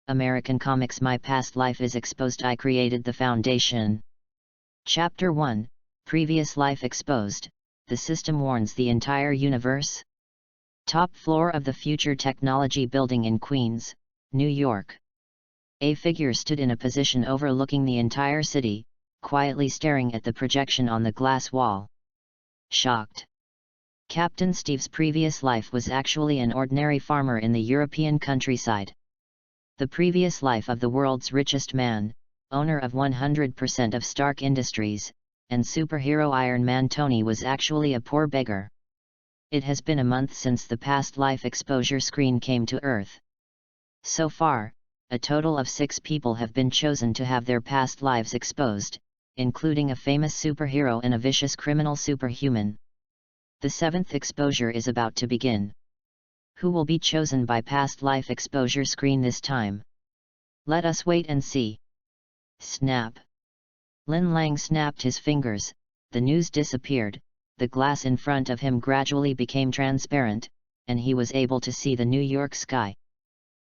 American Comics. My past life is exposed. I created the foundation. Chapter 1, Previous life exposed. The system warns the entire universe. Top floor of the Future Technology Building in Queens, New York. A figure stood in a position overlooking the entire city, quietly staring at the projection on the glass wall. Shocked. Captain Steve's previous life was actually an ordinary farmer in the European countryside. The previous life of the world's richest man, owner of 100% of Stark Industries, and superhero Iron Man Tony was actually a poor beggar. It has been a month since the past life exposure screen came to Earth. So far, a total of 6 people have been chosen to have their past lives exposed, including a famous superhero and a vicious criminal superhuman. The 7th exposure is about to begin. Who will be chosen by past life exposure screen this time? Let us wait and see. Snap. Lin Lang snapped his fingers, the news disappeared, the glass in front of him gradually became transparent, and he was able to see the New York sky.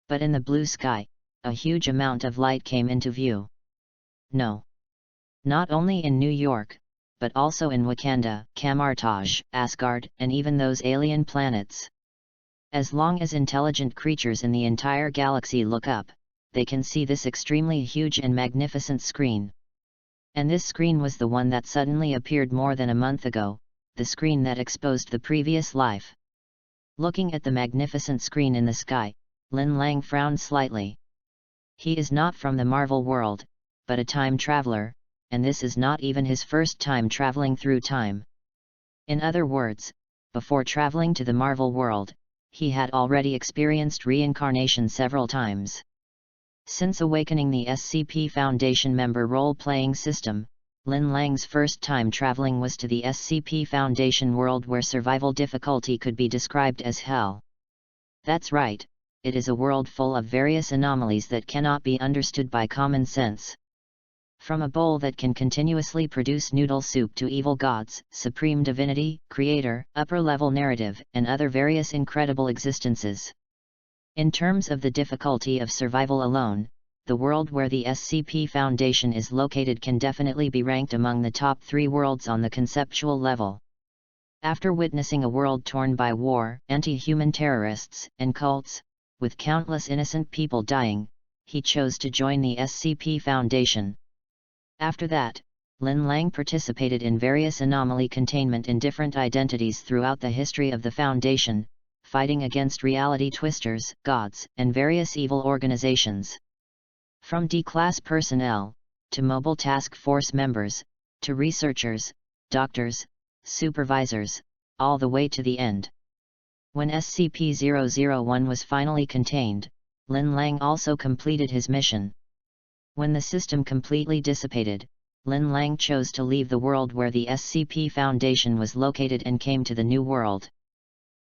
But in the blue sky, a huge amount of light came into view. No. Not only in New York, but also in Wakanda, Camartage, Asgard, and even those alien planets. As long as intelligent creatures in the entire galaxy look up, they can see this extremely huge and magnificent screen. And this screen was the one that suddenly appeared more than a month ago, the screen that exposed the previous life. Looking at the magnificent screen in the sky, Lin Lang frowned slightly. He is not from the Marvel world, but a time traveler, and this is not even his first time traveling through time. In other words, before traveling to the Marvel world, he had already experienced reincarnation several times. Since awakening the SCP Foundation member role-playing system, Lin Lang's first time traveling was to the SCP Foundation world where survival difficulty could be described as hell. That's right, it is a world full of various anomalies that cannot be understood by common sense. From a bowl that can continuously produce noodle soup to evil gods, supreme divinity, creator, upper-level narrative, and other various incredible existences. In terms of the difficulty of survival alone, the world where the SCP Foundation is located can definitely be ranked among the top 3 worlds on the conceptual level. After witnessing a world torn by war, anti-human terrorists, and cults, with countless innocent people dying, he chose to join the SCP Foundation. After that, Lin Lang participated in various anomaly containment in different identities throughout the history of the Foundation, fighting against reality twisters, gods, and various evil organizations. From D-class personnel, to mobile task force members, to researchers, doctors, supervisors, all the way to the end. When SCP-001 was finally contained, Lin Lang also completed his mission. When the system completely dissipated, Lin Lang chose to leave the world where the SCP Foundation was located and came to the new world.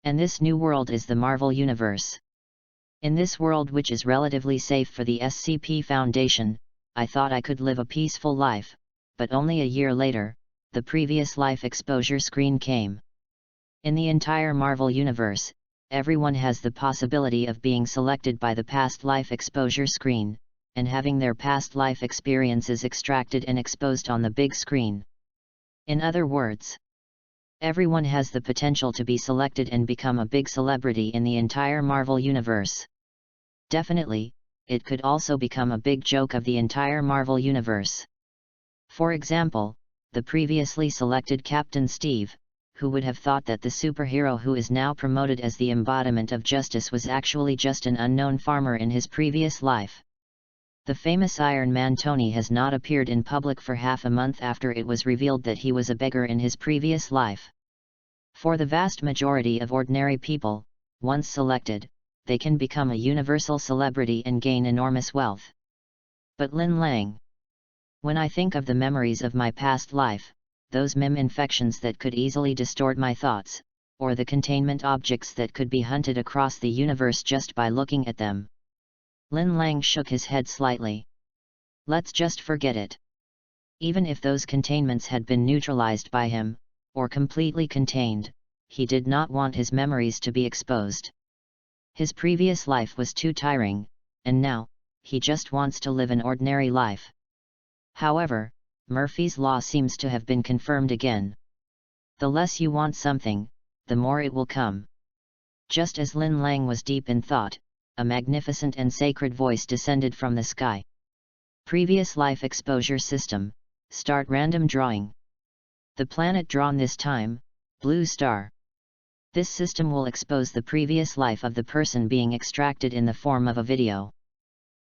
And this new world is the Marvel Universe. In this world, which is relatively safe for the SCP Foundation, I thought I could live a peaceful life, but only a year later, the previous life exposure screen came. In the entire Marvel Universe, everyone has the possibility of being selected by the past life exposure screen, and having their past life experiences extracted and exposed on the big screen. In other words, everyone has the potential to be selected and become a big celebrity in the entire Marvel Universe. Definitely, it could also become a big joke of the entire Marvel Universe. For example, the previously selected Captain Steve, who would have thought that the superhero who is now promoted as the embodiment of justice was actually just an unknown farmer in his previous life. The famous Iron Man Tony has not appeared in public for half a month after it was revealed that he was a beggar in his previous life. For the vast majority of ordinary people, once selected, they can become a universal celebrity and gain enormous wealth. But Lin Lang. When I think of the memories of my past life, those meme infections that could easily distort my thoughts, or the containment objects that could be hunted across the universe just by looking at them. Lin Lang shook his head slightly. Let's just forget it. Even if those containments had been neutralized by him, or completely contained, he did not want his memories to be exposed. His previous life was too tiring, and now, he just wants to live an ordinary life. However, Murphy's Law seems to have been confirmed again. The less you want something, the more it will come. Just as Lin Lang was deep in thought, a magnificent and sacred voice descended from the sky. Previous life exposure system, start random drawing. The planet drawn this time, blue star. This system will expose the previous life of the person being extracted in the form of a video.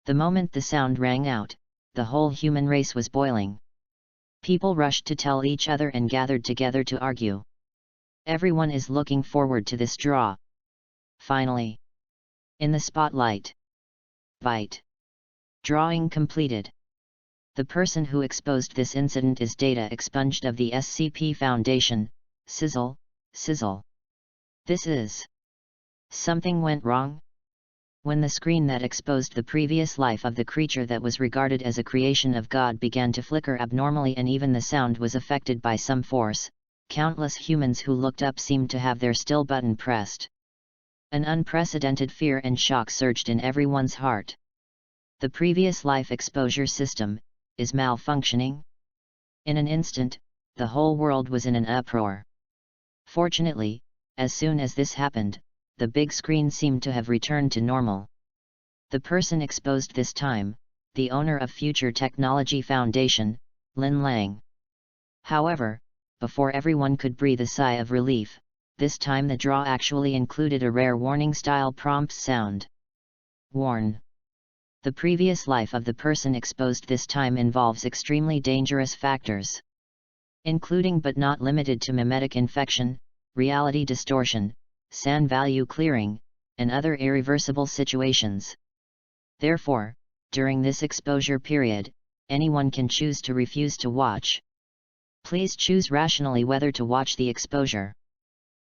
The moment the sound rang out, the whole human race was boiling. People rushed to tell each other and gathered together to argue. Everyone is looking forward to this draw. Finally. In the spotlight. Bite. Drawing completed. The person who exposed this incident is data expunged of the SCP Foundation. Sizzle, sizzle. This is. Something went wrong? When the screen that exposed the previous life of the creature that was regarded as a creation of God began to flicker abnormally and even the sound was affected by some force, countless humans who looked up seemed to have their still button pressed. An unprecedented fear and shock surged in everyone's heart. The previous life exposure system is malfunctioning. In an instant, the whole world was in an uproar. Fortunately, as soon as this happened, the big screen seemed to have returned to normal. The person exposed this time, the owner of Future Technology Foundation, Lin Lang. However, before everyone could breathe a sigh of relief, this time the draw actually included a rare warning-style prompt sound. Warn. The previous life of the person exposed this time involves extremely dangerous factors, including but not limited to mimetic infection, reality distortion, SAN value clearing, and other irreversible situations. Therefore, during this exposure period, anyone can choose to refuse to watch. Please choose rationally whether to watch the exposure.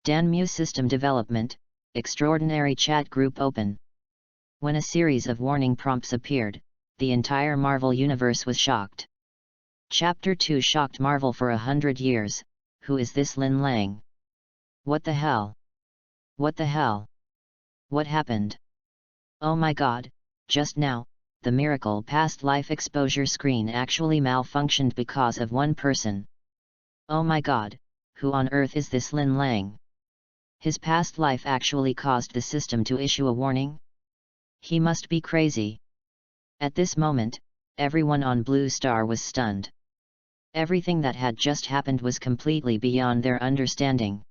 Danmu System Development, Extraordinary Chat Group Open. When a series of warning prompts appeared, the entire Marvel universe was shocked. Chapter 2 shocked Marvel for 100 years. Who is this Lin Lang? What the hell? What the hell? What happened? Oh my god, just now, the miracle past life exposure screen actually malfunctioned because of one person. Oh my god, who on earth is this Lin Lang? His past life actually caused the system to issue a warning? He must be crazy. At this moment, everyone on Blue Star was stunned. Everything that had just happened was completely beyond their understanding.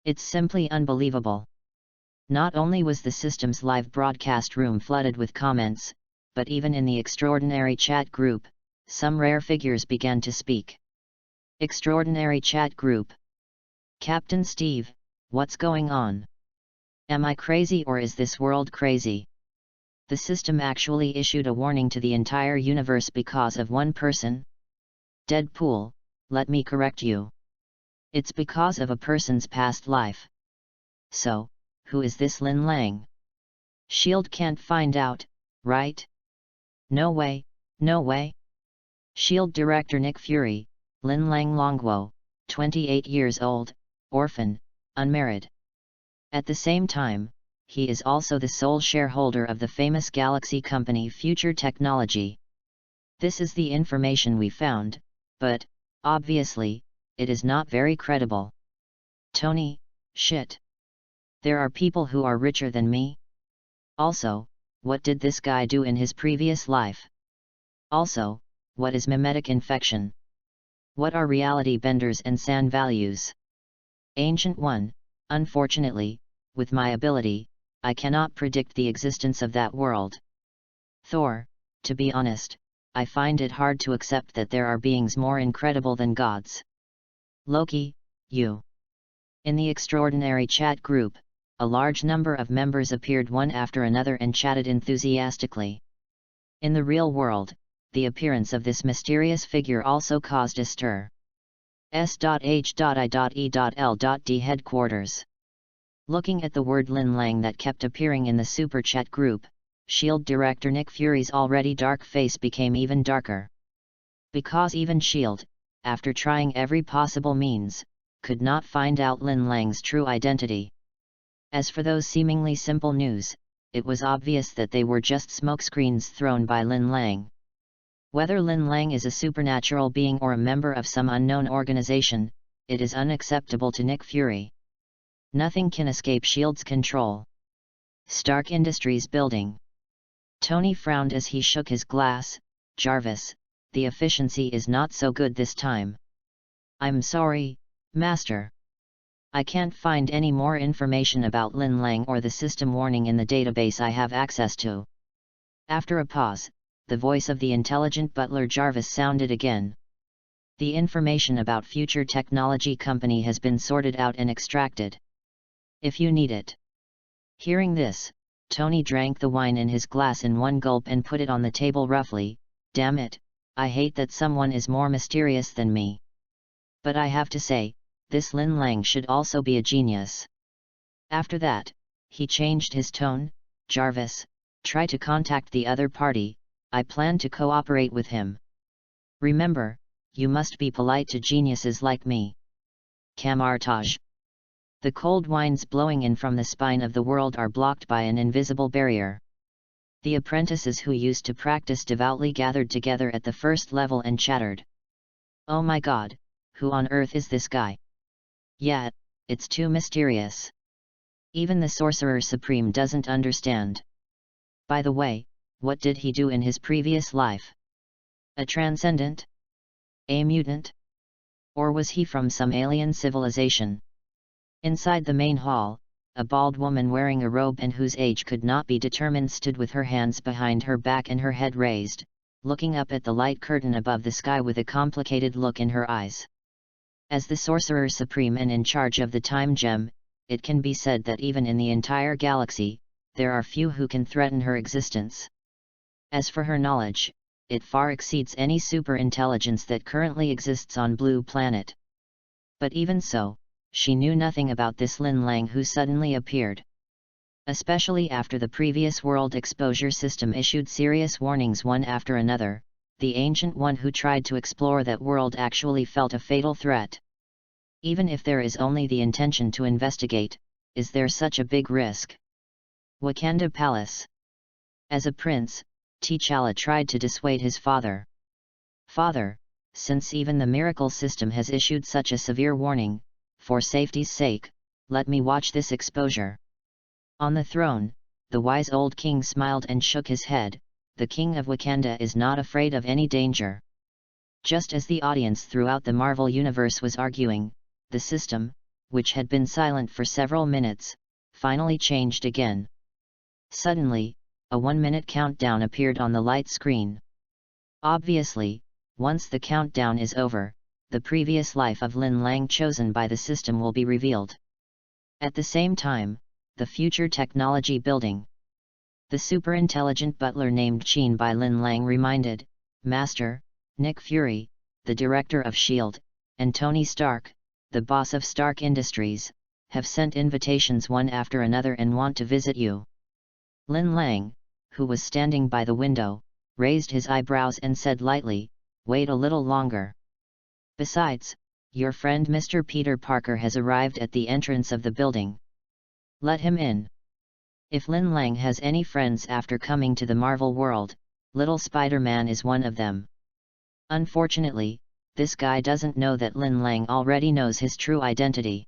It's simply unbelievable. Not only was the system's live broadcast room flooded with comments, but even in the extraordinary chat group, some rare figures began to speak. Extraordinary chat group. Captain Steve, what's going on? Am I crazy or is this world crazy? The system actually issued a warning to the entire universe because of one person? Deadpool, let me correct you. It's because of a person's past life. So, who is this Lin Lang? S.H.I.E.L.D. can't find out, right? No way, no way. S.H.I.E.L.D. Director Nick Fury, Lin Lang Longguo, 28 years old, orphan, unmarried. At the same time, he is also the sole shareholder of the famous Galaxy company Future Technology. This is the information we found, but, obviously, it is not very credible. Tony, shit. There are people who are richer than me? Also, what did this guy do in his previous life? Also, what is mimetic infection? What are reality benders and SAN values? Ancient One, unfortunately, with my ability, I cannot predict the existence of that world. Thor, to be honest, I find it hard to accept that there are beings more incredible than gods. Loki, you. In the extraordinary chat group, a large number of members appeared one after another and chatted enthusiastically. In the real world, the appearance of this mysterious figure also caused a stir. S.H.I.E.L.D. headquarters. Looking at the word Lin Lang that kept appearing in the super chat group, S.H.I.E.L.D. director Nick Fury's already dark face became even darker. Because even S.H.I.E.L.D., after trying every possible means, could not find out Lin Lang's true identity. As for those seemingly simple news, it was obvious that they were just smokescreens thrown by Lin Lang. Whether Lin Lang is a supernatural being or a member of some unknown organization, it is unacceptable to Nick Fury. Nothing can escape S.H.I.E.L.D.'s control. Stark Industries building. Tony frowned as he shook his glass. Jarvis, the efficiency is not so good this time. I'm sorry, Master. I can't find any more information about Lin Lang or the system warning in the database I have access to. After a pause, the voice of the intelligent butler Jarvis sounded again. The information about Future Technology Company has been sorted out and extracted. If you need it. Hearing this, Tony drank the wine in his glass in one gulp and put it on the table roughly. Damn it, I hate that someone is more mysterious than me. But I have to say, this Lin Lang should also be a genius. After that, he changed his tone. Jarvis, try to contact the other party, I plan to cooperate with him. Remember, you must be polite to geniuses like me. Camartage. The cold winds blowing in from the spine of the world are blocked by an invisible barrier. The apprentices who used to practice devoutly gathered together at the first level and chattered. Oh my god, who on earth is this guy? Yeah, it's too mysterious. Even the Sorcerer Supreme doesn't understand. By the way, what did he do in his previous life? A transcendent? A mutant? Or was he from some alien civilization? Inside the main hall, a bald woman wearing a robe and whose age could not be determined stood with her hands behind her back and her head raised, looking up at the light curtain above the sky with a complicated look in her eyes. As the Sorcerer Supreme and in charge of the Time Gem, it can be said that even in the entire galaxy, there are few who can threaten her existence. As for her knowledge, it far exceeds any superintelligence that currently exists on Blue Planet. But even so, she knew nothing about this Lin Lang who suddenly appeared. Especially after the previous world exposure system issued serious warnings one after another, the ancient one who tried to explore that world actually felt a fatal threat. Even if there is only the intention to investigate, is there such a big risk? Wakanda Palace. As a prince, T'Challa tried to dissuade his father. Father, since even the miracle system has issued such a severe warning, for safety's sake, let me watch this exposure. On the throne, the wise old king smiled and shook his head. The king of Wakanda is not afraid of any danger. Just as the audience throughout the Marvel Universe was arguing, the system, which had been silent for several minutes, finally changed again. Suddenly, a 1-minute countdown appeared on the light screen. Obviously, once the countdown is over, the previous life of Lin Lang chosen by the system will be revealed. At the same time, the Future Technology Building. The super-intelligent butler named Cheen by Lin Lang reminded, Master, Nick Fury, the director of S.H.I.E.L.D., and Tony Stark, the boss of Stark Industries, have sent invitations one after another and want to visit you. Lin Lang, who was standing by the window, raised his eyebrows and said lightly, wait a little longer. Besides, your friend Mr. Peter Parker has arrived at the entrance of the building. Let him in. If Lin Lang has any friends after coming to the Marvel world, Little Spider-Man is one of them. Unfortunately, this guy doesn't know that Lin Lang already knows his true identity.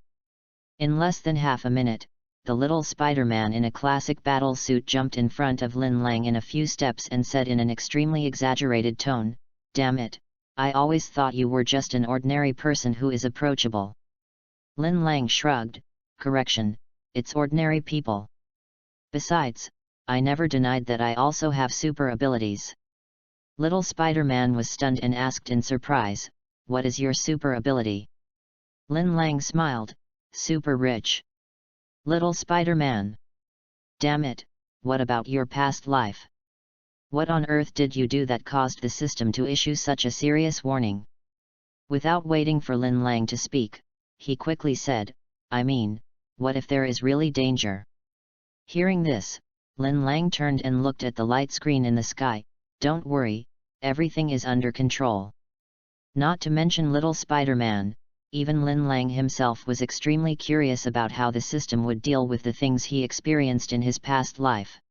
In less than half a minute, the Little Spider-Man in a classic battle suit jumped in front of Lin Lang in a few steps and said in an extremely exaggerated tone, Damn it, I always thought you were just an ordinary person who is approachable. Lin Lang shrugged, Correction, it's ordinary people. Besides, I never denied that I also have super abilities. Little Spider-Man was stunned and asked in surprise, What is your super ability? Lin Lang smiled, Super rich. Little Spider-Man. Damn it, what about your past life? What on earth did you do that caused the system to issue such a serious warning? Without waiting for Lin Lang to speak, he quickly said, I mean, what if there is really danger? Hearing this, Lin Lang turned and looked at the light screen in the sky. Don't worry, everything is under control. Not to mention Little Spider-Man, even Lin Lang himself was extremely curious about how the system would deal with the things he experienced in his past life.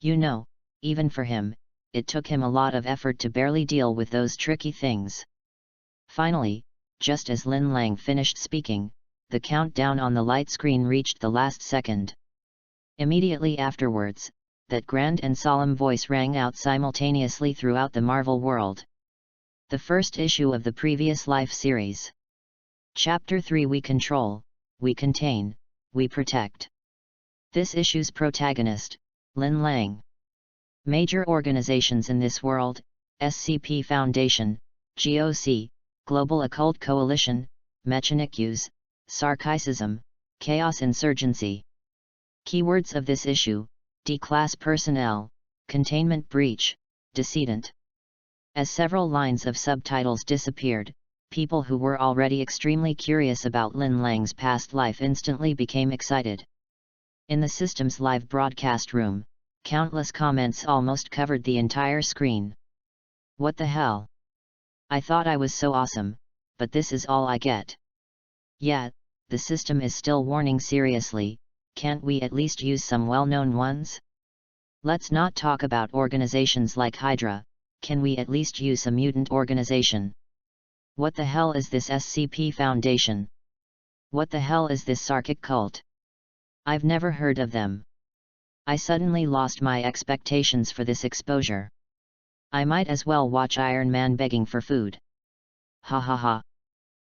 You know, even for him, it took him a lot of effort to barely deal with those tricky things. Finally, just as Lin Lang finished speaking, the countdown on the light screen reached the last second. Immediately afterwards, that grand and solemn voice rang out simultaneously throughout the Marvel world. The first issue of the previous Life series. Chapter 3: We Control, We Contain, We Protect. This issue's protagonist, Lin Lang. Major organizations in this world: SCP Foundation, GOC, Global Occult Coalition, Mechanics, Sarcasm, Chaos Insurgency. Keywords of this issue: D-Class Personnel, Containment Breach, Decedent. As several lines of subtitles disappeared, people who were already extremely curious about Lin Lang's past life instantly became excited. In the system's live broadcast room, countless comments almost covered the entire screen. What the hell? I thought I was so awesome, but this is all I get. Yeah, the system is still warning seriously, can't we at least use some well-known ones? Let's not talk about organizations like Hydra, can we at least use a mutant organization? What the hell is this SCP Foundation? What the hell is this Sarkic cult? I've never heard of them. I suddenly lost my expectations for this exposure. I might as well watch Iron Man begging for food. Ha ha ha.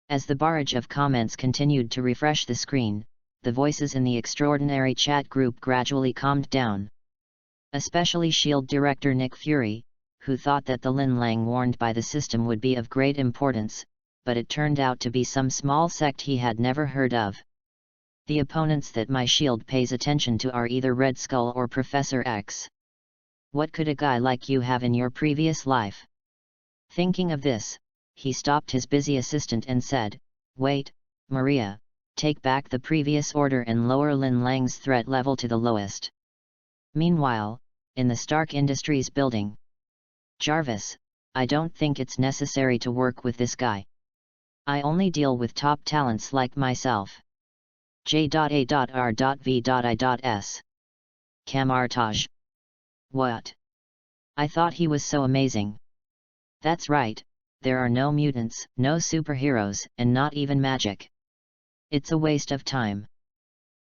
As the barrage of comments continued to refresh the screen, the voices in the extraordinary chat group gradually calmed down. Especially S.H.I.E.L.D. director Nick Fury, who thought that the Lin Lang warned by the system would be of great importance, but it turned out to be some small sect he had never heard of. The opponents that my S.H.I.E.L.D. pays attention to are either Red Skull or Professor X. What could a guy like you have in your previous life? Thinking of this, he stopped his busy assistant and said, "Wait, Maria, take back the previous order and lower Lin Lang's threat level to the lowest." Meanwhile, in the Stark Industries building. "Jarvis, I don't think it's necessary to work with this guy. I only deal with top talents like myself. J.A.R.V.I.S. Camartage. What? I thought he was so amazing." "That's right, there are no mutants, no superheroes, and not even magic. It's a waste of time.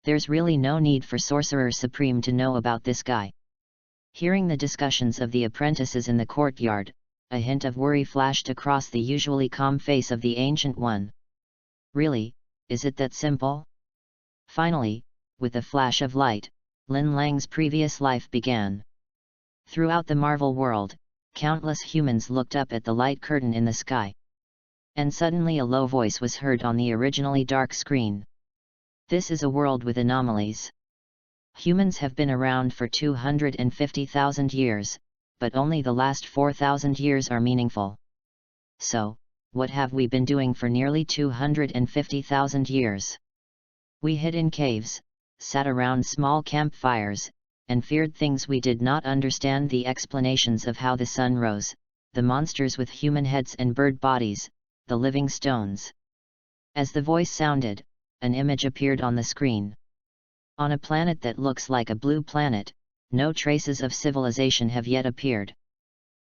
There's really no need for Sorcerer Supreme to know about this guy." Hearing the discussions of the apprentices in the courtyard, a hint of worry flashed across the usually calm face of the Ancient One. Really, is it that simple? Finally, with a flash of light, Lin Lang's previous life began. Throughout the Marvel world, countless humans looked up at the light curtain in the sky. And suddenly a low voice was heard on the originally dark screen. "This is a world with anomalies. Humans have been around for 250,000 years, but only the last 4,000 years are meaningful. So, what have we been doing for nearly 250,000 years? We hid in caves, sat around small campfires, and feared things we did not understand: the explanations of how the sun rose, the monsters with human heads and bird bodies, the living stones." As the voice sounded, an image appeared on the screen. On a planet that looks like a blue planet, no traces of civilization have yet appeared.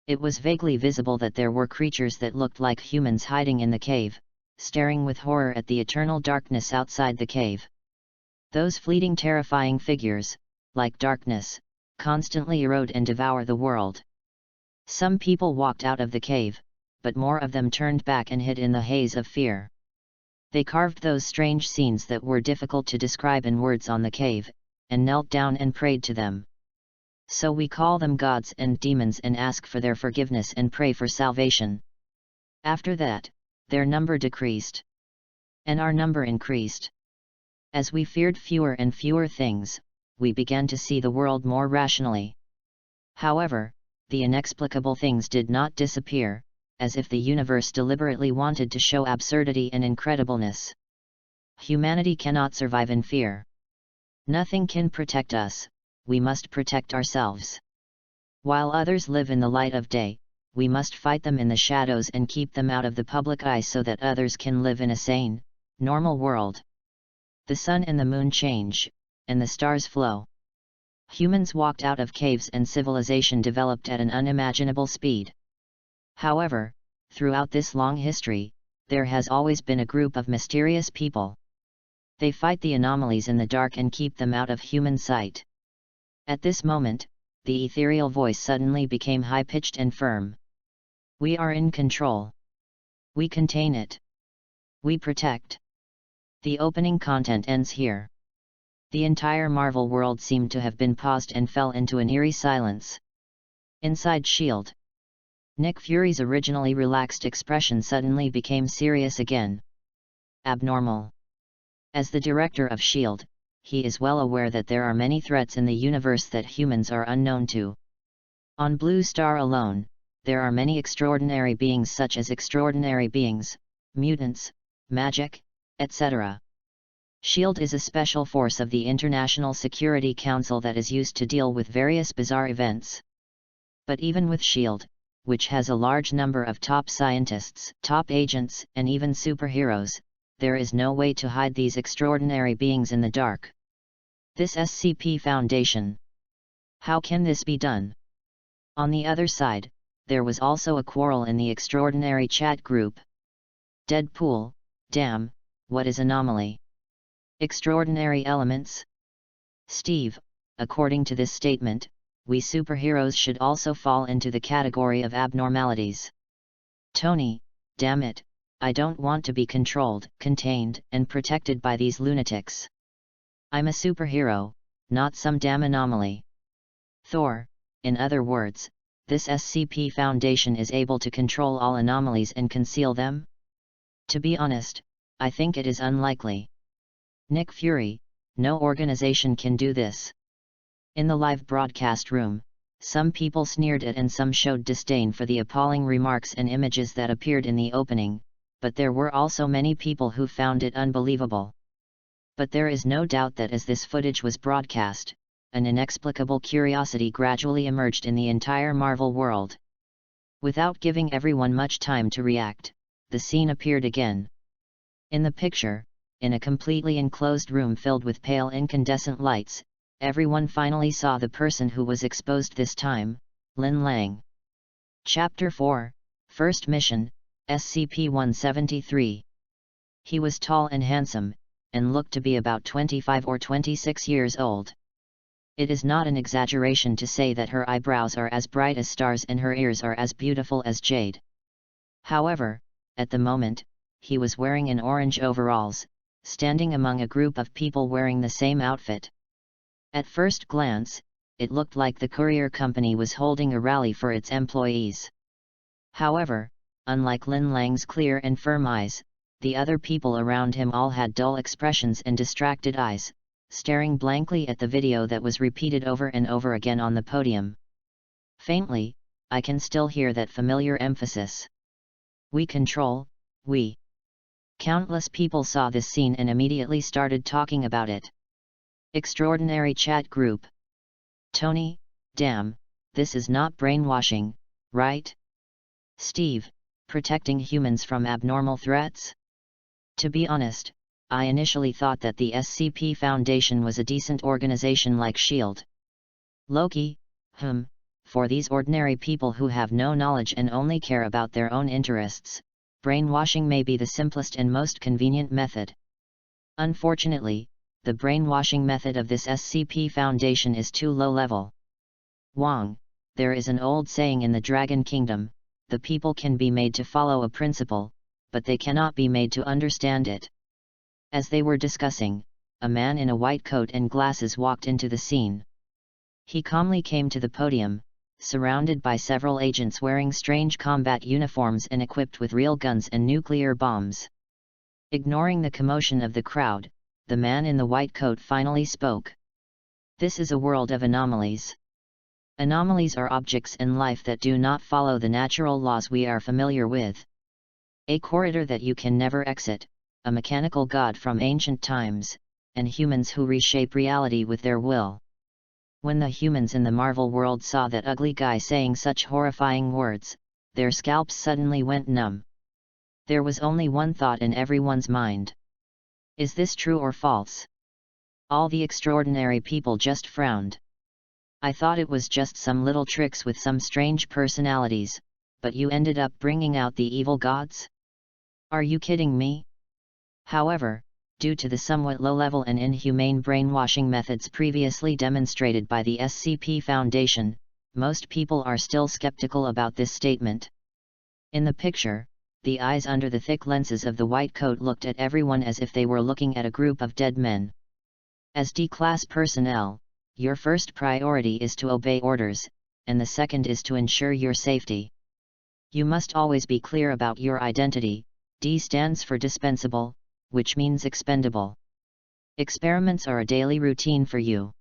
It was vaguely visible that there were creatures that looked like humans hiding in the cave, staring with horror at the eternal darkness outside the cave. Those fleeting, terrifying figures, like darkness, constantly erode and devour the world. Some people walked out of the cave, but more of them turned back and hid in the haze of fear. They carved those strange scenes that were difficult to describe in words on the cave, and knelt down and prayed to them. So we call them gods and demons and ask for their forgiveness and pray for salvation. After that, their number decreased. And our number increased. As we feared fewer and fewer things, we began to see the world more rationally. However, the inexplicable things did not disappear, as if the universe deliberately wanted to show absurdity and incredibleness. Humanity cannot survive in fear. Nothing can protect us, we must protect ourselves. While others live in the light of day, we must fight them in the shadows and keep them out of the public eye so that others can live in a sane, normal world. The sun and the moon change, and the stars flow. Humans walked out of caves and civilization developed at an unimaginable speed. However, throughout this long history, there has always been a group of mysterious people. They fight the anomalies in the dark and keep them out of human sight. At this moment, the ethereal voice suddenly became high-pitched and firm. We are in control. We contain it. We protect. The opening content ends here. The entire Marvel world seemed to have been paused and fell into an eerie silence. Inside S.H.I.E.L.D. Nick Fury's originally relaxed expression suddenly became serious again. Abnormal. As the director of S.H.I.E.L.D., he is well aware that there are many threats in the universe that humans are unknown to. On Blue Star alone, there are many extraordinary beings such as extraordinary beings, mutants, magic, etc. S.H.I.E.L.D. is a special force of the International Security Council that is used to deal with various bizarre events. But even with S.H.I.E.L.D., which has a large number of top scientists, top agents, and even superheroes, there is no way to hide these extraordinary beings in the dark. This SCP Foundation. How can this be done? On the other side, there was also a quarrel in the extraordinary chat group. Deadpool, damn, what is anomaly? Extraordinary elements? Steve, according to this statement, we superheroes should also fall into the category of abnormalities. Tony, damn it, I don't want to be controlled, contained, and protected by these lunatics. I'm a superhero, not some damn anomaly. Thor, in other words, this SCP Foundation is able to control all anomalies and conceal them? To be honest, I think it is unlikely. Nick Fury, no organization can do this. In the live broadcast room, some people sneered at and some showed disdain for the appalling remarks and images that appeared in the opening, but there were also many people who found it unbelievable. But there is no doubt that as this footage was broadcast, an inexplicable curiosity gradually emerged in the entire Marvel world. Without giving everyone much time to react, the scene appeared again. In the picture, in a completely enclosed room filled with pale incandescent lights, everyone finally saw the person who was exposed this time, Lin Lang. Chapter 4, First Mission, SCP-173. He was tall and handsome, and looked to be about 25 or 26 years old. It is not an exaggeration to say that her eyebrows are as bright as stars and her ears are as beautiful as jade. However, at the moment, he was wearing an orange overalls, standing among a group of people wearing the same outfit. At first glance, it looked like the courier company was holding a rally for its employees. However, unlike Lin Lang's clear and firm eyes, the other people around him all had dull expressions and distracted eyes, staring blankly at the video that was repeated over and over again on the podium. Faintly, I can still hear that familiar emphasis. We control, we. Countless people saw this scene and immediately started talking about it. Extraordinary chat group. Tony, damn, this is not brainwashing, right? Steve, protecting humans from abnormal threats? To be honest, I initially thought that the SCP Foundation was a decent organization like S.H.I.E.L.D. Loki, for these ordinary people who have no knowledge and only care about their own interests, brainwashing may be the simplest and most convenient method. Unfortunately, the brainwashing method of this SCP Foundation is too low level. Wong, there is an old saying in the Dragon Kingdom, the people can be made to follow a principle, but they cannot be made to understand it. As they were discussing, a man in a white coat and glasses walked into the scene. He calmly came to the podium, surrounded by several agents wearing strange combat uniforms and equipped with real guns and nuclear bombs. Ignoring the commotion of the crowd, the man in the white coat finally spoke. This is a world of anomalies. Anomalies are objects in life that do not follow the natural laws we are familiar with. A corridor that you can never exit, a mechanical god from ancient times, and humans who reshape reality with their will. When the humans in the Marvel world saw that ugly guy saying such horrifying words, their scalps suddenly went numb. There was only one thought in everyone's mind. Is this true or false? All the extraordinary people just frowned. I thought it was just some little tricks with some strange personalities, but you ended up bringing out the evil gods? Are you kidding me? However, due to the somewhat low-level and inhumane brainwashing methods previously demonstrated by the SCP Foundation, most people are still skeptical about this statement. In the picture, the eyes under the thick lenses of the white coat looked at everyone as if they were looking at a group of dead men. As D-class personnel, your first priority is to obey orders, and the second is to ensure your safety. You must always be clear about your identity. D stands for dispensable, which means expendable. Experiments are a daily routine for you.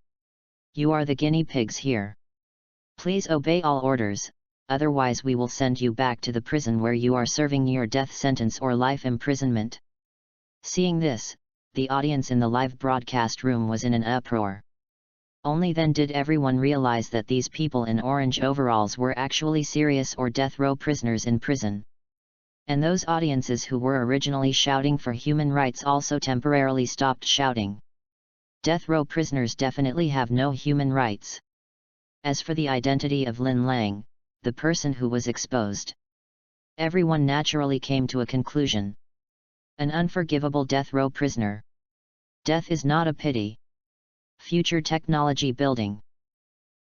You are the guinea pigs here. Please obey all orders, otherwise we will send you back to the prison where you are serving your death sentence or life imprisonment. Seeing this, the audience in the live broadcast room was in an uproar. Only then did everyone realize that these people in orange overalls were actually serious or death row prisoners in prison. And those audiences who were originally shouting for human rights also temporarily stopped shouting. Death row prisoners definitely have no human rights. As for the identity of Lin Lang, the person who was exposed, everyone naturally came to a conclusion. An unforgivable death row prisoner. Death is not a pity. Future technology building.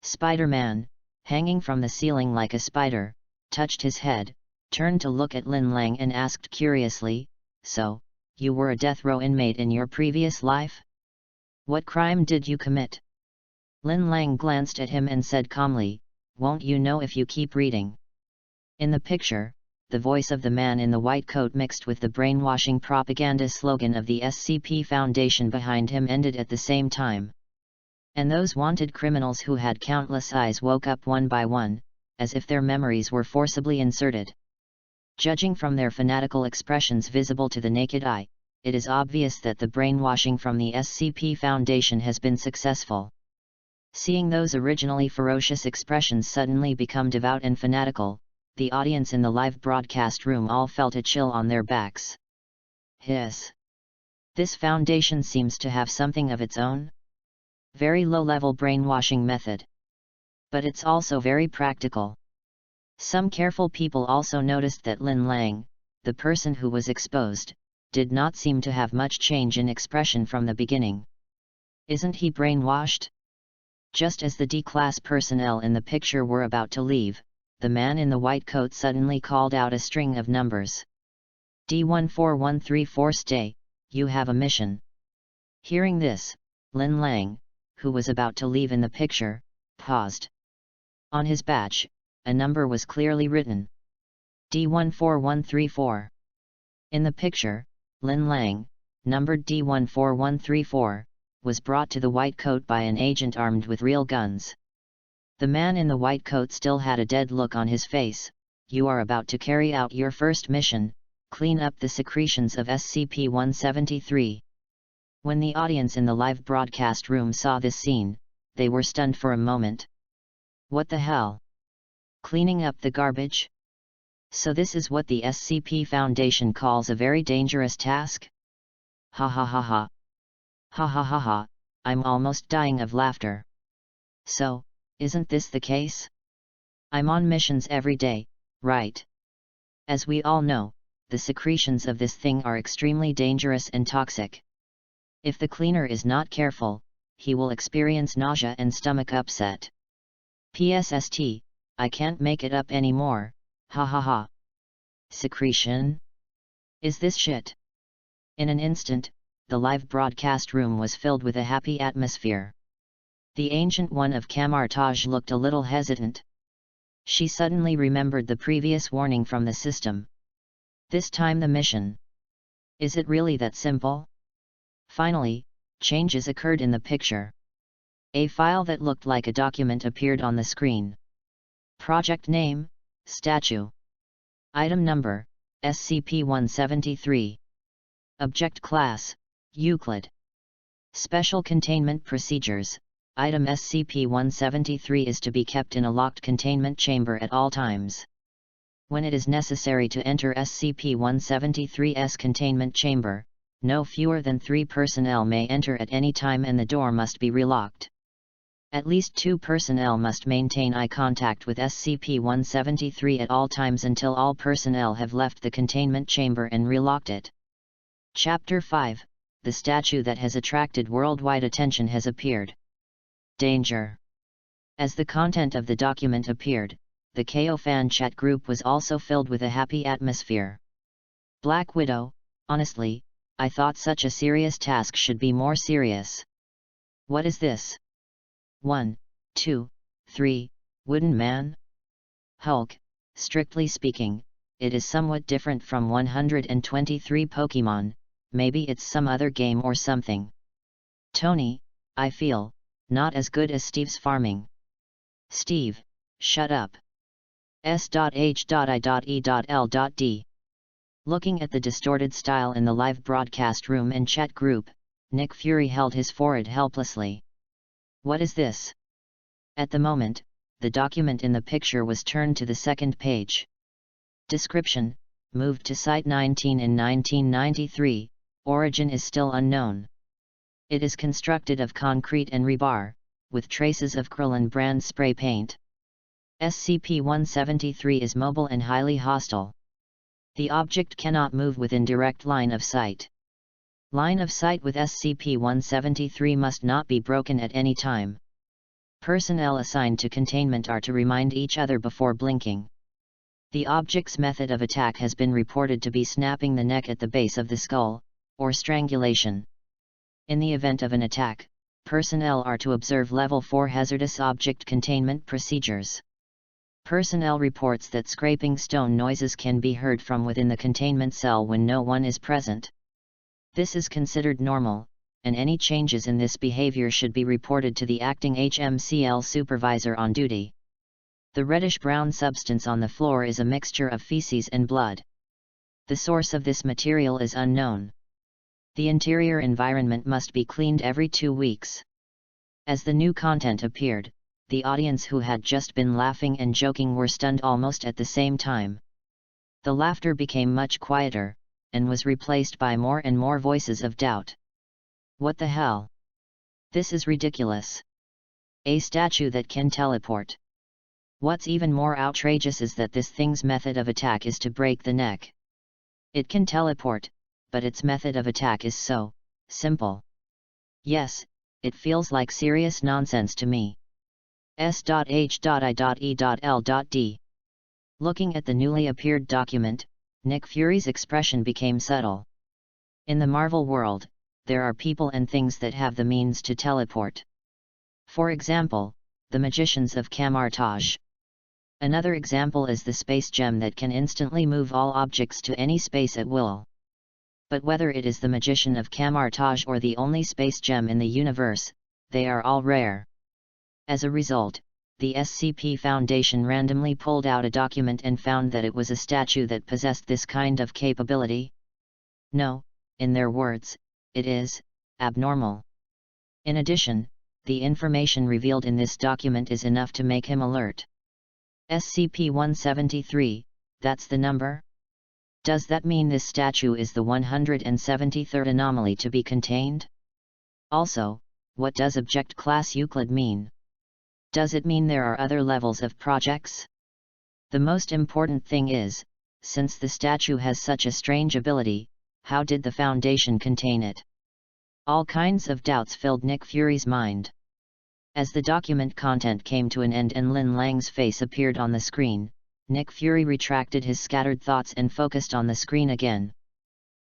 Spider-Man, hanging from the ceiling like a spider, touched his head, turned to look at Lin Lang and asked curiously, "So, you were a death row inmate in your previous life? What crime did you commit?" Lin Lang glanced at him and said calmly, "Won't you know if you keep reading?" In the picture, the voice of the man in the white coat mixed with the brainwashing propaganda slogan of the SCP Foundation behind him ended at the same time. And those wanted criminals who had countless eyes woke up one by one, as if their memories were forcibly inserted. Judging from their fanatical expressions visible to the naked eye, it is obvious that the brainwashing from the SCP Foundation has been successful. Seeing those originally ferocious expressions suddenly become devout and fanatical, the audience in the live broadcast room all felt a chill on their backs. Hiss! This foundation seems to have something of its own. Very low-level brainwashing method. But it's also very practical. Some careful people also noticed that Lin Lang, the person who was exposed, did not seem to have much change in expression from the beginning. Isn't he brainwashed? Just as the D-class personnel in the picture were about to leave, the man in the white coat suddenly called out a string of numbers. D14134, stay, you have a mission. Hearing this, Lin Lang, who was about to leave in the picture, paused. On his badge, a number was clearly written. D14134. In the picture, Lin Lang, numbered D14134, was brought to the white coat by an agent armed with real guns. The man in the white coat still had a dead look on his face. You are about to carry out your first mission, clean up the secretions of SCP-173. When the audience in the live broadcast room saw this scene, they were stunned for a moment. What the hell? Cleaning up the garbage? So this is what the SCP Foundation calls a very dangerous task? Ha ha ha ha. Ha ha ha ha, I'm almost dying of laughter. So, isn't this the case? I'm on missions every day, right? As we all know, the secretions of this thing are extremely dangerous and toxic. If the cleaner is not careful, he will experience nausea and stomach upset. PSST, I can't make it up anymore, ha ha ha. Secretion? Is this shit? In an instant, the live broadcast room was filled with a happy atmosphere. The Ancient One of Camartage looked a little hesitant. She suddenly remembered the previous warning from the system. This time the mission. Is it really that simple? Finally, changes occurred in the picture. A file that looked like a document appeared on the screen. Project name, statue. Item number, SCP-173. Object class, Euclid. Special containment procedures. Item SCP-173 is to be kept in a locked containment chamber at all times. When it is necessary to enter SCP-173's containment chamber, no fewer than 3 personnel may enter at any time and the door must be relocked. At least 2 personnel must maintain eye contact with SCP-173 at all times until all personnel have left the containment chamber and relocked it. Chapter 5, The statue that has attracted worldwide attention has appeared. Danger. As the content of the document appeared, the KO fan chat group was also filled with a happy atmosphere. Black Widow, honestly, I thought such a serious task should be more serious. What is this? 1, 2, 3, Wooden Man? Hulk, strictly speaking, it is somewhat different from 123 Pokemon, maybe it's some other game or something. Tony, I feel, not as good as Steve's farming. Steve, shut up. S.H.I.E.L.D. Looking at the distorted style in the live broadcast room and chat group, Nick Fury held his forehead helplessly. What is this? At the moment, the document in the picture was turned to the second page. Description, moved to Site 19 in 1993, origin is still unknown. It is constructed of concrete and rebar, with traces of Krillin brand spray paint. SCP-173 is mobile and highly hostile. The object cannot move within direct line of sight. Line of sight with SCP-173 must not be broken at any time. Personnel assigned to containment are to remind each other before blinking. The object's method of attack has been reported to be snapping the neck at the base of the skull, or strangulation. In the event of an attack, personnel are to observe Level 4 hazardous object containment procedures. Personnel reports that scraping stone noises can be heard from within the containment cell when no one is present. This is considered normal, and any changes in this behavior should be reported to the acting HMCL supervisor on duty. The reddish-brown substance on the floor is a mixture of feces and blood. The source of this material is unknown. The interior environment must be cleaned every 2 weeks. As the new content appeared, the audience who had just been laughing and joking were stunned almost at the same time. The laughter became much quieter, and was replaced by more and more voices of doubt. What the hell? This is ridiculous. A statue that can teleport. What's even more outrageous is that this thing's method of attack is to break the neck. It can teleport, but its method of attack is so simple. Yes, it feels like serious nonsense to me. S.H.I.E.L.D. Looking at the newly appeared document, Nick Fury's expression became subtle. In the Marvel world, there are people and things that have the means to teleport. For example, the magicians of Camartage. Another example is the space gem that can instantly move all objects to any space at will. But whether it is the magician of Camartage or the only space gem in the universe, they are all rare. As a result, the SCP Foundation randomly pulled out a document and found that it was a statue that possessed this kind of capability. No, in their words, it is abnormal. In addition, the information revealed in this document is enough to make him alert. SCP-173, that's the number? Does that mean this statue is the 173rd anomaly to be contained? Also, what does Object Class Euclid mean? Does it mean there are other levels of projects? The most important thing is, since the statue has such a strange ability, how did the Foundation contain it? All kinds of doubts filled Nick Fury's mind. As the document content came to an end and Lin Lang's face appeared on the screen, Nick Fury retracted his scattered thoughts and focused on the screen again.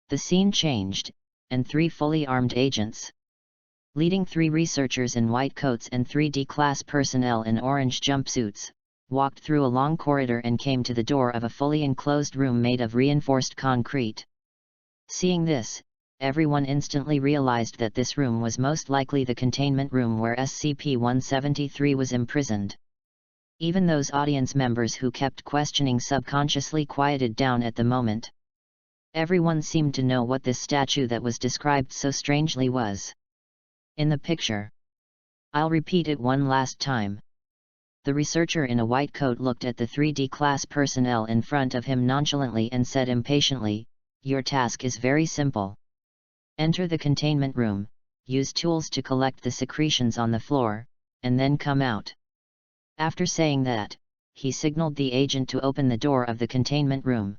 The scene changed, and 3 fully armed agents, leading 3 researchers in white coats and 3 D-class personnel in orange jumpsuits, walked through a long corridor and came to the door of a fully enclosed room made of reinforced concrete. Seeing this, everyone instantly realized that this room was most likely the containment room where SCP-173 was imprisoned. Even those audience members who kept questioning subconsciously quieted down at the moment. Everyone seemed to know what this statue that was described so strangely was. In the picture. I'll repeat it one last time. The researcher in a white coat looked at the 3D class personnel in front of him nonchalantly and said impatiently, "Your task is very simple. Enter the containment room, use tools to collect the secretions on the floor, and then come out. After saying that, he signaled the agent to open the door of the containment room.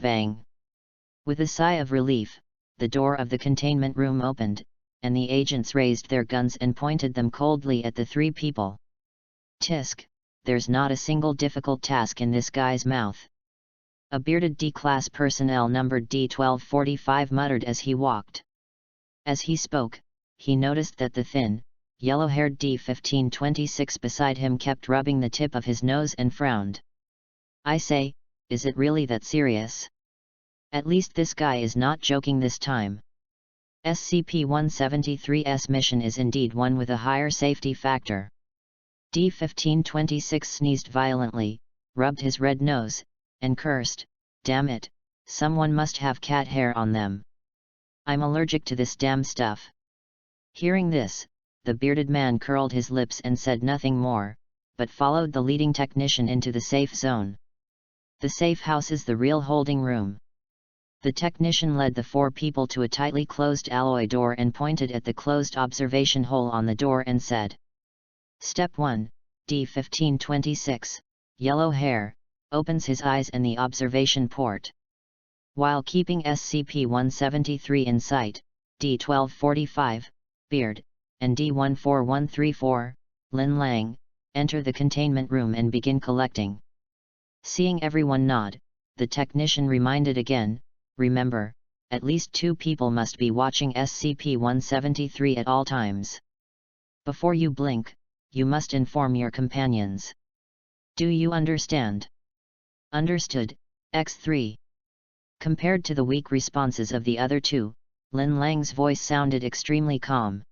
Bang! With a sigh of relief, the door of the containment room opened, and the agents raised their guns and pointed them coldly at the three people. Tisk, there's not a single difficult task in this guy's mouth. A bearded D-class personnel numbered D1245 muttered as he walked. As he spoke, he noticed that the thin, yellow-haired D1526 beside him kept rubbing the tip of his nose and frowned. I say, is it really that serious? At least this guy is not joking this time. SCP-173's mission is indeed one with a higher safety factor. D1526 sneezed violently, rubbed his red nose, and cursed, "Damn it, someone must have cat hair on them. I'm allergic to this damn stuff." Hearing this, the bearded man curled his lips and said nothing more, but followed the leading technician into the safe zone. The safe house is the real holding room. The technician led the four people to a tightly closed alloy door and pointed at the closed observation hole on the door and said, "Step 1, D1526, yellow hair, opens his eyes and the observation port. While keeping SCP-173 in sight, D1245, beard, and D14134, Lin Lang, enter the containment room and begin collecting." Seeing everyone nod, the technician reminded again, "Remember, at least 2 people must be watching SCP-173 at all times. Before you blink, you must inform your companions. Do you understand?" "Understood, X3." Compared to the weak responses of the other two, Lin Lang's voice sounded extremely calm.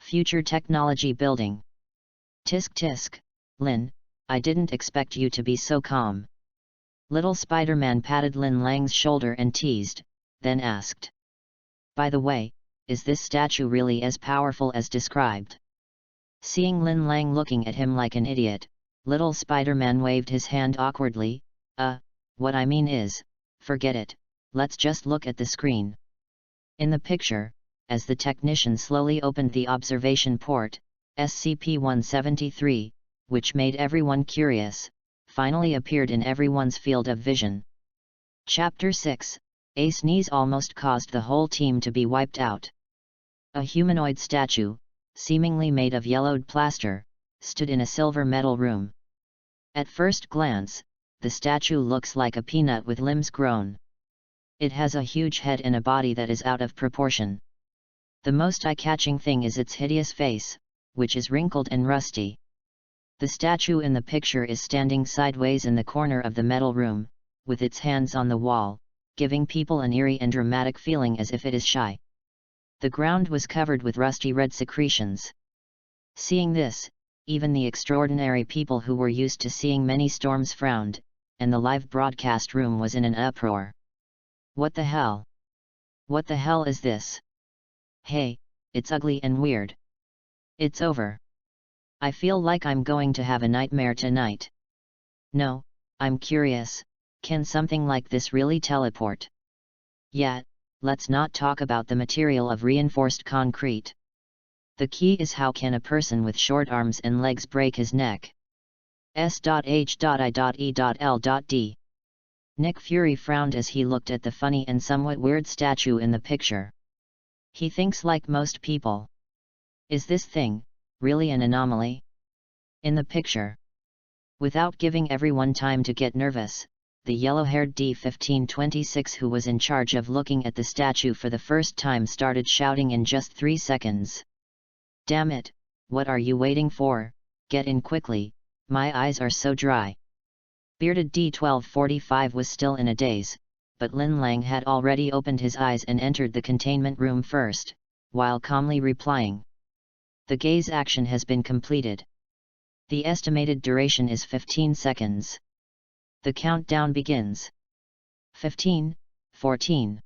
Future technology building. Tisk tisk, Lin, I didn't expect you to be so calm. Little Spider-Man patted Lin Lang's shoulder and teased, then asked, "By the way, is this statue really as powerful as described?" Seeing Lin Lang looking at him like an idiot, Little Spider-Man waved his hand awkwardly, What I mean is, forget it, let's just look at the screen." In the picture, as the technician slowly opened the observation port, SCP-173, which made everyone curious, finally appeared in everyone's field of vision. Chapter 6, A sneeze almost caused the whole team to be wiped out. A humanoid statue, seemingly made of yellowed plaster, stood in a silver metal room. At first glance, the statue looks like a peanut with limbs grown. It has a huge head and a body that is out of proportion. The most eye-catching thing is its hideous face, which is wrinkled and rusty. The statue in the picture is standing sideways in the corner of the metal room, with its hands on the wall, giving people an eerie and dramatic feeling as if it is shy. The ground was covered with rusty red secretions. Seeing this, even the extraordinary people who were used to seeing many storms frowned, and the live broadcast room was in an uproar. What the hell? What the hell is this? Hey, it's ugly and weird. It's over. I feel like I'm going to have a nightmare tonight. No, I'm curious, can something like this really teleport? Yeah, let's not talk about the material of reinforced concrete. The key is how can a person with short arms and legs break his neck? S.H.I.E.L.D. Nick Fury frowned as he looked at the funny and somewhat weird statue in the picture. He thinks like most people. Is this thing really an anomaly? In the picture. Without giving everyone time to get nervous, the yellow-haired D1526 who was in charge of looking at the statue for the first time started shouting in just 3 seconds. "Damn it, what are you waiting for? Get in quickly, my eyes are so dry." Bearded D1245 was still in a daze, but Lin Lang had already opened his eyes and entered the containment room first, while calmly replying, "The gaze action has been completed. The estimated duration is 15 seconds. The countdown begins. 15, 14.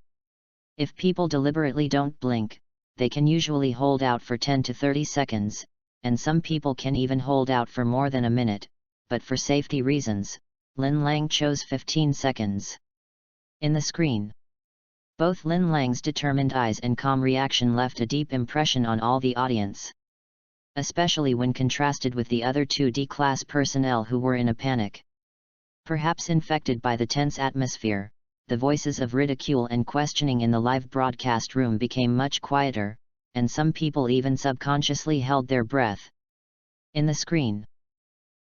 If people deliberately don't blink, they can usually hold out for 10 to 30 seconds, and some people can even hold out for more than a minute, but for safety reasons, Lin Lang chose 15 seconds. In the screen. Both Lin Lang's determined eyes and calm reaction left a deep impression on all the audience. especially when contrasted with the other two D-class personnel who were in a panic. Perhaps infected by the tense atmosphere, the voices of ridicule and questioning in the live broadcast room became much quieter, and some people even subconsciously held their breath. In the screen,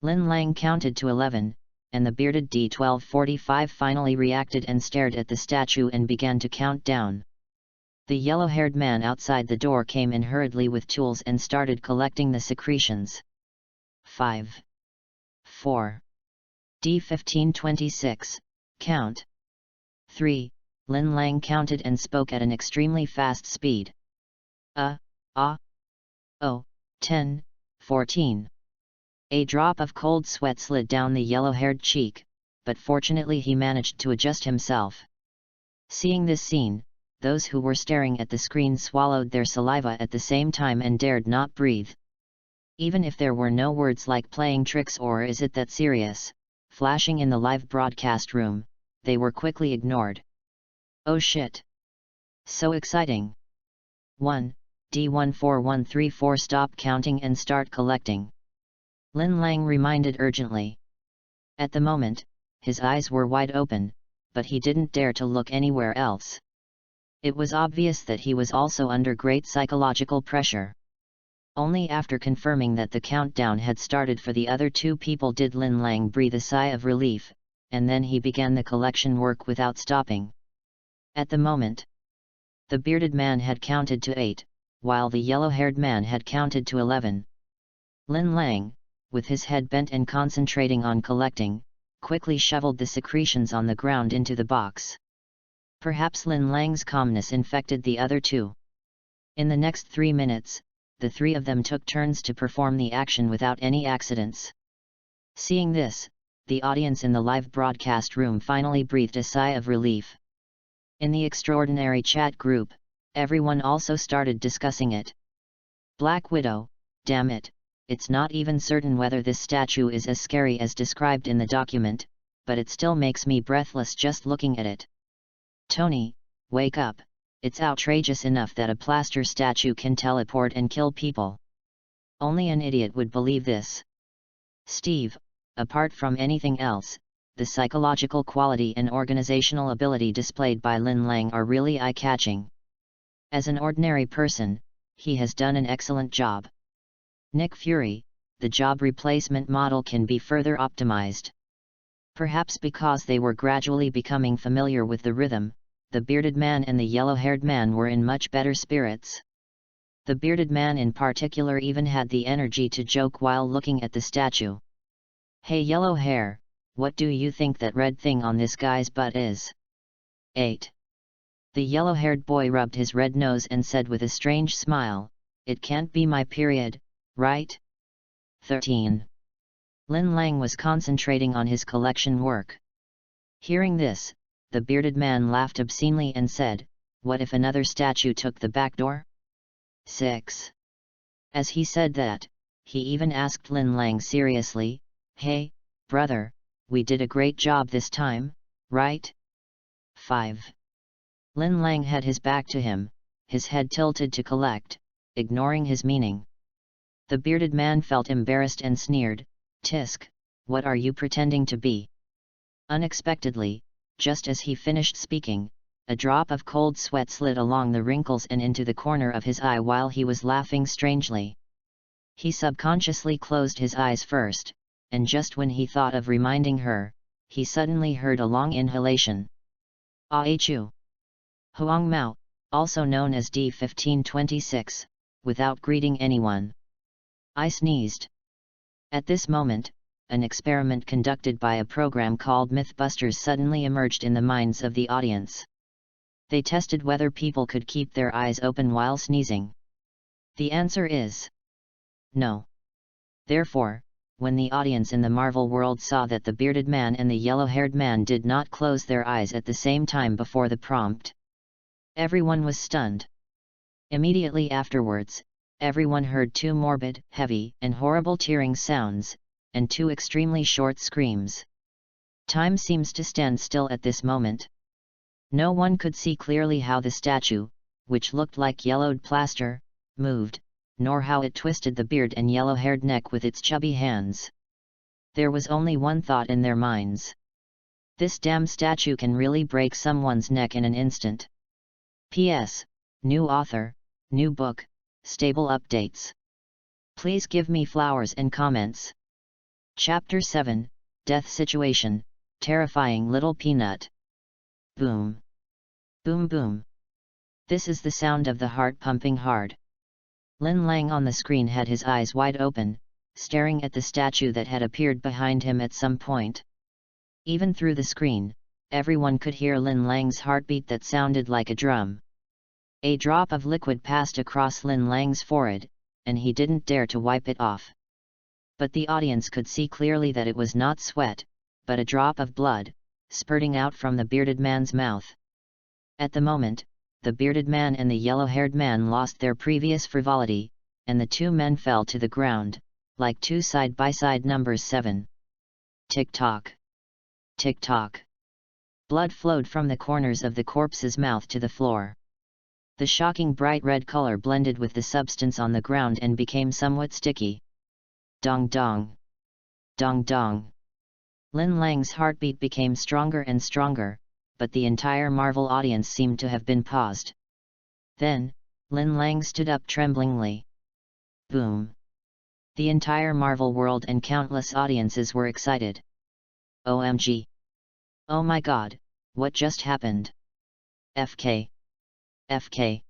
Lin Lang counted to 11, and the bearded D-1245 finally reacted and stared at the statue and began to count down. The yellow-haired man outside the door came in hurriedly with tools and started collecting the secretions. 5. 4. D-1526, count. 3. Lin Lang counted and spoke at an extremely fast speed. 10, 14. A drop of cold sweat slid down the yellow-haired cheek, but fortunately he managed to adjust himself. Seeing this scene, those who were staring at the screen swallowed their saliva at the same time and dared not breathe. Even if there were no words like playing tricks or is it that serious, flashing in the live broadcast room, they were quickly ignored. Oh shit! So exciting! 1. D-14134 Stop counting and start collecting. Lin Lang reminded urgently. At the moment, his eyes were wide open, but he didn't dare to look anywhere else. It was obvious that he was also under great psychological pressure. Only after confirming that the countdown had started for the other two people did Lin Lang breathe a sigh of relief, and then he began the collection work without stopping. At the moment, the bearded man had counted to 8, while the yellow-haired man had counted to 11. Lin Lang, with his head bent and concentrating on collecting, quickly shoveled the secretions on the ground into the box. Perhaps Lin Lang's calmness infected the other two. In the next 3 minutes, the three of them took turns to perform the action without any accidents. Seeing this, the audience in the live broadcast room finally breathed a sigh of relief. In the extraordinary chat group, everyone also started discussing it. Black Widow, damn it, it's not even certain whether this statue is as scary as described in the document, but it still makes me breathless just looking at it. Tony, wake up, it's outrageous enough that a plaster statue can teleport and kill people. Only an idiot would believe this. Steve, apart from anything else, the psychological quality and organizational ability displayed by Lin Lang are really eye-catching. As an ordinary person, he has done an excellent job. Nick Fury, the job replacement model can be further optimized. Perhaps because they were gradually becoming familiar with the rhythm, the bearded man and the yellow-haired man were in much better spirits. The bearded man in particular even had the energy to joke while looking at the statue. Hey yellow hair, what do you think that red thing on this guy's butt is? 8. The yellow-haired boy rubbed his red nose and said with a strange smile, it can't be my period, right? 13. Lin Lang was concentrating on his collection work. Hearing this, the bearded man laughed obscenely and said, what if another statue took the back door? 6. As he said that, he even asked Lin Lang seriously, hey, brother, we did a great job this time, right? 5. Lin Lang had his back to him, his head tilted to collect, ignoring his meaning. The bearded man felt embarrassed and sneered, Tisk, what are you pretending to be? Unexpectedly, just as he finished speaking, a drop of cold sweat slid along the wrinkles and into the corner of his eye while he was laughing strangely. He subconsciously closed his eyes first, and just when he thought of reminding her, he suddenly heard a long inhalation. Ah-achoo! Huang Mao, also known as D-1526, without greeting anyone. I sneezed. At this moment, an experiment conducted by a program called Mythbusters suddenly emerged in the minds of the audience. They tested whether people could keep their eyes open while sneezing. The answer is no. Therefore, when the audience in the Marvel world saw that the bearded man and the yellow-haired man did not close their eyes at the same time before the prompt, everyone was stunned. Immediately afterwards, everyone heard two morbid, heavy, and horrible tearing sounds, and two extremely short screams. Time seems to stand still at this moment. No one could see clearly how the statue, which looked like yellowed plaster, moved, nor how it twisted the beard and yellow-haired neck with its chubby hands. There was only one thought in their minds. This damn statue can really break someone's neck in an instant. P.S. New author, new book, stable updates. Please give me flowers and comments. Chapter 7, Death Situation, Terrifying Little Peanut. Boom. Boom boom. This is the sound of the heart pumping hard. Lin Lang on the screen had his eyes wide open, staring at the statue that had appeared behind him at some point. Even through the screen, everyone could hear Lin Lang's heartbeat that sounded like a drum. A drop of liquid passed across Lin Lang's forehead, and he didn't dare to wipe it off. But the audience could see clearly that it was not sweat, but a drop of blood, spurting out from the bearded man's mouth. At the moment, the bearded man and the yellow-haired man lost their previous frivolity, and the two men fell to the ground, like two side-by-side numbers 7. Tick-tock. Tick-tock. Blood flowed from the corners of the corpse's mouth to the floor. The shocking bright red color blended with the substance on the ground and became somewhat sticky. Dong dong. Dong dong. Lin Lang's heartbeat became stronger and stronger, but the entire Marvel audience seemed to have been paused. Then, Lin Lang stood up tremblingly. Boom. The entire Marvel world and countless audiences were excited. OMG. Oh my god, what just happened? FK. FK.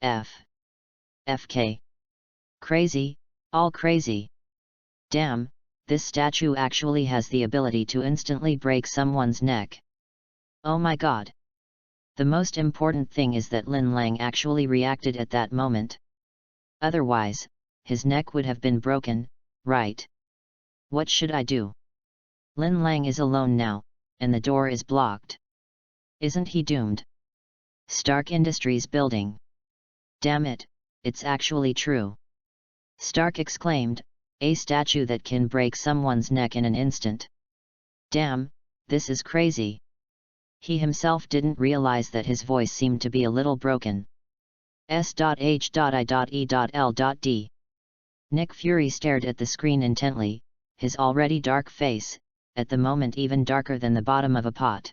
FK. Crazy, all crazy. Damn, this statue actually has the ability to instantly break someone's neck. Oh my god. The most important thing is that Lin Lang actually reacted at that moment. Otherwise, his neck would have been broken, right? What should I do? Lin Lang is alone now, and the door is blocked. Isn't he doomed? Stark Industries building. Damn it, it's actually true. Stark exclaimed, a statue that can break someone's neck in an instant. Damn, this is crazy. He himself didn't realize that his voice seemed to be a little broken. S.H.I.E.L.D. Nick Fury stared at the screen intently, his already dark face, at the moment even darker than the bottom of a pot.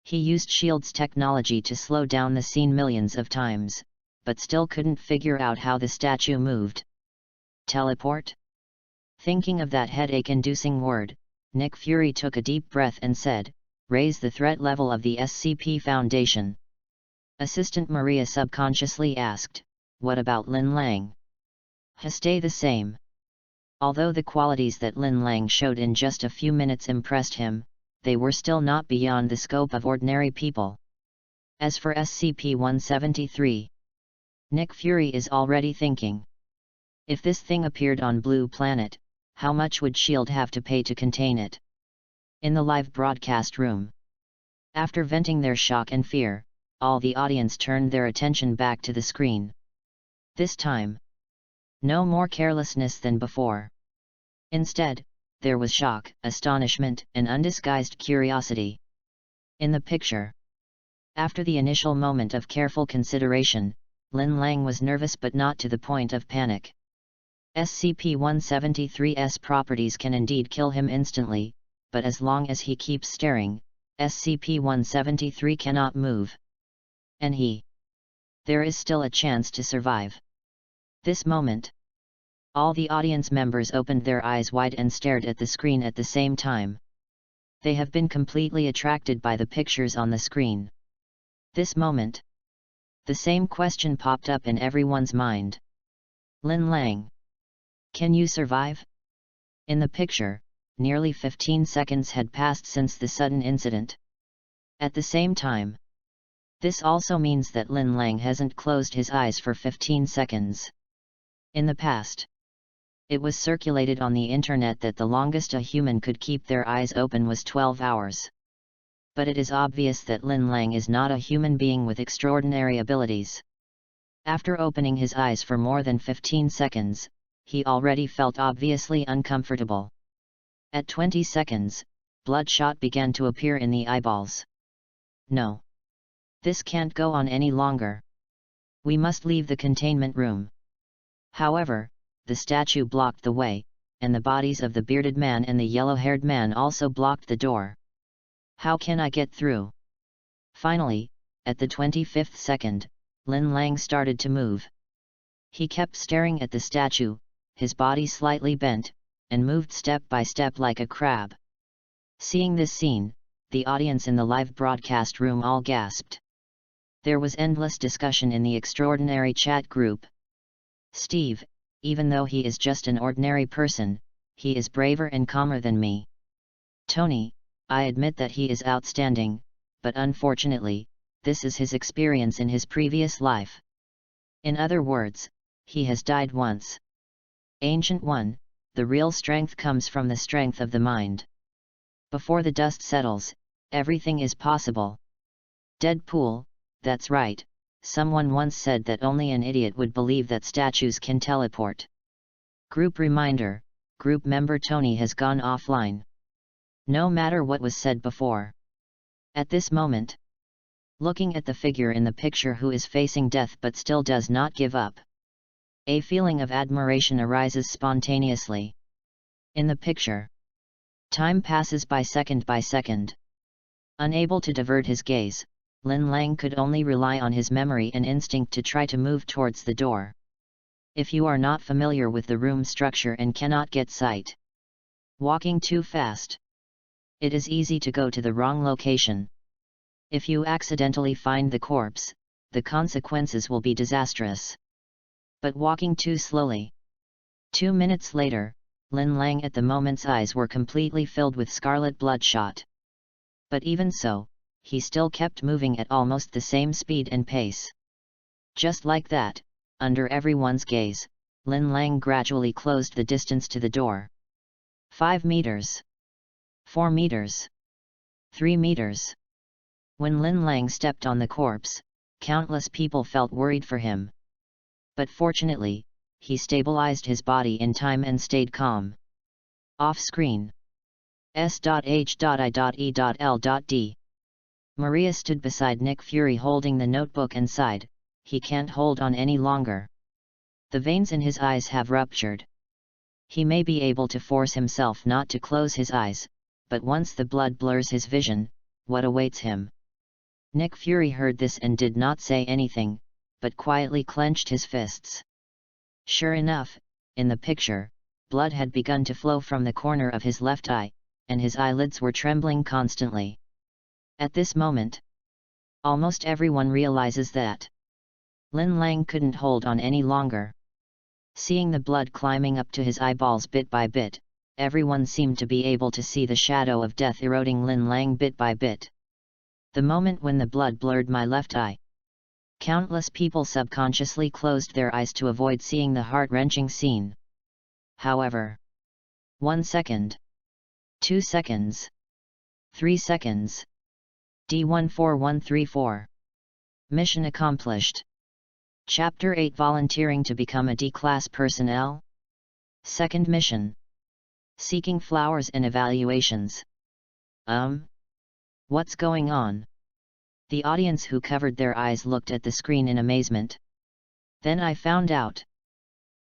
He used S.H.I.E.L.D.'s technology to slow down the scene millions of times, but still couldn't figure out how the statue moved. Teleport? Thinking of that headache-inducing word, Nick Fury took a deep breath and said, raise the threat level of the SCP Foundation. Assistant Maria subconsciously asked, what about Lin Lang? Stay the same. Although the qualities that Lin Lang showed in just a few minutes impressed him, they were still not beyond the scope of ordinary people. As for SCP-173, Nick Fury is already thinking. If this thing appeared on Blue Planet, how much would S.H.I.E.L.D. have to pay to contain it? In the live broadcast room. After venting their shock and fear, all the audience turned their attention back to the screen. This time, no more carelessness than before. Instead, there was shock, astonishment, and undisguised curiosity. In the picture. After the initial moment of careful consideration, Lin Lang was nervous but not to the point of panic. SCP-173's properties can indeed kill him instantly, but as long as he keeps staring, SCP-173 cannot move. And there is still a chance to survive. This moment. All the audience members opened their eyes wide and stared at the screen at the same time. They have been completely attracted by the pictures on the screen. This moment. The same question popped up in everyone's mind. Lin Lang. Can you survive? In the picture, nearly 15 seconds had passed since the sudden incident. At the same time. This also means that Lin Lang hasn't closed his eyes for 15 seconds. In the past, it was circulated on the internet that the longest a human could keep their eyes open was 12 hours. But it is obvious that Lin Lang is not a human being with extraordinary abilities. After opening his eyes for more than 15 seconds, he already felt obviously uncomfortable. At 20 seconds, bloodshot began to appear in the eyeballs. No. This can't go on any longer. We must leave the containment room. However, the statue blocked the way, and the bodies of the bearded man and the yellow-haired man also blocked the door. How can I get through? Finally, at the 25th second, Lin Lang started to move. He kept staring at the statue, his body slightly bent, and moved step by step like a crab. Seeing this scene, the audience in the live broadcast room all gasped. There was endless discussion in the extraordinary chat group. Steve, even though he is just an ordinary person, he is braver and calmer than me. Tony, I admit that he is outstanding, but unfortunately, this is his experience in his previous life. In other words, he has died once. Ancient One, the real strength comes from the strength of the mind. Before the dust settles, everything is possible. Deadpool, that's right, someone once said that only an idiot would believe that statues can teleport. Group reminder, group member Tony has gone offline. No matter what was said before. At this moment, looking at the figure in the picture who is facing death but still does not give up, a feeling of admiration arises spontaneously. In the picture, time passes by second by second. Unable to divert his gaze, Lin Lang could only rely on his memory and instinct to try to move towards the door. If you are not familiar with the room structure and cannot get sight, walking too fast, it is easy to go to the wrong location. If you accidentally find the corpse, the consequences will be disastrous. But walking too slowly. 2 minutes later, Lin Lang at the moment's eyes were completely filled with scarlet bloodshot. But even so, he still kept moving at almost the same speed and pace. Just like that, under everyone's gaze, Lin Lang gradually closed the distance to the door. 5 meters. 4 meters. 3 meters. When Lin Lang stepped on the corpse, countless people felt worried for him. But fortunately, he stabilized his body in time and stayed calm. Off-screen. S.H.I.E.L.D. Maria stood beside Nick Fury holding the notebook and sighed, he can't hold on any longer. The veins in his eyes have ruptured. He may be able to force himself not to close his eyes, but once the blood blurs his vision, what awaits him? Nick Fury heard this and did not say anything, but quietly clenched his fists. Sure enough, in the picture, blood had begun to flow from the corner of his left eye, and his eyelids were trembling constantly. At this moment, almost everyone realizes that Lin Lang couldn't hold on any longer. Seeing the blood climbing up to his eyeballs bit by bit, everyone seemed to be able to see the shadow of death eroding Lin Lang bit by bit. The moment when the blood blurred my left eye, countless people subconsciously closed their eyes to avoid seeing the heart-wrenching scene. However, 1 second, 2 seconds, 3 seconds. D14134. Mission accomplished. Chapter 8 Volunteering to become a D-class personnel. Second mission. Seeking flowers and evaluations. What's going on? The audience who covered their eyes looked at the screen in amazement. Then I found out.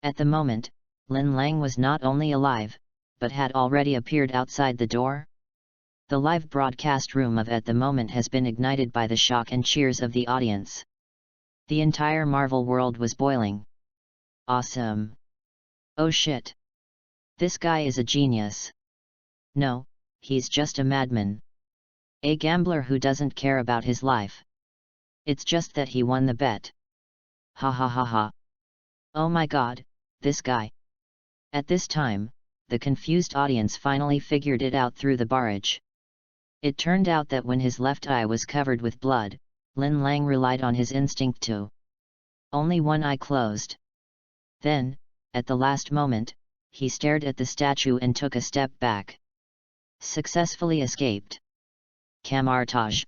At the moment, Lin Lang was not only alive, but had already appeared outside the door. The live broadcast room of at the moment has been ignited by the shock and cheers of the audience. The entire Marvel world was boiling. Awesome! Oh shit! This guy is a genius. No, he's just a madman. A gambler who doesn't care about his life. It's just that he won the bet. Ha ha ha ha. Oh my god, this guy. At this time, the confused audience finally figured it out through the barrage. It turned out that when his left eye was covered with blood, Lin Lang relied on his instinct to only one eye closed. Then, at the last moment, he stared at the statue and took a step back. Successfully escaped. Camartage.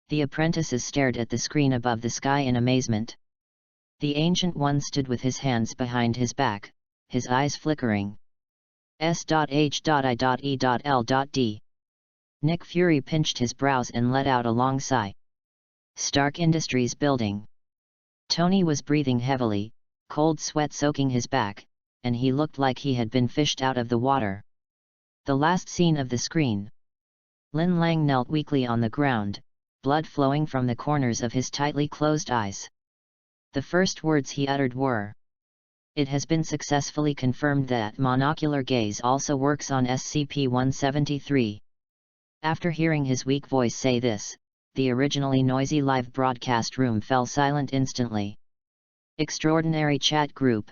The apprentices stared at the screen above the sky in amazement. The Ancient One stood with his hands behind his back, his eyes flickering. S.H.I.E.L.D. Nick Fury pinched his brows and let out a long sigh. Stark Industries building. Tony was breathing heavily, cold sweat soaking his back, and he looked like he had been fished out of the water. The last scene of the screen. Lin Lang knelt weakly on the ground, blood flowing from the corners of his tightly closed eyes. The first words he uttered were, "It has been successfully confirmed that monocular gaze also works on SCP-173. After hearing his weak voice say this, the originally noisy live broadcast room fell silent instantly. Extraordinary chat group.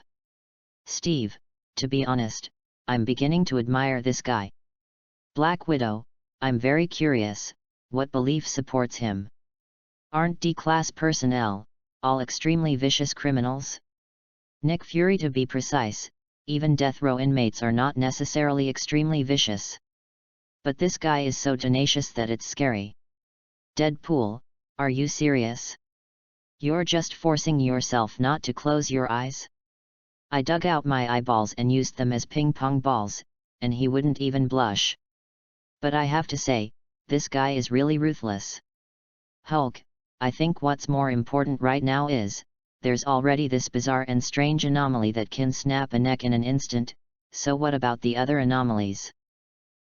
Steve, to be honest, I'm beginning to admire this guy. Black Widow, I'm very curious, what belief supports him? Aren't D-class personnel all extremely vicious criminals? Nick Fury, to be precise, even death row inmates are not necessarily extremely vicious. But this guy is so tenacious that it's scary. Deadpool, are you serious? You're just forcing yourself not to close your eyes? I dug out my eyeballs and used them as ping-pong balls, and he wouldn't even blush. But I have to say, this guy is really ruthless. Hulk, I think what's more important right now is, there's already this bizarre and strange anomaly that can snap a neck in an instant, so what about the other anomalies?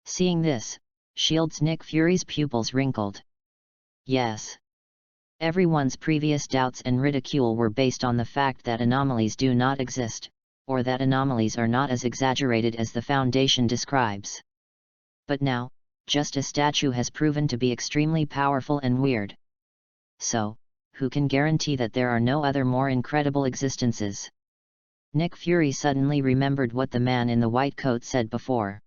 Seeing this, S.H.I.E.L.D's Nick Fury's pupils wrinkled. Yes. Everyone's previous doubts and ridicule were based on the fact that anomalies do not exist, or that anomalies are not as exaggerated as the Foundation describes. But now, just a statue has proven to be extremely powerful and weird. So, who can guarantee that there are no other more incredible existences? Nick Fury suddenly remembered what the man in the white coat said before.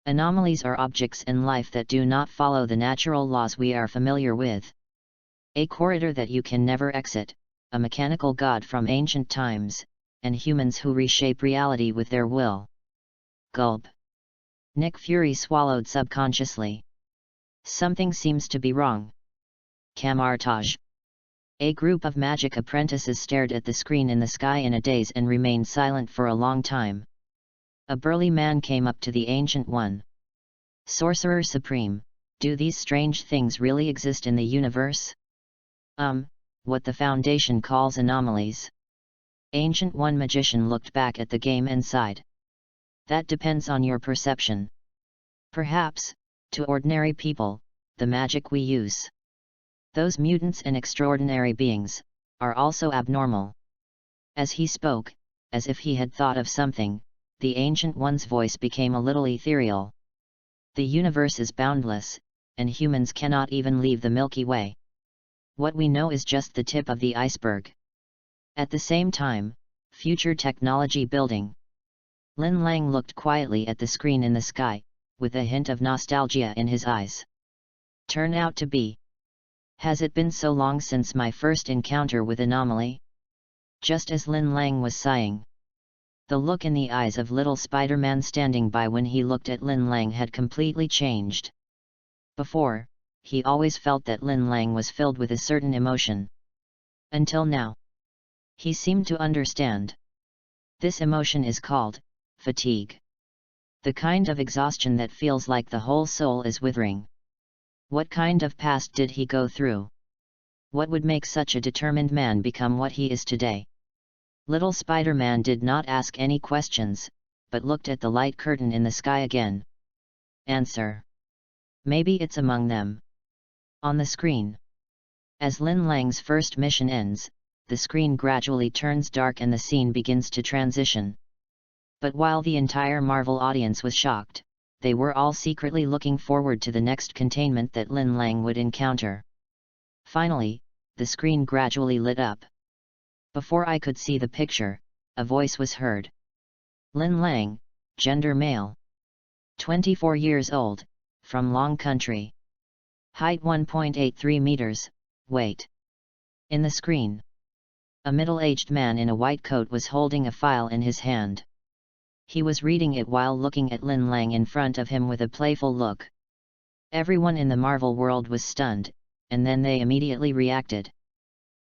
Anomalies are objects in life that do not follow the natural laws we are familiar with. A corridor that you can never exit, a mechanical god from ancient times, and humans who reshape reality with their will. Gulp. Nick Fury swallowed subconsciously. Something seems to be wrong. Camartage. A group of magic apprentices stared at the screen in the sky in a daze and remained silent for a long time. A burly man came up to the Ancient One. Sorcerer Supreme, do these strange things really exist in the universe? What the Foundation calls anomalies. Ancient One magician looked back at the game and sighed. That depends on your perception. Perhaps, to ordinary people, the magic we use. Those mutants and extraordinary beings, are also abnormal. As he spoke, as if he had thought of something, the Ancient One's voice became a little ethereal. The universe is boundless, and humans cannot even leave the Milky Way. What we know is just the tip of the iceberg. At the same time, future technology building. Lin Lang looked quietly at the screen in the sky, with a hint of nostalgia in his eyes. Turn out to be. Has it been so long since my first encounter with anomaly? Just as Lin Lang was sighing. The look in the eyes of little Spider-Man standing by when he looked at Lin Lang had completely changed. Before, he always felt that Lin Lang was filled with a certain emotion. Until now. He seemed to understand. This emotion is called fatigue. The kind of exhaustion that feels like the whole soul is withering. What kind of past did he go through? What would make such a determined man become what he is today? Little Spider-Man did not ask any questions, but looked at the light curtain in the sky again. Answer. Maybe it's among them. On the screen. As Lin Lang's first mission ends, the screen gradually turns dark and the scene begins to transition. But while the entire Marvel audience was shocked, they were all secretly looking forward to the next containment that Lin Lang would encounter. Finally, the screen gradually lit up. Before I could see the picture, a voice was heard. Lin Lang, gender male. 24 years old, from Long Country. Height 1.83 meters, weight. In the screen. A middle-aged man in a white coat was holding a file in his hand. He was reading it while looking at Lin Lang in front of him with a playful look. Everyone in the Marvel world was stunned, and then they immediately reacted.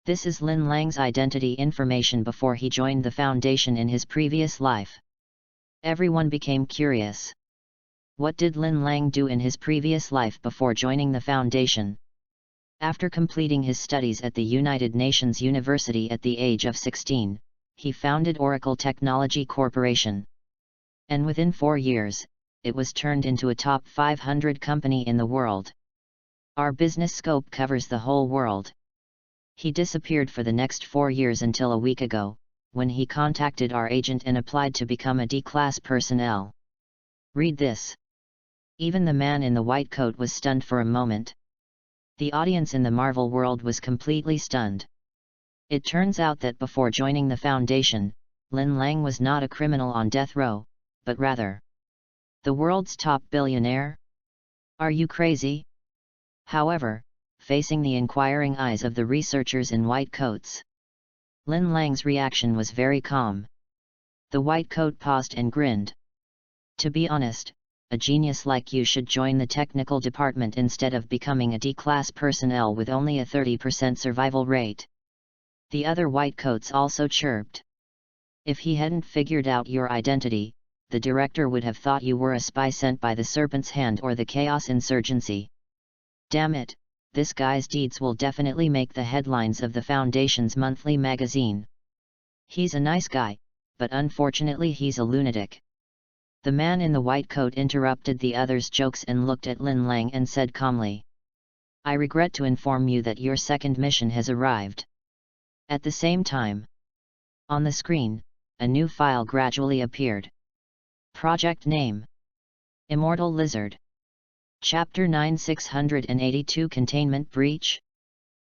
This is Lin Lang's identity information before he joined the Foundation in his previous life. Everyone became curious. What did Lin Lang do in his previous life before joining the Foundation? After completing his studies at the United Nations University at the age of 16, he founded Oracle Technology Corporation. And within 4 years, it was turned into a top 500 company in the world. Our business scope covers the whole world. He disappeared for the next 4 years until a week ago, when he contacted our agent and applied to become a D-class personnel. Read this. Even the man in the white coat was stunned for a moment. The audience in the Marvel world was completely stunned. It turns out that before joining the Foundation, Lin Lang was not a criminal on death row, but rather the world's top billionaire? Are you crazy? However, facing the inquiring eyes of the researchers in white coats, Lin Lang's reaction was very calm. The white coat paused and grinned. To be honest, a genius like you should join the technical department instead of becoming a D-class personnel with only a 30% survival rate. The other white coats also chirped. If he hadn't figured out your identity, the director would have thought you were a spy sent by the Serpent's Hand or the Chaos Insurgency. Damn it, this guy's deeds will definitely make the headlines of the Foundation's monthly magazine. He's a nice guy, but unfortunately he's a lunatic. The man in the white coat interrupted the others' jokes and looked at Lin Lang and said calmly, "I regret to inform you that your second mission has arrived." At the same time, on the screen, a new file gradually appeared. Project name: Immortal Lizard. Chapter 9-682 Containment Breach.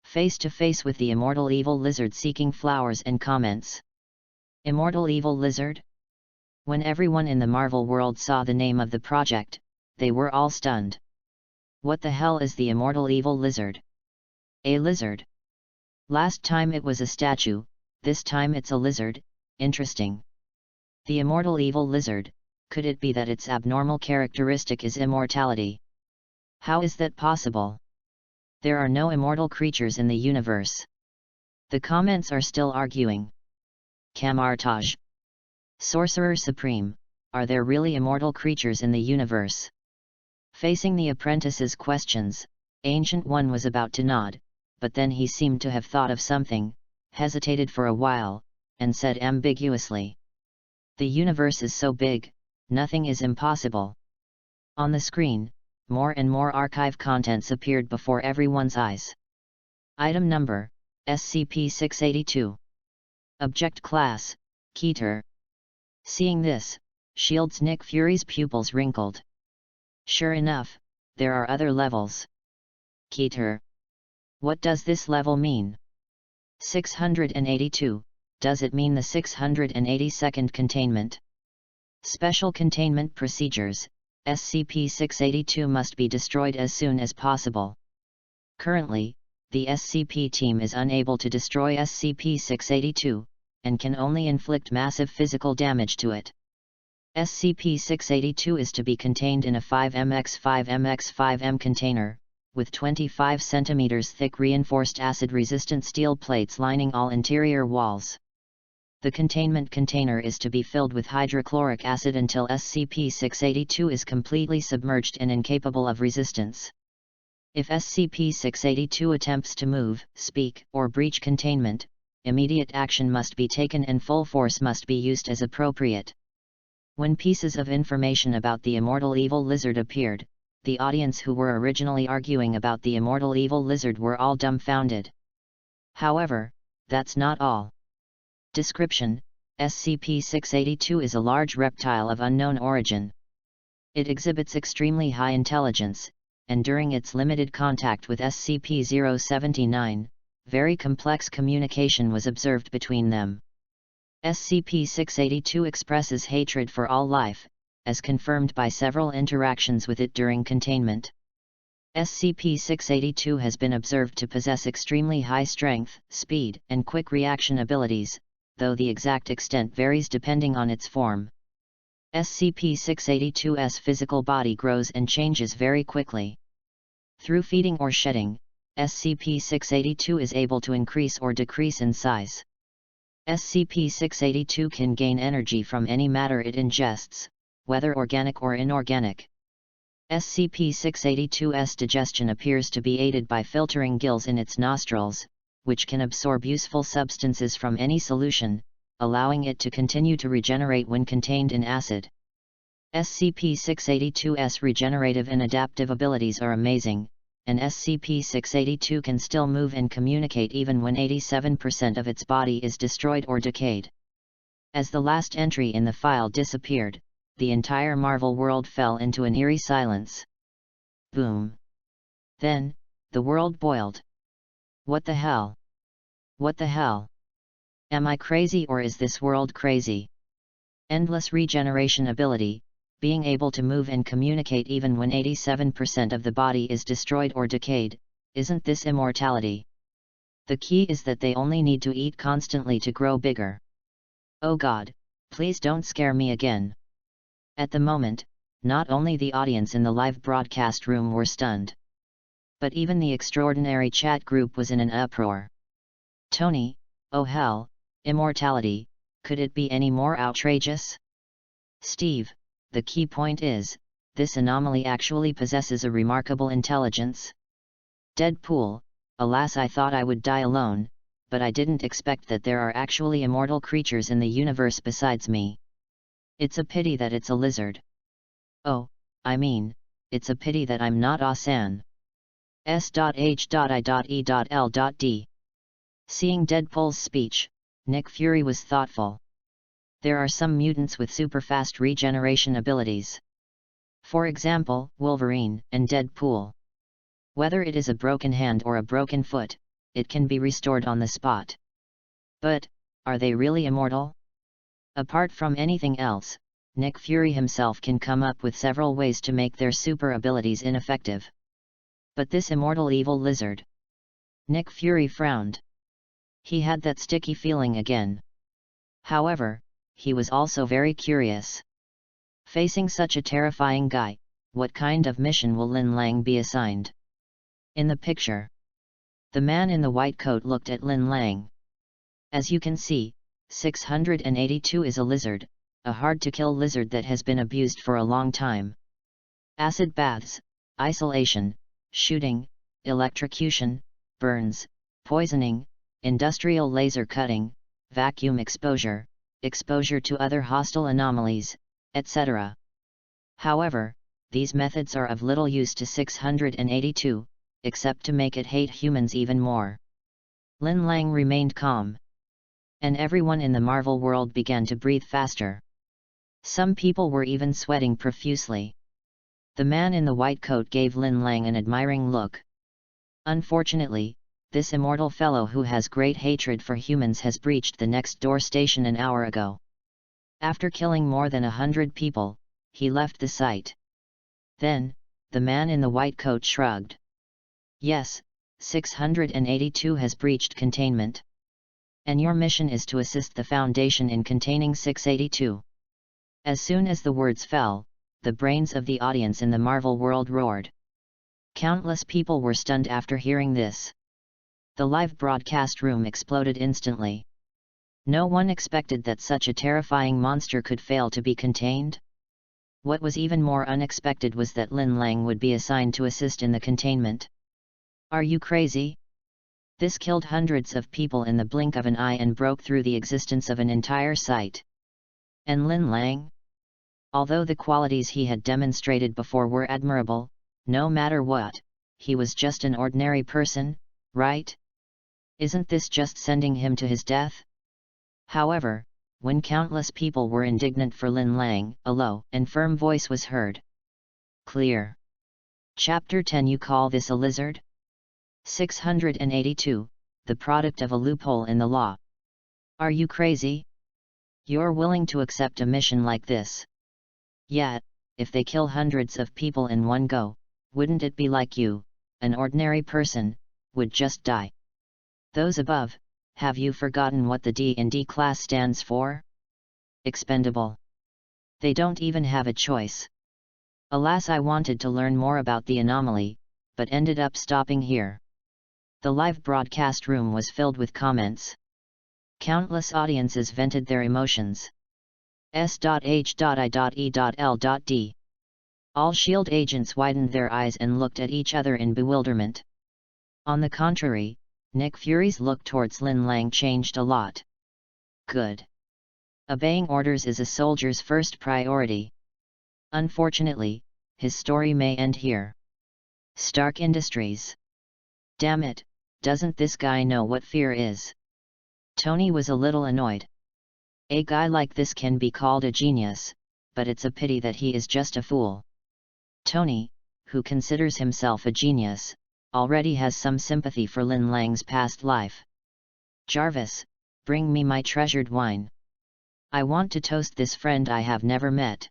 Face to face with the immortal evil lizard seeking flowers and comments. Immortal evil lizard? When everyone in the Marvel world saw the name of the project, they were all stunned. What the hell is the immortal evil lizard? A lizard? Last time it was a statue, this time it's a lizard. Interesting. The immortal evil lizard, could it be that its abnormal characteristic is immortality? How is that possible? There are no immortal creatures in the universe. The comments are still arguing. Camartage. Sorcerer Supreme, are there really immortal creatures in the universe? Facing the apprentice's questions, Ancient One was about to nod, but then he seemed to have thought of something, hesitated for a while, and said ambiguously, "The universe is so big, nothing is impossible." On the screen, more and more archive contents appeared before everyone's eyes. Item number: SCP-682. Object Class: Keter. Seeing this, S.H.I.E.L.D.'s Nick Fury's pupils wrinkled. Sure enough, there are other levels. Keter. What does this level mean? 682, does it mean the 682nd containment? Special Containment Procedures: SCP-682 must be destroyed as soon as possible. Currently, the SCP team is unable to destroy SCP-682, and can only inflict massive physical damage to it. SCP-682 is to be contained in a 5mx5mx5m container, with 25 cm thick reinforced acid-resistant steel plates lining all interior walls. The containment container is to be filled with hydrochloric acid until SCP-682 is completely submerged and incapable of resistance. If SCP-682 attempts to move, speak, or breach containment, immediate action must be taken and full force must be used as appropriate. When pieces of information about the immortal evil lizard appeared, the audience who were originally arguing about the immortal evil lizard were all dumbfounded. However, that's not all. Description: SCP-682 is a large reptile of unknown origin. It exhibits extremely high intelligence, and during its limited contact with SCP-079, very complex communication was observed between them. SCP-682 expresses hatred for all life, as confirmed by several interactions with it during containment. SCP-682 has been observed to possess extremely high strength, speed, and quick reaction abilities, though the exact extent varies depending on its form. SCP-682's physical body grows and changes very quickly. Through feeding or shedding, SCP-682 is able to increase or decrease in size. SCP-682 can gain energy from any matter it ingests, whether organic or inorganic. SCP-682's digestion appears to be aided by filtering gills in its nostrils, which can absorb useful substances from any solution, allowing it to continue to regenerate when contained in acid. SCP-682's regenerative and adaptive abilities are amazing, and SCP-682 can still move and communicate even when 87% of its body is destroyed or decayed. As the last entry in the file disappeared, the entire Marvel world fell into an eerie silence. Boom. Then, the world boiled. What the hell? What the hell? Am I crazy or is this world crazy? Endless regeneration ability, being able to move and communicate even when 87% of the body is destroyed or decayed, isn't this immortality? The key is that they only need to eat constantly to grow bigger. Oh God, please don't scare me again. At the moment, not only the audience in the live broadcast room were stunned, but even the extraordinary chat group was in an uproar. Tony, oh hell, immortality, could it be any more outrageous? Steve, the key point is, this anomaly actually possesses a remarkable intelligence. Deadpool, alas, I thought I would die alone, but I didn't expect that there are actually immortal creatures in the universe besides me. It's a pity that it's a lizard. Oh, I mean, it's a pity that I'm not Asan. S.H.I.E.L.D. Seeing Deadpool's speech, Nick Fury was thoughtful. There are some mutants with super-fast regeneration abilities. For example, Wolverine and Deadpool. Whether it is a broken hand or a broken foot, it can be restored on the spot. But, are they really immortal? Apart from anything else, Nick Fury himself can come up with several ways to make their super abilities ineffective. But this immortal evil lizard? Nick Fury frowned. He had that sticky feeling again. However, he was also very curious. Facing such a terrifying guy, what kind of mission will Lin Lang be assigned? In the picture, the man in the white coat looked at Lin Lang. As you can see, 682 is a lizard, a hard-to-kill lizard that has been abused for a long time. Acid baths, isolation, shooting, electrocution, burns, poisoning, industrial laser cutting, vacuum exposure, exposure to other hostile anomalies, etc. However, these methods are of little use to 682, except to make it hate humans even more. Lin Lang remained calm. And everyone in the Marvel world began to breathe faster. Some people were even sweating profusely. The man in the white coat gave Lin Lang an admiring look. Unfortunately, this immortal fellow who has great hatred for humans has breached the next door station an hour ago. After killing more than 100 people, he left the site. Then, the man in the white coat shrugged. Yes, 682 has breached containment. And your mission is to assist the Foundation in containing 682. As soon as the words fell, the brains of the audience in the Marvel world roared. Countless people were stunned after hearing this. The live broadcast room exploded instantly. No one expected that such a terrifying monster could fail to be contained. What was even more unexpected was that Lin Lang would be assigned to assist in the containment. Are you crazy? This killed hundreds of people in the blink of an eye and broke through the existence of an entire site. And Lin Lang? Although the qualities he had demonstrated before were admirable, no matter what, he was just an ordinary person, right? Isn't this just sending him to his death? However, when countless people were indignant for Lin Lang, a low and firm voice was heard. Clear. Chapter 10. You call this a lizard? 682, the product of a loophole in the law. Are you crazy? You're willing to accept a mission like this? Yet, if they kill hundreds of people in one go, wouldn't it be like you, an ordinary person, would just die? Those above, have you forgotten what the D&D class stands for? Expendable. They don't even have a choice. Alas, I wanted to learn more about the anomaly, but ended up stopping here. The live broadcast room was filled with comments. Countless audiences vented their emotions. S.H.I.E.L.D. All S.H.I.E.L.D. agents widened their eyes and looked at each other in bewilderment. On the contrary, Nick Fury's look towards Lin Lang changed a lot. Good. Obeying orders is a soldier's first priority. Unfortunately, his story may end here. Stark Industries. Damn it, doesn't this guy know what fear is? Tony was a little annoyed. A guy like this can be called a genius, but it's a pity that he is just a fool. Tony, who considers himself a genius, already has some sympathy for Lin Lang's past life. Jarvis, bring me my treasured wine. I want to toast this friend I have never met.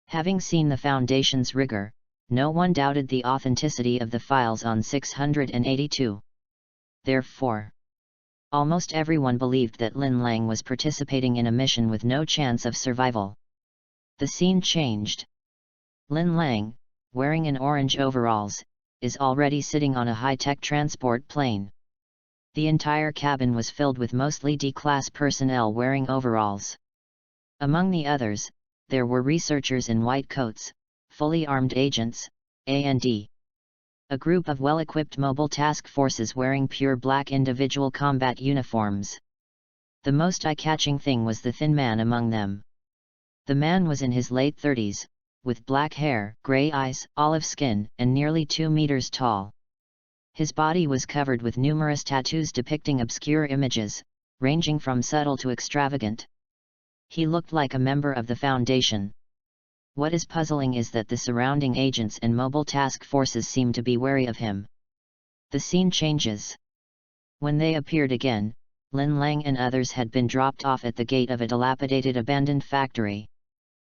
Having seen the Foundation's rigor, no one doubted the authenticity of the files on 682. Therefore, almost everyone believed that Lin Lang was participating in a mission with no chance of survival. The scene changed. Lin Lang, wearing an orange overalls, is already sitting on a high-tech transport plane. The entire cabin was filled with mostly D-class personnel wearing overalls. Among the others, there were researchers in white coats, fully armed agents, A&D. A group of well-equipped mobile task forces wearing pure black individual combat uniforms. The most eye-catching thing was the thin man among them. The man was in his late 30s, with black hair, grey eyes, olive skin, and nearly 2 meters tall. His body was covered with numerous tattoos depicting obscure images, ranging from subtle to extravagant. He looked like a member of the Foundation. What is puzzling is that the surrounding agents and mobile task forces seem to be wary of him. The scene changes. When they appeared again, Lin Lang and others had been dropped off at the gate of a dilapidated abandoned factory.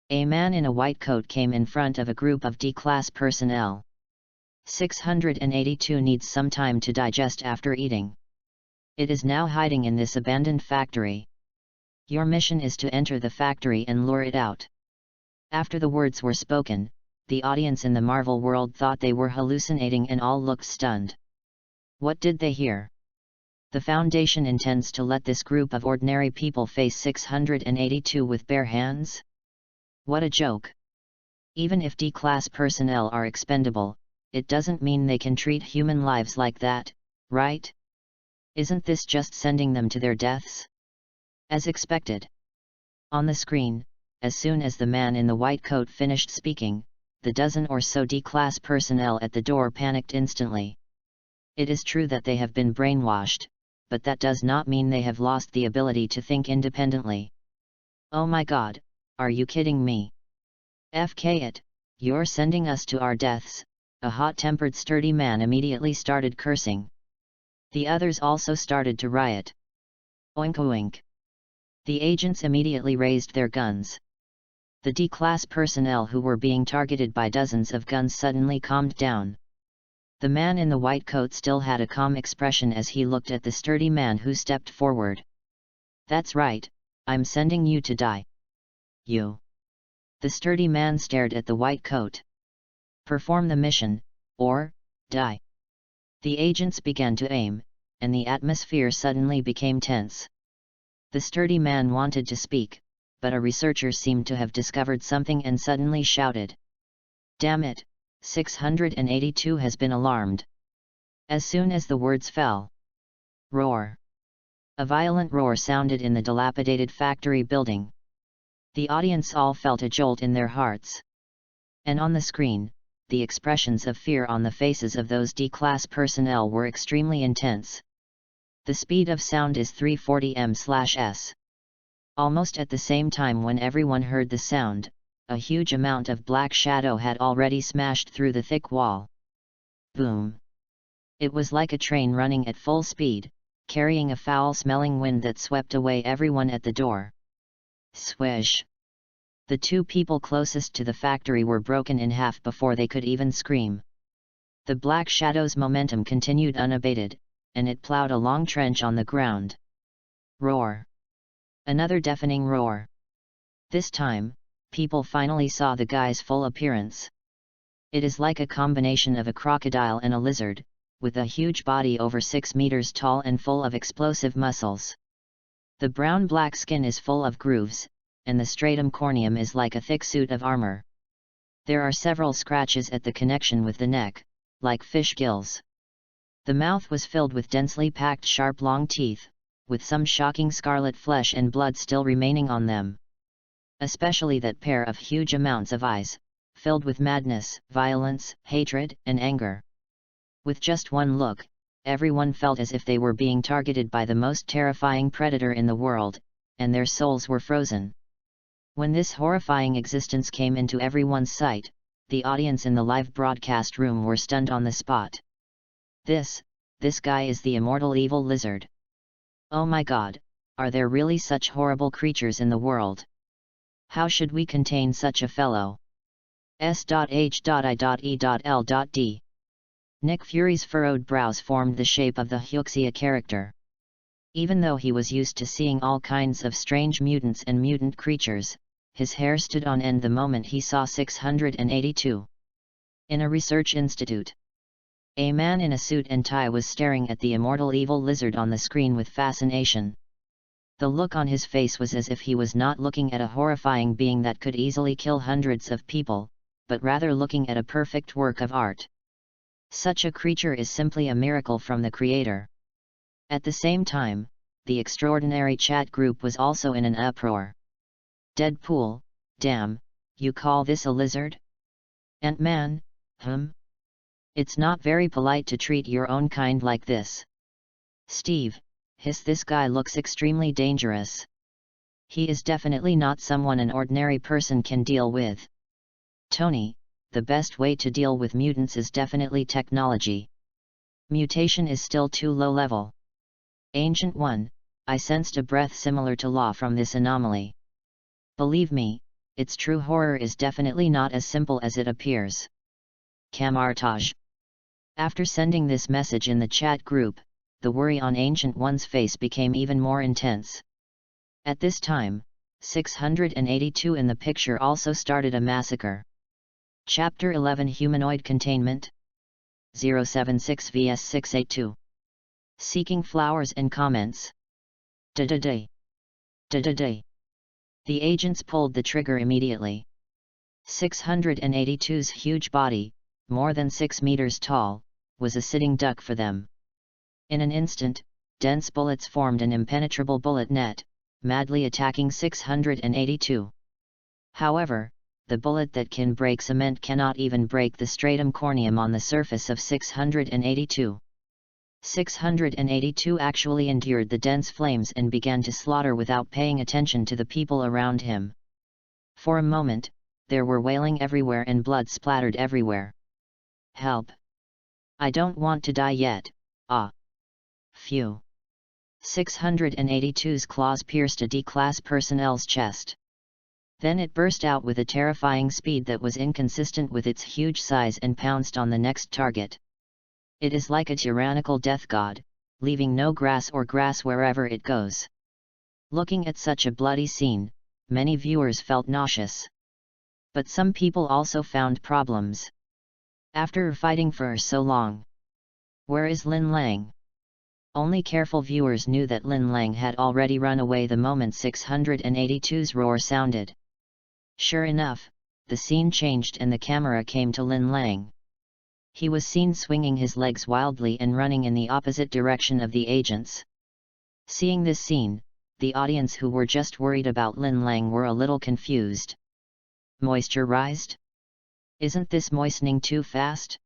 A man in a white coat came in front of a group of D-class personnel. 682 needs some time to digest after eating. It is now hiding in this abandoned factory. Your mission is to enter the factory and lure it out. After the words were spoken, the audience in the Marvel world thought they were hallucinating and all looked stunned. What did they hear? The Foundation intends to let this group of ordinary people face 682 with bare hands? What a joke! Even if D-class personnel are expendable, it doesn't mean they can treat human lives like that, right? Isn't this just sending them to their deaths? As expected. On the screen, as soon as the man in the white coat finished speaking, the dozen or so D-class personnel at the door panicked instantly. It is true that they have been brainwashed, but that does not mean they have lost the ability to think independently. Oh my God, are you kidding me? FK it, you're sending us to our deaths. A hot-tempered sturdy man immediately started cursing. The others also started to riot. Oink oink. The agents immediately raised their guns. The D-class personnel who were being targeted by dozens of guns suddenly calmed down. The man in the white coat still had a calm expression as he looked at the sturdy man who stepped forward. That's right, I'm sending you to die. You. The sturdy man stared at the white coat. Perform the mission, or die. The agents began to aim, and the atmosphere suddenly became tense. The sturdy man wanted to speak, but a researcher seemed to have discovered something and suddenly shouted. Damn it, 682 has been alarmed. As soon as the words fell. Roar. A violent roar sounded in the dilapidated factory building. The audience all felt a jolt in their hearts. And on the screen, the expressions of fear on the faces of those D-class personnel were extremely intense. The speed of sound is 340 ms/s. Almost at the same time when everyone heard the sound, a huge amount of black shadow had already smashed through the thick wall. Boom! It was like a train running at full speed, carrying a foul-smelling wind that swept away everyone at the door. Swish! The two people closest to the factory were broken in half before they could even scream. The black shadow's momentum continued unabated, and it plowed a long trench on the ground. Roar! Another deafening roar. This time, people finally saw the guy's full appearance. It is like a combination of a crocodile and a lizard, with a huge body over 6 meters tall and full of explosive muscles. The brown-black skin is full of grooves, and the stratum corneum is like a thick suit of armor. There are several scratches at the connection with the neck, like fish gills. The mouth was filled with densely packed sharp long teeth, with some shocking scarlet flesh and blood still remaining on them. Especially that pair of huge amounts of eyes, filled with madness, violence, hatred, and anger. With just one look, everyone felt as if they were being targeted by the most terrifying predator in the world, and their souls were frozen. When this horrifying existence came into everyone's sight, the audience in the live broadcast room were stunned on the spot. This guy is the immortal evil lizard. Oh my God, are there really such horrible creatures in the world? How should we contain such a fellow? S.H.I.E.L.D. Nick Fury's furrowed brows formed the shape of the Huxia character. Even though he was used to seeing all kinds of strange mutants and mutant creatures, his hair stood on end the moment he saw 682. In a research institute, a man in a suit and tie was staring at the immortal evil lizard on the screen with fascination. The look on his face was as if he was not looking at a horrifying being that could easily kill hundreds of people, but rather looking at a perfect work of art. Such a creature is simply a miracle from the creator. At the same time, the extraordinary chat group was also in an uproar. Deadpool, damn, you call this a lizard? Ant-Man, It's not very polite to treat your own kind like this. Steve, hiss, this guy looks extremely dangerous. He is definitely not someone an ordinary person can deal with. Tony, the best way to deal with mutants is definitely technology. Mutation is still too low level. Ancient One, I sensed a breath similar to Law from this anomaly. Believe me, its true horror is definitely not as simple as it appears. Kamartaj. After sending this message in the chat group, the worry on Ancient One's face became even more intense. At this time, 682 in the picture also started a massacre. Chapter 11 Humanoid Containment 076 vs 682. Seeking flowers and comments. Da-da-day. Da-da-day. The agents pulled the trigger immediately. 682's huge body, more than 6 meters tall, was a sitting duck for them. In an instant, dense bullets formed an impenetrable bullet net, madly attacking 682. However, the bullet that can break cement cannot even break the stratum corneum on the surface of 682. 682 actually endured the dense flames and began to slaughter without paying attention to the people around him. For a moment, there were wailing everywhere and blood splattered everywhere. Help! I don't want to die yet, ah! Phew! 682's claws pierced a D-class personnel's chest. Then it burst out with a terrifying speed that was inconsistent with its huge size and pounced on the next target. It is like a tyrannical death god, leaving no grass or grass wherever it goes. Looking at such a bloody scene, many viewers felt nauseous. But some people also found problems. After fighting for so long, where is Lin Lang? Only careful viewers knew that Lin Lang had already run away the moment 682's roar sounded. Sure enough, the scene changed and the camera came to Lin Lang. He was seen swinging his legs wildly and running in the opposite direction of the agents. Seeing this scene, the audience who were just worried about Lin Lang were a little confused. Moisturized? Isn't this moistening too fast?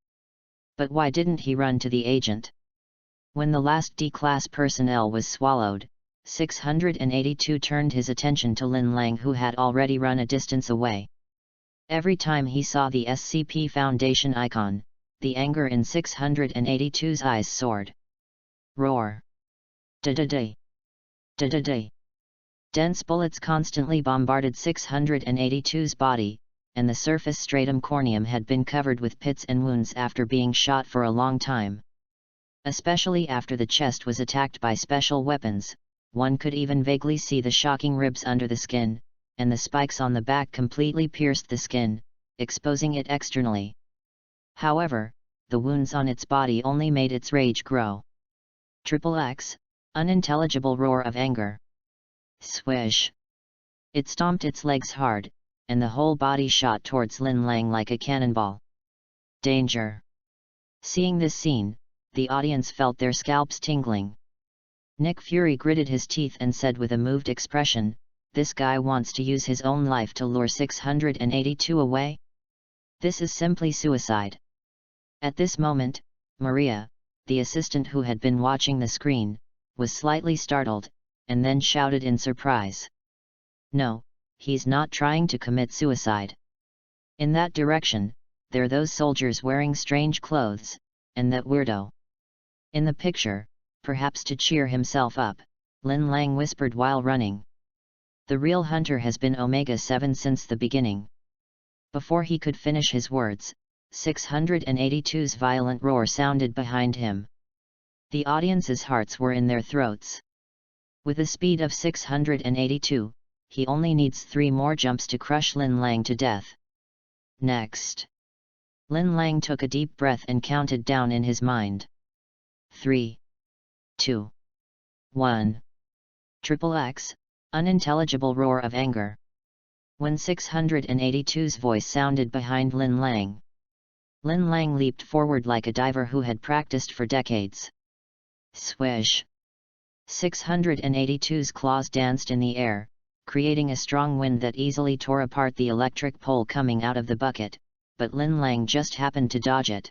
But why didn't he run to the agent? When the last D-class personnel was swallowed, 682 turned his attention to Lin Lang, who had already run a distance away. Every time he saw the SCP Foundation icon, the anger in 682's eyes soared. Roar! Da-da-day! Da-da-day! Dense bullets constantly bombarded 682's body, and the surface stratum corneum had been covered with pits and wounds after being shot for a long time. Especially after the chest was attacked by special weapons, one could even vaguely see the shocking ribs under the skin, and the spikes on the back completely pierced the skin, exposing it externally. However, the wounds on its body only made its rage grow. XXX, unintelligible roar of anger. Swish! It stomped its legs hard, and the whole body shot towards Lin Lang like a cannonball. Danger! Seeing this scene, the audience felt their scalps tingling. Nick Fury gritted his teeth and said with a moved expression, "This guy wants to use his own life to lure 682 away? This is simply suicide." At this moment, Maria, the assistant who had been watching the screen, was slightly startled, and then shouted in surprise, "No, he's not trying to commit suicide. In that direction, there are those soldiers wearing strange clothes, and that weirdo." In the picture, perhaps to cheer himself up, Lin Lang whispered while running, "The real hunter has been Omega-7 since the beginning." Before he could finish his words, 682's violent roar sounded behind him. The audience's hearts were in their throats. With the speed of 682, he only needs 3 more jumps to crush Lin Lang to death. Next. Lin Lang took a deep breath and counted down in his mind. 3, 2, 1. XXX, unintelligible roar of anger. When 682's voice sounded behind Lin Lang, Lin Lang leaped forward like a diver who had practiced for decades. Swish! 682's claws danced in the air, creating a strong wind that easily tore apart the electric pole coming out of the bucket, but Lin Lang just happened to dodge it.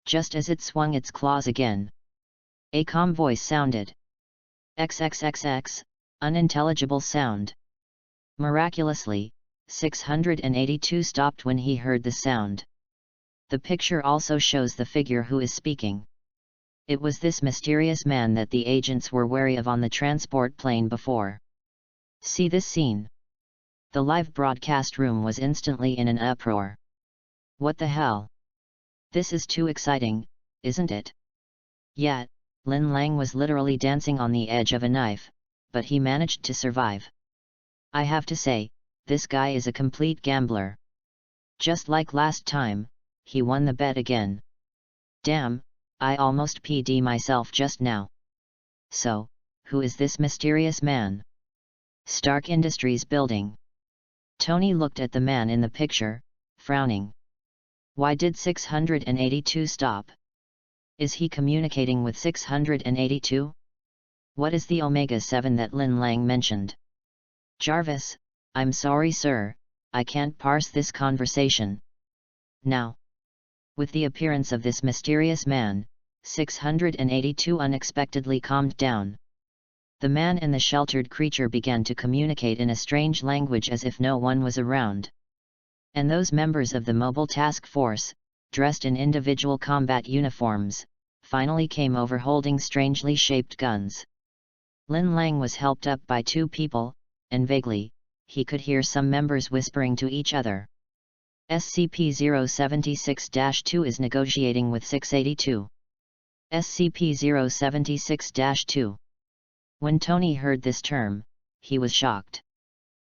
Just as it swung its claws again, a calm voice sounded. XXXX, unintelligible sound. Miraculously, 682 stopped when he heard the sound. The picture also shows the figure who is speaking. It was this mysterious man that the agents were wary of on the transport plane before. See this scene. The live broadcast room was instantly in an uproar. What the hell? This is too exciting, isn't it? Yet, Lin Lang was literally dancing on the edge of a knife, but he managed to survive. I have to say, this guy is a complete gambler. Just like last time, he won the bet again. Damn, I almost PD'd myself just now. So, who is this mysterious man? Stark Industries building. Tony looked at the man in the picture, frowning. Why did 682 stop? Is he communicating with 682? What is the Omega-7 that Lin Lang mentioned? Jarvis, I'm sorry sir, I can't parse this conversation. Now. With the appearance of this mysterious man, 682 unexpectedly calmed down. The man and the sheltered creature began to communicate in a strange language as if no one was around. And those members of the mobile task force, dressed in individual combat uniforms, finally came over holding strangely shaped guns. Lin Lang was helped up by 2 people, and vaguely, he could hear some members whispering to each other. SCP-076-2 is negotiating with 682. SCP-076-2. When Tony heard this term, he was shocked.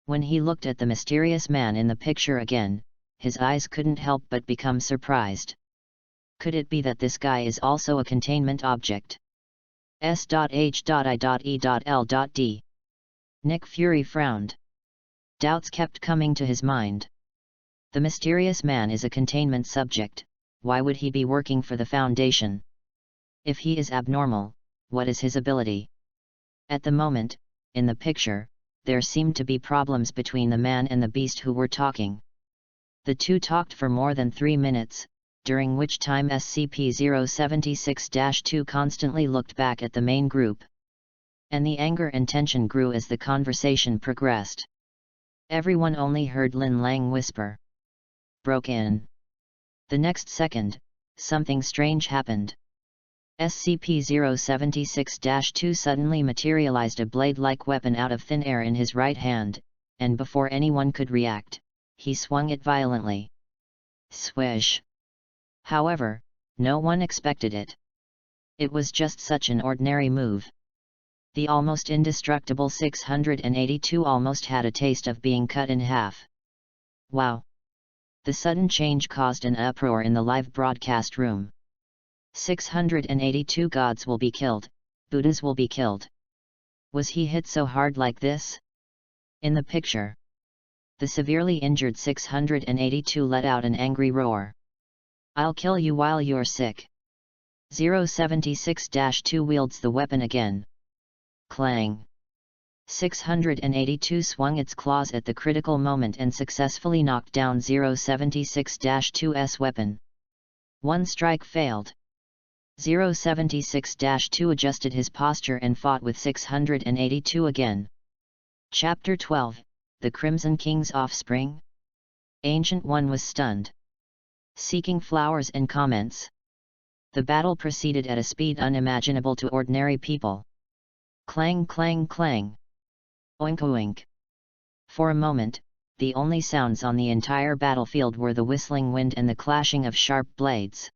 When he looked at the mysterious man in the picture again, his eyes couldn't help but become surprised. Could it be that this guy is also a containment object? S.H.I.E.L.D. Nick Fury frowned. Doubts kept coming to his mind. The mysterious man is a containment subject, why would he be working for the Foundation? If he is abnormal, what is his ability? At the moment, in the picture, there seemed to be problems between the man and the beast who were talking. The two talked for more than 3 minutes, during which time SCP-076-2 constantly looked back at the main group. And the anger and tension grew as the conversation progressed. Everyone only heard Lin Lang whisper. Broke in. The next second, something strange happened. SCP-076-2 suddenly materialized a blade-like weapon out of thin air in his right hand, and before anyone could react, he swung it violently. Swish! However, no one expected it. It was just such an ordinary move. The almost indestructible 682 almost had a taste of being cut in half. Wow! The sudden change caused an uproar in the live broadcast room. 682 gods will be killed, Buddhas will be killed. Was he hit so hard like this? In the picture, the severely injured 682 let out an angry roar. I'll kill you while you're sick. 076-2 wields the weapon again. Clang. 682 swung its claws at the critical moment and successfully knocked down 076-2's weapon. One strike failed. 076-2 adjusted his posture and fought with 682 again. Chapter 12, The Crimson King's Offspring? Ancient One was stunned. Seeking flowers and comments. The battle proceeded at a speed unimaginable to ordinary people. Clang clang clang. Oink oink. For a moment, the only sounds on the entire battlefield were the whistling wind and the clashing of sharp blades.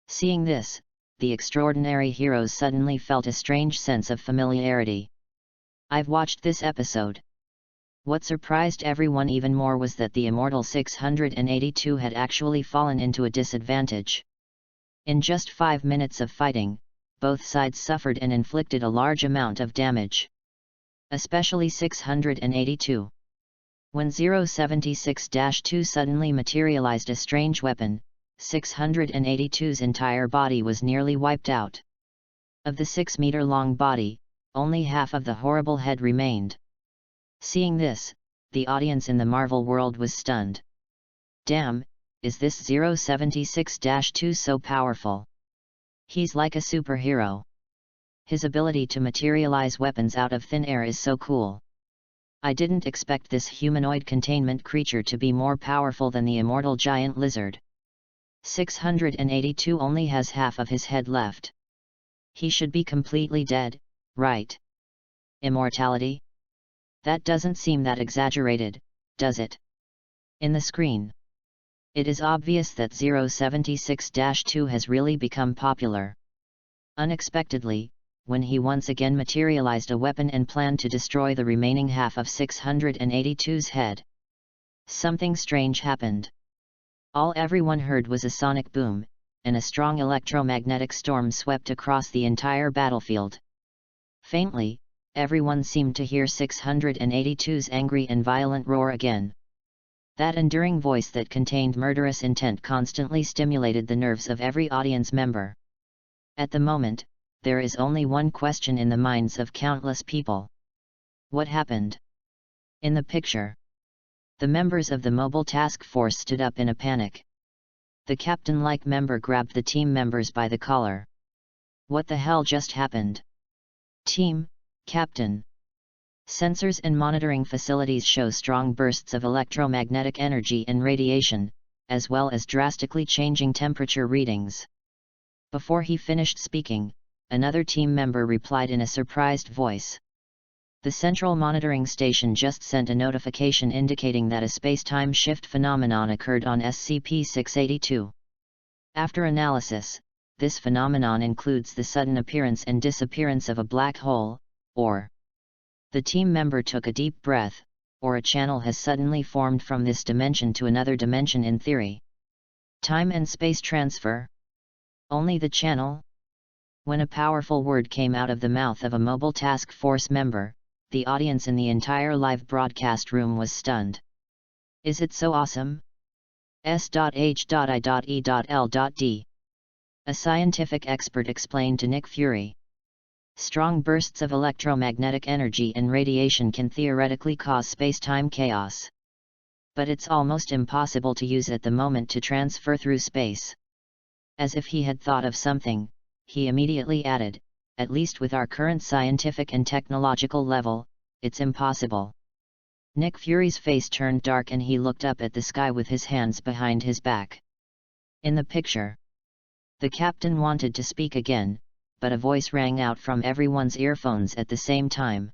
Seeing this, the extraordinary heroes suddenly felt a strange sense of familiarity. I've watched this episode. What surprised everyone even more was that the immortal 682 had actually fallen into a disadvantage. In just 5 minutes of fighting, both sides suffered and inflicted a large amount of damage. Especially 682. When 076-2 suddenly materialized a strange weapon, 682's entire body was nearly wiped out. Of the 6-meter-long body, only half of the horrible head remained. Seeing this, the audience in the Marvel world was stunned. Damn, is this 076-2 so powerful? He's like a superhero. His ability to materialize weapons out of thin air is so cool. I didn't expect this humanoid containment creature to be more powerful than the immortal giant lizard. 682 only has half of his head left. He should be completely dead, right? Immortality? That doesn't seem that exaggerated, does it? In the screen, it is obvious that 076-2 has really become popular. Unexpectedly, when he once again materialized a weapon and planned to destroy the remaining half of 682's head, something strange happened. All everyone heard was a sonic boom, and a strong electromagnetic storm swept across the entire battlefield. Faintly, everyone seemed to hear 682's angry and violent roar again. That enduring voice that contained murderous intent constantly stimulated the nerves of every audience member. At the moment, there is only one question in the minds of countless people. What happened? In the picture, the members of the mobile task force stood up in a panic. The captain-like member grabbed the team members by the collar. What the hell just happened? Team, Captain. Sensors and monitoring facilities show strong bursts of electromagnetic energy and radiation, as well as drastically changing temperature readings. Before he finished speaking, another team member replied in a surprised voice. The central monitoring station just sent a notification indicating that a space-time shift phenomenon occurred on SCP-682. After analysis, this phenomenon includes the sudden appearance and disappearance of a black hole, or the team member took a deep breath, or a channel has suddenly formed from this dimension to another dimension in theory. Time and space transfer? Only the channel? When a powerful word came out of the mouth of a mobile task force member, the audience in the entire live broadcast room was stunned. Is it so awesome? S.H.I.E.L.D. A scientific expert explained to Nick Fury. Strong bursts of electromagnetic energy and radiation can theoretically cause space-time chaos. But it's almost impossible to use at the moment to transfer through space. As if he had thought of something, he immediately added, at least with our current scientific and technological level, it's impossible. Nick Fury's face turned dark and he looked up at the sky with his hands behind his back. In the picture, the captain wanted to speak again, but a voice rang out from everyone's earphones at the same time.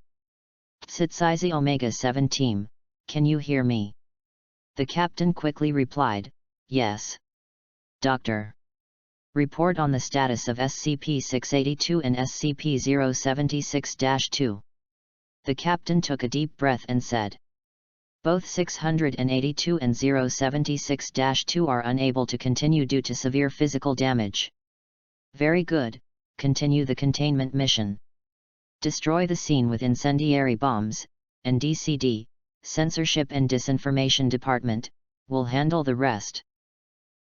Tsitsizi Omega 7 team, can you hear me? The captain quickly replied, yes. Doctor. Report on the status of SCP-682 and SCP-076-2. The captain took a deep breath and said. Both 682 and 076-2 are unable to continue due to severe physical damage. Very good, continue the containment mission. Destroy the scene with incendiary bombs, and DCD, Censorship and Disinformation Department, will handle the rest.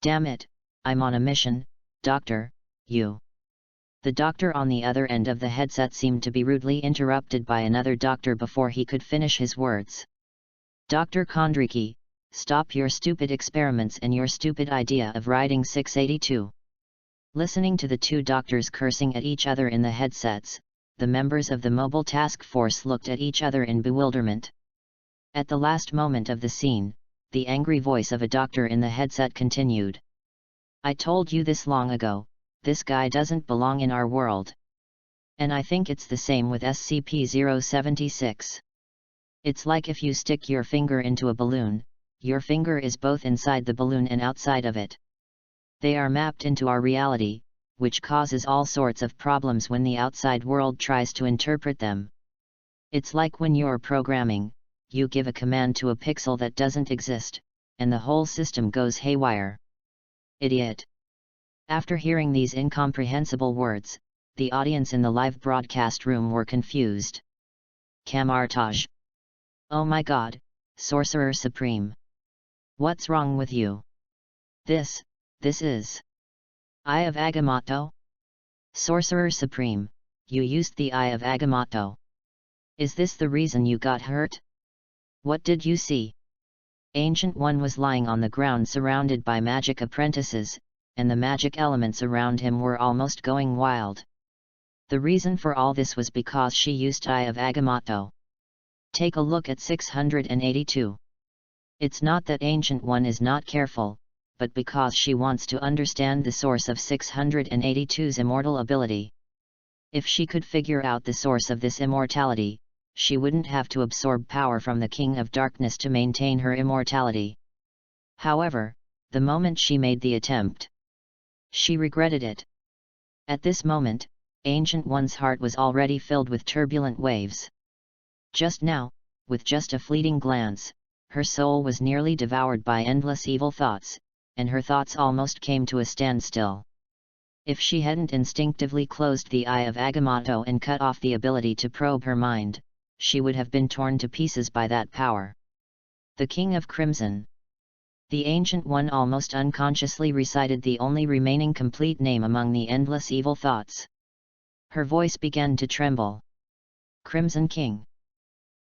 Damn it, I'm on a mission, Doctor, you. The doctor on the other end of the headset seemed to be rudely interrupted by another doctor before he could finish his words. "Dr. Kondriki, stop your stupid experiments and your stupid idea of writing 682. Listening to the two doctors cursing at each other in the headsets, the members of the mobile task force looked at each other in bewilderment. At the last moment of the scene, the angry voice of a doctor in the headset continued. "I told you this long ago, this guy doesn't belong in our world. And I think it's the same with SCP-076. It's like if you stick your finger into a balloon, your finger is both inside the balloon and outside of it. They are mapped into our reality, which causes all sorts of problems when the outside world tries to interpret them. It's like when you're programming, you give a command to a pixel that doesn't exist, and the whole system goes haywire. Idiot." After hearing these incomprehensible words, the audience in the live broadcast room were confused. "Kamartaj. Oh my god, Sorcerer Supreme. What's wrong with you? This is... Eye of Agamotto? Sorcerer Supreme, you used the Eye of Agamotto. Is this the reason you got hurt? What did you see?" Ancient One was lying on the ground surrounded by magic apprentices, and the magic elements around him were almost going wild. The reason for all this was because she used Eye of Agamotto. Take a look at 682. It's not that Ancient One is not careful, but because she wants to understand the source of 682's immortal ability. If she could figure out the source of this immortality, she wouldn't have to absorb power from the King of Darkness to maintain her immortality. However, the moment she made the attempt, she regretted it. At this moment, Ancient One's heart was already filled with turbulent waves. Just now, with just a fleeting glance, her soul was nearly devoured by endless evil thoughts, and her thoughts almost came to a standstill. If she hadn't instinctively closed the Eye of Agamotto and cut off the ability to probe her mind, she would have been torn to pieces by that power. The King of Crimson. The Ancient One almost unconsciously recited the only remaining complete name among the endless evil thoughts. Her voice began to tremble. Crimson King.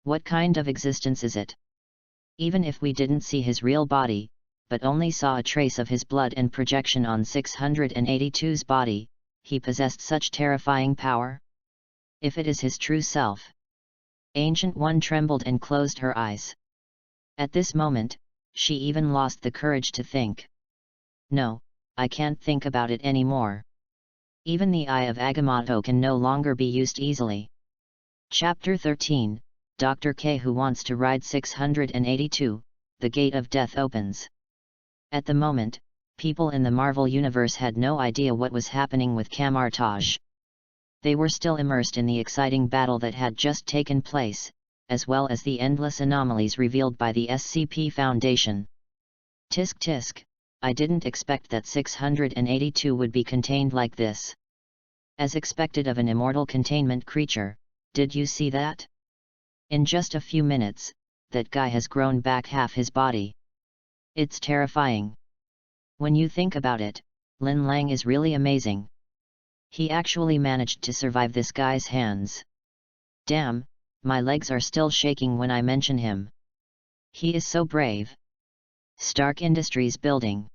What kind of existence is it? Even if we didn't see his real body, but only saw a trace of his blood and projection on 682's body, he possessed such terrifying power? If it is his true self? Ancient One trembled and closed her eyes. At this moment, she even lost the courage to think. No, I can't think about it anymore. Even the Eye of Agamotto can no longer be used easily. Chapter 13, Dr. K who wants to ride 682, the Gate of Death opens. At the moment, people in the Marvel Universe had no idea what was happening with Kamartaj. They were still immersed in the exciting battle that had just taken place, as well as the endless anomalies revealed by the SCP Foundation. Tisk tisk, I didn't expect that 682 would be contained like this. As expected of an immortal containment creature, did you see that? In just a few minutes, that guy has grown back half his body. It's terrifying. When you think about it, Lin Lang is really amazing. He actually managed to survive this guy's hands. Damn, my legs are still shaking when I mention him. He is so brave. Stark Industries building.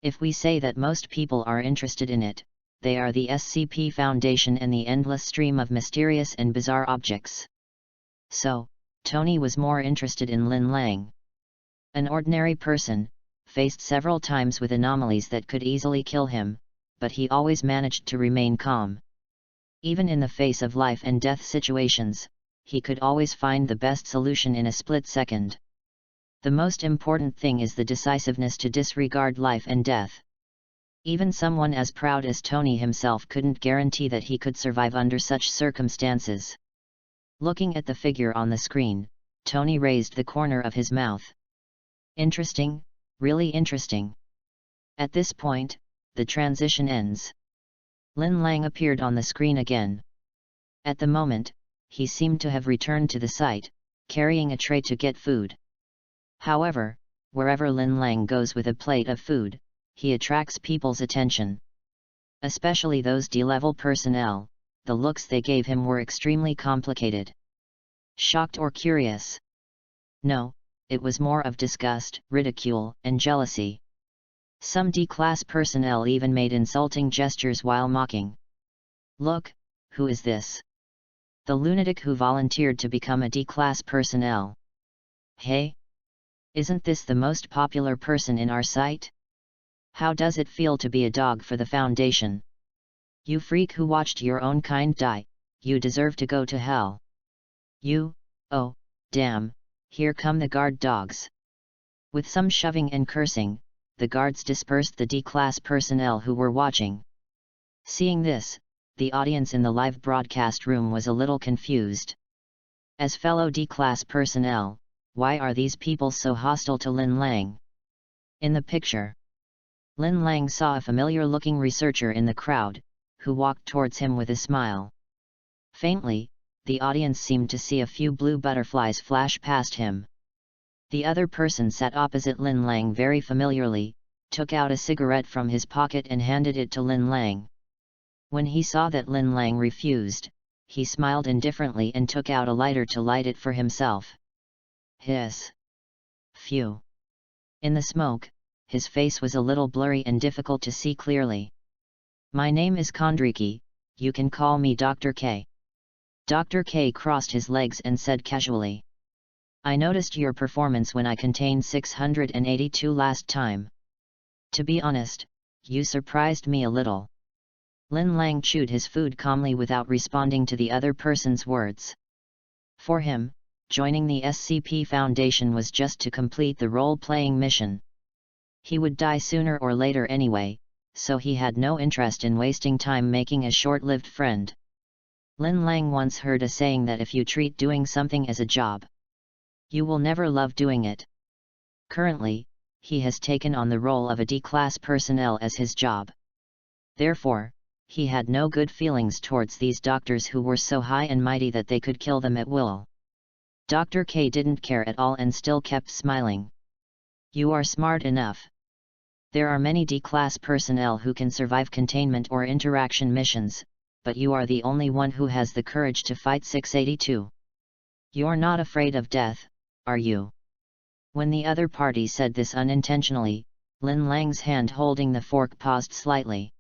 If we say that most people are interested in it, they are the SCP Foundation and the endless stream of mysterious and bizarre objects. So, Tony was more interested in Lin Lang. An ordinary person, faced several times with anomalies that could easily kill him, but he always managed to remain calm. Even in the face of life and death situations, he could always find the best solution in a split second. The most important thing is the decisiveness to disregard life and death. Even someone as proud as Tony himself couldn't guarantee that he could survive under such circumstances. Looking at the figure on the screen, Tony raised the corner of his mouth. Interesting, really interesting. At this point, the transition ends. Lin Lang appeared on the screen again. At the moment, he seemed to have returned to the site, carrying a tray to get food. However, wherever Lin Lang goes with a plate of food, he attracts people's attention. Especially those D-level personnel, the looks they gave him were extremely complicated. Shocked or curious? No, it was more of disgust, ridicule, and jealousy. Some D-class personnel even made insulting gestures while mocking. Look, who is this? The lunatic who volunteered to become a D-class personnel. Hey? Isn't this the most popular person in our site? How does it feel to be a dog for the Foundation? You freak who watched your own kind die, you deserve to go to hell. You, oh, damn, here come the guard dogs. With some shoving and cursing, the guards dispersed the D-class personnel who were watching. Seeing this, the audience in the live broadcast room was a little confused. As fellow D-class personnel, why are these people so hostile to Lin Lang? In the picture, Lin Lang saw a familiar-looking researcher in the crowd, who walked towards him with a smile. Faintly, the audience seemed to see a few blue butterflies flash past him. The other person sat opposite Lin Lang very familiarly, took out a cigarette from his pocket and handed it to Lin Lang. When he saw that Lin Lang refused, he smiled indifferently and took out a lighter to light it for himself. Hiss! Phew! In the smoke, his face was a little blurry and difficult to see clearly. My name is Kondriki, you can call me Dr. K. Dr. K crossed his legs and said casually. I noticed your performance when I contained 682 last time. To be honest, you surprised me a little. Lin Lang chewed his food calmly without responding to the other person's words. For him, joining the SCP Foundation was just to complete the role-playing mission. He would die sooner or later anyway, so he had no interest in wasting time making a short-lived friend. Lin Lang once heard a saying that if you treat doing something as a job, you will never love doing it. Currently, he has taken on the role of a D-class personnel as his job. Therefore, he had no good feelings towards these doctors who were so high and mighty that they could kill them at will. Dr. K didn't care at all and still kept smiling. You are smart enough. There are many D-class personnel who can survive containment or interaction missions, but you are the only one who has the courage to fight 682. You're not afraid of death, are you? When the other party said this unintentionally, Lin Lang's hand holding the fork paused slightly.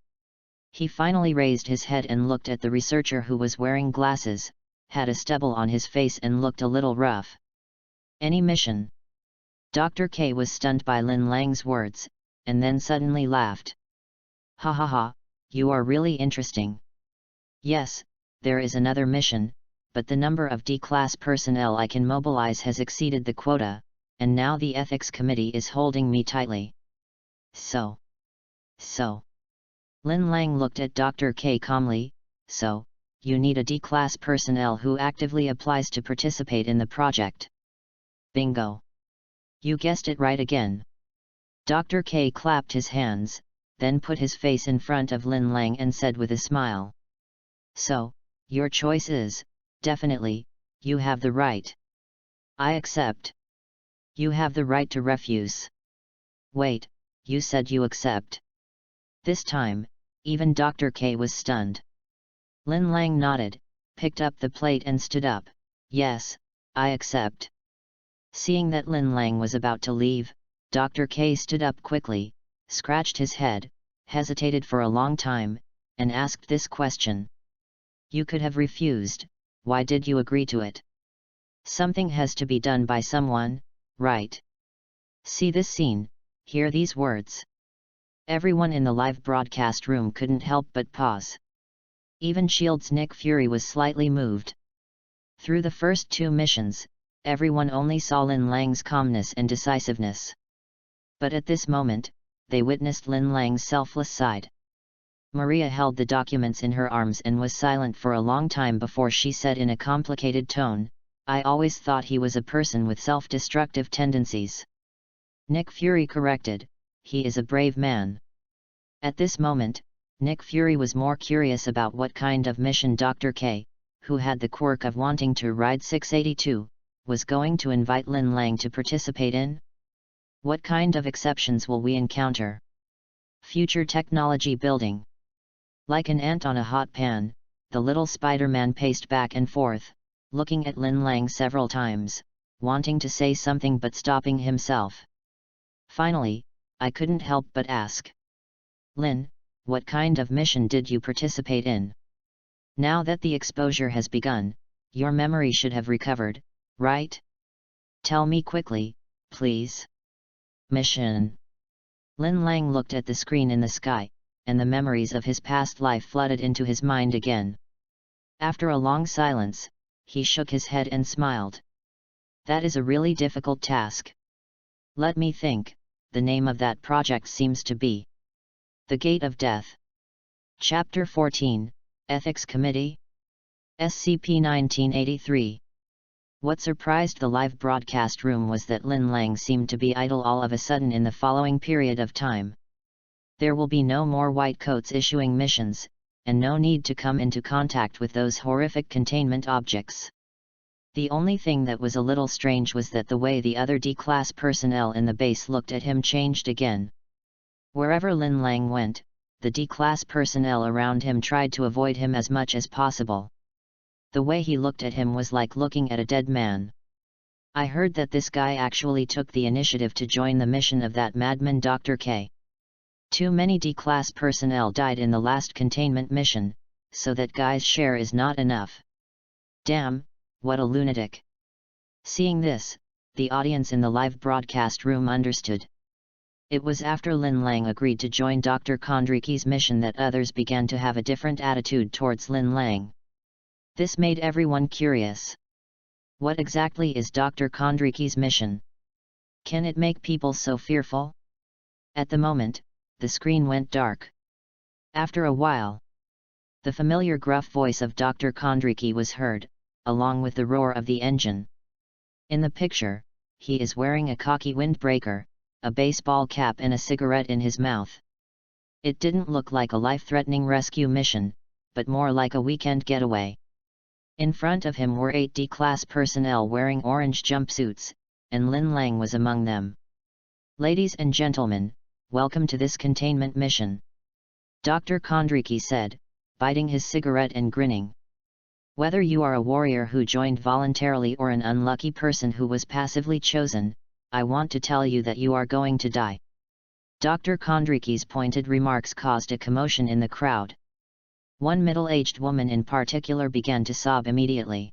He finally raised his head and looked at the researcher who was wearing glasses, had a stubble on his face and looked a little rough. Any mission? Dr. K was stunned by Lin Lang's words, and then suddenly laughed. Ha ha ha, you are really interesting. Yes, there is another mission, but the number of D-class personnel I can mobilize has exceeded the quota, and now the ethics committee is holding me tightly. So. Lin Lang looked at Dr. K calmly. So, you need a D-class personnel who actively applies to participate in the project. Bingo! You guessed it right again. Dr. K clapped his hands, then put his face in front of Lin Lang and said with a smile. So, your choice is, definitely, you have the right. I accept. You have the right to refuse. Wait, you said you accept. This time, even Dr. K was stunned. Lin Lang nodded, picked up the plate and stood up. Yes, I accept. Seeing that Lin Lang was about to leave, Dr. K stood up quickly, scratched his head, hesitated for a long time, and asked this question. You could have refused, why did you agree to it? Something has to be done by someone, right? See this scene, hear these words. Everyone in the live broadcast room couldn't help but pause. Even S.H.I.E.L.D.'s Nick Fury was slightly moved. Through the first two missions, everyone only saw Lin Lang's calmness and decisiveness. But at this moment, they witnessed Lin Lang's selfless side. Maria held the documents in her arms and was silent for a long time before she said in a complicated tone, I always thought he was a person with self-destructive tendencies. Nick Fury corrected, he is a brave man. At this moment, Nick Fury was more curious about what kind of mission Dr. K, who had the quirk of wanting to ride 682, was going to invite Lin Lang to participate in. What kind of exceptions will we encounter? Future technology building. Like an ant on a hot pan, the little Spider-Man paced back and forth, looking at Lin Lang several times, wanting to say something but stopping himself. Finally, I couldn't help but ask. Lin, what kind of mission did you participate in? Now that the exposure has begun, your memory should have recovered, right? Tell me quickly, please. Mission. Lin Lang looked at the screen in the sky, and the memories of his past life flooded into his mind again. After a long silence, he shook his head and smiled. That is a really difficult task. Let me think, the name of that project seems to be The Gate of Death. Chapter 14, Ethics Committee? SCP-1983. What surprised the live broadcast room was that Lin Lang seemed to be idle all of a sudden in the following period of time. There will be no more white coats issuing missions, and no need to come into contact with those horrific containment objects. The only thing that was a little strange was that the way the other D-class personnel in the base looked at him changed again. Wherever Lin Lang went, the D-class personnel around him tried to avoid him as much as possible. The way he looked at him was like looking at a dead man. I heard that this guy actually took the initiative to join the mission of that madman Dr. K. Too many D-class personnel died in the last containment mission, so that guy's share is not enough. Damn, what a lunatic. Seeing this, the audience in the live broadcast room understood. It was after Lin Lang agreed to join Dr. Kondriki's mission that others began to have a different attitude towards Lin Lang. This made everyone curious. What exactly is Dr. Kondriki's mission? Can it make people so fearful? At the moment, the screen went dark. After a while, the familiar gruff voice of Dr. Kondriki was heard, along with the roar of the engine. In the picture, he is wearing a cocky windbreaker, a baseball cap and a cigarette in his mouth. It didn't look like a life-threatening rescue mission, but more like a weekend getaway. In front of him were 8 D-class personnel wearing orange jumpsuits, and Lin Lang was among them. Ladies and gentlemen, welcome to this containment mission. Dr. Kondriki said, biting his cigarette and grinning. Whether you are a warrior who joined voluntarily or an unlucky person who was passively chosen, I want to tell you that you are going to die. Dr. Kondriki's pointed remarks caused a commotion in the crowd. One middle-aged woman in particular began to sob immediately.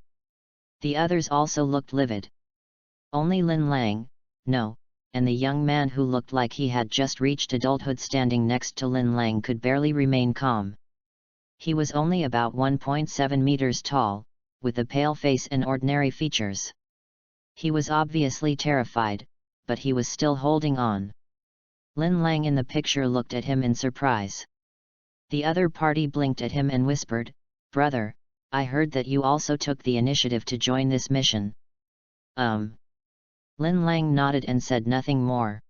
The others also looked livid. Only Lin Lang, no, and the young man who looked like he had just reached adulthood standing next to Lin Lang could barely remain calm. He was only about 1.7 meters tall, with a pale face and ordinary features. He was obviously terrified, but he was still holding on. Lin Lang in the picture looked at him in surprise. The other party blinked at him and whispered, "Brother, I heard that you also took the initiative to join this mission." Lin Lang nodded and said nothing more.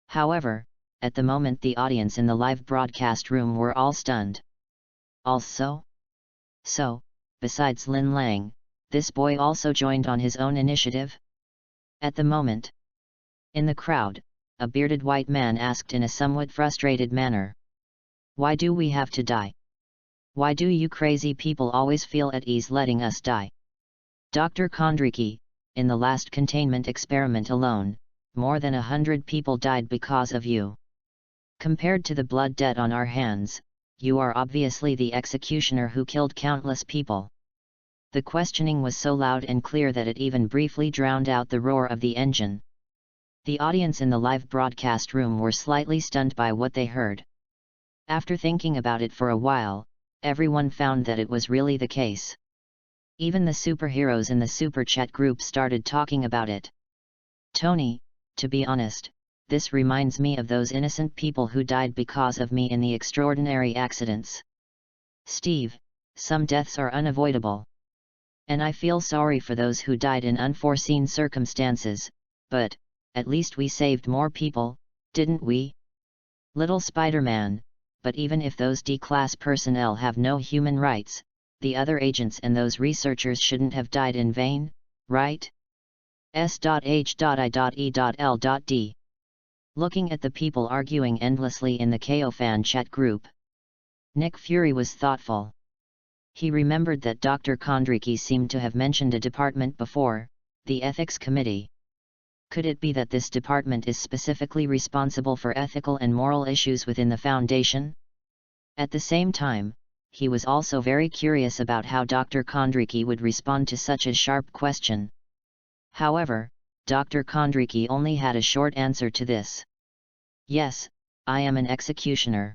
However, at the moment the audience in the live broadcast room were all stunned. Also? So, besides Lin Lang, this boy also joined on his own initiative? At the moment, in the crowd, a bearded white man asked in a somewhat frustrated manner. Why do we have to die? Why do you crazy people always feel at ease letting us die? Dr. Kondriki, in the last containment experiment alone, more than 100 people died because of you. Compared to the blood debt on our hands, you are obviously the executioner who killed countless people. The questioning was so loud and clear that it even briefly drowned out the roar of the engine. The audience in the live broadcast room were slightly stunned by what they heard. After thinking about it for a while, everyone found that it was really the case. Even the superheroes in the super chat group started talking about it. Tony, to be honest, this reminds me of those innocent people who died because of me in the extraordinary accidents. Steve, some deaths are unavoidable. And I feel sorry for those who died in unforeseen circumstances, but, at least we saved more people, didn't we? Little Spider-Man, but even if those D-class personnel have no human rights, the other agents and those researchers shouldn't have died in vain, right? S.H.I.E.L.D. Looking at the people arguing endlessly in the KO fan chat group, Nick Fury was thoughtful. He remembered that Dr. Kondriki seemed to have mentioned a department before, the Ethics Committee. Could it be that this department is specifically responsible for ethical and moral issues within the Foundation? At the same time, he was also very curious about how Dr. Kondriki would respond to such a sharp question. However, Dr. Kondriki only had a short answer to this. Yes, I am an executioner.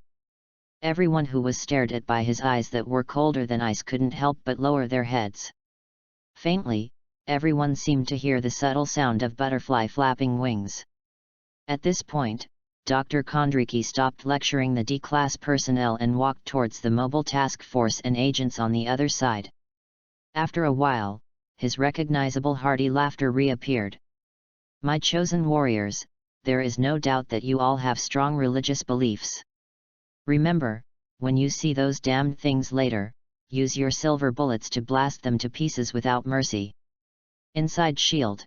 Everyone who was stared at by his eyes that were colder than ice couldn't help but lower their heads. Faintly, everyone seemed to hear the subtle sound of butterfly flapping wings. At this point, Dr. Kondriki stopped lecturing the D-class personnel and walked towards the mobile task force and agents on the other side. After a while, his recognizable hearty laughter reappeared. My chosen warriors, there is no doubt that you all have strong religious beliefs. Remember, when you see those damned things later, use your silver bullets to blast them to pieces without mercy. Inside shield.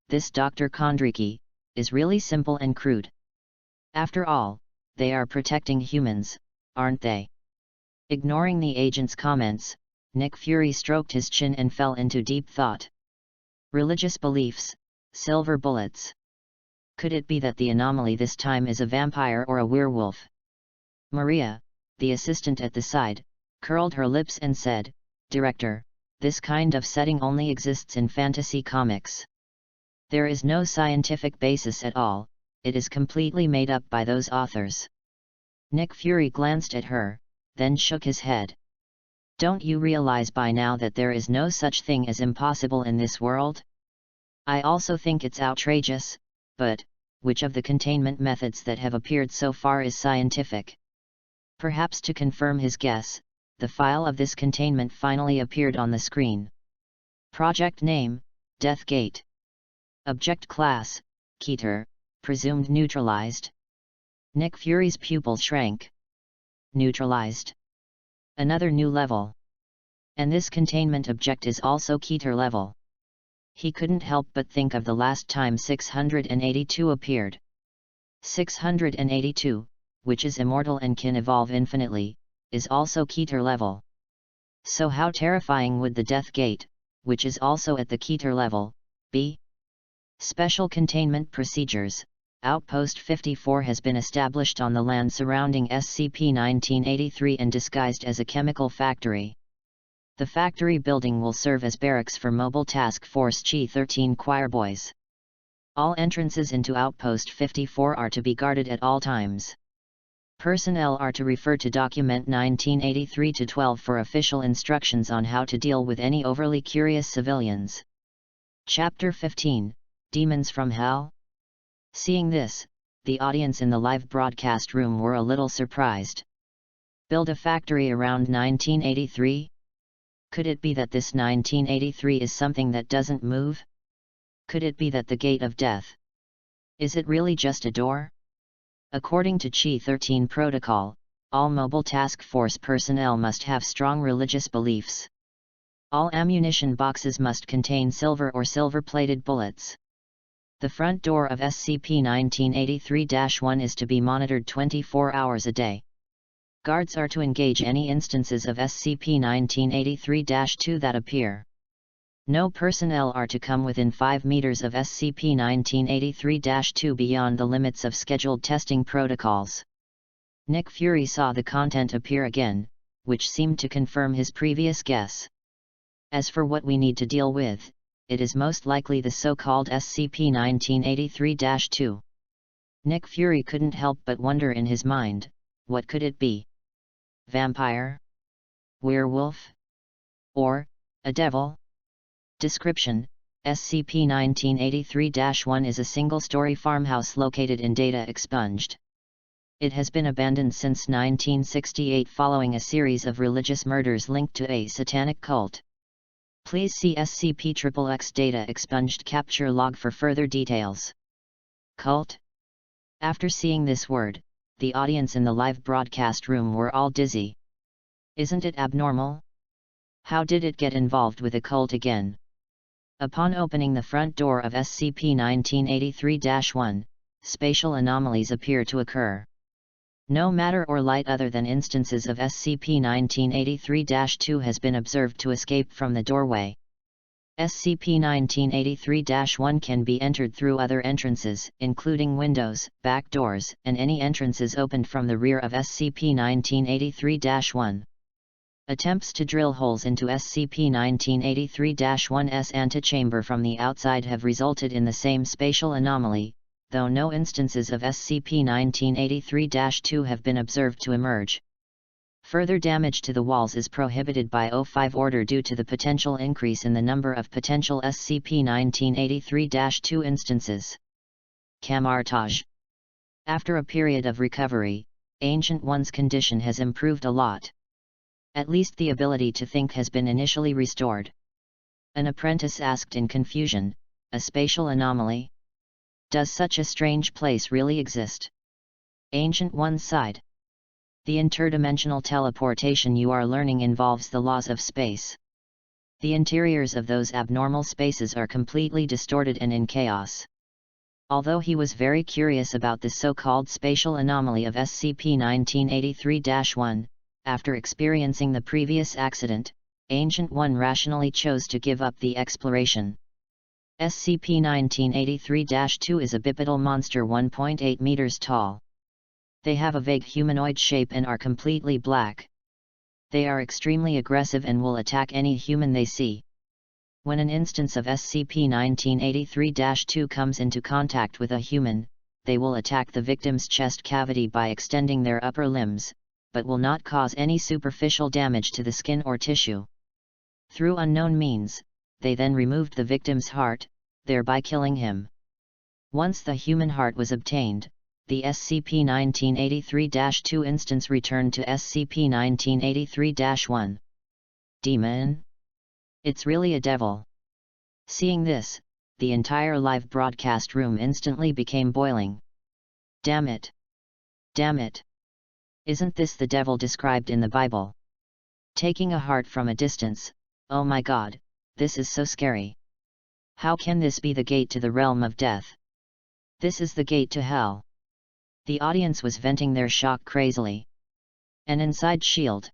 This Dr. Kondriki is really simple and crude. After all, they are protecting humans, aren't they? Ignoring the agent's comments, Nick Fury stroked his chin and fell into deep thought. Religious beliefs, silver bullets. Could it be that the anomaly this time is a vampire or a werewolf? Maria, the assistant at the side, curled her lips and said, "Director, this kind of setting only exists in fantasy comics. There is no scientific basis at all, it is completely made up by those authors." Nick Fury glanced at her, then shook his head. "Don't you realize by now that there is no such thing as impossible in this world? I also think it's outrageous, but which of the containment methods that have appeared so far is scientific?" Perhaps to confirm his guess, the file of this containment finally appeared on the screen. Project name, Death Gate. Object class, Keter, presumed neutralized. Nick Fury's pupil shrank. Neutralized. Another new level. And this containment object is also Keter level. He couldn't help but think of the last time 682 appeared. 682, which is immortal and can evolve infinitely, is also Keter level. So how terrifying would the Death Gate, which is also at the Keter level, be? Special containment procedures. Outpost 54 has been established on the land surrounding SCP-1983 and disguised as a chemical factory. The factory building will serve as barracks for Mobile Task Force Chi-13 choirboys. All entrances into Outpost 54 are to be guarded at all times. Personnel are to refer to Document 1983-12 for official instructions on how to deal with any overly curious civilians. Chapter 15, Demons from Hell? Seeing this, the audience in the live broadcast room were a little surprised. Build a factory around 1983? Could it be that this 1983 is something that doesn't move? Could it be that the Gate of Death? Is it really just a door? According to Chi-13 protocol, all Mobile Task Force personnel must have strong religious beliefs. All ammunition boxes must contain silver or silver-plated bullets. The front door of SCP-1983-1 is to be monitored 24 hours a day. Guards are to engage any instances of SCP-1983-2 that appear. No personnel are to come within 5 meters of SCP-1983-2 beyond the limits of scheduled testing protocols. Nick Fury saw the content appear again, which seemed to confirm his previous guess. As for what we need to deal with, it is most likely the so-called SCP-1983-2. Nick Fury couldn't help but wonder in his mind, what could it be? Vampire? Werewolf? Or a devil? Description: SCP-1983-1 is a single-story farmhouse located in Data Expunged. It has been abandoned since 1968 following a series of religious murders linked to a satanic cult. Please see SCP-XXX Data Expunged capture log for further details. Cult? After seeing this word, the audience in the live broadcast room were all dizzy. Isn't it abnormal? How did it get involved with a cult again? Upon opening the front door of SCP-1983-1, spatial anomalies appear to occur. No matter or light other than instances of SCP-1983-2 has been observed to escape from the doorway. SCP-1983-1 can be entered through other entrances, including windows, back doors, and any entrances opened from the rear of SCP-1983-1. Attempts to drill holes into SCP-1983-1's antechamber from the outside have resulted in the same spatial anomaly, though no instances of SCP-1983-2 have been observed to emerge. Further damage to the walls is prohibited by O5 order due to the potential increase in the number of potential SCP-1983-2 instances. Camouflage. After a period of recovery, Ancient One's condition has improved a lot. At least the ability to think has been initially restored. An apprentice asked in confusion, "A spatial anomaly? Does such a strange place really exist?" Ancient One sighed. "The interdimensional teleportation you are learning involves the laws of space. The interiors of those abnormal spaces are completely distorted and in chaos." Although he was very curious about the so-called spatial anomaly of SCP-1983-1, after experiencing the previous accident, Ancient One rationally chose to give up the exploration. SCP-1983-2 is a bipedal monster 1.8 meters tall. They have a vague humanoid shape and are completely black. They are extremely aggressive and will attack any human they see. When an instance of SCP-1983-2 comes into contact with a human, they will attack the victim's chest cavity by extending their upper limbs, but will not cause any superficial damage to the skin or tissue. Through unknown means, they then removed the victim's heart, thereby killing him. Once the human heart was obtained, the SCP-1983-2 instance returned to SCP-1983-1. Demon? It's really a devil. Seeing this, the entire live broadcast room instantly became boiling. Damn it! Damn it! Isn't this the devil described in the Bible? Taking a heart from a distance, oh my god, this is so scary. How can this be the gate to the realm of death? This is the gate to hell. The audience was venting their shock crazily. An inside shield.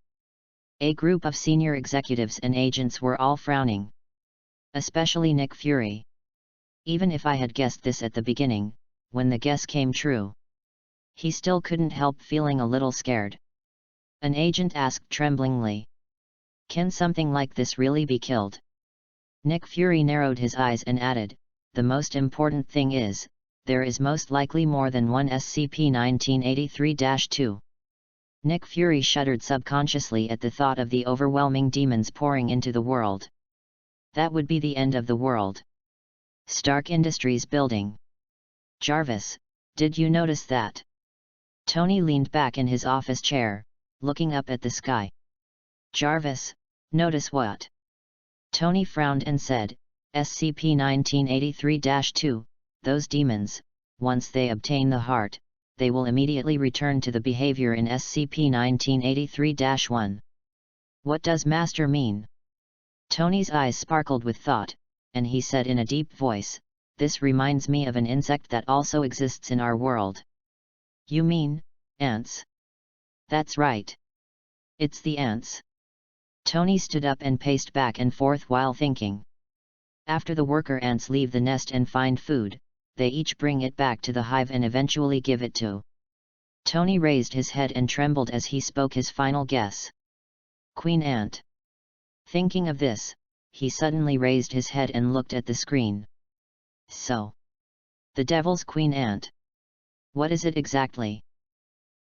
A group of senior executives and agents were all frowning. Especially Nick Fury. Even if I had guessed this at the beginning, when the guess came true, he still couldn't help feeling a little scared. An agent asked tremblingly, "Can something like this really be killed?" Nick Fury narrowed his eyes and added, "The most important thing is, there is most likely more than one SCP-1983-2. Nick Fury shuddered subconsciously at the thought of the overwhelming demons pouring into the world. That would be the end of the world. Stark Industries building. Jarvis, did you notice that? Tony leaned back in his office chair, looking up at the sky. Jarvis, notice what? Tony frowned and said, SCP-1983-2, those demons, once they obtain the heart, they will immediately return to the behavior in SCP-1983-1. What does Master mean? Tony's eyes sparkled with thought, and he said in a deep voice, "This reminds me of an insect that also exists in our world." You mean, ants? That's right. It's the ants. Tony stood up and paced back and forth while thinking. After the worker ants leave the nest and find food, they each bring it back to the hive and eventually give it to. Tony raised his head and trembled as he spoke his final guess. Queen ant. Thinking of this, he suddenly raised his head and looked at the screen. So, the devil's queen ant. What is it exactly?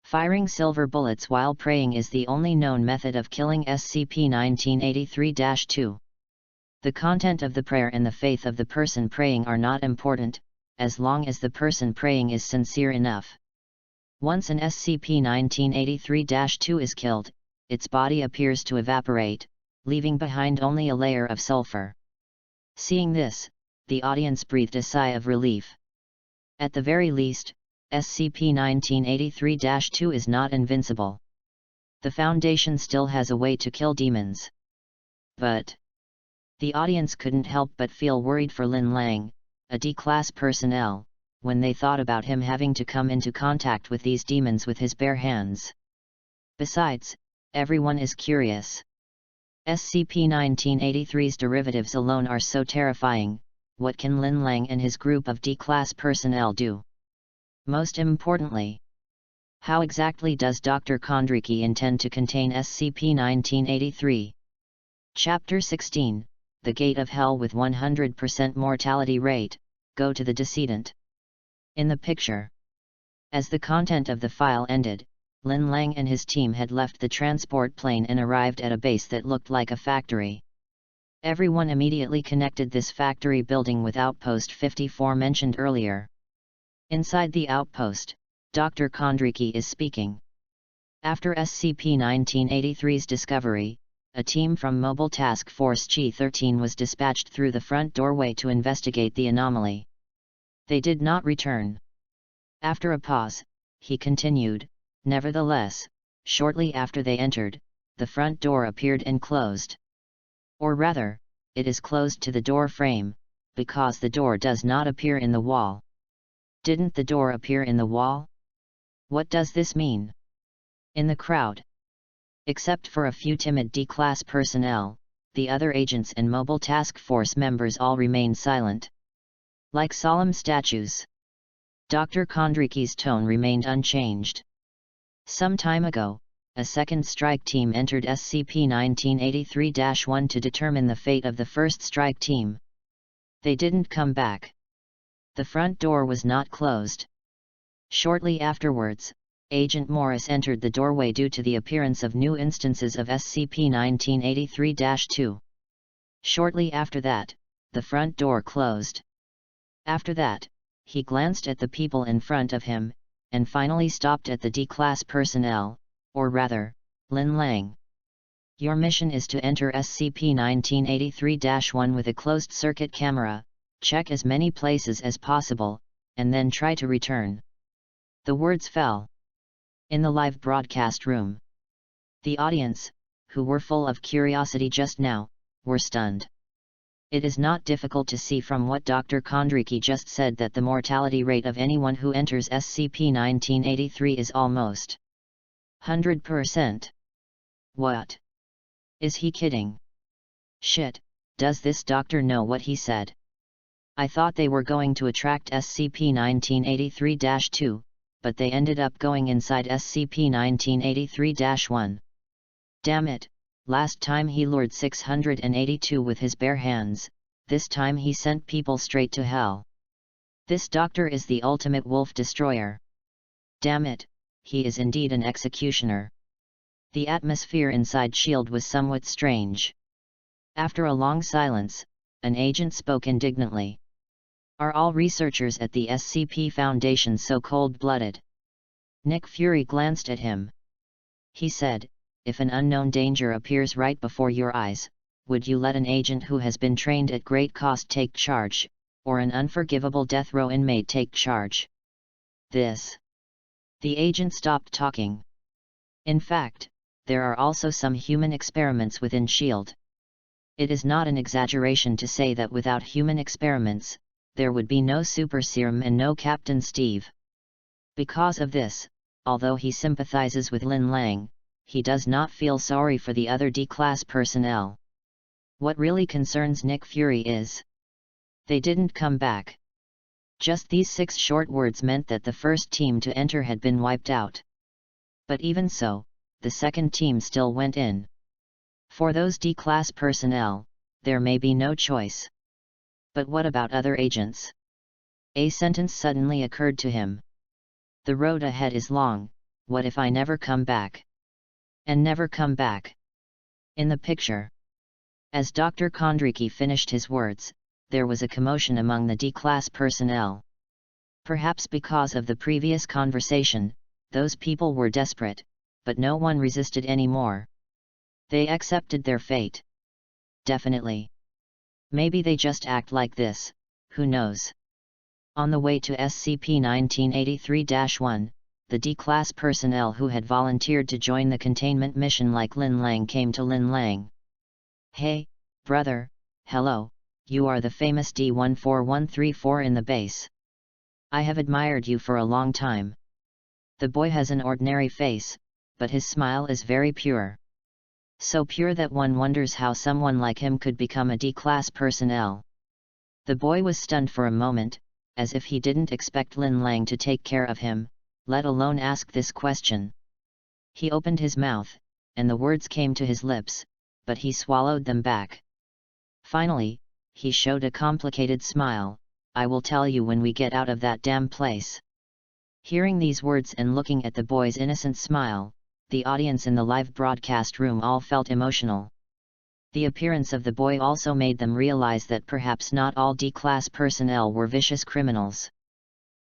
Firing silver bullets while praying is the only known method of killing SCP-1983-2. The content of the prayer and the faith of the person praying are not important, as long as the person praying is sincere enough. Once an SCP-1983-2 is killed, its body appears to evaporate, leaving behind only a layer of sulfur. Seeing this, the audience breathed a sigh of relief. At the very least, SCP-1983-2 is not invincible. The Foundation still has a way to kill demons. But the audience couldn't help but feel worried for Lin Lang, a D-Class personnel, when they thought about him having to come into contact with these demons with his bare hands. Besides, everyone is curious. SCP-1983's derivatives alone are so terrifying, what can Lin Lang and his group of D-class personnel do? Most importantly, how exactly does Dr. Kondriki intend to contain SCP-1983? Chapter 16, The Gate of Hell with 100% Mortality Rate, Go to the Decedent. In the picture. As the content of the file ended, Lin Lang and his team had left the transport plane and arrived at a base that looked like a factory. Everyone immediately connected this factory building with Outpost 54 mentioned earlier. Inside the outpost, Dr. Kondriki is speaking. After SCP-1983's discovery, a team from Mobile Task Force G-13 was dispatched through the front doorway to investigate the anomaly. They did not return. After a pause, he continued, nevertheless, shortly after they entered, the front door appeared and closed. Or rather, it is closed to the door frame, because the door does not appear in the wall. Didn't the door appear in the wall? What does this mean? In the crowd, except for a few timid D-class personnel, the other agents and Mobile Task Force members all remained silent. Like solemn statues. Dr. Kondriki's tone remained unchanged. Some time ago, a second strike team entered SCP-1983-1 to determine the fate of the first strike team. They didn't come back. The front door was not closed. Shortly afterwards, Agent Morris entered the doorway due to the appearance of new instances of SCP-1983-2. Shortly after that, the front door closed. After that, he glanced at the people in front of him, and finally stopped at the D-class personnel, or rather, Lin Lang. Your mission is to enter SCP-1983-1 with a closed-circuit camera, check as many places as possible, and then try to return. The words fell. In the live broadcast room. The audience, who were full of curiosity just now, were stunned. It is not difficult to see from what Dr. Kondriki just said that the mortality rate of anyone who enters SCP-1983 is almost 100%. What? Is he kidding? Shit, does this doctor know what he said? I thought they were going to attract SCP-1983-2, but they ended up going inside SCP-1983-1. Damn it, last time he lured 682 with his bare hands, this time he sent people straight to hell. This doctor is the ultimate wolf destroyer. Damn it, he is indeed an executioner. The atmosphere inside S.H.I.E.L.D. was somewhat strange. After a long silence, an agent spoke indignantly. Are all researchers at the SCP Foundation so cold-blooded? Nick Fury glanced at him. He said, if an unknown danger appears right before your eyes, would you let an agent who has been trained at great cost take charge, or an unforgivable death row inmate take charge? The agent stopped talking. In fact, there are also some human experiments within S.H.I.E.L.D. It is not an exaggeration to say that without human experiments, there would be no Super Serum and no Captain Steve. Because of this, although he sympathizes with Lin Lang, he does not feel sorry for the other D-class personnel. What really concerns Nick Fury is, they didn't come back. Just these 6 short words meant that the first team to enter had been wiped out. But even so, the second team still went in. For those D-class personnel, there may be no choice. But what about other agents? A sentence suddenly occurred to him. The road ahead is long, what if I never come back? And never come back. In the picture. As Dr. Kondriki finished his words, there was a commotion among the D-class personnel. Perhaps because of the previous conversation, those people were desperate, but no one resisted anymore. They accepted their fate. Definitely. Maybe they just act like this, who knows? On the way to SCP-1983-1, the D-class personnel who had volunteered to join the containment mission like Lin Lang came to Lin Lang. Hey, brother, hello, you are the famous D-14134 in the base. I have admired you for a long time. The boy has an ordinary face, but his smile is very pure. So pure that one wonders how someone like him could become a D-class personnel. The boy was stunned for a moment, as if he didn't expect Lin Lang to take care of him, let alone ask this question. He opened his mouth, and the words came to his lips, but he swallowed them back. Finally, he showed a complicated smile. I will tell you when we get out of that damn place. Hearing these words and looking at the boy's innocent smile, the audience in the live broadcast room all felt emotional. The appearance of the boy also made them realize that perhaps not all D-class personnel were vicious criminals.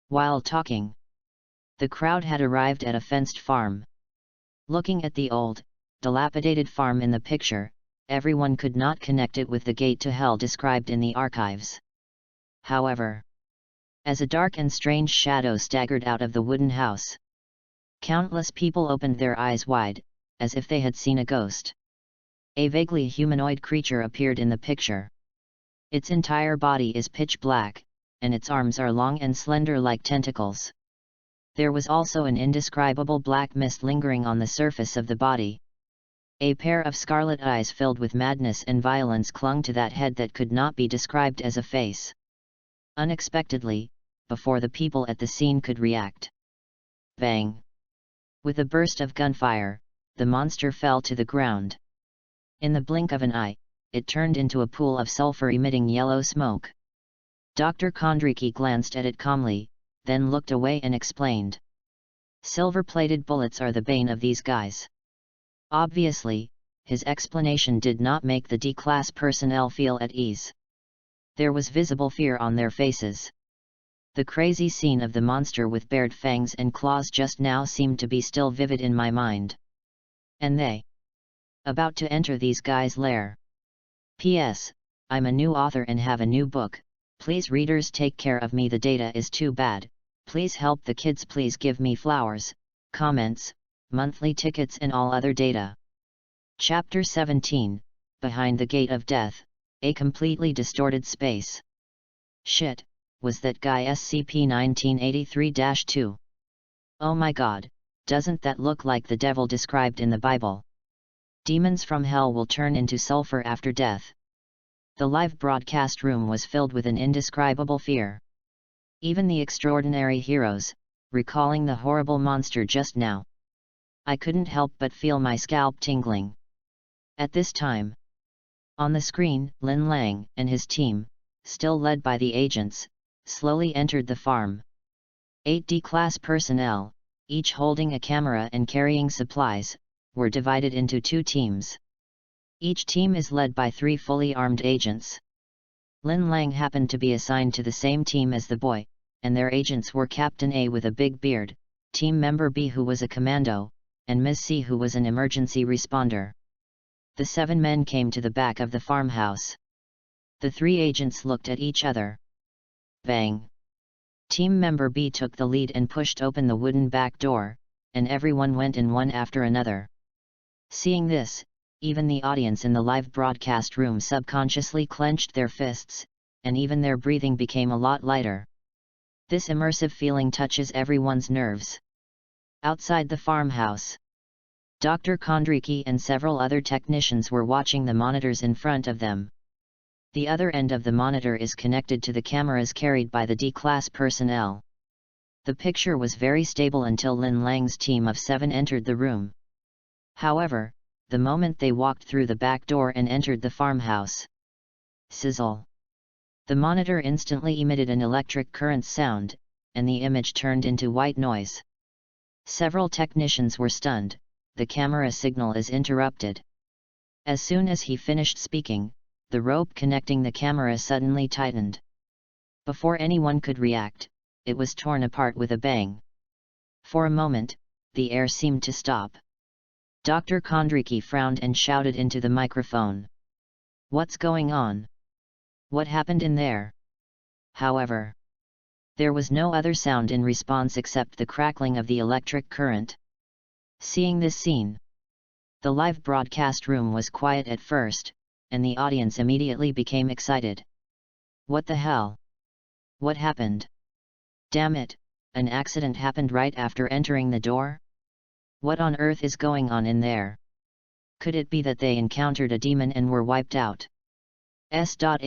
While talking, the crowd had arrived at a fenced farm. Looking at the old, dilapidated farm in the picture, everyone could not connect it with the gate to hell described in the archives. However, as a dark and strange shadow staggered out of the wooden house, countless people opened their eyes wide, as if they had seen a ghost. A vaguely humanoid creature appeared in the picture. Its entire body is pitch black, and its arms are long and slender like tentacles. There was also an indescribable black mist lingering on the surface of the body. A pair of scarlet eyes filled with madness and violence clung to that head that could not be described as a face. Unexpectedly, before the people at the scene could react. Bang! With a burst of gunfire, the monster fell to the ground. In the blink of an eye, it turned into a pool of sulfur-emitting yellow smoke. Dr. Kondriki glanced at it calmly, then looked away and explained. Silver-plated bullets are the bane of these guys. Obviously, his explanation did not make the D-class personnel feel at ease. There was visible fear on their faces. The crazy scene of the monster with bared fangs and claws just now seemed to be still vivid in my mind. And they? About to enter these guys' lair. P.S. I'm a new author and have a new book. Please readers take care of me. The data is too bad. Please help the kids. Please give me flowers, comments, monthly tickets and all other data. Chapter 17, Behind the Gate of Death, a completely distorted space. Shit, was that guy SCP-1983-2? Oh my god, doesn't that look like the devil described in the Bible? Demons from hell will turn into sulfur after death. The live broadcast room was filled with an indescribable fear. Even the extraordinary heroes, recalling the horrible monster just now. I couldn't help but feel my scalp tingling. At this time, on the screen, Lin Lang and his team, still led by the agents, slowly entered the farm. 8 D-class personnel, each holding a camera and carrying supplies, were divided into 2 teams. Each team is led by 3 fully armed agents. Lin Lang happened to be assigned to the same team as the boy, and their agents were Captain A with a big beard, Team Member B who was a commando, and Ms. C who was an emergency responder. The 7 men came to the back of the farmhouse. The 3 agents looked at each other. Bang! Team Member B took the lead and pushed open the wooden back door, and everyone went in one after another. Seeing this, even the audience in the live broadcast room subconsciously clenched their fists, and even their breathing became a lot lighter. This immersive feeling touches everyone's nerves. Outside the farmhouse, Dr. Kondriki and several other technicians were watching the monitors in front of them. The other end of the monitor is connected to the cameras carried by the D-class personnel. The picture was very stable until Lin Lang's team of 7 entered the room. However, the moment they walked through the back door and entered the farmhouse, sizzle! The monitor instantly emitted an electric current sound, and the image turned into white noise. Several technicians were stunned. The camera signal is interrupted. As soon as he finished speaking, the rope connecting the camera suddenly tightened. Before anyone could react, it was torn apart with a bang. For a moment, the air seemed to stop. Dr. Kondriki frowned and shouted into the microphone. What's going on? What happened in there? However, there was no other sound in response except the crackling of the electric current. Seeing this scene, the live broadcast room was quiet at first, and the audience immediately became excited. What the hell? What happened? Damn it, an accident happened right after entering the door? What on earth is going on in there? Could it be that they encountered a demon and were wiped out? S.H.I.E.L.D.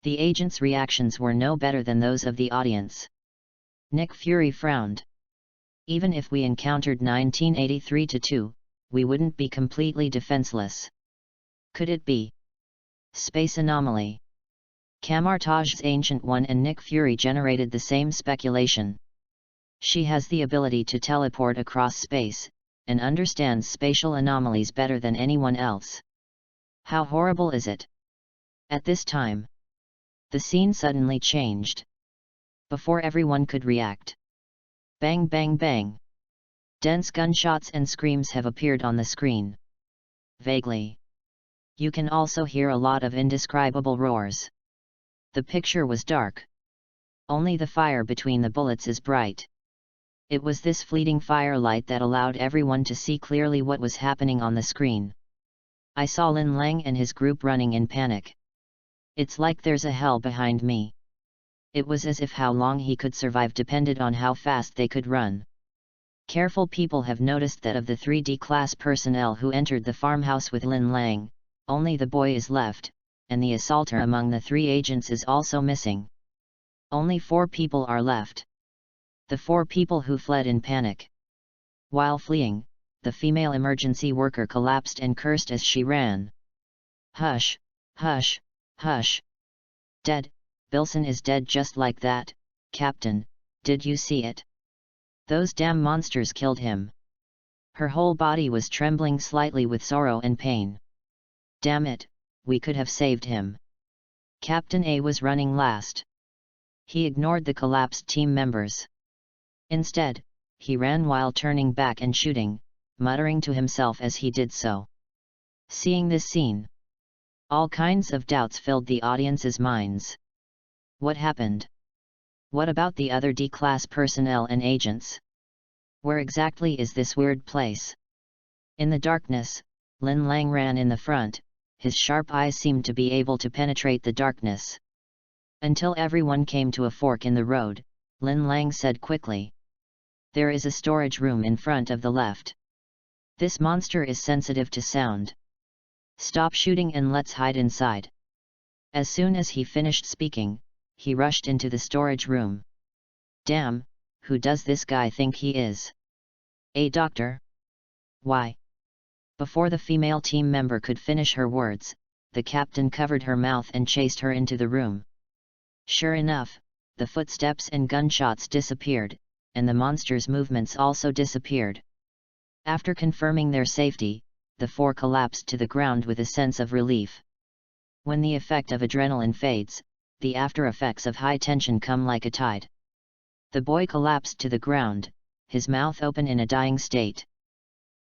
The agent's reactions were no better than those of the audience. Nick Fury frowned. Even if we encountered 1983-2, we wouldn't be completely defenseless. Could it be space anomaly? Camartage's Ancient One and Nick Fury generated the same speculation. She has the ability to teleport across space, and understands spatial anomalies better than anyone else. How horrible is it? At this time, the scene suddenly changed. Before everyone could react. Bang bang bang. Dense gunshots and screams have appeared on the screen. Vaguely. You can also hear a lot of indescribable roars. The picture was dark. Only the fire between the bullets is bright. It was this fleeting firelight that allowed everyone to see clearly what was happening on the screen. I saw Lin Lang and his group running in panic. It's like there's a hell behind me. It was as if how long he could survive depended on how fast they could run. Careful people have noticed that of the 3D class personnel who entered the farmhouse with Lin Lang, only the boy is left, and the assaulter among the 3 agents is also missing. Only 4 people are left. The 4 people who fled in panic. While fleeing, the female emergency worker collapsed and cursed as she ran. Hush, hush, hush. Dead, Bilson is dead just like that, Captain, did you see it? Those damn monsters killed him. Her whole body was trembling slightly with sorrow and pain. Damn it, we could have saved him. Captain A was running last. He ignored the collapsed team members. Instead, he ran while turning back and shooting, muttering to himself as he did so. Seeing this scene, all kinds of doubts filled the audience's minds. What happened? What about the other D-class personnel and agents? Where exactly is this weird place? In the darkness, Lin Lang ran in the front, his sharp eyes seemed to be able to penetrate the darkness. Until everyone came to a fork in the road, Lin Lang said quickly. There is a storage room in front of the left. This monster is sensitive to sound. Stop shooting and let's hide inside. As soon as he finished speaking, he rushed into the storage room. Damn, who does this guy think he is? A doctor? Why? Before the female team member could finish her words, the captain covered her mouth and chased her into the room. Sure enough, the footsteps and gunshots disappeared, and the monster's movements also disappeared. After confirming their safety, the 4 collapsed to the ground with a sense of relief. When the effect of adrenaline fades, the after effects of high tension come like a tide. The boy collapsed to the ground, his mouth open in a dying state.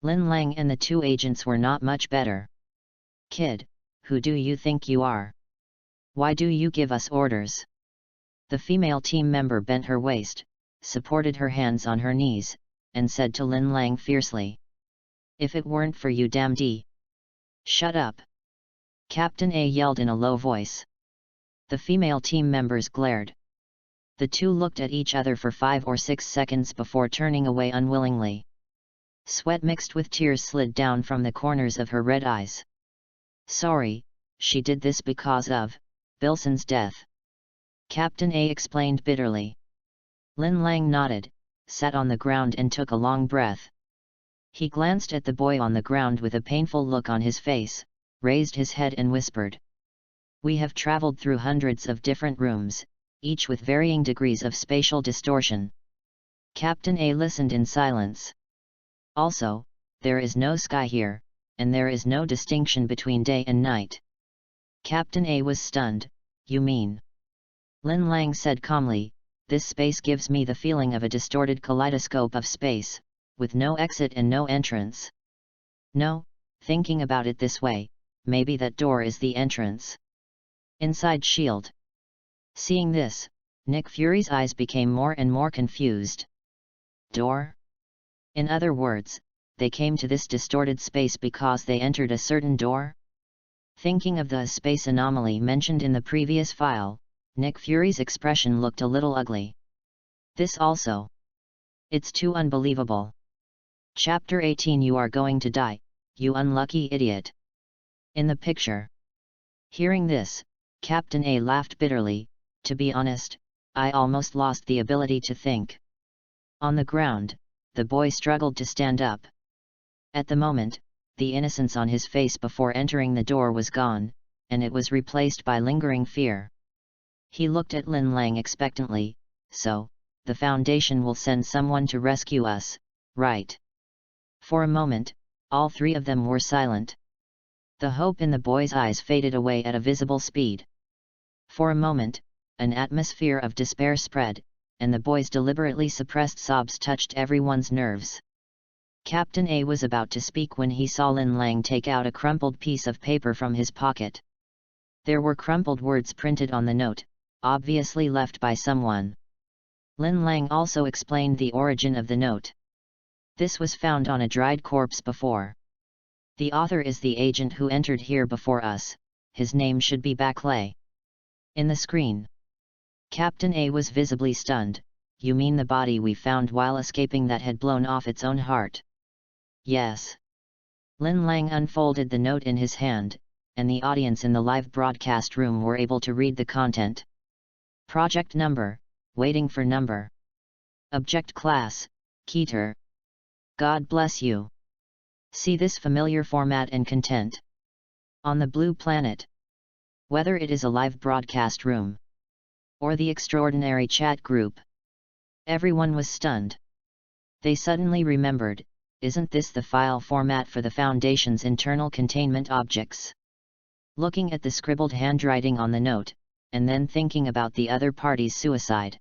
Lin Lang and the 2 agents were not much better. Kid, who do you think you are? Why do you give us orders? The female team member bent her waist, supported her hands on her knees, and said to Lin Lang fiercely. If it weren't for you damn D. Shut up! Captain A yelled in a low voice. The female team members glared. The 2 looked at each other for 5 or 6 seconds before turning away unwillingly. Sweat mixed with tears slid down from the corners of her red eyes. Sorry, she did this because of Bilson's death. Captain A explained bitterly. Lin Lang nodded, sat on the ground and took a long breath. He glanced at the boy on the ground with a painful look on his face, raised his head and whispered. We have traveled through hundreds of different rooms, each with varying degrees of spatial distortion. Captain A listened in silence. Also, there is no sky here, and there is no distinction between day and night. Captain A was stunned. You mean? Lin Lang said calmly, this space gives me the feeling of a distorted kaleidoscope of space, with no exit and no entrance. No, thinking about it this way, maybe that door is the entrance. Inside shield. Seeing this, Nick Fury's eyes became more and more confused. Door? In other words, they came to this distorted space because they entered a certain door? Thinking of the space anomaly mentioned in the previous file, Nick Fury's expression looked a little ugly. This also. It's too unbelievable. Chapter 18 You are going to die, you unlucky idiot. In the picture. Hearing this, Captain A laughed bitterly. To be honest, I almost lost the ability to think. On the ground, the boy struggled to stand up. At the moment, the innocence on his face before entering the door was gone, and it was replaced by lingering fear. He looked at Lin Lang expectantly. So, the Foundation will send someone to rescue us, right? For a moment, all three of them were silent. The hope in the boy's eyes faded away at a visible speed. For a moment, an atmosphere of despair spread, and the boy's deliberately suppressed sobs touched everyone's nerves. Captain A was about to speak when he saw Lin Lang take out a crumpled piece of paper from his pocket. There were crumpled words printed on the note, obviously left by someone. Lin Lang also explained the origin of the note. This was found on a dried corpse before. The author is the agent who entered here before us, his name should be Backlay. In the screen. Captain A was visibly stunned. You mean the body we found while escaping that had blown off its own heart? Yes. Lin Lang unfolded the note in his hand, and the audience in the live broadcast room were able to read the content. Project number, waiting for number. Object class, Keter. God bless you. See this familiar format and content. On the blue planet. Whether it is a live broadcast room or the extraordinary chat group. Everyone was stunned. They suddenly remembered, isn't this the file format for the Foundation's internal containment objects? Looking at the scribbled handwriting on the note, and then thinking about the other party's suicide.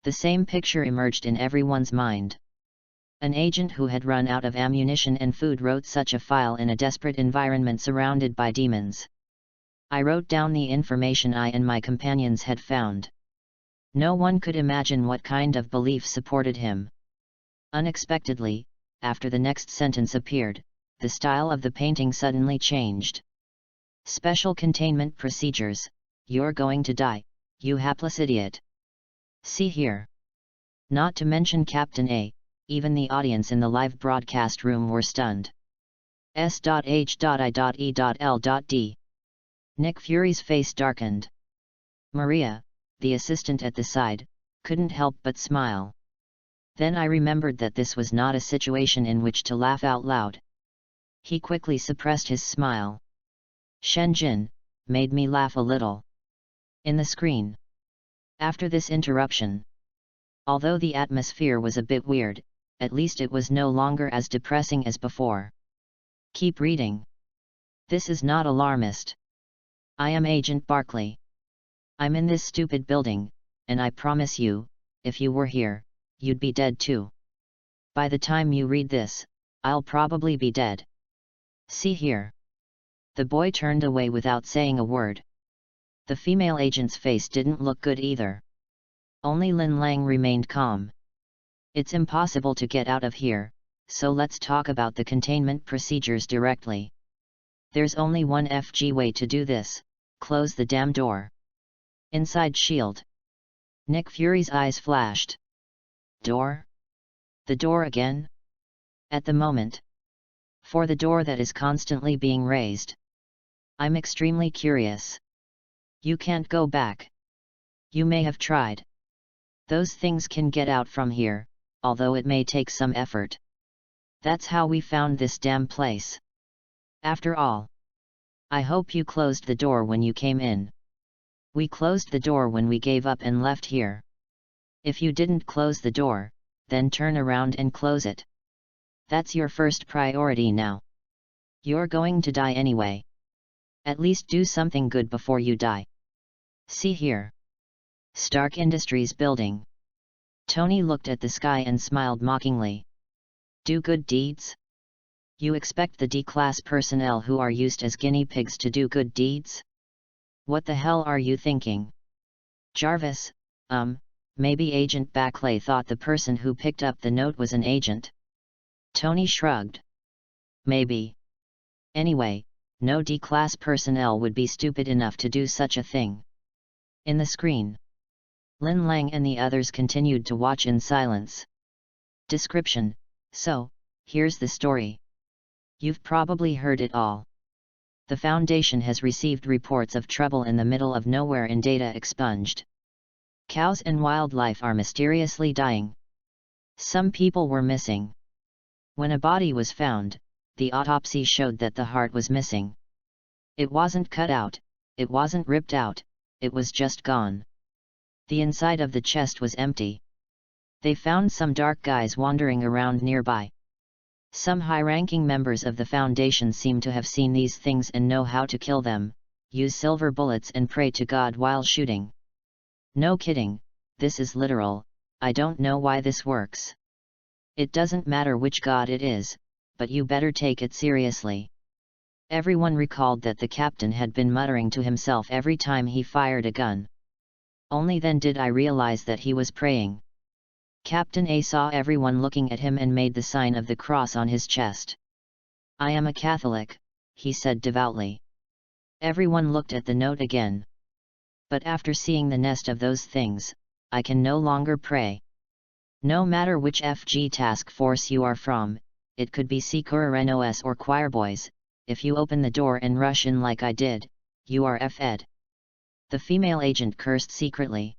The same picture emerged in everyone's mind. An agent who had run out of ammunition and food wrote such a file in a desperate environment surrounded by demons. I wrote down the information I and my companions had found. No one could imagine what kind of belief supported him. Unexpectedly, after the next sentence appeared, the style of the painting suddenly changed. Special containment procedures, you're going to die, you hapless idiot. See here. Not to mention Captain A, even the audience in the live broadcast room were stunned. S.H.I.E.L.D. Nick Fury's face darkened. Maria, the assistant at the side, couldn't help but smile. Then I remembered that this was not a situation in which to laugh out loud. He quickly suppressed his smile. Shenjin, made me laugh a little. In the screen. After this interruption. Although the atmosphere was a bit weird, at least it was no longer as depressing as before. Keep reading. This is not alarmist. I am Agent Barkley. I'm in this stupid building, and I promise you, if you were here, you'd be dead too. By the time you read this, I'll probably be dead. See here. The boy turned away without saying a word. The female agent's face didn't look good either. Only Lin Lang remained calm. It's impossible to get out of here, so let's talk about the containment procedures directly. There's only one FG way to do this, close the damn door. Inside shield. Nick Fury's eyes flashed. Door? The door again? At the moment. For the door that is constantly being raised. I'm extremely curious. You can't go back. You may have tried. Those things can get out from here, although it may take some effort. That's how we found this damn place. After all. I hope you closed the door when you came in. We closed the door when we gave up and left here. If you didn't close the door, then turn around and close it. That's your first priority now. You're going to die anyway. At least do something good before you die. See here. Stark Industries building. Tony looked at the sky and smiled mockingly. Do good deeds? You expect the D-class personnel who are used as guinea pigs to do good deeds? What the hell are you thinking? Jarvis, maybe Agent Backlay thought the person who picked up the note was an agent. Tony shrugged. Maybe. Anyway, no D-class personnel would be stupid enough to do such a thing. In the screen. Lin Lang and the others continued to watch in silence. Description: So, here's the story. You've probably heard it all. The Foundation has received reports of trouble in the middle of nowhere and data expunged. Cows and wildlife are mysteriously dying. Some people were missing. When a body was found, the autopsy showed that the heart was missing. It wasn't cut out, it wasn't ripped out, it was just gone. The inside of the chest was empty. They found some dark guys wandering around nearby. Some high-ranking members of the Foundation seem to have seen these things and know how to kill them, use silver bullets and pray to God while shooting. No kidding, this is literal. I don't know why this works. It doesn't matter which god it is, but you better take it seriously. Everyone recalled that the captain had been muttering to himself every time he fired a gun. Only then did I realize that he was praying. Captain A saw everyone looking at him and made the sign of the cross on his chest. "I am a Catholic," he said devoutly. Everyone looked at the note again. "But after seeing the nest of those things, I can no longer pray. No matter which FG task force you are from, it could be Securinos or Choirboys, if you open the door and rush in like I did, you are F'd." The female agent cursed secretly.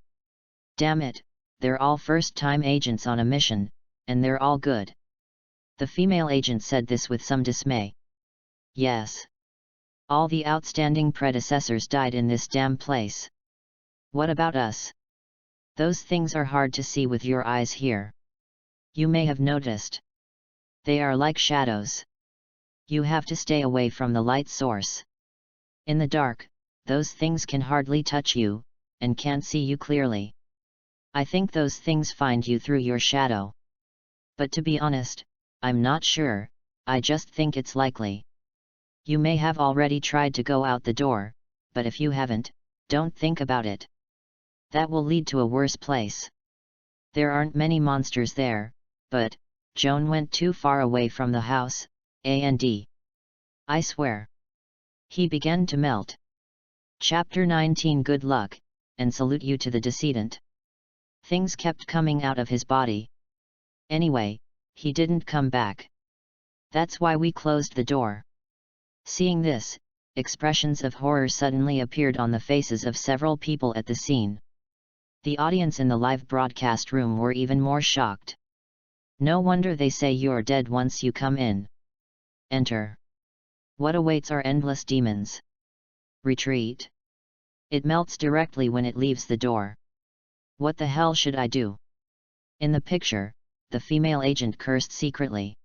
"Damn it, they're all first-time agents on a mission, and they're all good." The female agent said this with some dismay. "Yes. All the outstanding predecessors died in this damn place. What about us? Those things are hard to see with your eyes here. You may have noticed. They are like shadows. You have to stay away from the light source. In the dark, those things can hardly touch you, and can't see you clearly. I think those things find you through your shadow. But to be honest, I'm not sure, I just think it's likely. You may have already tried to go out the door, but if you haven't, don't think about it. That will lead to a worse place. There aren't many monsters there, but Joan went too far away from the house, and I swear." He began to melt. Chapter 19. Good luck, and salute you to the decedent. Things kept coming out of his body. Anyway, he didn't come back. That's why we closed the door. Seeing this, expressions of horror suddenly appeared on the faces of several people at the scene. The audience in the live broadcast room were even more shocked. No wonder they say you're dead once you come in. Enter. What awaits our endless demons? Retreat. It melts directly when it leaves the door. What the hell should I do? In the picture, the female agent cursed secretly.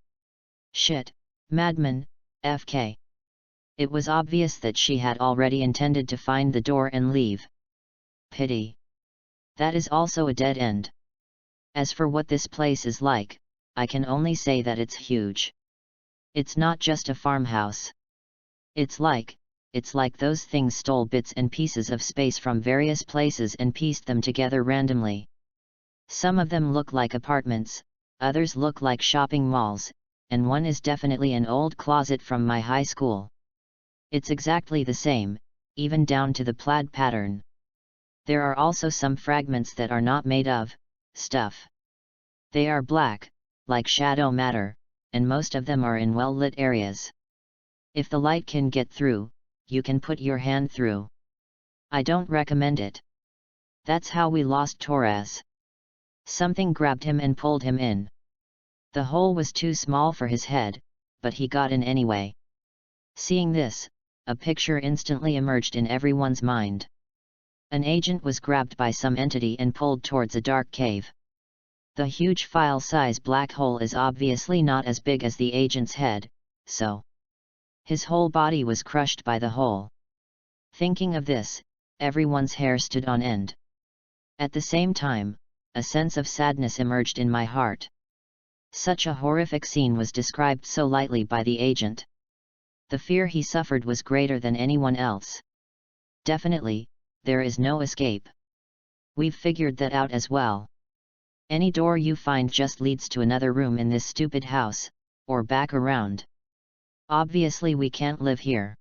Shit, madman, FK. It was obvious that she had already intended to find the door and leave. Pity. That is also a dead end. As for what this place is like, I can only say that it's huge. It's not just a farmhouse. It's like those things stole bits and pieces of space from various places and pieced them together randomly. Some of them look like apartments, others look like shopping malls, and one is definitely an old closet from my high school. It's exactly the same, even down to the plaid pattern. There are also some fragments that are not made of stuff. They are black, like shadow matter, and most of them are in well-lit areas. If the light can get through, you can put your hand through. I don't recommend it. That's how we lost Torres. Something grabbed him and pulled him in. The hole was too small for his head, but he got in anyway. Seeing this, a picture instantly emerged in everyone's mind. An agent was grabbed by some entity and pulled towards a dark cave. The huge file-size black hole is obviously not as big as the agent's head, so his whole body was crushed by the hole. Thinking of this, everyone's hair stood on end. At the same time, a sense of sadness emerged in my heart. Such a horrific scene was described so lightly by the agent. The fear he suffered was greater than anyone else. Definitely, there is no escape. We've figured that out as well. Any door you find just leads to another room in this stupid house, or back around. Obviously we can't live here.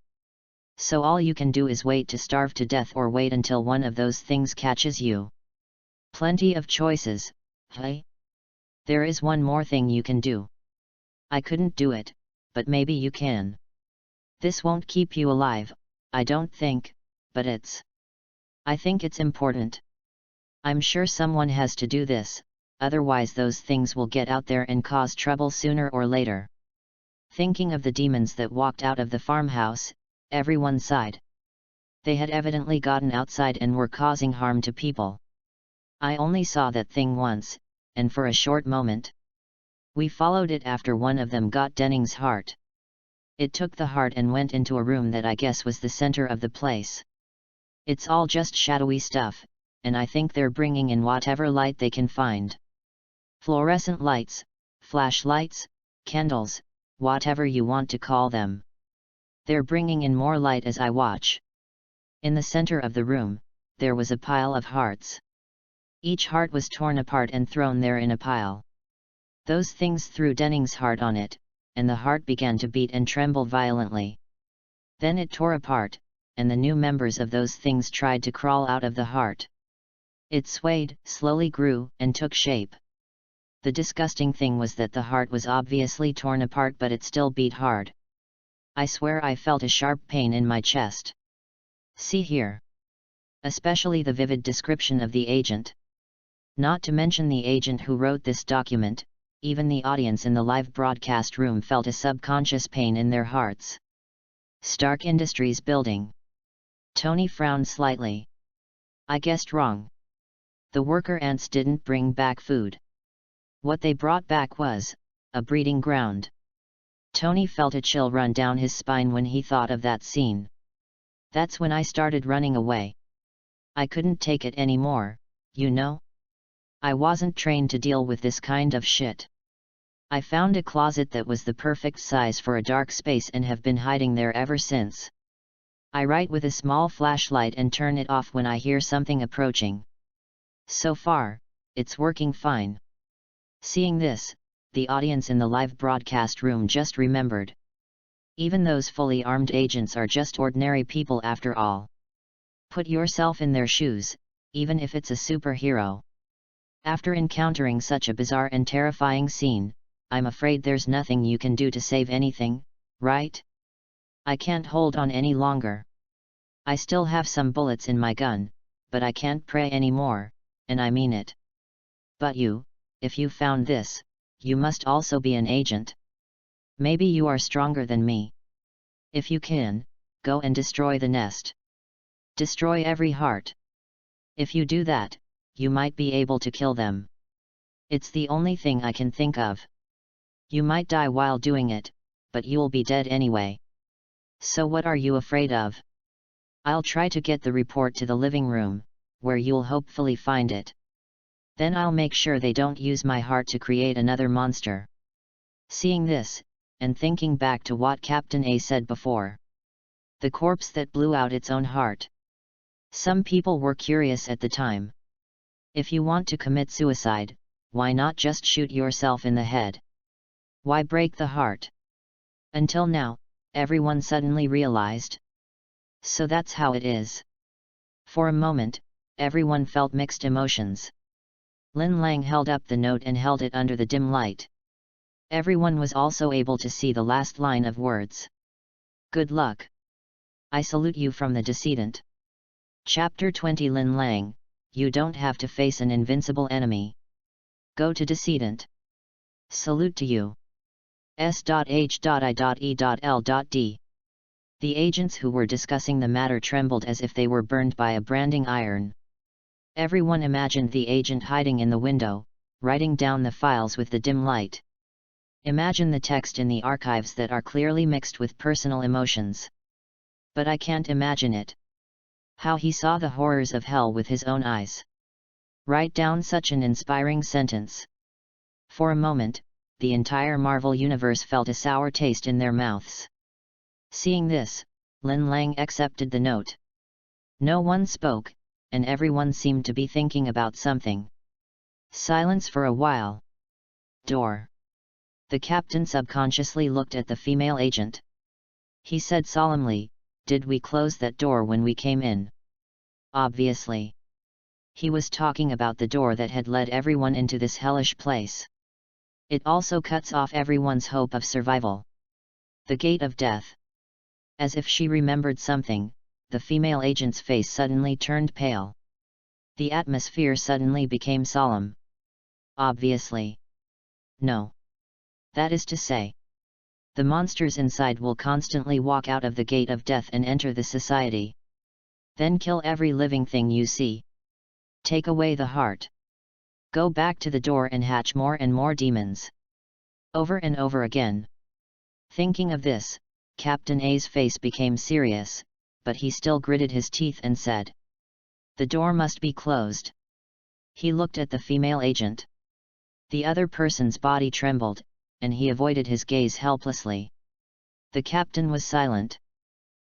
So all you can do is wait to starve to death or wait until one of those things catches you. Plenty of choices, hey? There is one more thing you can do. I couldn't do it, but maybe you can. This won't keep you alive, I don't think, but I think it's important. I'm sure someone has to do this, otherwise those things will get out there and cause trouble sooner or later. Thinking of the demons that walked out of the farmhouse, everyone sighed. They had evidently gotten outside and were causing harm to people. I only saw that thing once, and for a short moment. We followed it after one of them got Denning's heart. It took the heart and went into a room that I guess was the center of the place. It's all just shadowy stuff, and I think they're bringing in whatever light they can find. Fluorescent lights, flashlights, candles, whatever you want to call them. They're bringing in more light as I watch. In the center of the room, there was a pile of hearts. Each heart was torn apart and thrown there in a pile. Those things threw Denning's heart on it, and the heart began to beat and tremble violently. Then it tore apart, and the new members of those things tried to crawl out of the heart. It swayed, slowly grew, and took shape. The disgusting thing was that the heart was obviously torn apart, but it still beat hard. I swear I felt a sharp pain in my chest. See here. Especially the vivid description of the agent. Not to mention the agent who wrote this document, even the audience in the live broadcast room felt a subconscious pain in their hearts. Stark Industries building. Tony frowned slightly. I guessed wrong. The worker ants didn't bring back food. What they brought back was a breeding ground. Tony felt a chill run down his spine when he thought of that scene. That's when I started running away. I couldn't take it anymore, you know? I wasn't trained to deal with this kind of shit. I found a closet that was the perfect size for a dark space and have been hiding there ever since. I write with a small flashlight and turn it off when I hear something approaching. So far, it's working fine. Seeing this, the audience in the live broadcast room just remembered. Even those fully armed agents are just ordinary people after all. Put yourself in their shoes, even if it's a superhero. After encountering such a bizarre and terrifying scene, I'm afraid there's nothing you can do to save anything, right? I can't hold on any longer. I still have some bullets in my gun, but I can't pray anymore, and I mean it. But you, if you found this, you must also be an agent. Maybe you are stronger than me. If you can, go and destroy the nest. Destroy every heart. If you do that, you might be able to kill them. It's the only thing I can think of. You might die while doing it, but you'll be dead anyway. So what are you afraid of? I'll try to get the report to the living room, where you'll hopefully find it. Then I'll make sure they don't use my heart to create another monster. Seeing this, and thinking back to what Captain A said before. The corpse that blew out its own heart. Some people were curious at the time. If you want to commit suicide, why not just shoot yourself in the head? Why break the heart? Until now, everyone suddenly realized. So that's how it is. For a moment, everyone felt mixed emotions. Lin Lang held up the note and held it under the dim light. Everyone was also able to see the last line of words. Good luck. I salute you from the decedent. Chapter 20 Lin Lang, you don't have to face an invincible enemy. Go to decedent. Salute to you. S.H.I.E.L.D. The agents who were discussing the matter trembled as if they were burned by a branding iron. Everyone imagined the agent hiding in the window, writing down the files with the dim light. Imagine the text in the archives that are clearly mixed with personal emotions. But I can't imagine it. How he saw the horrors of hell with his own eyes. Write down such an inspiring sentence. For a moment, the entire Marvel universe felt a sour taste in their mouths. Seeing this, Lin Lang accepted the note. No one spoke, and everyone seemed to be thinking about something. Silence for a while. Door. The captain subconsciously looked at the female agent. He said solemnly, Did we close that door when we came in? Obviously. He was talking about the door that had led everyone into this hellish place. It also cuts off everyone's hope of survival. The gate of death. As if she remembered something, the female agent's face suddenly turned pale. The atmosphere suddenly became solemn. Obviously. No. That is to say, the monsters inside will constantly walk out of the gate of death and enter the society. Then kill every living thing you see. Take away the heart. Go back to the door and hatch more and more demons. Over and over again. Thinking of this, Captain A's face became serious, but he still gritted his teeth and said, "The door must be closed." He looked at the female agent. The other person's body trembled, and he avoided his gaze helplessly. The captain was silent.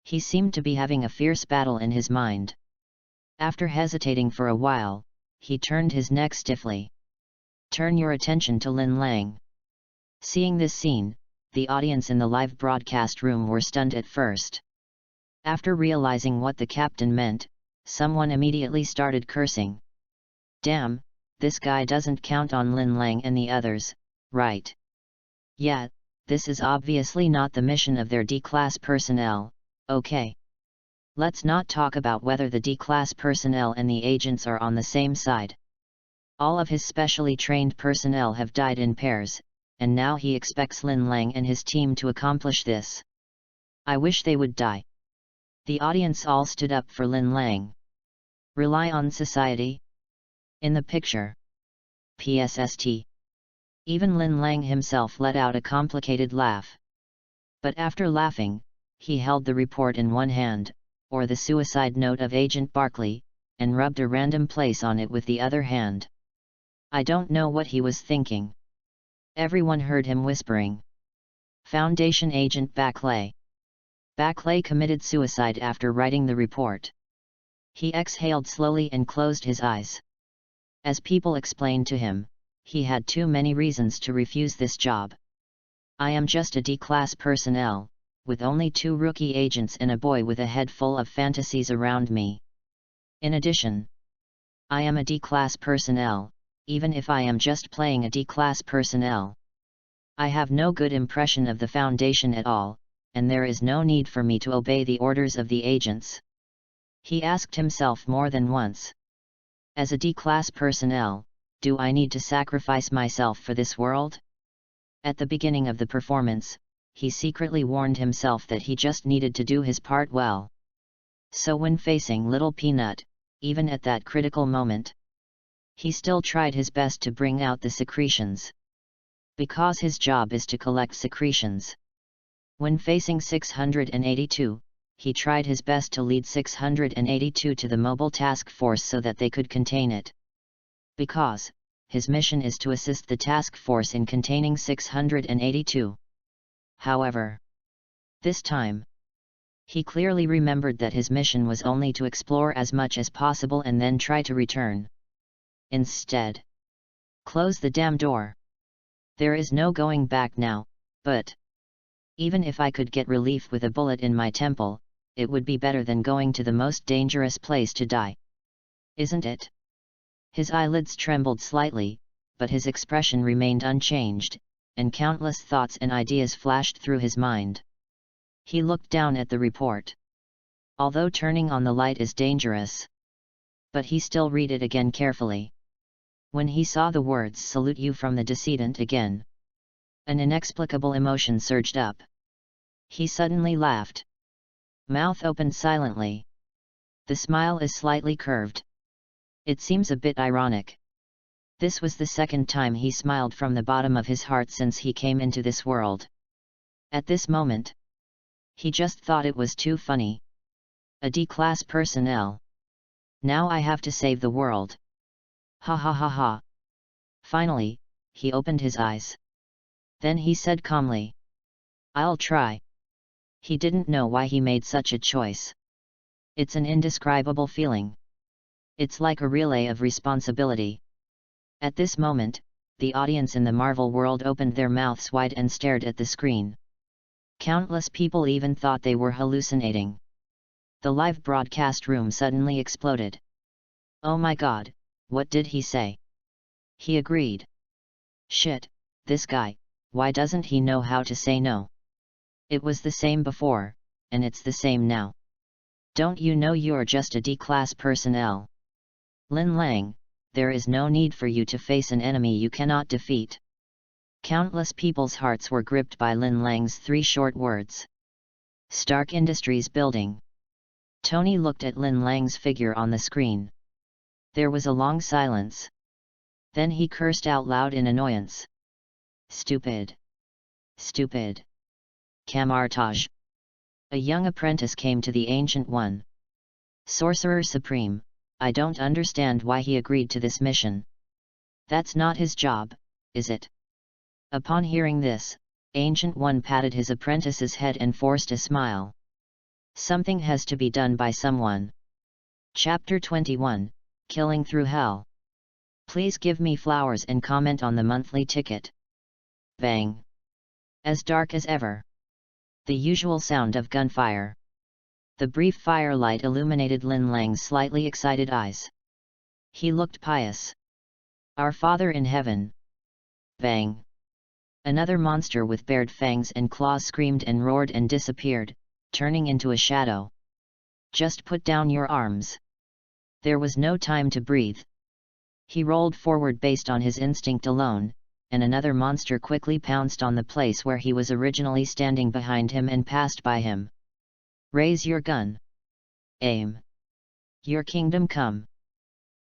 He seemed to be having a fierce battle in his mind. After hesitating for a while, he turned his neck stiffly. "Turn your attention to Lin Lang." Seeing this scene, the audience in the live broadcast room were stunned at first. After realizing what the captain meant, someone immediately started cursing. "Damn, this guy doesn't count on Lin Lang and the others, right? Yeah, this is obviously not the mission of their D-class personnel, okay. Let's not talk about whether the D-class personnel and the agents are on the same side. All of his specially trained personnel have died in pairs, and now he expects Lin Lang and his team to accomplish this. I wish they would die." The audience all stood up for Lin Lang. Rely on society? In the picture. PSST. Even Lin Lang himself let out a complicated laugh. But after laughing, he held the report in one hand, or the suicide note of Agent Barkley, and rubbed a random place on it with the other hand. I don't know what he was thinking. Everyone heard him whispering. Foundation Agent Barkley. Barkley committed suicide after writing the report. He exhaled slowly and closed his eyes. As people explained to him, he had too many reasons to refuse this job. "I am just a D-class personnel, with only 2 rookie agents and a boy with a head full of fantasies around me. In addition, I am a D-class personnel, even if I am just playing a D-class personnel. I have no good impression of the Foundation at all, and there is no need for me to obey the orders of the agents." He asked himself more than once. As a D-class personnel, do I need to sacrifice myself for this world? At the beginning of the performance, he secretly warned himself that he just needed to do his part well. So when facing Little Peanut, even at that critical moment, he still tried his best to bring out the secretions. Because his job is to collect secretions. When facing 682, he tried his best to lead 682 to the mobile task force so that they could contain it. Because his mission is to assist the task force in containing 682. However, this time, he clearly remembered that his mission was only to explore as much as possible and then try to return. Instead, close the damn door. There is no going back now, but even if I could get relief with a bullet in my temple, it would be better than going to the most dangerous place to die. Isn't it? His eyelids trembled slightly, but his expression remained unchanged, and countless thoughts and ideas flashed through his mind. He looked down at the report. Although turning on the light is dangerous, but he still read it again carefully. When he saw the words "salute you" from the decedent again, an inexplicable emotion surged up. He suddenly laughed. Mouth opened silently. The smile is slightly curved. It seems a bit ironic. This was the second time he smiled from the bottom of his heart since he came into this world. At this moment, he just thought it was too funny. A D-class personnel. Now I have to save the world. Ha ha ha ha. Finally, he opened his eyes. Then he said calmly, "I'll try." He didn't know why he made such a choice. It's an indescribable feeling. It's like a relay of responsibility. At this moment, the audience in the Marvel world opened their mouths wide and stared at the screen. Countless people even thought they were hallucinating. The live broadcast room suddenly exploded. "Oh my god, what did he say?" He agreed. "Shit, this guy, why doesn't he know how to say no? It was the same before, and it's the same now. Don't you know you're just a D-class personnel? Lin Lang, there is no need for you to face an enemy you cannot defeat." Countless people's hearts were gripped by Lin Lang's 3 short words. Stark Industries building. Tony looked at Lin Lang's figure on the screen. There was a long silence. Then he cursed out loud in annoyance. "Stupid! Stupid! Camartage!" A young apprentice came to the Ancient One. "Sorcerer Supreme, I don't understand why he agreed to this mission. That's not his job, is it?" Upon hearing this, Ancient One patted his apprentice's head and forced a smile. "Something has to be done by someone." Chapter 21, Killing Through Hell. Please give me flowers and comment on the monthly ticket. Bang! As dark as ever. The usual sound of gunfire. The brief firelight illuminated Lin Lang's slightly excited eyes. He looked pious. "Our Father in Heaven." Bang! Another monster with bared fangs and claws screamed and roared and disappeared, turning into a shadow. "Just put down your arms." There was no time to breathe. He rolled forward based on his instinct alone, and another monster quickly pounced on the place where he was originally standing behind him and passed by him. "Raise your gun. Aim. Your kingdom come.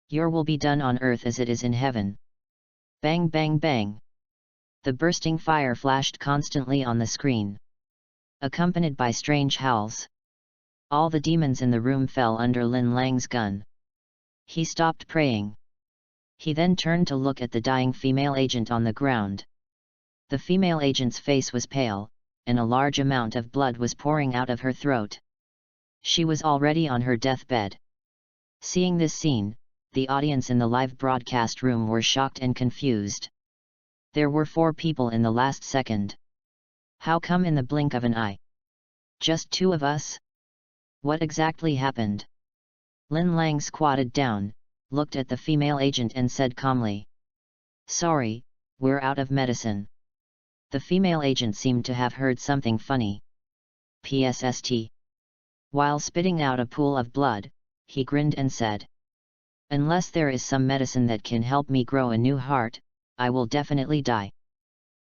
Your will be done on earth as it is in heaven." Bang bang bang. The bursting fire flashed constantly on the screen, accompanied by strange howls. All the demons in the room fell under Lin Lang's gun. He stopped praying. He then turned to look at the dying female agent on the ground. The female agent's face was pale, and a large amount of blood was pouring out of her throat. She was already on her deathbed. Seeing this scene, the audience in the live broadcast room were shocked and confused. There were 4 people in the last second. How come in the blink of an eye? Just 2 of us? What exactly happened? Lin Lang squatted down, looked at the female agent and said calmly, "Sorry, we're out of medicine." The female agent seemed to have heard something funny. PSST. While spitting out a pool of blood, he grinned and said, "Unless there is some medicine that can help me grow a new heart, I will definitely die."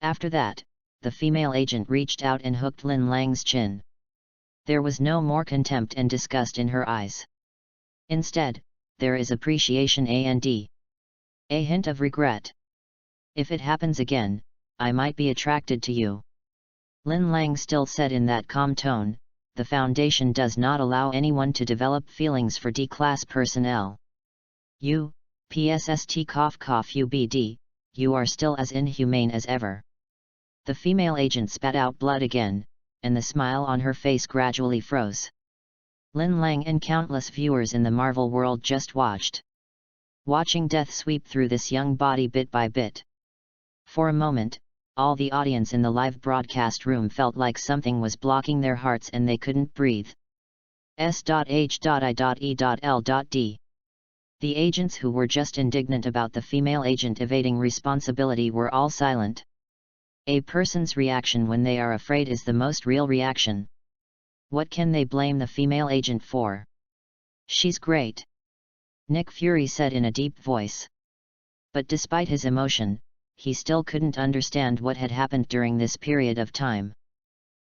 After that, the female agent reached out and hooked Lin Lang's chin. There was no more contempt and disgust in her eyes. Instead, there is appreciation and a hint of regret. "If it happens again, I might be attracted to you." Lin Lang still said in that calm tone, "The Foundation does not allow anyone to develop feelings for D-class personnel. You, PSST cough cough UBD, you are still as inhumane as ever." The female agent spat out blood again, and the smile on her face gradually froze. Lin Lang and countless viewers in the Marvel world just watched. Watching death sweep through this young body bit by bit. For a moment, all the audience in the live broadcast room felt like something was blocking their hearts and they couldn't breathe. S.H.I.E.L.D. The agents who were just indignant about the female agent evading responsibility were all silent. A person's reaction when they are afraid is the most real reaction. What can they blame the female agent for? "She's great," Nick Fury said in a deep voice. But despite his emotion, he still couldn't understand what had happened during this period of time.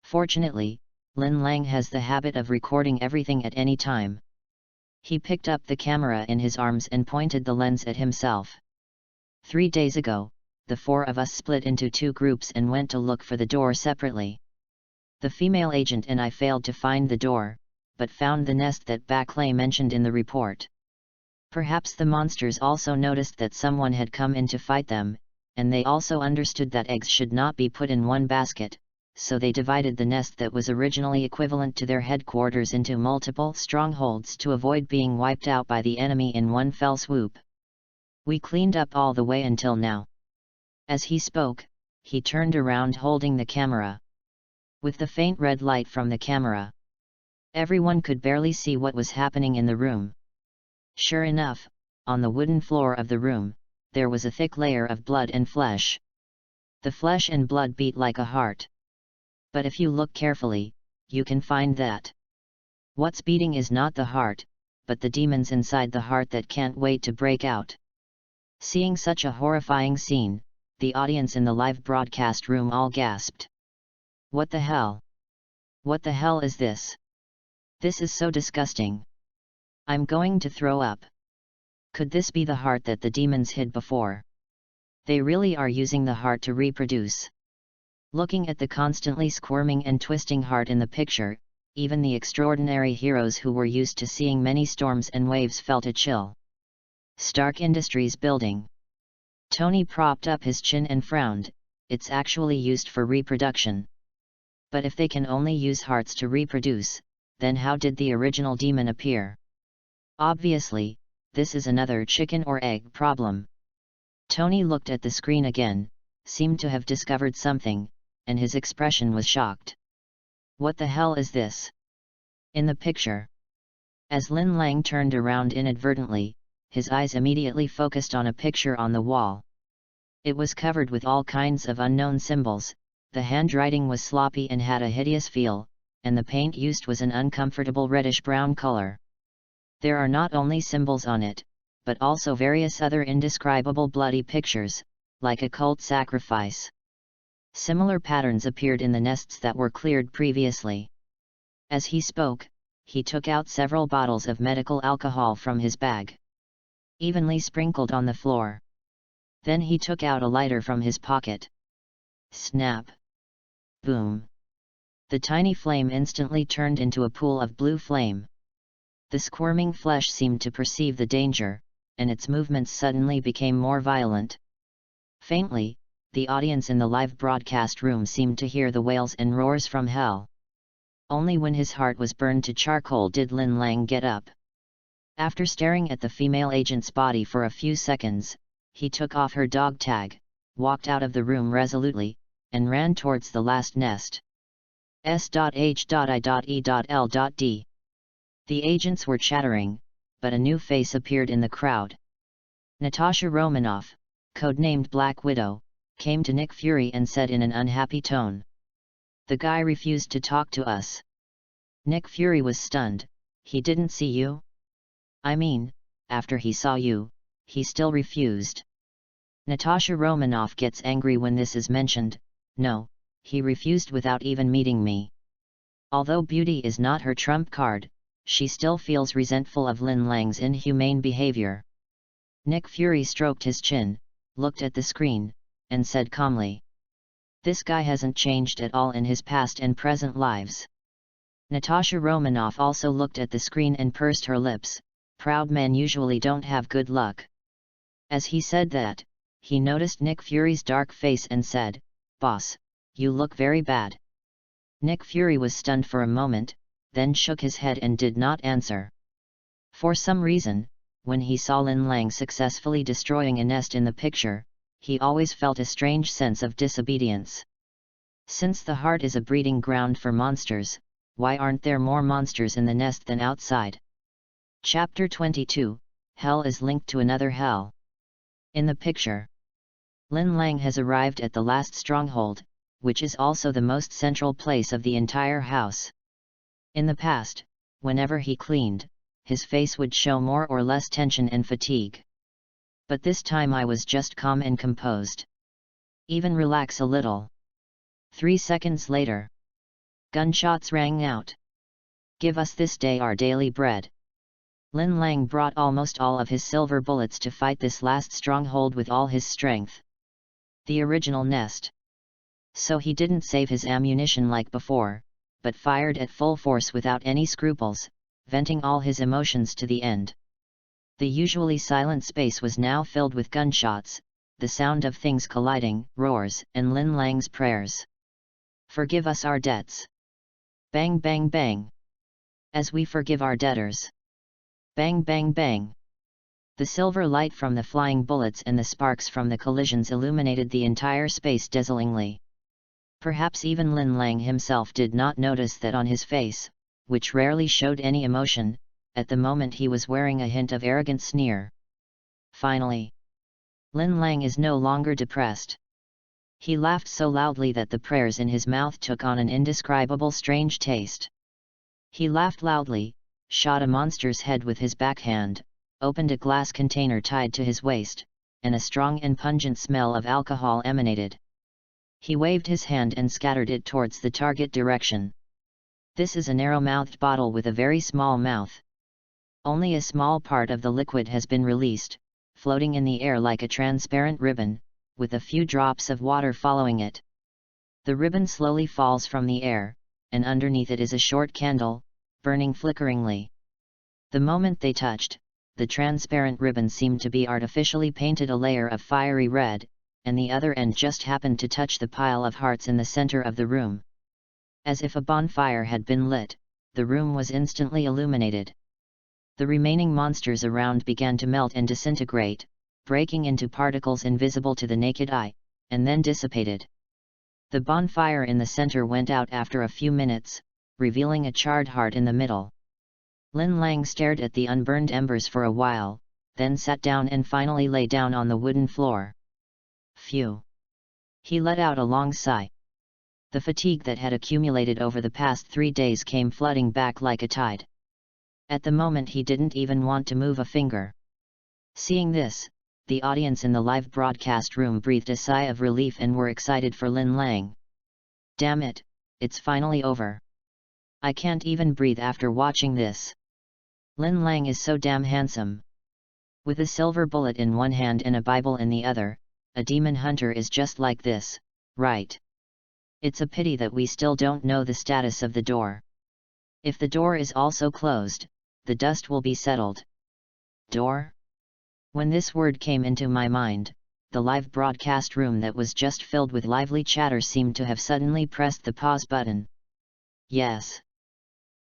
Fortunately, Lin Lang has the habit of recording everything at any time. He picked up the camera in his arms and pointed the lens at himself. 3 days ago, the 4 of us split into 2 groups and went to look for the door separately. The female agent and I failed to find the door, but found the nest that Backlay mentioned in the report. Perhaps the monsters also noticed that someone had come in to fight them, and they also understood that eggs should not be put in one basket, so they divided the nest that was originally equivalent to their headquarters into multiple strongholds to avoid being wiped out by the enemy in one fell swoop. We cleaned up all the way until now." As he spoke, he turned around holding the camera. With the faint red light from the camera, Everyone could barely see what was happening in the room. Sure enough, on the wooden floor of the room, there was a thick layer of blood and flesh. The flesh and blood beat like a heart. But if you look carefully, you can find that what's beating is not the heart, but the demons inside the heart that can't wait to break out. Seeing such a horrifying scene, the audience in the live broadcast room all gasped. What the hell? What the hell is this? This is so disgusting. I'm going to throw up. Could this be the heart that the demons hid before? They really are using the heart to reproduce. Looking at the constantly squirming and twisting heart in the picture, even the extraordinary heroes who were used to seeing many storms and waves felt a chill. Stark Industries building. Tony propped up his chin and frowned. It's actually used for reproduction. But if they can only use hearts to reproduce, then how did the original demon appear? Obviously, this is another chicken or egg problem. Tony looked at the screen again, seemed to have discovered something, and his expression was shocked. What the hell is this? In the picture. As Lin Lang turned around inadvertently, his eyes immediately focused on a picture on the wall. It was covered with all kinds of unknown symbols, the handwriting was sloppy and had a hideous feel, and the paint used was an uncomfortable reddish-brown color. There are not only symbols on it, but also various other indescribable bloody pictures, like a cult sacrifice. Similar patterns appeared in the nests that were cleared previously. As he spoke, he took out several bottles of medical alcohol from his bag, evenly sprinkled on the floor. Then he took out a lighter from his pocket. Snap! Boom! The tiny flame instantly turned into a pool of blue flame. The squirming flesh seemed to perceive the danger, and its movements suddenly became more violent. Faintly, the audience in the live broadcast room seemed to hear the wails and roars from hell. Only when his heart was burned to charcoal did Lin Lang get up. After staring at the female agent's body for a few seconds, he took off her dog tag, walked out of the room resolutely, and ran towards the last nest. S.H.I.E.L.D. The agents were chattering, but a new face appeared in the crowd. Natasha Romanoff, codenamed Black Widow, came to Nick Fury and said in an unhappy tone, "The guy refused to talk to us." Nick Fury was stunned. "He didn't see you?" "I mean, after he saw you, he still refused." Natasha Romanoff gets angry when this is mentioned. "No, he refused without even meeting me." Although beauty is not her trump card, she still feels resentful of Lin Lang's inhumane behavior. Nick Fury stroked his chin, looked at the screen, and said calmly, "This guy hasn't changed at all in his past and present lives." Natasha Romanoff also looked at the screen and pursed her lips. Proud men usually don't have good luck. As he said that, he noticed Nick Fury's dark face and said, "Boss, you look very bad." Nick Fury was stunned for a moment, then shook his head and did not answer. For some reason, when he saw Lin Lang successfully destroying a nest in the picture, he always felt a strange sense of disobedience. Since the heart is a breeding ground for monsters, why aren't there more monsters in the nest than outside? Chapter 22, Hell is linked to another hell. In the picture, Lin Lang has arrived at the last stronghold, which is also the most central place of the entire house. In the past, whenever he cleaned, his face would show more or less tension and fatigue. But this time I was just calm and composed. Even relax a little. 3 seconds later, gunshots rang out. "Give us this day our daily bread." Lin Lang brought almost all of his silver bullets to fight this last stronghold with all his strength. The original nest. So he didn't save his ammunition like before, but fired at full force without any scruples, venting all his emotions to the end. The usually silent space was now filled with gunshots, the sound of things colliding, roars, and Lin Lang's prayers. "Forgive us our debts." Bang bang bang. "As we forgive our debtors." Bang bang bang. The silver light from the flying bullets and the sparks from the collisions illuminated the entire space dazzlingly. Perhaps even Lin Lang himself did not notice that on his face, which rarely showed any emotion. At the moment he was wearing a hint of arrogant sneer. Finally, Lin Lang is no longer depressed. He laughed so loudly that the prayers in his mouth took on an indescribable strange taste. He laughed loudly, shot a monster's head with his backhand, opened a glass container tied to his waist, and a strong and pungent smell of alcohol emanated. He waved his hand and scattered it towards the target direction. This is a narrow-mouthed bottle with a very small mouth. Only a small part of the liquid has been released, floating in the air like a transparent ribbon, with a few drops of water following it. The ribbon slowly falls from the air, and underneath it is a short candle, burning flickeringly. The moment they touched, the transparent ribbon seemed to be artificially painted a layer of fiery red, and the other end just happened to touch the pile of hearts in the center of the room. As if a bonfire had been lit, the room was instantly illuminated. The remaining monsters around began to melt and disintegrate, breaking into particles invisible to the naked eye, and then dissipated. The bonfire in the center went out after a few minutes, revealing a charred heart in the middle. Lin Lang stared at the unburned embers for a while, then sat down and finally lay down on the wooden floor. Phew! He let out a long sigh. The fatigue that had accumulated over the past 3 days came flooding back like a tide. At the moment he didn't even want to move a finger. Seeing this, the audience in the live broadcast room breathed a sigh of relief and were excited for Lin Lang. Damn it, it's finally over. I can't even breathe after watching this. Lin Lang is so damn handsome. With a silver bullet in one hand and a Bible in the other, a demon hunter is just like this, right? It's a pity that we still don't know the status of the door. If the door is also closed, the dust will be settled. Door? When this word came into my mind, the live broadcast room that was just filled with lively chatter seemed to have suddenly pressed the pause button. Yes.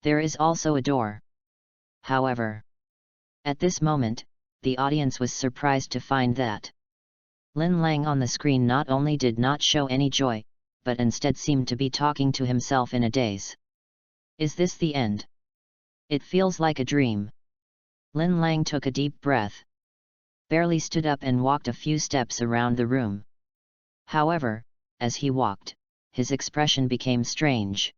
There is also a door. However, at this moment, the audience was surprised to find that Lin Lang on the screen not only did not show any joy, but instead seemed to be talking to himself in a daze. Is this the end? It feels like a dream. Lin Lang took a deep breath. Barely stood up and walked a few steps around the room. However, as he walked, his expression became strange.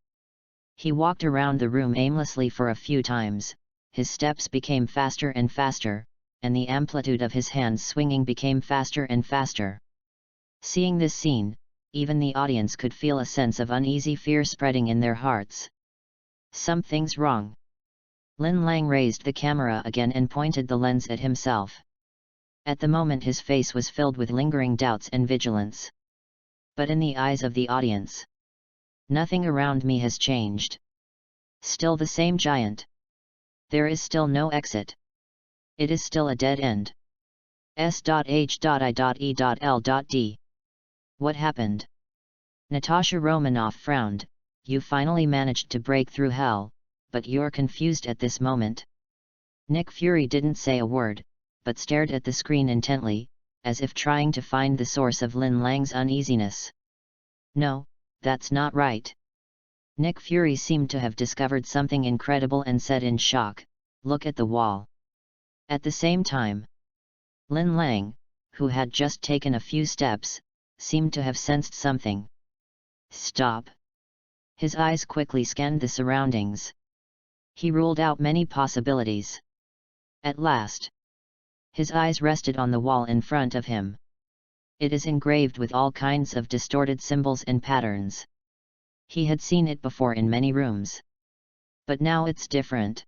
He walked around the room aimlessly for a few times, his steps became faster and faster, and the amplitude of his hands swinging became faster and faster. Seeing this scene, even the audience could feel a sense of uneasy fear spreading in their hearts. Something's wrong. Lin Lang raised the camera again and pointed the lens at himself. At the moment his face was filled with lingering doubts and vigilance. But in the eyes of the audience, nothing around me has changed. Still the same giant. There is still no exit. It is still a dead end. S.H.I.E.L.D. What happened? Natasha Romanoff frowned. You finally managed to break through hell, but you're confused at this moment. Nick Fury didn't say a word, but stared at the screen intently, as if trying to find the source of Lin Lang's uneasiness. No, that's not right. Nick Fury seemed to have discovered something incredible and said in shock, look at the wall. At the same time, Lin Lang, who had just taken a few steps, seemed to have sensed something. Stop. His eyes quickly scanned the surroundings. He ruled out many possibilities. At last, his eyes rested on the wall in front of him. It is engraved with all kinds of distorted symbols and patterns. He had seen it before in many rooms. But now it's different.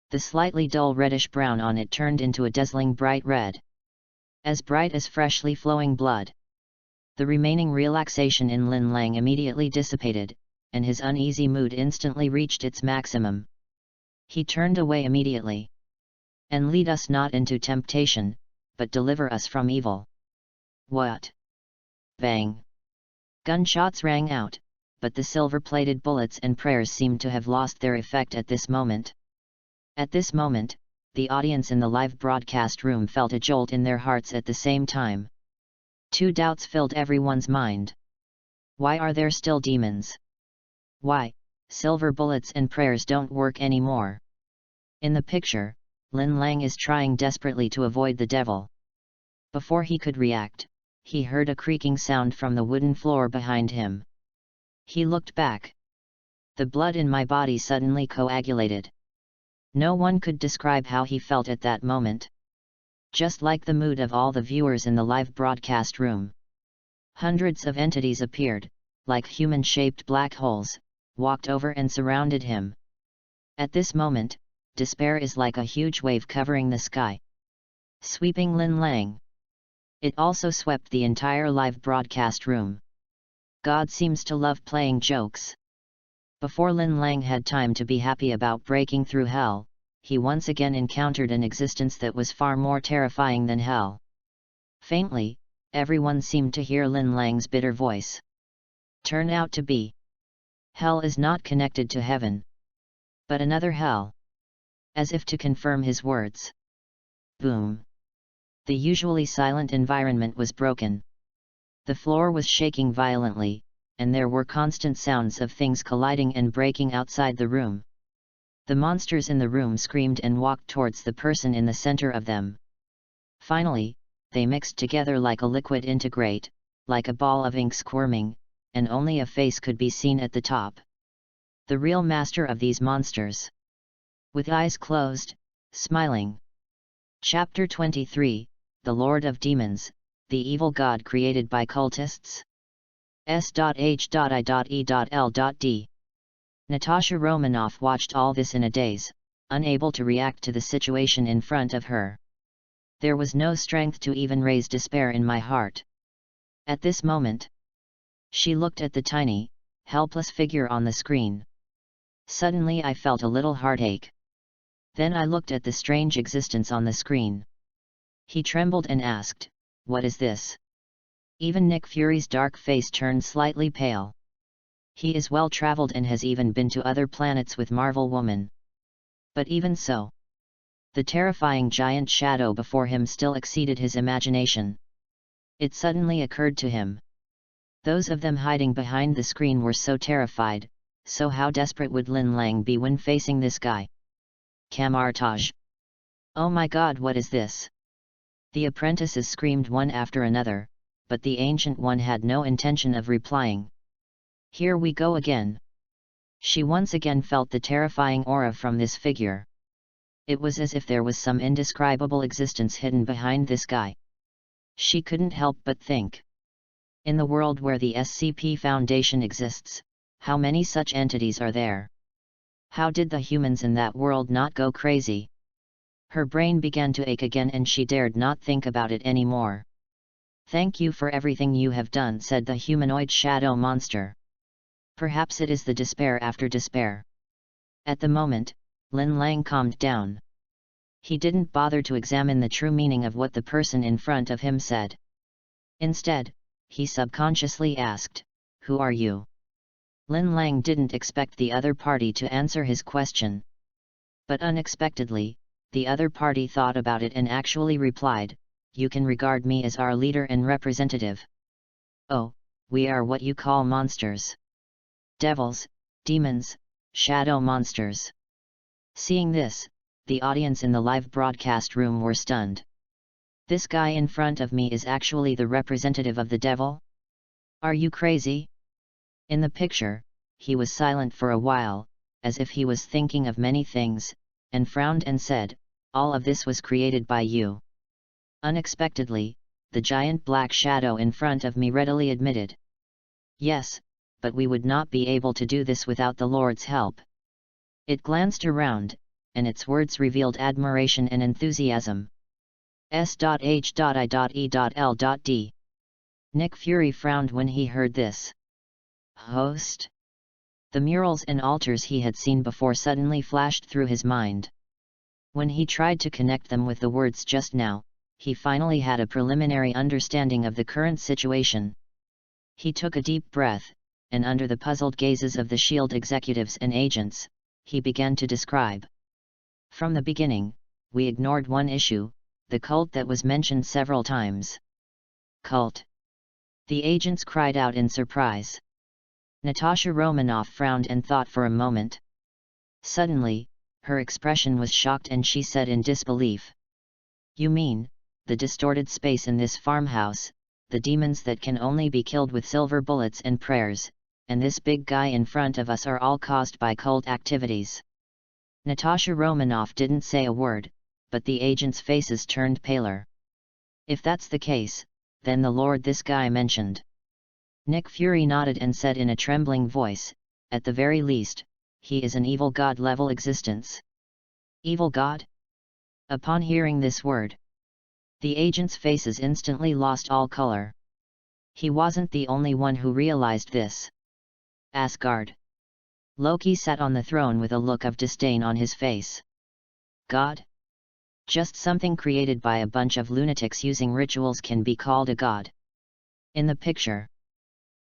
The slightly dull reddish-brown on it turned into a dazzling bright red. As bright as freshly flowing blood. The remaining relaxation in Lin Lang immediately dissipated, and his uneasy mood instantly reached its maximum. He turned away immediately. And lead us not into temptation, but deliver us from evil. What? Bang! Gunshots rang out, but the silver-plated bullets and prayers seemed to have lost their effect at this moment. At this moment, the audience in the live broadcast room felt a jolt in their hearts at the same time. Two doubts filled everyone's mind. Why are there still demons? Why, silver bullets and prayers don't work anymore. In the picture, Lin Lang is trying desperately to avoid the devil. Before he could react, he heard a creaking sound from the wooden floor behind him. He looked back. The blood in my body suddenly coagulated. No one could describe how he felt at that moment. Just like the mood of all the viewers in the live broadcast room. Hundreds of entities appeared, like human-shaped black holes, walked over and surrounded him. At this moment, despair is like a huge wave covering the sky, sweeping Lin Lang. It also swept the entire live broadcast room. God seems to love playing jokes. Before Lin Lang had time to be happy about breaking through hell, he once again encountered an existence that was far more terrifying than hell. Faintly, everyone seemed to hear Lin Lang's bitter voice. Turned out to be. Hell is not connected to heaven, but another hell. As if to confirm his words. Boom. The usually silent environment was broken. The floor was shaking violently, and there were constant sounds of things colliding and breaking outside the room. The monsters in the room screamed and walked towards the person in the center of them. Finally, they mixed together like a liquid integrate, like a ball of ink squirming, and only a face could be seen at the top. The real master of these monsters. With eyes closed, smiling. Chapter 23, The Lord of Demons, the evil god created by cultists. S.H.I.E.L.D. Natasha Romanoff watched all this in a daze, unable to react to the situation in front of her. There was no strength to even raise despair in my heart. At this moment, she looked at the tiny, helpless figure on the screen. Suddenly I felt a little heartache. Then I looked at the strange existence on the screen. He trembled and asked, "What is this?" Even Nick Fury's dark face turned slightly pale. He is well-traveled and has even been to other planets with Marvel Woman. But even so, the terrifying giant shadow before him still exceeded his imagination. It suddenly occurred to him. Those of them hiding behind the screen were so terrified, so how desperate would Lin Lang be when facing this guy? Kamartaj. Oh my god, what is this? The apprentices screamed one after another, but the Ancient One had no intention of replying. Here we go again. She once again felt the terrifying aura from this figure. It was as if there was some indescribable existence hidden behind this guy. She couldn't help but think. In the world where the SCP Foundation exists, how many such entities are there? How did the humans in that world not go crazy? Her brain began to ache again and she dared not think about it anymore. "Thank you for everything you have done," said the humanoid shadow monster. Perhaps it is the despair after despair. At the moment, Lin Lang calmed down. He didn't bother to examine the true meaning of what the person in front of him said. Instead, he subconsciously asked, "Who are you?" Lin Lang didn't expect the other party to answer his question. But unexpectedly, the other party thought about it and actually replied, "You can regard me as our leader and representative." "Oh, we are what you call monsters. Devils, demons, shadow monsters." Seeing this, the audience in the live broadcast room were stunned. This guy in front of me is actually the representative of the devil? Are you crazy? In the picture, he was silent for a while, as if he was thinking of many things, and frowned and said, "All of this was created by you." Unexpectedly, the giant black shadow in front of me readily admitted, "Yes, but we would not be able to do this without the Lord's help." It glanced around, and its words revealed admiration and enthusiasm. S.H.I.E.L.D. Nick Fury frowned when he heard this. Host? The murals and altars he had seen before suddenly flashed through his mind. When he tried to connect them with the words just now, he finally had a preliminary understanding of the current situation. He took a deep breath, and under the puzzled gazes of the S.H.I.E.L.D. executives and agents, he began to describe. From the beginning, we ignored one issue, the cult that was mentioned several times. Cult? The agents cried out in surprise. Natasha Romanoff frowned and thought for a moment. Suddenly, her expression was shocked and she said in disbelief. You mean, the distorted space in this farmhouse, the demons that can only be killed with silver bullets and prayers, and this big guy in front of us are all caused by cult activities. Natasha Romanoff didn't say a word, but the agents' faces turned paler. If that's the case, then the Lord this guy mentioned. Nick Fury nodded and said in a trembling voice, at the very least, he is an evil god-level existence. Evil god? Upon hearing this word, the agents' faces instantly lost all color. He wasn't the only one who realized this. Asgard. Loki sat on the throne with a look of disdain on his face. God? Just something created by a bunch of lunatics using rituals can be called a god. In the picture.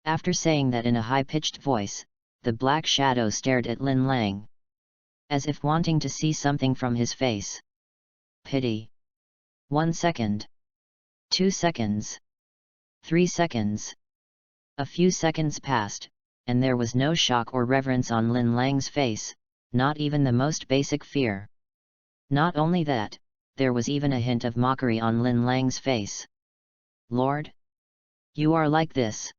After saying that in a high-pitched voice, the Black Shadow stared at Lin Lang, as if wanting to see something from his face. Pity. 1 second. 2 seconds. 3 seconds. A few seconds passed, and there was no shock or reverence on Lin Lang's face, not even the most basic fear. Not only that, there was even a hint of mockery on Lin Lang's face. Lord? You are like this?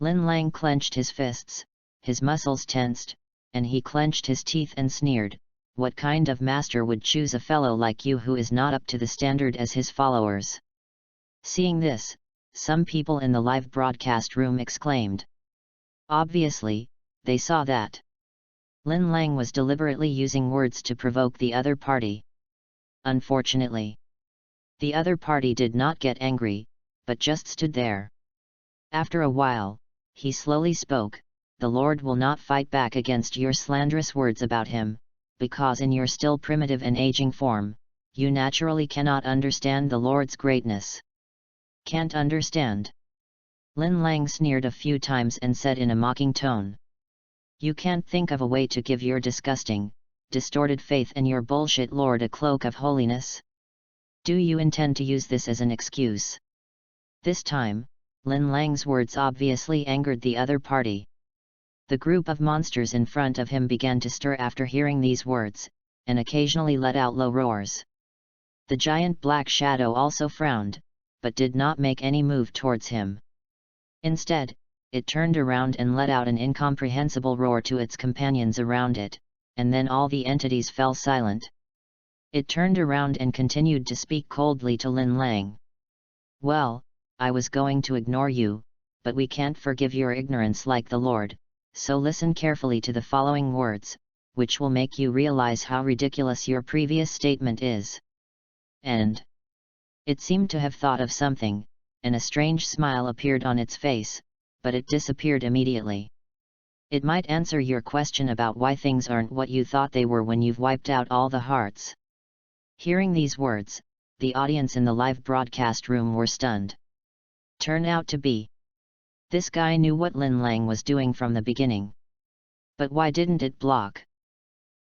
Lin Lang clenched his fists, his muscles tensed, and he clenched his teeth and sneered, what kind of master would choose a fellow like you who is not up to the standard as his followers? Seeing this, some people in the live broadcast room exclaimed. Obviously, they saw that Lin Lang was deliberately using words to provoke the other party. Unfortunately, the other party did not get angry, but just stood there. After a while, he slowly spoke, the Lord will not fight back against your slanderous words about him, because in your still primitive and aging form, you naturally cannot understand the Lord's greatness. Can't understand? Lin Lang sneered a few times and said in a mocking tone. You can't think of a way to give your disgusting, distorted faith and your bullshit Lord a cloak of holiness? Do you intend to use this as an excuse? This time, Lin Lang's words obviously angered the other party. The group of monsters in front of him began to stir after hearing these words, and occasionally let out low roars. The giant Black Shadow also frowned, but did not make any move towards him. Instead, it turned around and let out an incomprehensible roar to its companions around it, and then all the entities fell silent. It turned around and continued to speak coldly to Lin Lang. Well, I was going to ignore you, but we can't forgive your ignorance like the Lord. So listen carefully to the following words, which will make you realize how ridiculous your previous statement is. And it seemed to have thought of something, and a strange smile appeared on its face, but it disappeared immediately. It might answer your question about why things aren't what you thought they were when you've wiped out all the hearts. Hearing these words, the audience in the live broadcast room were stunned. Turn out to be. This guy knew what Lin Lang was doing from the beginning. But why didn't it block?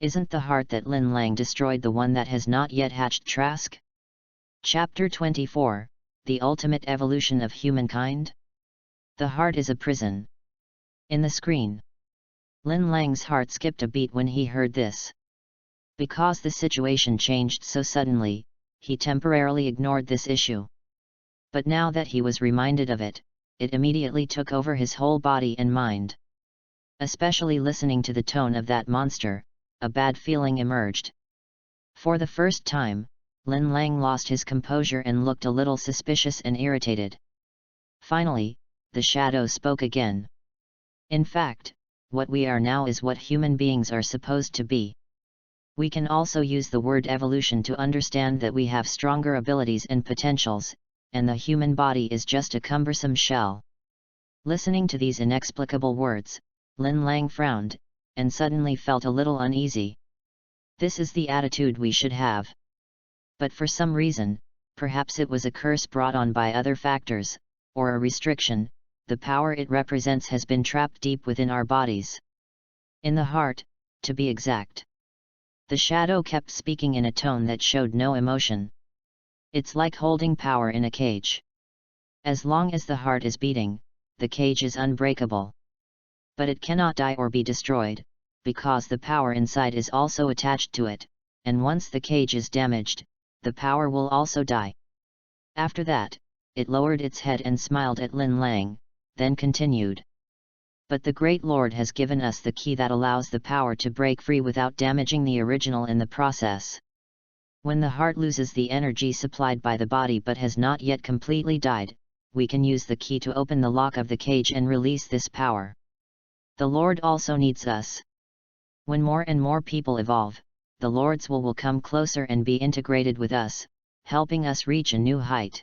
Isn't the heart that Lin Lang destroyed the one that has not yet hatched Trask? Chapter 24, The Ultimate Evolution of Humankind? The heart is a prison. In the screen. Lin Lang's heart skipped a beat when he heard this. Because the situation changed so suddenly, he temporarily ignored this issue. But now that he was reminded of it, it immediately took over his whole body and mind. Especially listening to the tone of that monster, a bad feeling emerged. For the first time, Lin Lang lost his composure and looked a little suspicious and irritated. Finally, the shadow spoke again. In fact, what we are now is what human beings are supposed to be. We can also use the word evolution to understand that we have stronger abilities and potentials, and the human body is just a cumbersome shell. Listening to these inexplicable words, Lin Lang frowned, and suddenly felt a little uneasy. This is the attitude we should have. But for some reason, perhaps it was a curse brought on by other factors, or a restriction, the power it represents has been trapped deep within our bodies. In the heart, to be exact. The shadow kept speaking in a tone that showed no emotion. It's like holding power in a cage. As long as the heart is beating, the cage is unbreakable. But it cannot die or be destroyed, because the power inside is also attached to it, and once the cage is damaged, the power will also die. After that, it lowered its head and smiled at Lin Lang, then continued. But the Great Lord has given us the key that allows the power to break free without damaging the original in the process. When the heart loses the energy supplied by the body but has not yet completely died, we can use the key to open the lock of the cage and release this power. The Lord also needs us. When more and more people evolve, the Lord's will come closer and be integrated with us, helping us reach a new height.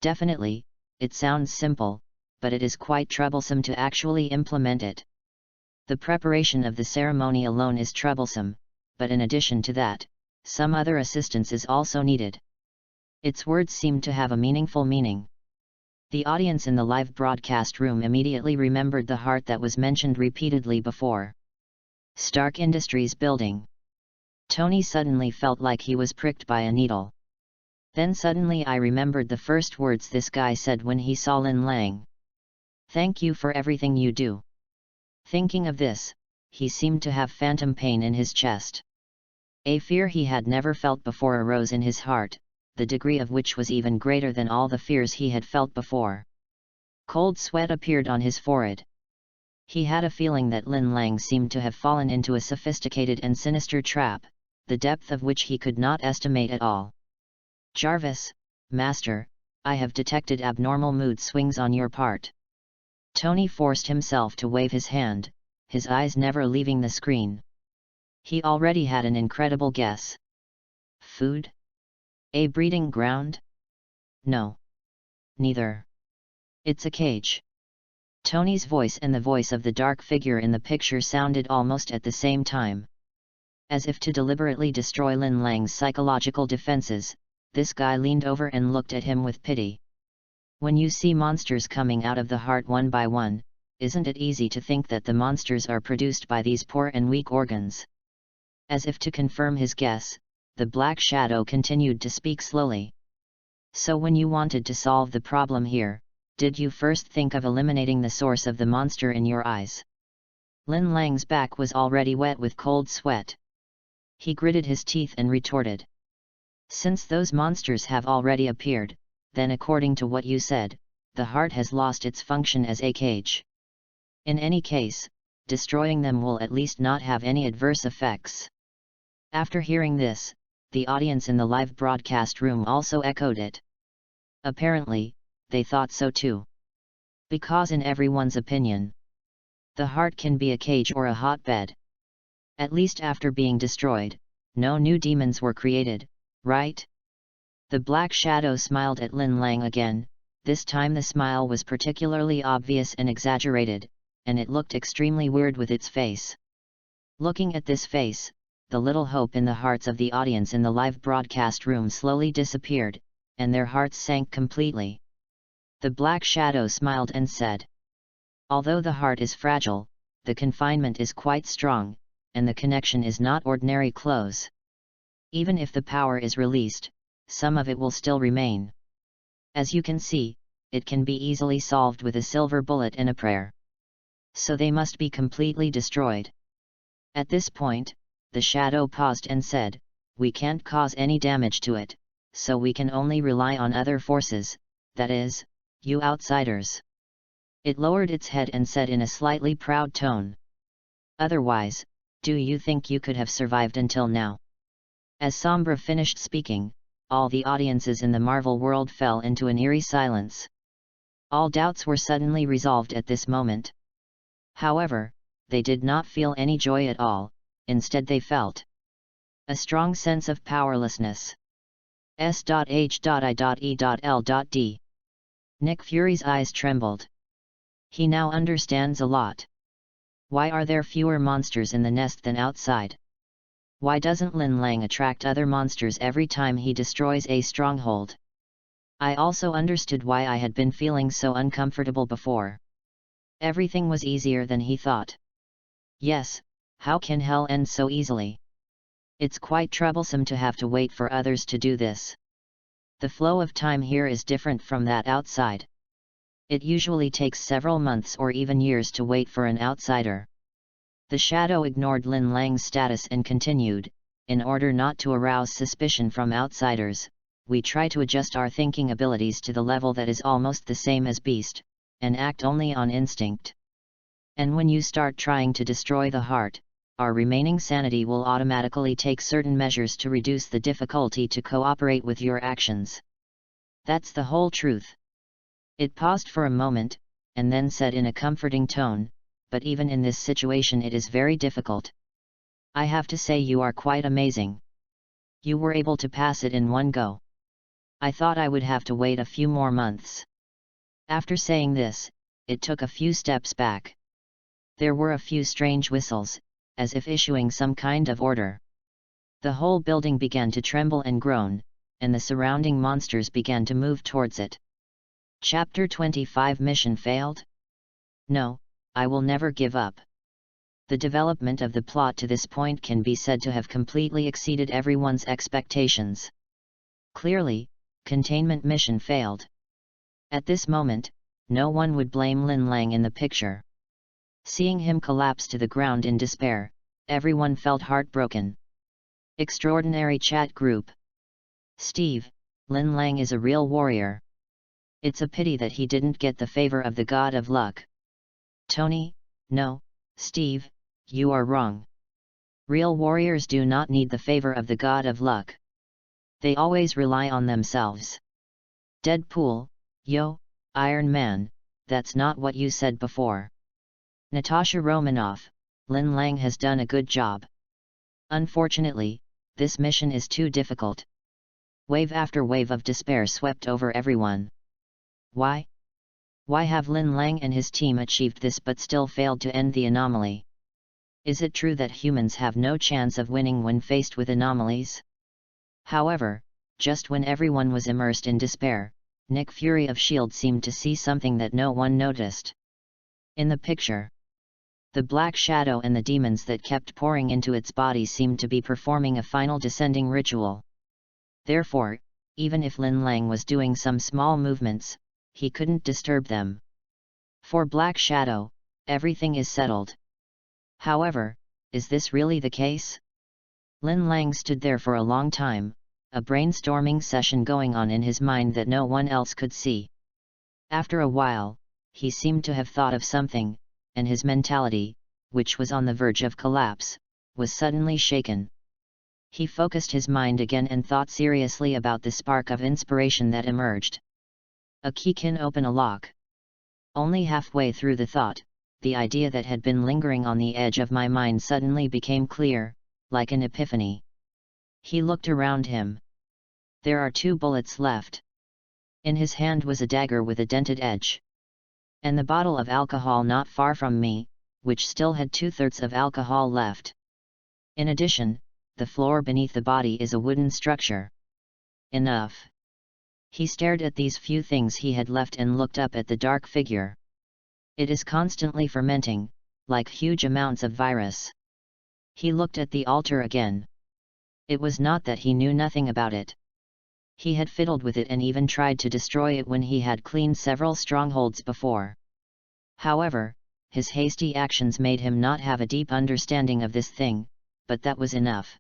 Definitely, it sounds simple, but it is quite troublesome to actually implement it. The preparation of the ceremony alone is troublesome, but in addition to that, some other assistance is also needed. Its words seem to have a meaningful meaning. The audience in the live broadcast room immediately remembered the heart that was mentioned repeatedly before. Stark Industries building. Tony suddenly felt like he was pricked by a needle. Then suddenly I remembered the first words this guy said when he saw Lin Lang. "Thank you for everything you do." Thinking of this, he seemed to have phantom pain in his chest. A fear he had never felt before arose in his heart, the degree of which was even greater than all the fears he had felt before. Cold sweat appeared on his forehead. He had a feeling that Lin Lang seemed to have fallen into a sophisticated and sinister trap, the depth of which he could not estimate at all. "Jarvis, Master, I have detected abnormal mood swings on your part." Tony forced himself to wave his hand, his eyes never leaving the screen. He already had an incredible guess. Food? A breeding ground? No. Neither. It's a cage. Tony's voice and the voice of the dark figure in the picture sounded almost at the same time. As if to deliberately destroy Lin Lang's psychological defenses, this guy leaned over and looked at him with pity. When you see monsters coming out of the heart one by one, isn't it easy to think that the monsters are produced by these poor and weak organs? As if to confirm his guess, the Black Shadow continued to speak slowly. So when you wanted to solve the problem here, did you first think of eliminating the source of the monster in your eyes? Lin Lang's back was already wet with cold sweat. He gritted his teeth and retorted. Since those monsters have already appeared, then according to what you said, the heart has lost its function as a cage. In any case, destroying them will at least not have any adverse effects. After hearing this, the audience in the live broadcast room also echoed it. Apparently, they thought so too. Because in everyone's opinion, the heart can be a cage or a hotbed. At least after being destroyed, no new demons were created, right? The Black Shadow smiled at Lin Lang again. This time the smile was particularly obvious and exaggerated, and it looked extremely weird with its face. Looking at this face, the little hope in the hearts of the audience in the live broadcast room slowly disappeared, and their hearts sank completely. The Black Shadow smiled and said, "Although the heart is fragile, the confinement is quite strong, and the connection is not ordinary close. Even if the power is released, some of it will still remain. As you can see, it can be easily solved with a silver bullet and a prayer. So they must be completely destroyed." At this point, the shadow paused and said, "We can't cause any damage to it, so we can only rely on other forces, that is, you outsiders." It lowered its head and said in a slightly proud tone, "Otherwise, do you think you could have survived until now?" As Sombra finished speaking, all the audiences in the Marvel world fell into an eerie silence. All doubts were suddenly resolved at this moment. However, they did not feel any joy at all, instead they felt a strong sense of powerlessness. S.H.I.E.L.D. Nick Fury's eyes trembled. He now understands a lot. Why are there fewer monsters in the nest than outside? Why doesn't Lin Lang attract other monsters every time he destroys a stronghold? I also understood why I had been feeling so uncomfortable before. Everything was easier than he thought. Yes, how can hell end so easily? It's quite troublesome to have to wait for others to do this. The flow of time here is different from that outside. It usually takes several months or even years to wait for an outsider. The shadow ignored Lin Lang's status and continued, "In order not to arouse suspicion from outsiders, we try to adjust our thinking abilities to the level that is almost the same as Beast, and act only on instinct. And when you start trying to destroy the heart, our remaining sanity will automatically take certain measures to reduce the difficulty to cooperate with your actions. That's the whole truth." It paused for a moment, and then said in a comforting tone, "But even in this situation it is very difficult. I have to say you are quite amazing. You were able to pass it in one go. I thought I would have to wait a few more months." After saying this, it took a few steps back. There were a few strange whistles, as if issuing some kind of order. The whole building began to tremble and groan, and the surrounding monsters began to move towards it. Chapter 25 Mission failed? No, I will never give up. The development of the plot to this point can be said to have completely exceeded everyone's expectations. Clearly, containment mission failed. At this moment, no one would blame Lin Lang in the picture. Seeing him collapse to the ground in despair, everyone felt heartbroken. Extraordinary chat group. Steve, Lin Lang is a real warrior. It's a pity that he didn't get the favor of the god of luck. Tony, no, Steve, you are wrong. Real warriors do not need the favor of the god of luck. They always rely on themselves. Deadpool, yo, Iron Man, that's not what you said before. Natasha Romanoff, Lin Lang has done a good job. Unfortunately, this mission is too difficult. Wave after wave of despair swept over everyone. Why? Why have Lin Lang and his team achieved this but still failed to end the anomaly? Is it true that humans have no chance of winning when faced with anomalies? However, just when everyone was immersed in despair, Nick Fury of S.H.I.E.L.D. seemed to see something that no one noticed. In the picture, the black shadow and the demons that kept pouring into its body seemed to be performing a final descending ritual. Therefore, even if Lin Lang was doing some small movements, he couldn't disturb them. For Black Shadow, everything is settled. However, is this really the case? Lin Lang stood there for a long time, a brainstorming session going on in his mind that no one else could see. After a while, he seemed to have thought of something, and his mentality, which was on the verge of collapse, was suddenly shaken. He focused his mind again and thought seriously about the spark of inspiration that emerged. A key can open a lock. Only halfway through the thought, the idea that had been lingering on the edge of my mind suddenly became clear, like an epiphany. He looked around him. There are 2 bullets left. In his hand was a dagger with a dented edge. And the bottle of alcohol not far from me, which still had 2/3 of alcohol left. In addition, the floor beneath the body is a wooden structure. Enough. He stared at these few things he had left and looked up at the dark figure. It is constantly fermenting, like huge amounts of virus. He looked at the altar again. It was not that he knew nothing about it. He had fiddled with it and even tried to destroy it when he had cleaned several strongholds before. However, his hasty actions made him not have a deep understanding of this thing, but that was enough.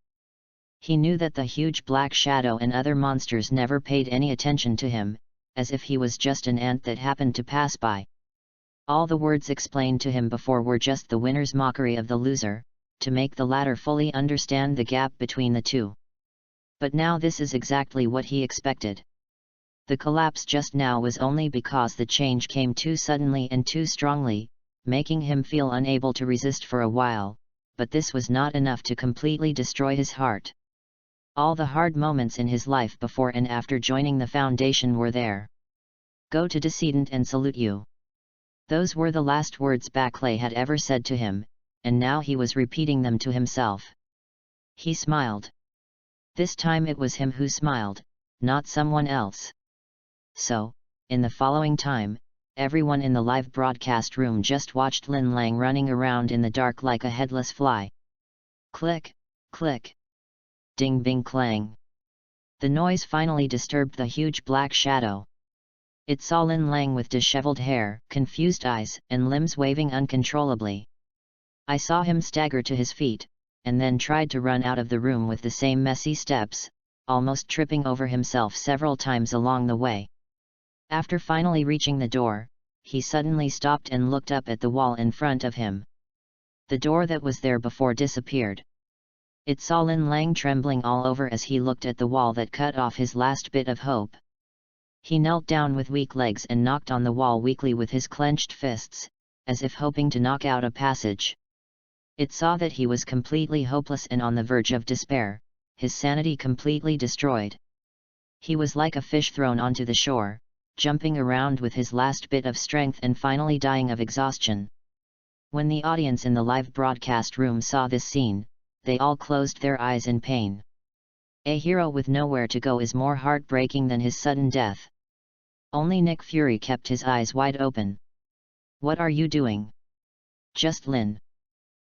He knew that the huge black shadow and other monsters never paid any attention to him, as if he was just an ant that happened to pass by. All the words explained to him before were just the winner's mockery of the loser, to make the latter fully understand the gap between the two. But now this is exactly what he expected. The collapse just now was only because the change came too suddenly and too strongly, making him feel unable to resist for a while, but this was not enough to completely destroy his heart. All the hard moments in his life before and after joining the Foundation were there. Go to Decedent and salute you. Those were the last words Backlay had ever said to him, and now he was repeating them to himself. He smiled. This time it was him who smiled, not someone else. So, in the following time, everyone in the live broadcast room just watched Lin Lang running around in the dark like a headless fly. Click, click. Ding bing clang. The noise finally disturbed the huge black shadow. It saw Lin Lang with disheveled hair, confused eyes, and limbs waving uncontrollably. I saw him stagger to his feet, and then tried to run out of the room with the same messy steps, almost tripping over himself several times along the way. After finally reaching the door, he suddenly stopped and looked up at the wall in front of him. The door that was there before disappeared. It saw Lin Lang trembling all over as he looked at the wall that cut off his last bit of hope. He knelt down with weak legs and knocked on the wall weakly with his clenched fists, as if hoping to knock out a passage. It saw that he was completely hopeless and on the verge of despair, his sanity completely destroyed. He was like a fish thrown onto the shore, jumping around with his last bit of strength and finally dying of exhaustion. When the audience in the live broadcast room saw this scene, they all closed their eyes in pain. A hero with nowhere to go is more heartbreaking than his sudden death. Only Nick Fury kept his eyes wide open. "What are you doing?" "Just Lin."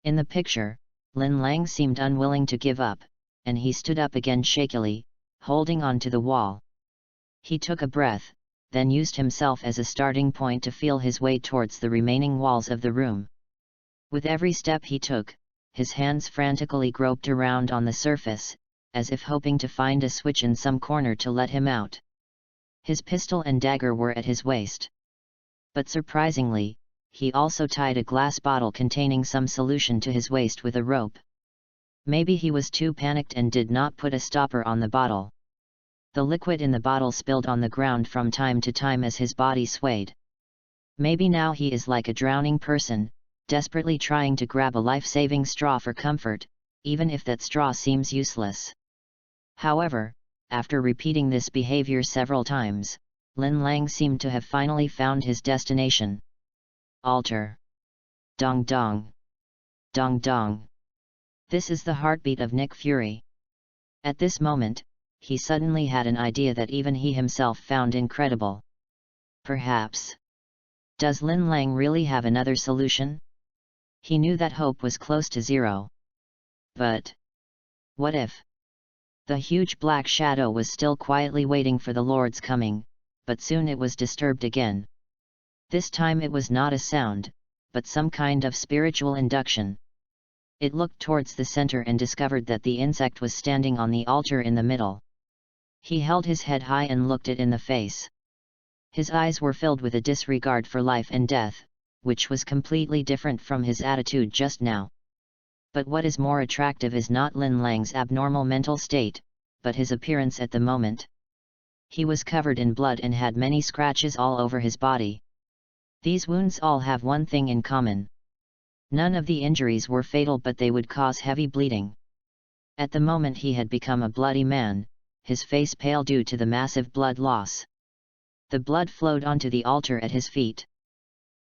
In the picture, Lin Lang seemed unwilling to give up, and he stood up again shakily, holding on to the wall. He took a breath, then used himself as a starting point to feel his way towards the remaining walls of the room. With every step he took, his hands frantically groped around on the surface, as if hoping to find a switch in some corner to let him out. His pistol and dagger were at his waist. But surprisingly, he also tied a glass bottle containing some solution to his waist with a rope. Maybe he was too panicked and did not put a stopper on the bottle. The liquid in the bottle spilled on the ground from time to time as his body swayed. Maybe now he is like a drowning person, desperately trying to grab a life-saving straw for comfort, even if that straw seems useless. However, after repeating this behavior several times, Lin Lang seemed to have finally found his destination. Altar. Dong dong. Dong dong. This is the heartbeat of Nick Fury. At this moment, he suddenly had an idea that even he himself found incredible. Perhaps. Does Lin Lang really have another solution? He knew that hope was close to zero. But what if? The huge black shadow was still quietly waiting for the Lord's coming, but soon it was disturbed again. This time it was not a sound, but some kind of spiritual induction. It looked towards the center and discovered that the insect was standing on the altar in the middle. He held his head high and looked it in the face. His eyes were filled with a disregard for life and death, which was completely different from his attitude just now. But what is more attractive is not Lin Lang's abnormal mental state, but his appearance at the moment. He was covered in blood and had many scratches all over his body. These wounds all have one thing in common. None of the injuries were fatal, but they would cause heavy bleeding. At the moment he had become a bloody man, his face pale due to the massive blood loss. The blood flowed onto the altar at his feet.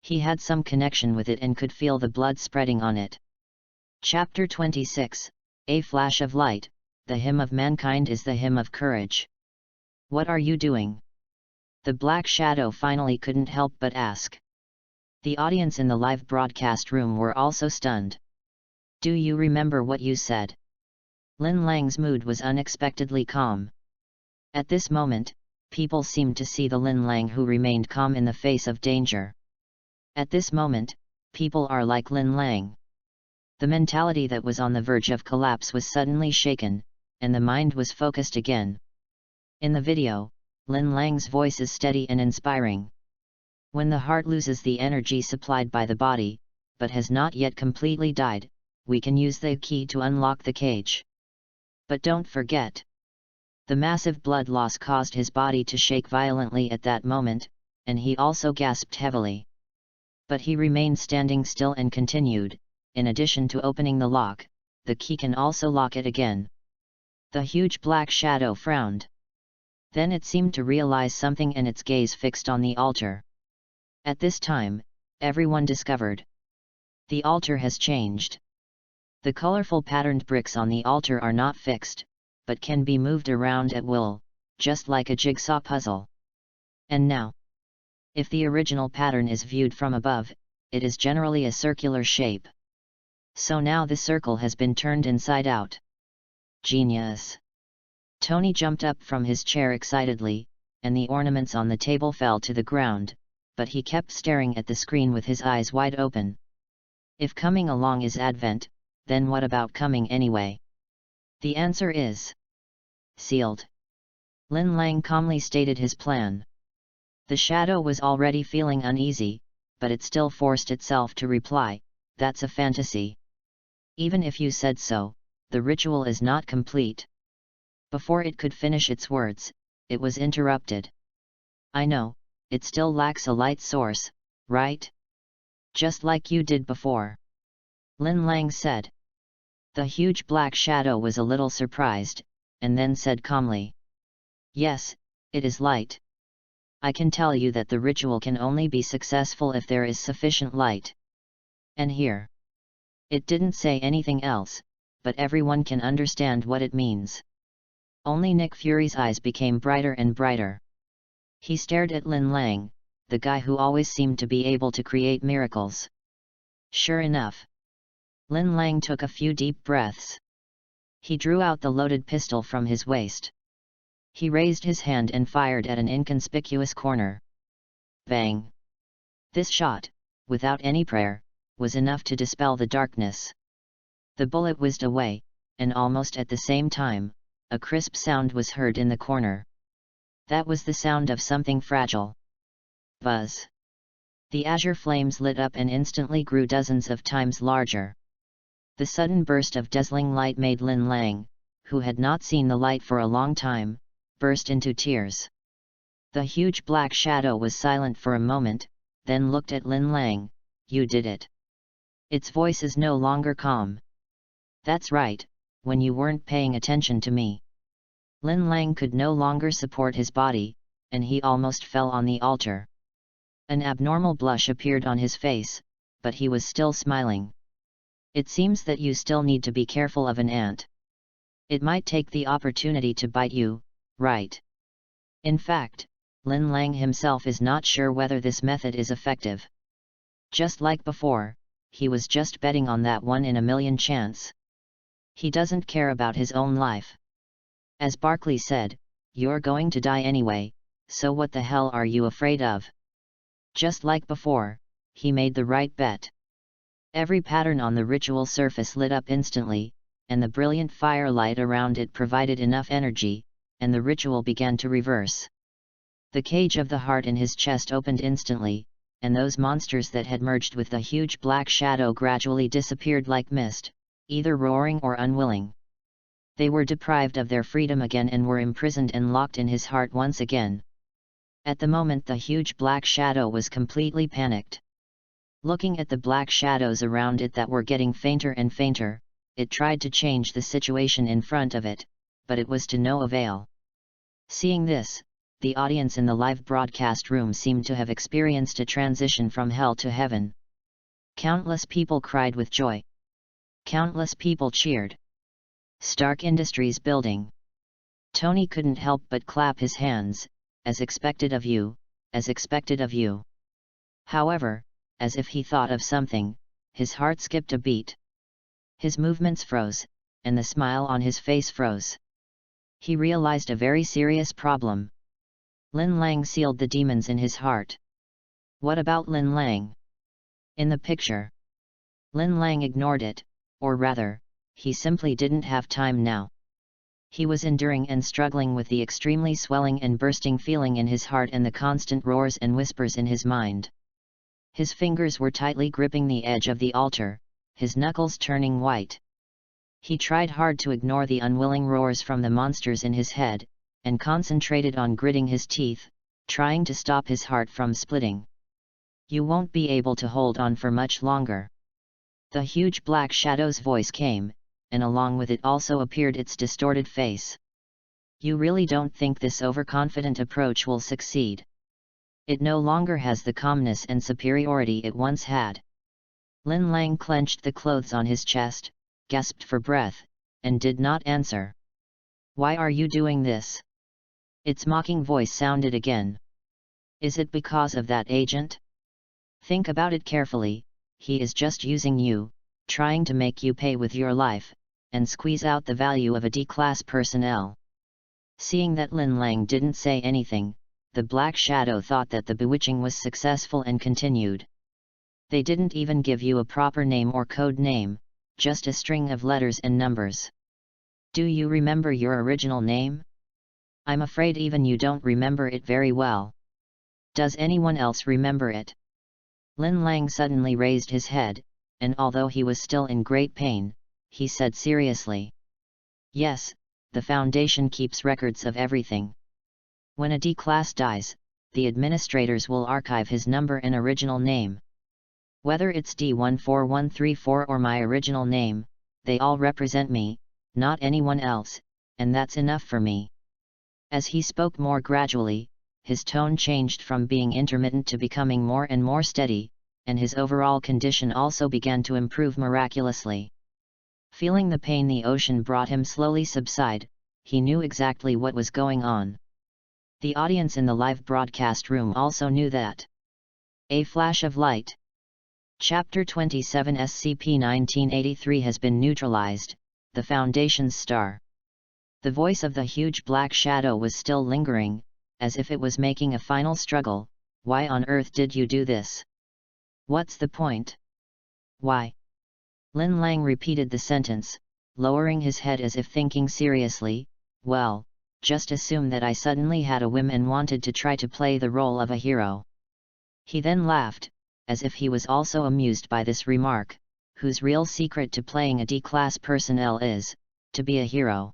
He had some connection with it and could feel the blood spreading on it. Chapter 26, A Flash of Light, the hymn of mankind is the hymn of courage. What are you doing? The black shadow finally couldn't help but ask. The audience in the live broadcast room were also stunned. Do you remember what you said? Lin Lang's mood was unexpectedly calm. At this moment, people seemed to see the Lin Lang who remained calm in the face of danger. At this moment, people are like Lin Lang. The mentality that was on the verge of collapse was suddenly shaken, and the mind was focused again. In the video, Lin Lang's voice is steady and inspiring. When the heart loses the energy supplied by the body, but has not yet completely died, we can use the key to unlock the cage. But don't forget. The massive blood loss caused his body to shake violently at that moment, and he also gasped heavily. But he remained standing still and continued, in addition to opening the lock, the key can also lock it again. The huge black shadow frowned. Then it seemed to realize something and its gaze fixed on the altar. At this time, everyone discovered. The altar has changed. The colorful patterned bricks on the altar are not fixed, but can be moved around at will, just like a jigsaw puzzle. And now, if the original pattern is viewed from above, it is generally a circular shape. So now the circle has been turned inside out. Genius! Tony jumped up from his chair excitedly, and the ornaments on the table fell to the ground, but he kept staring at the screen with his eyes wide open. If coming along is Advent, then what about coming anyway? The answer is sealed. Lin Lang calmly stated his plan. The shadow was already feeling uneasy, but it still forced itself to reply, "That's a fantasy. Even if you said so, the ritual is not complete." Before it could finish its words, it was interrupted. "I know, it still lacks a light source, right? Just like you did before," Lin Lang said. The huge black shadow was a little surprised, and then said calmly, "Yes, it is light. I can tell you that the ritual can only be successful if there is sufficient light. And here." It didn't say anything else, but everyone can understand what it means. Only Nick Fury's eyes became brighter and brighter. He stared at Lin Lang, the guy who always seemed to be able to create miracles. Sure enough. Lin Lang took a few deep breaths. He drew out the loaded pistol from his waist. He raised his hand and fired at an inconspicuous corner. Bang! This shot, without any prayer, was enough to dispel the darkness. The bullet whizzed away, and almost at the same time, a crisp sound was heard in the corner. That was the sound of something fragile. Buzz! The azure flames lit up and instantly grew dozens of times larger. The sudden burst of dazzling light made Lin Lang, who had not seen the light for a long time, burst into tears. The huge black shadow was silent for a moment, then looked at Lin Lang. "You did it." Its voice is no longer calm. "That's right, when you weren't paying attention to me." Lin Lang could no longer support his body, and he almost fell on the altar. An abnormal blush appeared on his face, but he was still smiling. "It seems that you still need to be careful of an ant. It might take the opportunity to bite you, right?" In fact, Lin Lang himself is not sure whether this method is effective. Just like before, he was just betting on that 1 in a million chance. He doesn't care about his own life. As Barclay said, "You're going to die anyway, so what the hell are you afraid of?" Just like before, he made the right bet. Every pattern on the ritual surface lit up instantly, and the brilliant firelight around it provided enough energy, and the ritual began to reverse. The cage of the heart in his chest opened instantly, and those monsters that had merged with the huge black shadow gradually disappeared like mist, either roaring or unwilling. They were deprived of their freedom again and were imprisoned and locked in his heart once again. At the moment the huge black shadow was completely panicked. Looking at the black shadows around it that were getting fainter and fainter, it tried to change the situation in front of it, but it was to no avail. Seeing this, the audience in the live broadcast room seemed to have experienced a transition from hell to heaven. Countless people cried with joy. Countless people cheered. Stark Industries building. Tony couldn't help but clap his hands, "As expected of you, as expected of you." However, as if he thought of something, his heart skipped a beat. His movements froze, and the smile on his face froze. He realized a very serious problem. Lin Lang sealed the demons in his heart. What about Lin Lang? In the picture. Lin Lang ignored it, or rather, he simply didn't have time now. He was enduring and struggling with the extremely swelling and bursting feeling in his heart and the constant roars and whispers in his mind. His fingers were tightly gripping the edge of the altar, his knuckles turning white. He tried hard to ignore the unwilling roars from the monsters in his head, and concentrated on gritting his teeth, trying to stop his heart from splitting. "You won't be able to hold on for much longer." The huge black shadow's voice came, and along with it also appeared its distorted face. "You really don't think this overconfident approach will succeed? It no longer has the calmness and superiority it once had." Lin Lang clenched the clothes on his chest, gasped for breath, and did not answer. "Why are you doing this?" Its mocking voice sounded again. "Is it because of that agent? Think about it carefully, he is just using you, trying to make you pay with your life, and squeeze out the value of a D-class personnel." Seeing that Lin Lang didn't say anything, the Black Shadow thought that the bewitching was successful and continued. They didn't even give you a proper name or code name, just a string of letters and numbers. Do you remember your original name? I'm afraid even you don't remember it very well. Does anyone else remember it? Lin Lang suddenly raised his head, and although he was still in great pain, he said seriously. Yes, the Foundation keeps records of everything. When a D-class dies, the administrators will archive his number and original name. Whether it's D14134 or my original name, they all represent me, not anyone else, and that's enough for me. As he spoke more gradually, his tone changed from being intermittent to becoming more and more steady, and his overall condition also began to improve miraculously. Feeling the pain the ocean brought him slowly subside, he knew exactly what was going on. The audience in the live broadcast room also knew that. A flash of light. Chapter 27 SCP-1983 has been neutralized, the Foundation's star. The voice of the huge black shadow was still lingering, as if it was making a final struggle. Why on earth did you do this? What's the point? Why? Lin Lang repeated the sentence, lowering his head as if thinking seriously. Well, just assume that I suddenly had a whim and wanted to try to play the role of a hero. He then laughed, as if he was also amused by this remark, whose real secret to playing a D-class personnel is, to be a hero.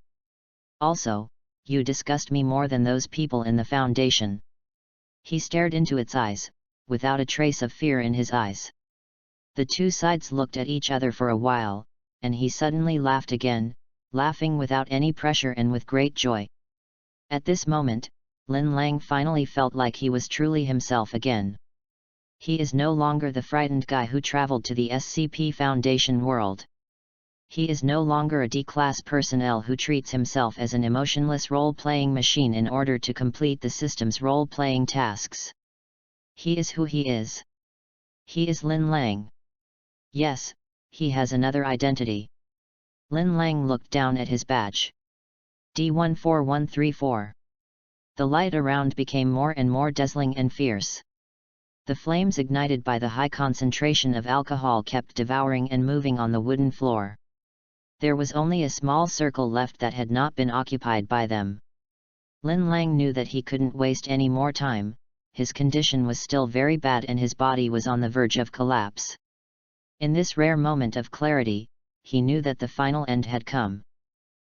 Also, you disgust me more than those people in the Foundation. He stared into its eyes, without a trace of fear in his eyes. The two sides looked at each other for a while, and he suddenly laughed again, laughing without any pressure and with great joy. At this moment, Lin Lang finally felt like he was truly himself again. He is no longer the frightened guy who traveled to the SCP Foundation world. He is no longer a D-class personnel who treats himself as an emotionless role-playing machine in order to complete the system's role-playing tasks. He is who he is. He is Lin Lang. Yes, he has another identity. Lin Lang looked down at his badge. D14134. The light around became more and more dazzling and fierce. The flames ignited by the high concentration of alcohol kept devouring and moving on the wooden floor. There was only a small circle left that had not been occupied by them. Lin Lang knew that he couldn't waste any more time. His condition was still very bad and his body was on the verge of collapse. In this rare moment of clarity, he knew that the final end had come.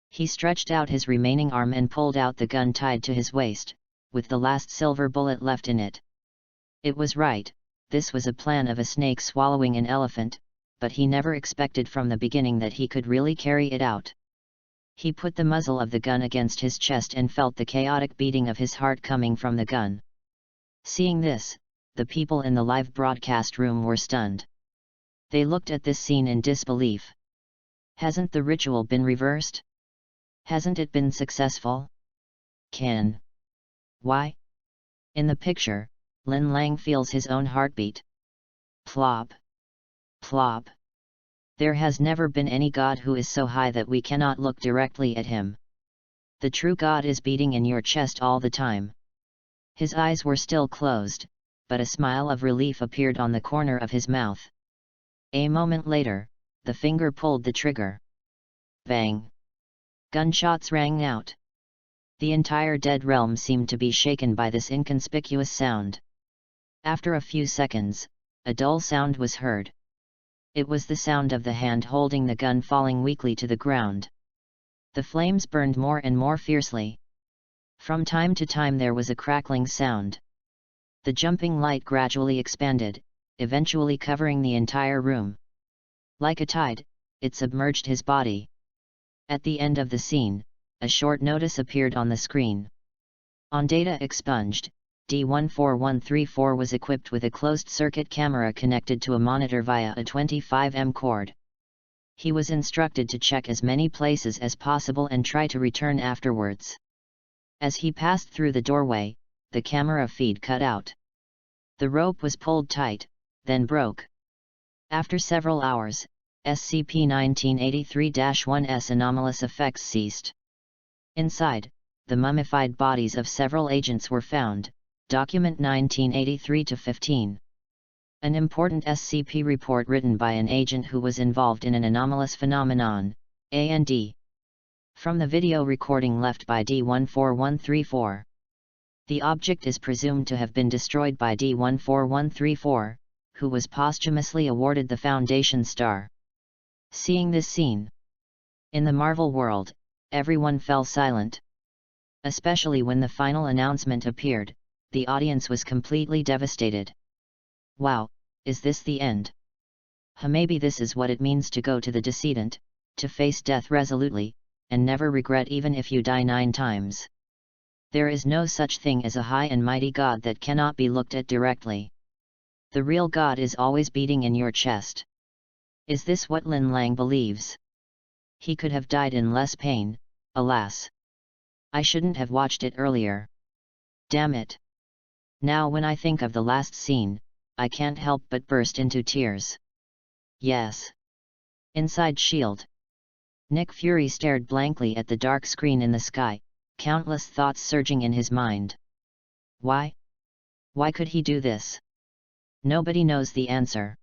He stretched out his remaining arm and pulled out the gun tied to his waist, with the last silver bullet left in it. It was right, this was a plan of a snake swallowing an elephant, but he never expected from the beginning that he could really carry it out. He put the muzzle of the gun against his chest and felt the chaotic beating of his heart coming from the gun. Seeing this, the people in the live broadcast room were stunned. They looked at this scene in disbelief. Hasn't the ritual been reversed? Hasn't it been successful? Why? In the picture, Lin Lang feels his own heartbeat. Plop. Plop. There has never been any god who is so high that we cannot look directly at him. The true god is beating in your chest all the time. His eyes were still closed, but a smile of relief appeared on the corner of his mouth. A moment later, the finger pulled the trigger. Bang! Gunshots rang out. The entire dead realm seemed to be shaken by this inconspicuous sound. After a few seconds, a dull sound was heard. It was the sound of the hand holding the gun falling weakly to the ground. The flames burned more and more fiercely. From time to time there was a crackling sound. The jumping light gradually expanded, eventually covering the entire room. Like a tide, it submerged his body. At the end of the scene, a short notice appeared on the screen. On data expunged, D14134 was equipped with a closed-circuit camera connected to a monitor via a 25mm cord. He was instructed to check as many places as possible and try to return afterwards. As he passed through the doorway, the camera feed cut out. The rope was pulled tight, then broke. After several hours, SCP-1983-1's anomalous effects ceased. Inside, the mummified bodies of several agents were found, Document 1983-15. An important SCP report written by an agent who was involved in an anomalous phenomenon, A&D. From the video recording left by D14134. The object is presumed to have been destroyed by D14134, who was posthumously awarded the Foundation Star. Seeing this scene in the Marvel world, everyone fell silent. Especially when the final announcement appeared, the audience was completely devastated. Wow, is this the end? Maybe this is what it means to go to the decedent, to face death resolutely, and never regret even if you die 9 times. There is no such thing as a high and mighty God that cannot be looked at directly. The real God is always beating in your chest. Is this what Lin Lang believes? He could have died in less pain, alas. I shouldn't have watched it earlier. Damn it. Now when I think of the last scene, I can't help but burst into tears. Yes. Inside S.H.I.E.L.D. Nick Fury stared blankly at the dark screen in the sky, countless thoughts surging in his mind. Why? Why could he do this? Nobody knows the answer.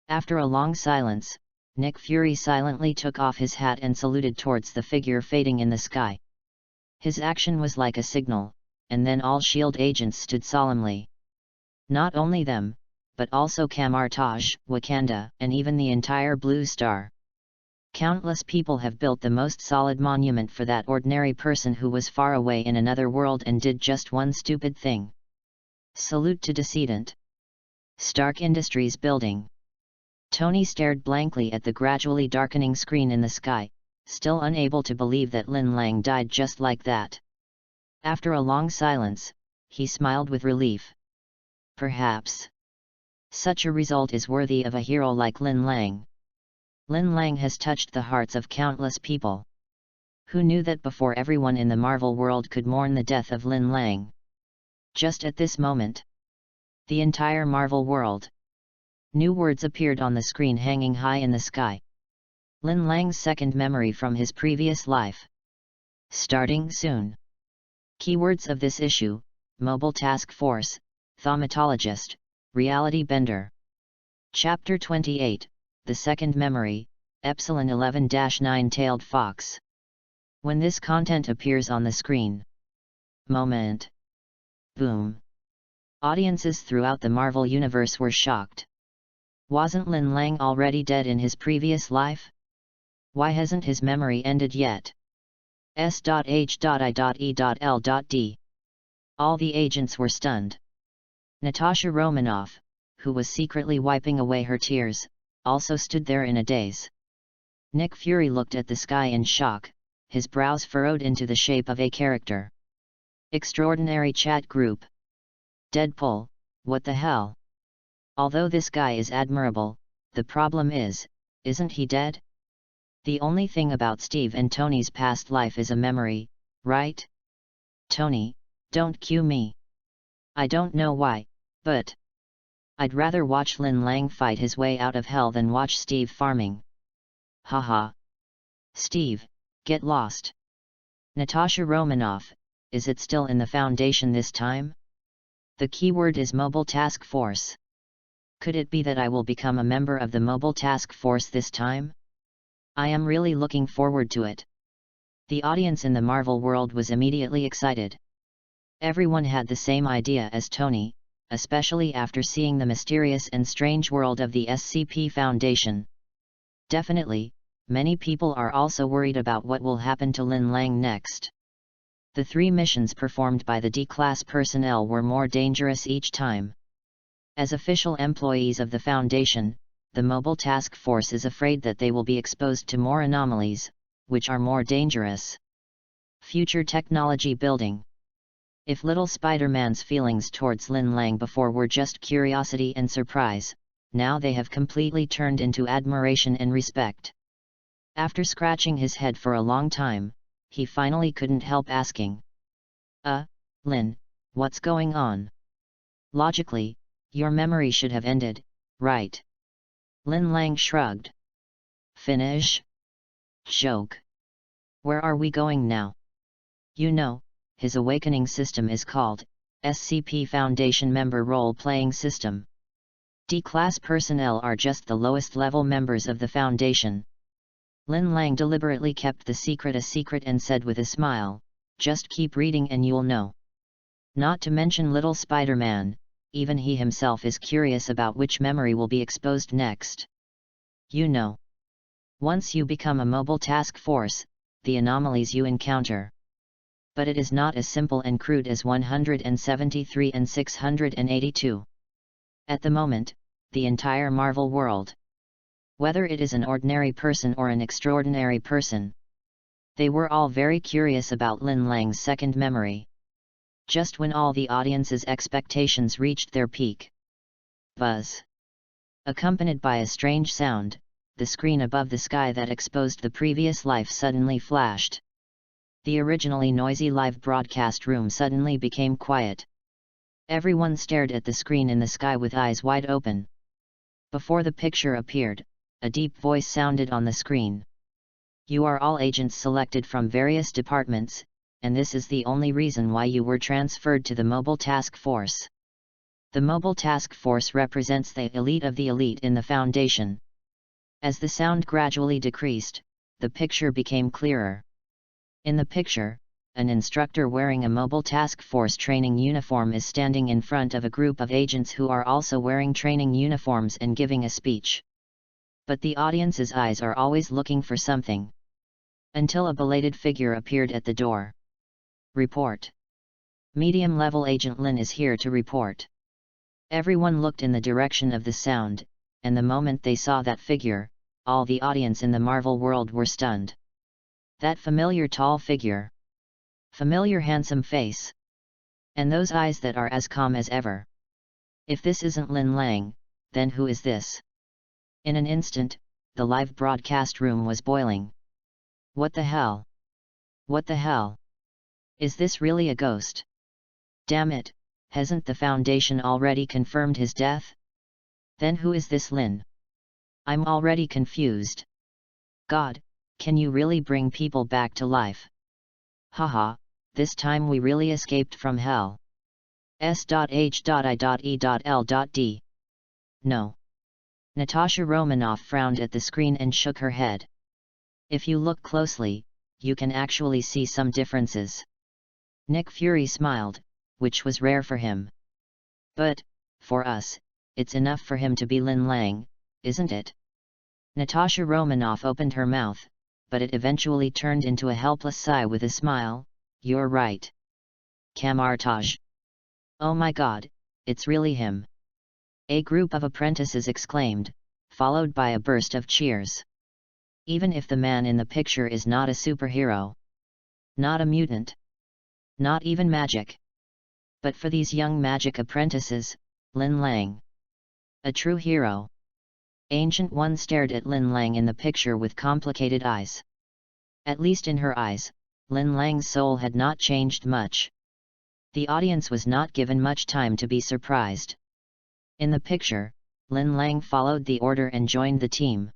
After a long silence, Nick Fury silently took off his hat and saluted towards the figure fading in the sky. His action was like a signal, and then all S.H.I.E.L.D. agents stood solemnly. Not only them, but also Kamartaj, Wakanda, and even the entire Blue Star. Countless people have built the most solid monument for that ordinary person who was far away in another world and did just one stupid thing. Salute to decedent. Stark Industries building. Tony stared blankly at the gradually darkening screen in the sky, still unable to believe that Lin Lang died just like that. After a long silence, he smiled with relief. Perhaps such a result is worthy of a hero like Lin Lang. Lin Lang has touched the hearts of countless people. Who knew that before everyone in the Marvel world could mourn the death of Lin Lang? Just at this moment, the entire Marvel world. New words appeared on the screen hanging high in the sky. Lin Lang's second memory from his previous life. Starting soon. Keywords of this issue: Mobile Task Force, Thaumatologist, Reality Bender. Chapter 28, The Second Memory, Epsilon 11-9-Tailed Fox. When this content appears on the screen. Moment. Boom. Audiences throughout the Marvel Universe were shocked. Wasn't Lin Lang already dead in his previous life? Why hasn't his memory ended yet? S.H.I.E.L.D. All the agents were stunned. Natasha Romanoff, who was secretly wiping away her tears, also stood there in a daze. Nick Fury looked at the sky in shock, his brows furrowed into the shape of a character. Extraordinary chat group. Deadpool, what the hell? Although this guy is admirable, the problem is, isn't he dead? The only thing about Steve and Tony's past life is a memory, right? Tony, don't cue me. I don't know why, but I'd rather watch Lin Lang fight his way out of hell than watch Steve farming. Haha. Steve, get lost. Natasha Romanoff, is it still in the Foundation this time? The keyword is Mobile Task Force. Could it be that I will become a member of the Mobile Task Force this time? I am really looking forward to it. The audience in the Marvel world was immediately excited. Everyone had the same idea as Tony, especially after seeing the mysterious and strange world of the SCP Foundation. Definitely, many people are also worried about what will happen to Lin Lang next. The 3 missions performed by the D-Class personnel were more dangerous each time. As official employees of the Foundation, the Mobile Task Force is afraid that they will be exposed to more anomalies, which are more dangerous. Future technology building. If little Spider-Man's feelings towards Lin Lang before were just curiosity and surprise, now they have completely turned into admiration and respect. After scratching his head for a long time, he finally couldn't help asking. Lin, what's going on? Logically, your memory should have ended, right? Lin Lang shrugged. Finish? Joke. Where are we going now? You know, his awakening system is called SCP Foundation Member Role-Playing System. D-Class personnel are just the lowest-level members of the Foundation. Lin Lang deliberately kept the secret a secret and said with a smile, "Just keep reading and you'll know." Not to mention little Spider-Man, even he himself is curious about which memory will be exposed next. You know. Once you become a mobile task force, the anomalies you encounter. But it is not as simple and crude as 173 and 682. At the moment, the entire Marvel world, whether it is an ordinary person or an extraordinary person, they were all very curious about Lin Lang's second memory. Just when all the audience's expectations reached their peak. Buzz. Accompanied by a strange sound, the screen above the sky that exposed the previous life suddenly flashed. The originally noisy live broadcast room suddenly became quiet. Everyone stared at the screen in the sky with eyes wide open. Before the picture appeared, a deep voice sounded on the screen. You are all agents selected from various departments, and this is the only reason why you were transferred to the Mobile Task Force. The Mobile Task Force represents the elite of the elite in the Foundation. As the sound gradually decreased, the picture became clearer. In the picture, an instructor wearing a Mobile Task Force training uniform is standing in front of a group of agents who are also wearing training uniforms and giving a speech. But the audience's eyes are always looking for something. Until a belated figure appeared at the door. Report. Medium-level Agent Lin is here to report. Everyone looked in the direction of the sound, and the moment they saw that figure, all the audience in the Marvel world were stunned. That familiar tall figure. Familiar handsome face. And those eyes that are as calm as ever. If this isn't Lin Lang, then who is this? In an instant, the live broadcast room was boiling. What the hell? What the hell? Is this really a ghost? Damn it, hasn't the Foundation already confirmed his death? Then who is this Lin? I'm already confused. God, can you really bring people back to life? Haha, this time we really escaped from hell. S.H.I.E.L.D. No. Natasha Romanoff frowned at the screen and shook her head. If you look closely, you can actually see some differences. Nick Fury smiled, which was rare for him. But, for us, it's enough for him to be Lin Lang, isn't it? Natasha Romanoff opened her mouth, but it eventually turned into a helpless sigh with a smile. You're right. Kamartaj. Oh my god, it's really him. A group of apprentices exclaimed, followed by a burst of cheers. Even if the man in the picture is not a superhero, not a mutant, not even magic. But for these young magic apprentices, Lin Lang. A true hero. Ancient One stared at Lin Lang in the picture with complicated eyes. At least in her eyes, Lin Lang's soul had not changed much. The audience was not given much time to be surprised. In the picture, Lin Lang followed the order and joined the team.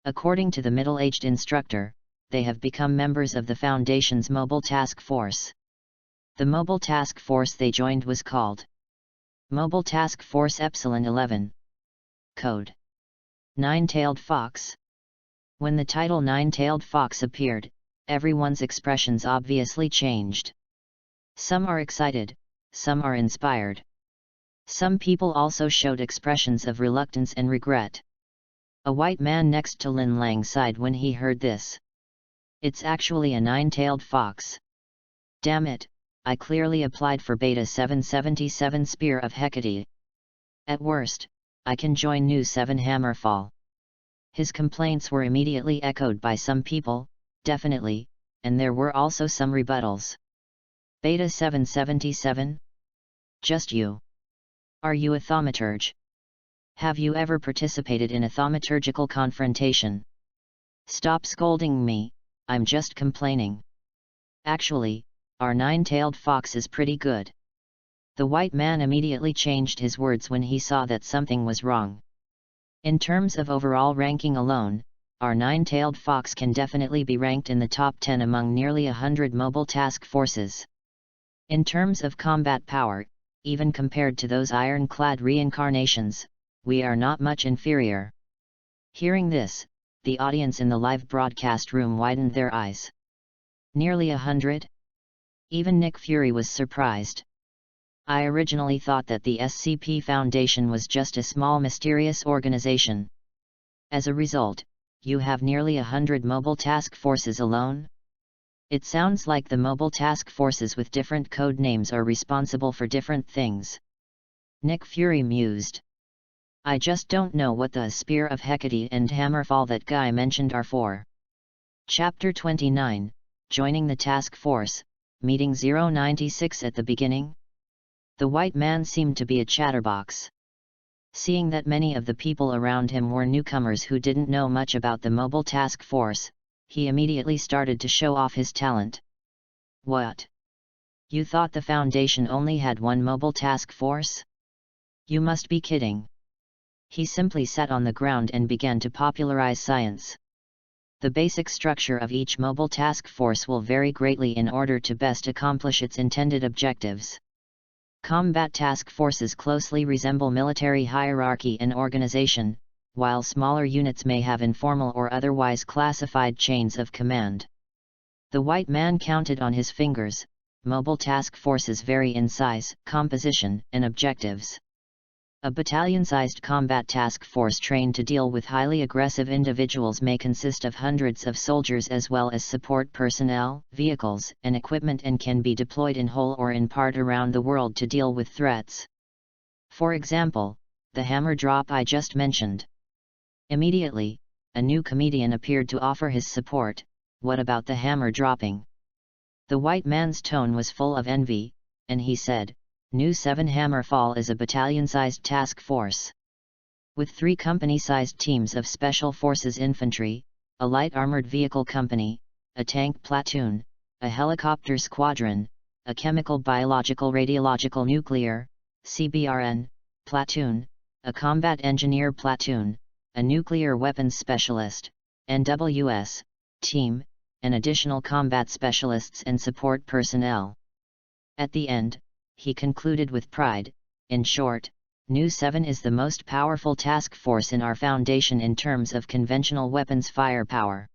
According to the middle-aged instructor, they have become members of the Foundation's Mobile Task Force. The Mobile Task Force they joined was called Mobile Task Force Epsilon 11. Code: Nine-Tailed Fox. When the title Nine-Tailed Fox appeared, everyone's expressions obviously changed. Some are excited, some are inspired. Some people also showed expressions of reluctance and regret. A white man next to Lin Lang sighed when he heard this. It's actually a nine-tailed fox. Damn it, I clearly applied for Beta 777 Spear of Hecate. At worst, I can join Nu 7 Hammerfall. His complaints were immediately echoed by some people, definitely, and there were also some rebuttals. Beta 777? Just you. Are you a thaumaturge? Have you ever participated in a thaumaturgical confrontation? Stop scolding me, I'm just complaining. Actually, our nine-tailed fox is pretty good. The white man immediately changed his words when he saw that something was wrong. In terms of overall ranking alone, our nine-tailed fox can definitely be ranked in the top 10 among nearly 100 mobile task forces. In terms of combat power, even compared to those ironclad reincarnations, we are not much inferior. Hearing this, the audience in the live broadcast room widened their eyes. Nearly 100? Even Nick Fury was surprised. I originally thought that the SCP Foundation was just a small mysterious organization. As a result, you have nearly 100 mobile task forces alone? It sounds like the mobile task forces with different code names are responsible for different things. Nick Fury mused. I just don't know what the Spear of Hecate and Hammerfall that guy mentioned are for. Chapter 29, Joining the Task Force, Meeting 096 at the beginning? The white man seemed to be a chatterbox. Seeing that many of the people around him were newcomers who didn't know much about the mobile task force, he immediately started to show off his talent. What? You thought the Foundation only had one mobile task force? You must be kidding. He simply sat on the ground and began to popularize science. The basic structure of each mobile task force will vary greatly in order to best accomplish its intended objectives. Combat task forces closely resemble military hierarchy and organization, while smaller units may have informal or otherwise classified chains of command. The white man counted on his fingers. Mobile task forces vary in size, composition, and objectives. A battalion-sized combat task force trained to deal with highly aggressive individuals may consist of hundreds of soldiers as well as support personnel, vehicles, and equipment, and can be deployed in whole or in part around the world to deal with threats. For example, the hammer drop I just mentioned. Immediately, a new comedian appeared to offer his support. What about the hammer dropping? The white man's tone was full of envy, and he said, New 7 Hammerfall is a battalion-sized task force. With 3 company-sized teams of Special Forces Infantry, a light armored vehicle company, a tank platoon, a helicopter squadron, a chemical biological radiological nuclear, CBRN, platoon, a combat engineer platoon, a nuclear weapons specialist, NWS, team, and additional combat specialists and support personnel. At the end, he concluded with pride, in short, New 7 is the most powerful task force in our Foundation in terms of conventional weapons firepower.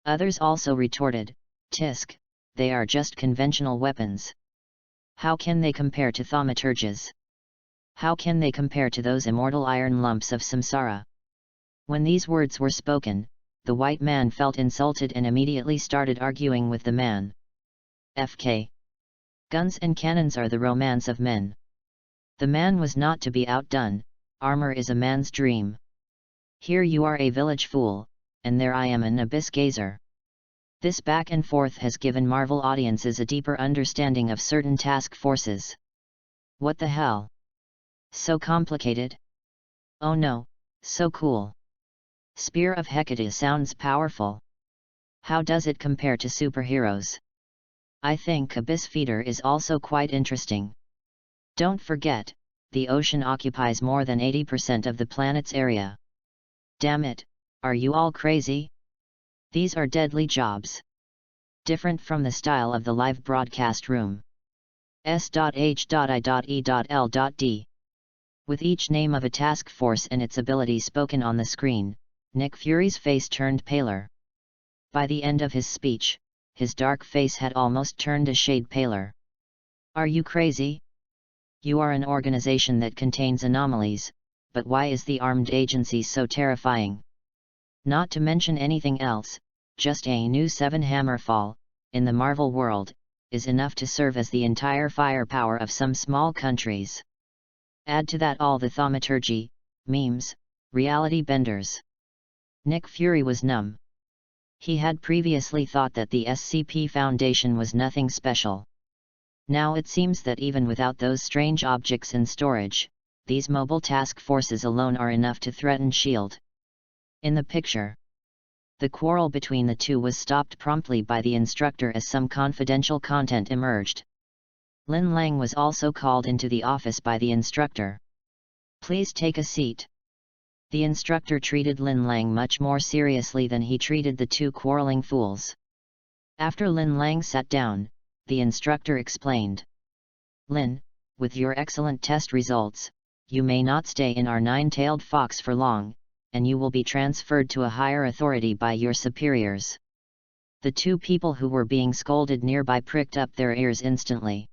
Others also retorted, Tisk, they are just conventional weapons. How can they compare to thaumaturges? How can they compare to those immortal iron lumps of samsara? When these words were spoken, the white man felt insulted and immediately started arguing with the man. FK. Guns and cannons are the romance of men. The man was not to be outdone. Armor is a man's dream. Here you are a village fool, and there I am an abyss gazer. This back and forth has given Marvel audiences a deeper understanding of certain task forces. What the hell? So complicated? Oh no, so cool. Spear of Hecate sounds powerful. How does it compare to superheroes? I think Abyss Feeder is also quite interesting. Don't forget, the ocean occupies more than 80% of the planet's area. Damn it, are you all crazy? These are deadly jobs. Different from the style of the live broadcast room. S.H.I.E.L.D. With each name of a task force and its ability spoken on the screen, Nick Fury's face turned paler. By the end of his speech, his dark face had almost turned a shade paler. Are you crazy? You are an organization that contains anomalies, but why is the armed agency so terrifying? Not to mention anything else, just a new 7 Hammerfall, in the Marvel world, is enough to serve as the entire firepower of some small countries. Add to that all the thaumaturgy, memes, reality benders. Nick Fury was numb. He had previously thought that the SCP Foundation was nothing special. Now it seems that even without those strange objects in storage, these mobile task forces alone are enough to threaten S.H.I.E.L.D. In the picture, the quarrel between the two was stopped promptly by the instructor as some confidential content emerged. Lin Lang was also called into the office by the instructor. Please take a seat. The instructor treated Lin Lang much more seriously than he treated the 2 quarreling fools. After Lin Lang sat down, the instructor explained. Lin, with your excellent test results, you may not stay in our nine-tailed fox for long, and you will be transferred to a higher authority by your superiors." The two people who were being scolded nearby pricked up their ears instantly.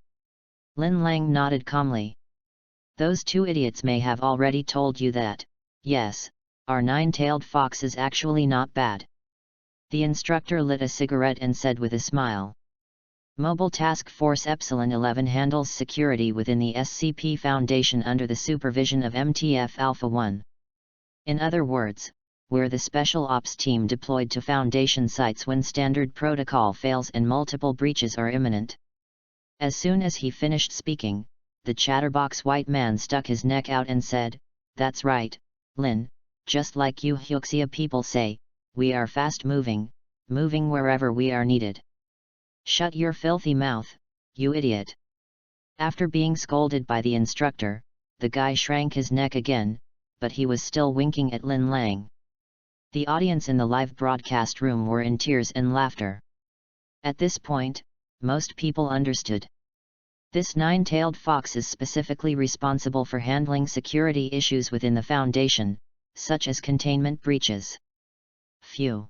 Lin Lang nodded calmly. "Those two idiots may have already told you that, yes, our nine-tailed fox is actually not bad." The instructor lit a cigarette and said with a smile. Mobile Task Force Epsilon 11 handles security within the SCP Foundation under the supervision of MTF Alpha 1. In other words, we're the Special Ops team deployed to Foundation sites when standard protocol fails and multiple breaches are imminent. As soon as he finished speaking, the chatterbox white man stuck his neck out and said, "That's right, Lin, just like you Hyuxia people say, we are fast-moving, moving wherever we are needed." "Shut your filthy mouth, you idiot." After being scolded by the instructor, the guy shrank his neck again, but he was still winking at Lin Lang. The audience in the live broadcast room were in tears and laughter. At this point, most people understood. This nine-tailed fox is specifically responsible for handling security issues within the Foundation, such as containment breaches. Phew.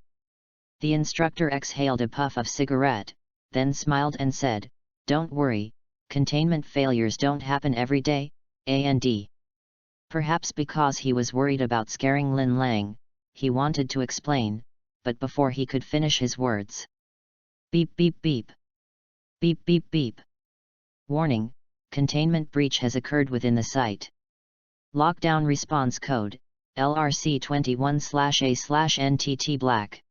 The instructor exhaled a puff of cigarette, then smiled and said, "Don't worry, containment failures don't happen every day, and." Perhaps because he was worried about scaring Lin Lang, he wanted to explain, but before he could finish his words. Beep beep beep. Beep beep beep. Warning, containment breach has occurred within the site. Lockdown response code, LRC 21/A/NTT Black.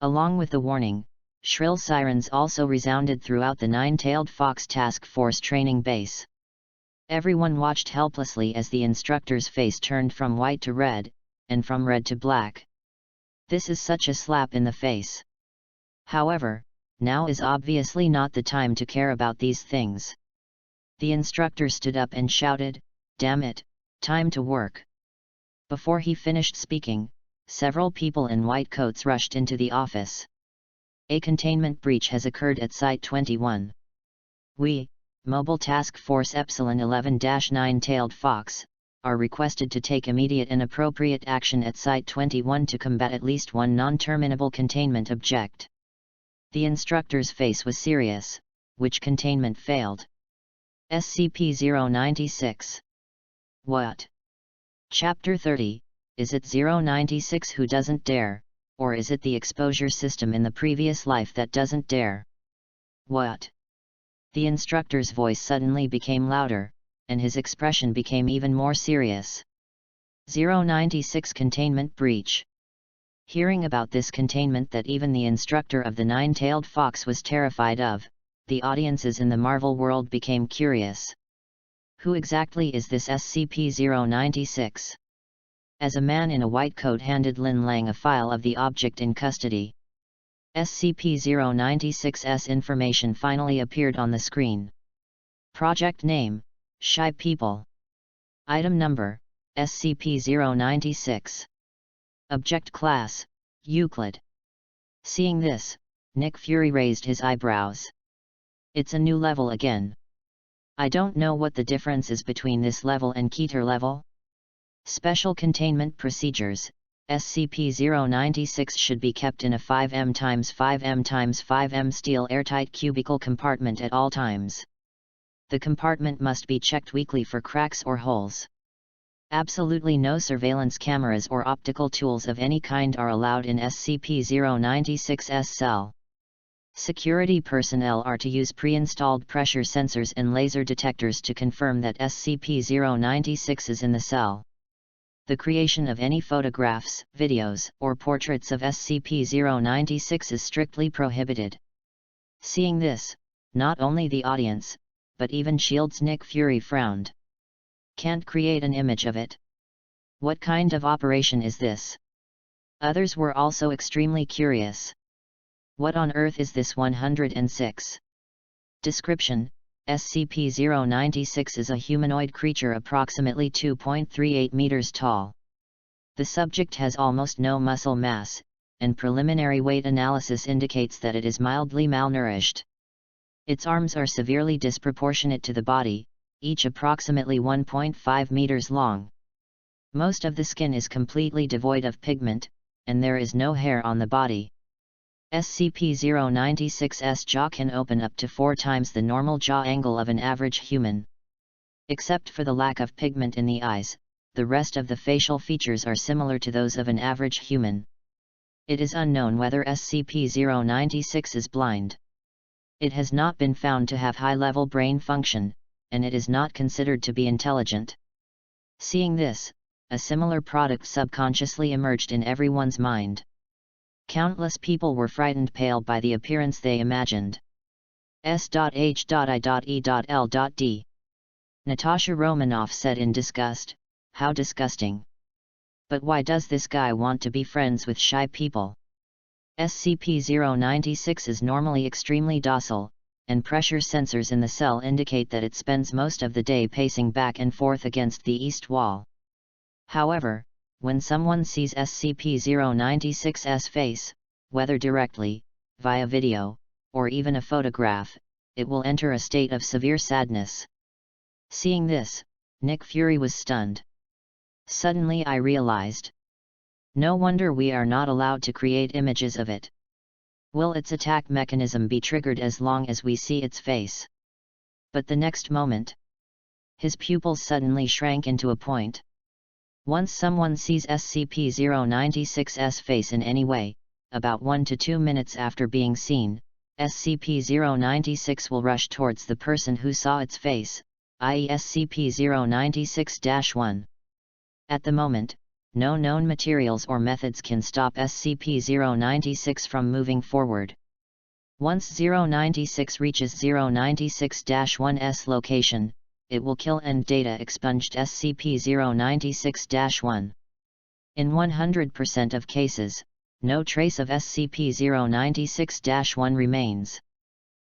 Along with the warning, shrill sirens also resounded throughout the nine-tailed fox task force training base. Everyone watched helplessly as the instructor's face turned from white to red, and from red to black. This is such a slap in the face. However, now is obviously not the time to care about these things. The instructor stood up and shouted, "Damn it, time to work." Before he finished speaking, several people in white coats rushed into the office. "A containment breach has occurred at Site 21. We, Mobile Task Force Epsilon 11-9-tailed fox, are requested to take immediate and appropriate action at Site 21 to combat at least one non-terminable containment object." The instructor's face was serious. Which containment failed? SCP-096. What? Chapter 30, is it 096 who doesn't dare, or is it the exposure system in the previous life that doesn't dare? What? The instructor's voice suddenly became louder, and his expression became even more serious. 096 containment breach. Hearing about this containment that even the instructor of the nine-tailed fox was terrified of, the audiences in the Marvel world became curious. Who exactly is this SCP-096? As a man in a white coat handed Lin Lang a file of the object in custody, SCP-096's information finally appeared on the screen. Project name, Shy People. Item number, SCP-096. Object class, Euclid. Seeing this, Nick Fury raised his eyebrows. It's a new level again. I don't know what the difference is between this level and Keter level. Special Containment Procedures, SCP-096 should be kept in a 5m×5m×5m steel airtight cubicle compartment at all times. The compartment must be checked weekly for cracks or holes. Absolutely no surveillance cameras or optical tools of any kind are allowed in SCP-096's cell. Security personnel are to use pre-installed pressure sensors and laser detectors to confirm that SCP-096 is in the cell. The creation of any photographs, videos, or portraits of SCP-096 is strictly prohibited. Seeing this, not only the audience, but even S.H.I.E.L.D's Nick Fury frowned. Can't create an image of it. What kind of operation is this? Others were also extremely curious. What on earth is this 106? Description: SCP-096 is a humanoid creature approximately 2.38 meters tall. The subject has almost no muscle mass, and preliminary weight analysis indicates that it is mildly malnourished. Its arms are severely disproportionate to the body, each approximately 1.5 meters long. Most of the skin is completely devoid of pigment, and there is no hair on the body. SCP-096's jaw can open up to 4 times the normal jaw angle of an average human. Except for the lack of pigment in the eyes, the rest of the facial features are similar to those of an average human. It is unknown whether SCP-096 is blind. It has not been found to have high-level brain function, and it is not considered to be intelligent. Seeing this, a similar product subconsciously emerged in everyone's mind. Countless people were frightened pale by the appearance they imagined. S.H.I.E.L.D. Natasha Romanoff said in disgust, "How disgusting. But why does this guy want to be friends with shy people?" SCP-096 is normally extremely docile, and pressure sensors in the cell indicate that it spends most of the day pacing back and forth against the east wall. However, when someone sees SCP-096's face, whether directly, via video, or even a photograph, it will enter a state of severe sadness. Seeing this, Nick Fury was stunned. Suddenly I realized. No wonder we are not allowed to create images of it. Will its attack mechanism be triggered as long as we see its face? But the next moment, his pupils suddenly shrank into a point. Once someone sees SCP-096's face in any way, about 1 to 2 minutes after being seen, SCP-096 will rush towards the person who saw its face, i.e. SCP-096-1. At the moment, no known materials or methods can stop SCP-096 from moving forward. Once 096 reaches 096-1's location, it will kill and data expunged SCP-096-1. In 100% of cases, no trace of SCP-096-1 remains.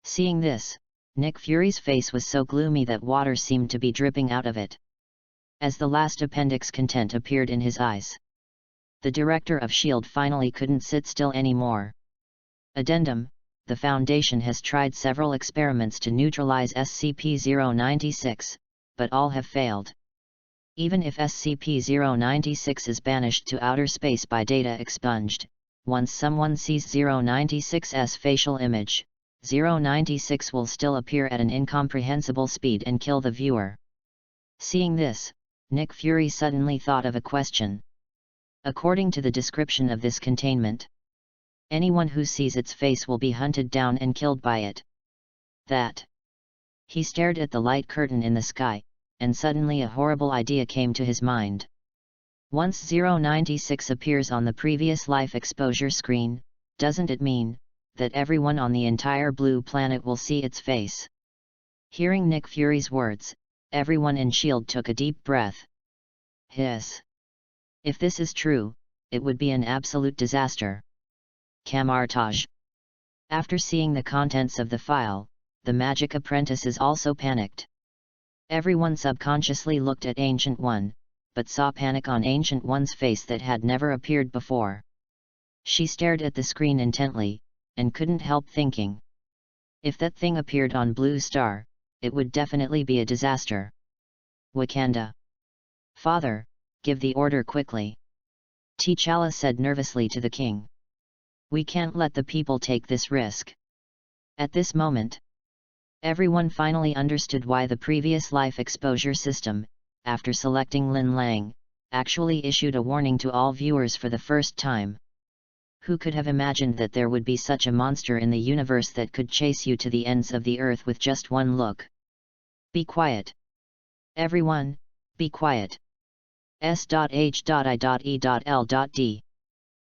Seeing this, Nick Fury's face was so gloomy that water seemed to be dripping out of it. As the last appendix content appeared in his eyes, the director of S.H.I.E.L.D. finally couldn't sit still anymore. Addendum: the Foundation has tried several experiments to neutralize SCP-096, but all have failed. Even if SCP-096 is banished to outer space by data expunged, once someone sees 096's facial image, 096 will still appear at an incomprehensible speed and kill the viewer. Seeing this, Nick Fury suddenly thought of a question. According to the description of this containment, anyone who sees its face will be hunted down and killed by it. He stared at the light curtain in the sky, and suddenly a horrible idea came to his mind. Once 096 appears on the previous life exposure screen, doesn't it mean that everyone on the entire blue planet will see its face? Hearing Nick Fury's words, everyone in S.H.I.E.L.D. took a deep breath. Hiss. If this is true, it would be an absolute disaster. Camartage. After seeing the contents of the file, the magic apprentices also panicked. Everyone subconsciously looked at Ancient One, but saw panic on Ancient One's face that had never appeared before. She stared at the screen intently, and couldn't help thinking. If that thing appeared on Blue Star, it would definitely be a disaster. Wakanda. Father, give the order quickly. T'Challa said nervously to the king. We can't let the people take this risk. At this moment, everyone finally understood why the previous life exposure system, after selecting Lin Lang, actually issued a warning to all viewers for the first time. Who could have imagined that there would be such a monster in the universe that could chase you to the ends of the earth with just one look? Be quiet. Everyone, be quiet. S.H.I.E.L.D.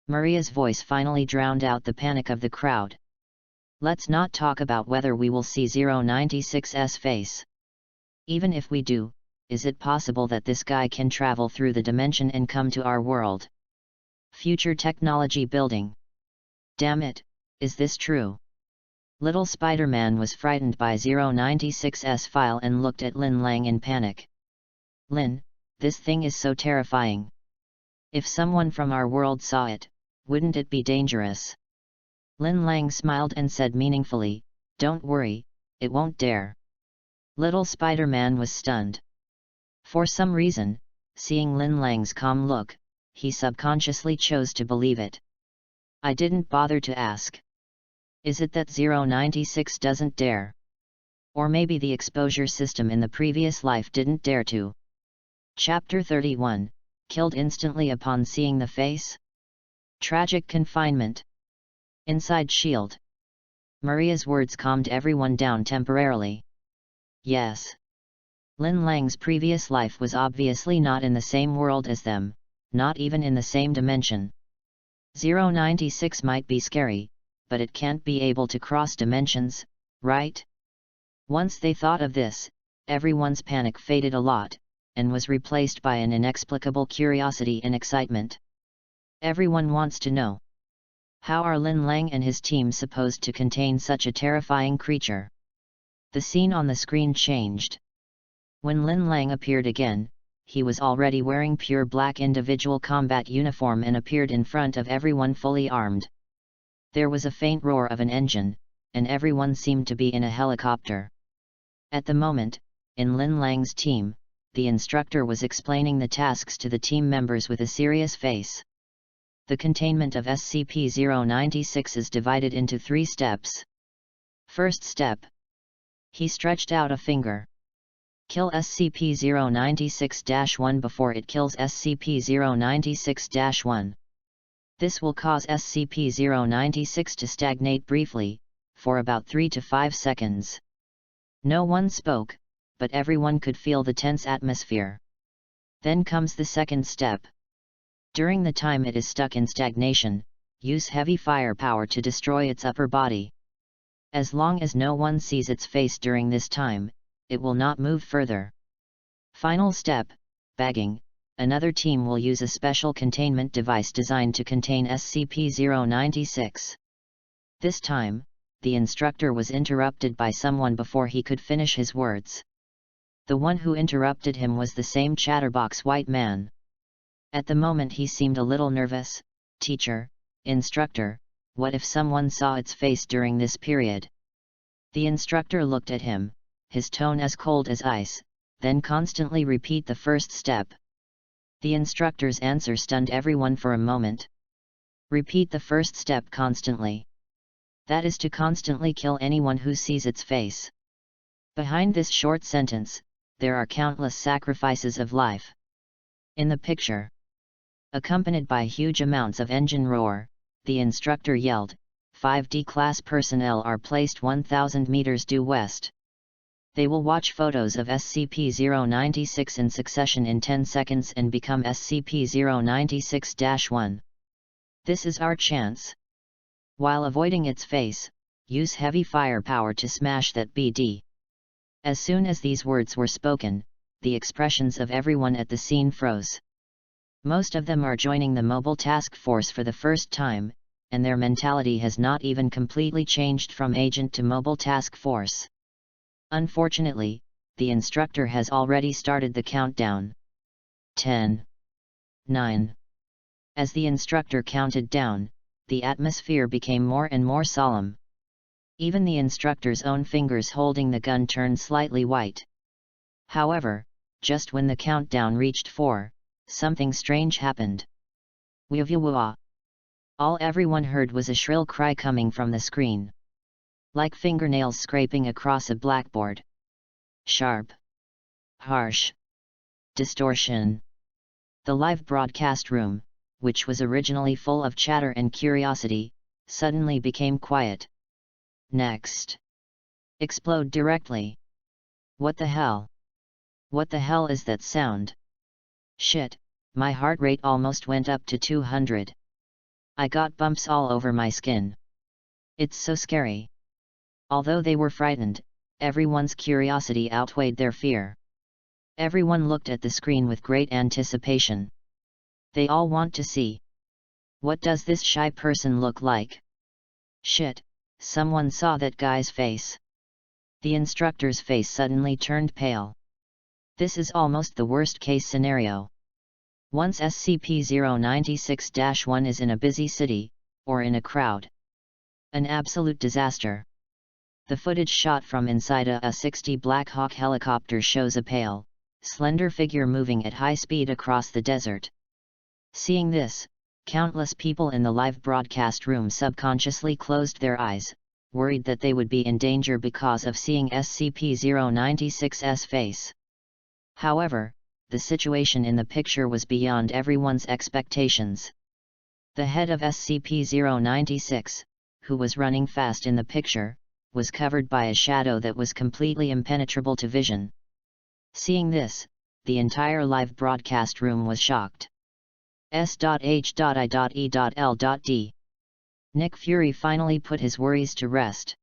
Maria's voice finally drowned out the panic of the crowd. Let's not talk about whether we will see 096's face. Even if we do, is it possible that this guy can travel through the dimension and come to our world? Future technology building. Damn it, is this true? Little Spider-Man was frightened by 096's file and looked at Lin Lang in panic. Lin, this thing is so terrifying. If someone from our world saw it, wouldn't it be dangerous? Lin Lang smiled and said meaningfully, Don't worry, it won't dare. Little Spider-Man was stunned. For some reason, seeing Lin Lang's calm look, he subconsciously chose to believe it. I didn't bother to ask. Is it that 096 doesn't dare? Or maybe the exposure system in the previous life didn't dare to. Chapter 31, Killed instantly upon seeing the face? Tragic confinement. Inside Shield. Maria's words calmed everyone down temporarily. Yes. Lin Lang's previous life was obviously not in the same world as them, not even in the same dimension. 096 might be scary, but it can't be able to cross dimensions, right? Once they thought of this, everyone's panic faded a lot, and was replaced by an inexplicable curiosity and excitement. Everyone wants to know. How are Lin Lang and his team supposed to contain such a terrifying creature? The scene on the screen changed. When Lin Lang appeared again, he was already wearing pure black individual combat uniform and appeared in front of everyone fully armed. There was a faint roar of an engine, and everyone seemed to be in a helicopter. At the moment, in Lin Lang's team, the instructor was explaining the tasks to the team members with a serious face. The containment of SCP-096 is divided into 3 steps. First step. He stretched out a finger. Kill SCP-096-1 before it kills SCP-096-1. This will cause SCP-096 to stagnate briefly, for about 3 to 5 seconds. No one spoke, but everyone could feel the tense atmosphere. Then comes the second step. During the time it is stuck in stagnation, use heavy firepower to destroy its upper body. As long as no one sees its face during this time, it will not move further. Final step, bagging. Another team will use a special containment device designed to contain SCP-096. This time, the instructor was interrupted by someone before he could finish his words. The one who interrupted him was the same chatterbox white man. At the moment he seemed a little nervous. Teacher, instructor, what if someone saw its face during this period? The instructor looked at him, his tone as cold as ice, then constantly repeat the first step. The instructor's answer stunned everyone for a moment. Repeat the first step constantly. That is to constantly kill anyone who sees its face. Behind this short sentence, there are countless sacrifices of life. In the picture, accompanied by huge amounts of engine roar, the instructor yelled, 5D class personnel are placed 1,000 meters due west. They will watch photos of SCP-096 in succession in 10 seconds and become SCP-096-1. This is our chance. While avoiding its face, use heavy firepower to smash that BD. As soon as these words were spoken, the expressions of everyone at the scene froze. Most of them are joining the mobile task force for the first time, and their mentality has not even completely changed from agent to mobile task force. Unfortunately, the instructor has already started the countdown. 10. 9. As the instructor counted down, the atmosphere became more and more solemn. Even the instructor's own fingers holding the gun turned slightly white. However, just when the countdown reached 4, something strange happened. Wee-wee-wah. All everyone heard was a shrill cry coming from the screen. Like fingernails scraping across a blackboard. Sharp. Harsh. Distortion. The live broadcast room, which was originally full of chatter and curiosity, suddenly became quiet. Next. Explode directly. What the hell? What the hell is that sound? Shit, my heart rate almost went up to 200. I got bumps all over my skin. It's so scary. Although they were frightened, everyone's curiosity outweighed their fear. Everyone looked at the screen with great anticipation. They all want to see. What does this shy person look like? Shit, someone saw that guy's face. The instructor's face suddenly turned pale. This is almost the worst case scenario. Once SCP-096-1 is in a busy city, or in a crowd. An absolute disaster. The footage shot from inside a A-60 Black Hawk helicopter shows a pale, slender figure moving at high speed across the desert. Seeing this, countless people in the live broadcast room subconsciously closed their eyes, worried that they would be in danger because of seeing SCP-096's face. However, the situation in the picture was beyond everyone's expectations. The head of SCP-096, who was running fast in the picture, was covered by a shadow that was completely impenetrable to vision. Seeing this, the entire live broadcast room was shocked. S.H.I.E.L.D. Nick Fury finally put his worries to rest.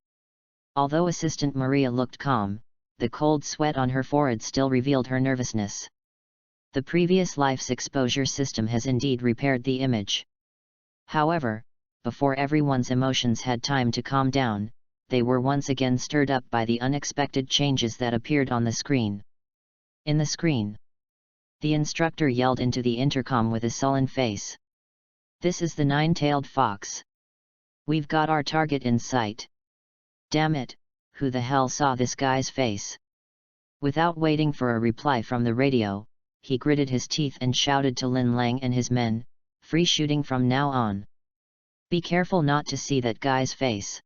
Although Assistant Maria looked calm, the cold sweat on her forehead still revealed her nervousness. The previous life's exposure system has indeed repaired the image. However, before everyone's emotions had time to calm down, they were once again stirred up by the unexpected changes that appeared on the screen. In the screen, the instructor yelled into the intercom with a sullen face. "This is the nine-tailed fox. We've got our target in sight." Damn it, who the hell saw this guy's face? Without waiting for a reply from the radio, he gritted his teeth and shouted to Lin Lang and his men, "Free shooting from now on. Be careful not to see that guy's face."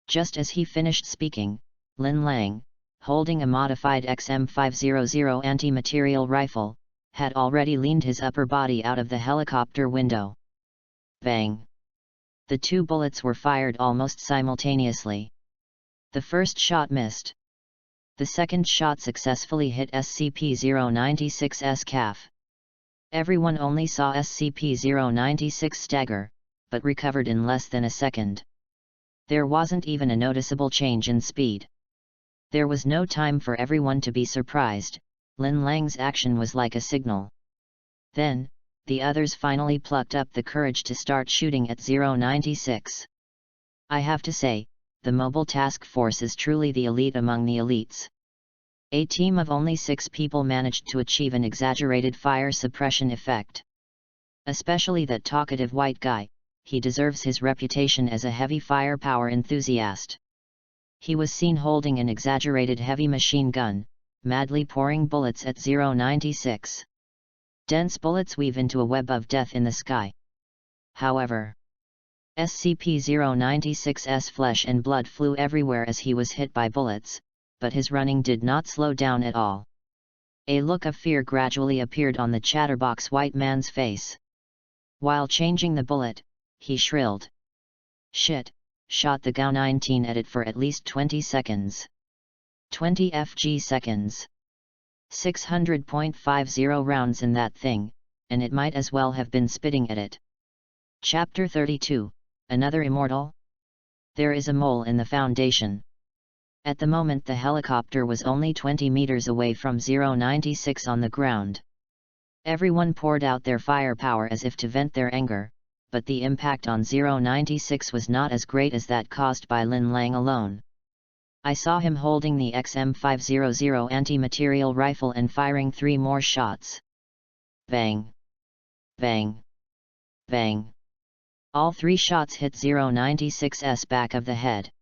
Just as he finished speaking, Lin Lang, holding a modified XM500 anti-material rifle, had already leaned his upper body out of the helicopter window. Bang! The two bullets were fired almost simultaneously. The first shot missed. The second shot successfully hit SCP-096's calf. Everyone only saw SCP-096 stagger, but recovered in less than a second. There wasn't even a noticeable change in speed. There was no time for everyone to be surprised. Lin Lang's action was like a signal. Then, the others finally plucked up the courage to start shooting at 096. I have to say, the mobile task force is truly the elite among the elites. A team of only 6 people managed to achieve an exaggerated fire suppression effect. Especially that talkative white guy, he deserves his reputation as a heavy firepower enthusiast. He was seen holding an exaggerated heavy machine gun, madly pouring bullets at 096. Dense bullets weave into a web of death in the sky. However, SCP-096's flesh and blood flew everywhere as he was hit by bullets, but his running did not slow down at all. A look of fear gradually appeared on the chatterbox white man's face. While changing the bullet, he shrilled, "Shit!" Shot the GAU-19 at it for at least 20 seconds. 20 FG seconds. 600.50 rounds in that thing, and it might as well have been spitting at it. Chapter 32, Another Immortal? There is a mole in the Foundation. At the moment the helicopter was only 20 meters away from 096 on the ground. Everyone poured out their firepower as if to vent their anger, but the impact on 096 was not as great as that caused by Lin Lang alone. I saw him holding the XM500 anti-material rifle and firing 3 more shots. Bang! Bang! Bang! All 3 shots hit 096's back of the head.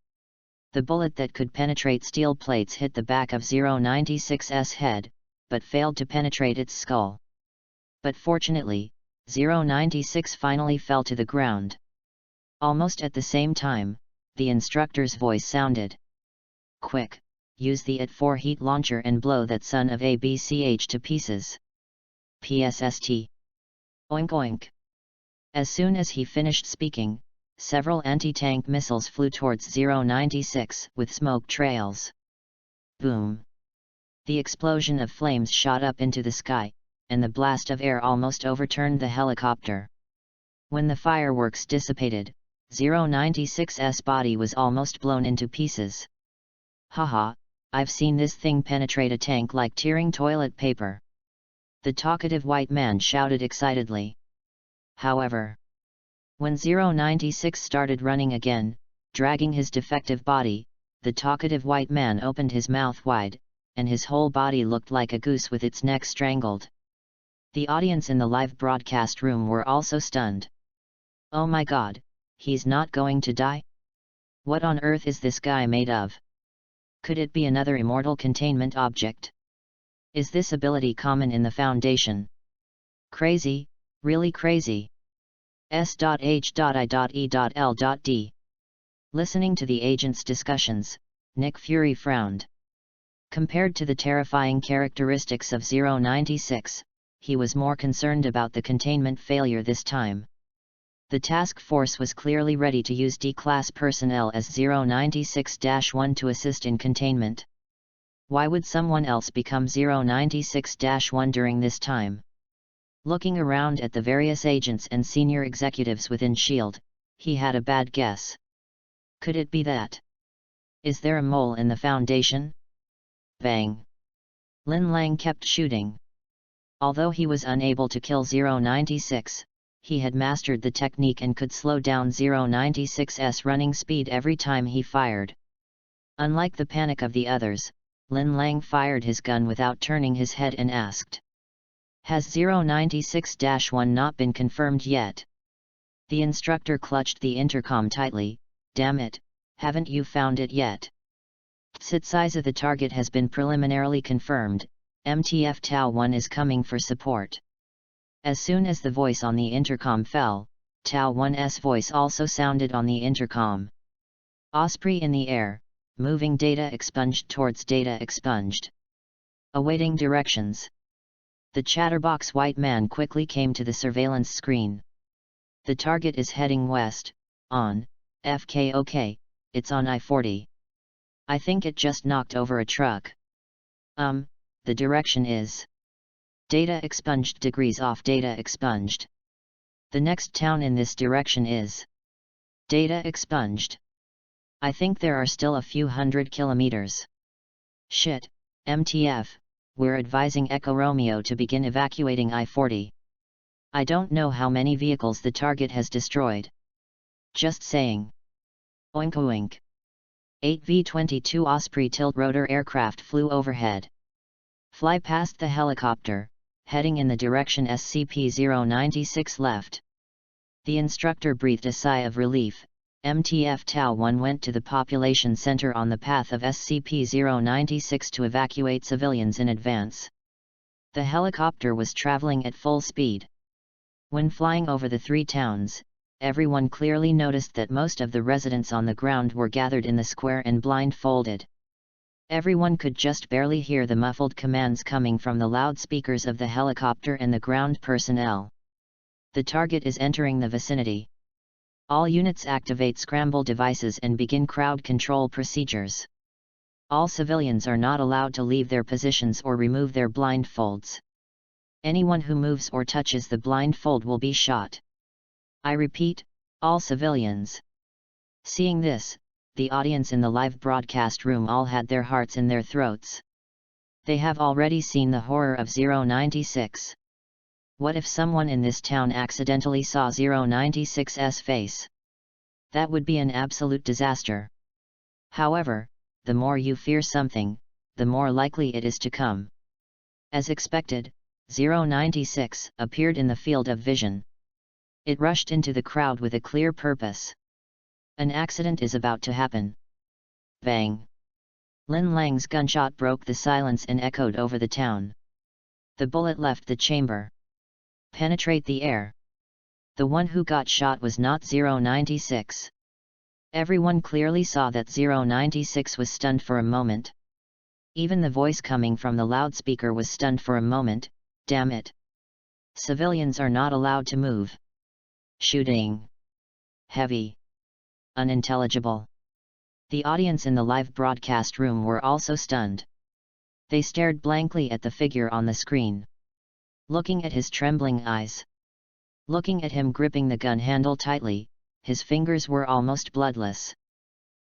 The bullet that could penetrate steel plates hit the back of 096's head, but failed to penetrate its skull. But fortunately, 096 finally fell to the ground. Almost at the same time, the instructor's voice sounded. "Quick, use the AT-4 heat launcher and blow that son of a BCH to pieces. PSST. Oink oink." As soon as he finished speaking, several anti-tank missiles flew towards 096 with smoke trails. Boom! The explosion of flames shot up into the sky, and the blast of air almost overturned the helicopter. When the fireworks dissipated, 096's body was almost blown into pieces. "Haha, I've seen this thing penetrate a tank like tearing toilet paper," the talkative white man shouted excitedly. However, when 096 started running again, dragging his defective body, the talkative white man opened his mouth wide, and his whole body looked like a goose with its neck strangled. The audience in the live broadcast room were also stunned. "Oh my god, he's not going to die?" What on earth is this guy made of? Could it be another immortal containment object? Is this ability common in the Foundation? Crazy, really crazy. S.H.I.E.L.D. Listening to the agent's discussions, Nick Fury frowned. Compared to the terrifying characteristics of 096, he was more concerned about the containment failure this time. The task force was clearly ready to use D-class personnel as 096-1 to assist in containment. Why would someone else become 096-1 during this time? Looking around at the various agents and senior executives within S.H.I.E.L.D., he had a bad guess. Could it be that? Is there a mole in the Foundation? Bang! Lin Lang kept shooting. Although he was unable to kill 096, he had mastered the technique and could slow down 096's running speed every time he fired. Unlike the panic of the others, Lin Lang fired his gun without turning his head and asked, "Has 096-1 not been confirmed yet?" The instructor clutched the intercom tightly. "Damn it, haven't you found it yet?" Size of the target has been preliminarily confirmed, MTF Tau 1 is coming for support. As soon as the voice on the intercom fell, Tau 1's voice also sounded on the intercom. Osprey in the air, moving data expunged towards data expunged. Awaiting directions. The chatterbox white man quickly came to the surveillance screen. The target is heading west, on, FKOK, it's on I-40. I think it just knocked over a truck. The direction is data expunged degrees off data expunged. The next town in this direction is data expunged. I think there are still a few hundred kilometers. Shit, MTF, we're advising Echo Romeo to begin evacuating I-40. I don't know how many vehicles the target has destroyed. Just saying. Oink oink. 8 V-22 Osprey tilt-rotor aircraft flew overhead. Fly past the helicopter, heading in the direction SCP-096 left. The instructor breathed a sigh of relief. MTF Tau 1 went to the population center on the path of SCP-096 to evacuate civilians in advance. The helicopter was traveling at full speed. When flying over the three towns, everyone clearly noticed that most of the residents on the ground were gathered in the square and blindfolded. Everyone could just barely hear the muffled commands coming from the loudspeakers of the helicopter and the ground personnel. The target is entering the vicinity. All units activate scramble devices and begin crowd control procedures. All civilians are not allowed to leave their positions or remove their blindfolds. Anyone who moves or touches the blindfold will be shot. I repeat, all civilians. Seeing this, the audience in the live broadcast room all had their hearts in their throats. They have already seen the horror of 096. What if someone in this town accidentally saw 096's face? That would be an absolute disaster. However, the more you fear something, the more likely it is to come. As expected, 096 appeared in the field of vision. It rushed into the crowd with a clear purpose. An accident is about to happen. Bang! Lin Lang's gunshot broke the silence and echoed over the town. The bullet left the chamber. Penetrate the air. The one who got shot was not 096. Everyone clearly saw that 096 was stunned for a moment. Even the voice coming from the loudspeaker was stunned for a moment. Damn it! Civilians are not allowed to move. Shooting. Heavy. Unintelligible. The audience in the live broadcast room were also stunned. They stared blankly at the figure on the screen. Looking at his trembling eyes. Looking at him gripping the gun handle tightly, his fingers were almost bloodless.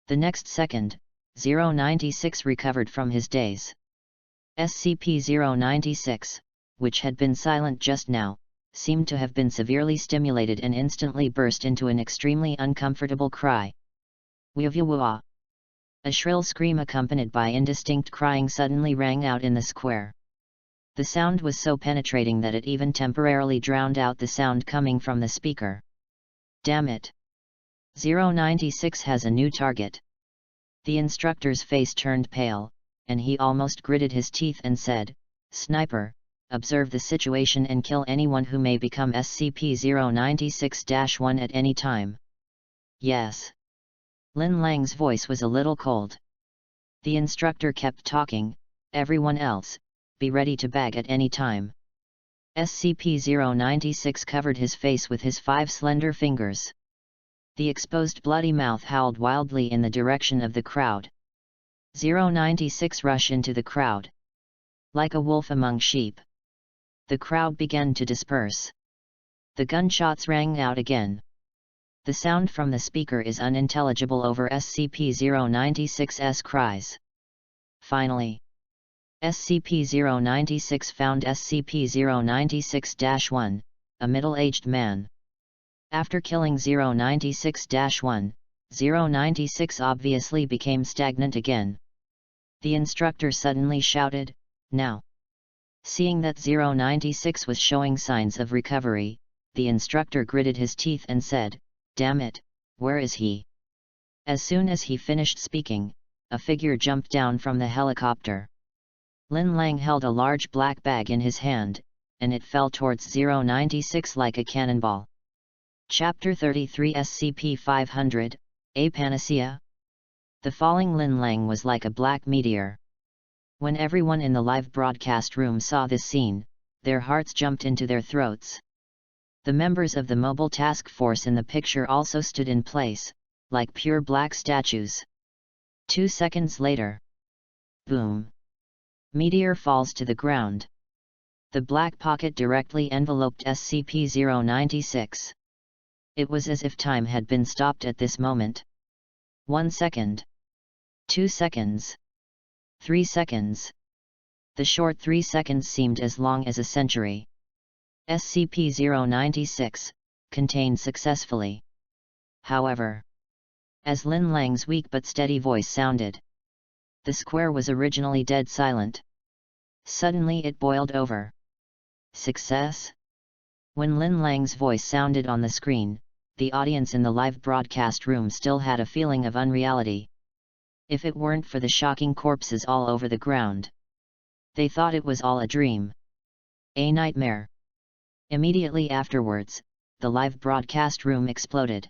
The next second, 096 recovered from his daze. SCP-096, which had been silent just now, seemed to have been severely stimulated and instantly burst into an extremely uncomfortable cry. Wee-wee-wah! A shrill scream accompanied by indistinct crying suddenly rang out in the square. The sound was so penetrating that it even temporarily drowned out the sound coming from the speaker. Damn it! 096 has a new target. The instructor's face turned pale, and he almost gritted his teeth and said, "Sniper, observe the situation and kill anyone who may become SCP-096-1 at any time." "Yes." Lin Lang's voice was a little cold. The instructor kept talking, "Everyone else, be ready to bag at any time." SCP-096 covered his face with his 5 slender fingers. The exposed bloody mouth howled wildly in the direction of the crowd. 096 rushed into the crowd. Like a wolf among sheep. The crowd began to disperse. The gunshots rang out again. The sound from the speaker is unintelligible over SCP-096's cries. Finally, SCP-096 found SCP-096-1, a middle-aged man. After killing 096-1, 096 obviously became stagnant again. The instructor suddenly shouted, "Now!" Seeing that 096 was showing signs of recovery, the instructor gritted his teeth and said, "Damn it, where is he?" As soon as he finished speaking, a figure jumped down from the helicopter. Lin Lang held a large black bag in his hand, and it fell towards 096 like a cannonball. Chapter 33 SCP-500, A Panacea? The falling Lin Lang was like a black meteor. When everyone in the live broadcast room saw this scene, their hearts jumped into their throats. The members of the mobile task force in the picture also stood in place, like pure black statues. 2 seconds later. Boom! Meteor falls to the ground. The black pocket directly enveloped SCP-096. It was as if time had been stopped at this moment. 1 second. 2 seconds. 3 seconds. The short 3 seconds seemed as long as a century. SCP-096, contained successfully. However, as Lin Lang's weak but steady voice sounded, the square was originally dead silent. Suddenly it boiled over. Success? When Lin Lang's voice sounded on the screen, the audience in the live broadcast room still had a feeling of unreality. If it weren't for the shocking corpses all over the ground, they thought it was all a dream. A nightmare. Immediately afterwards, the live broadcast room exploded.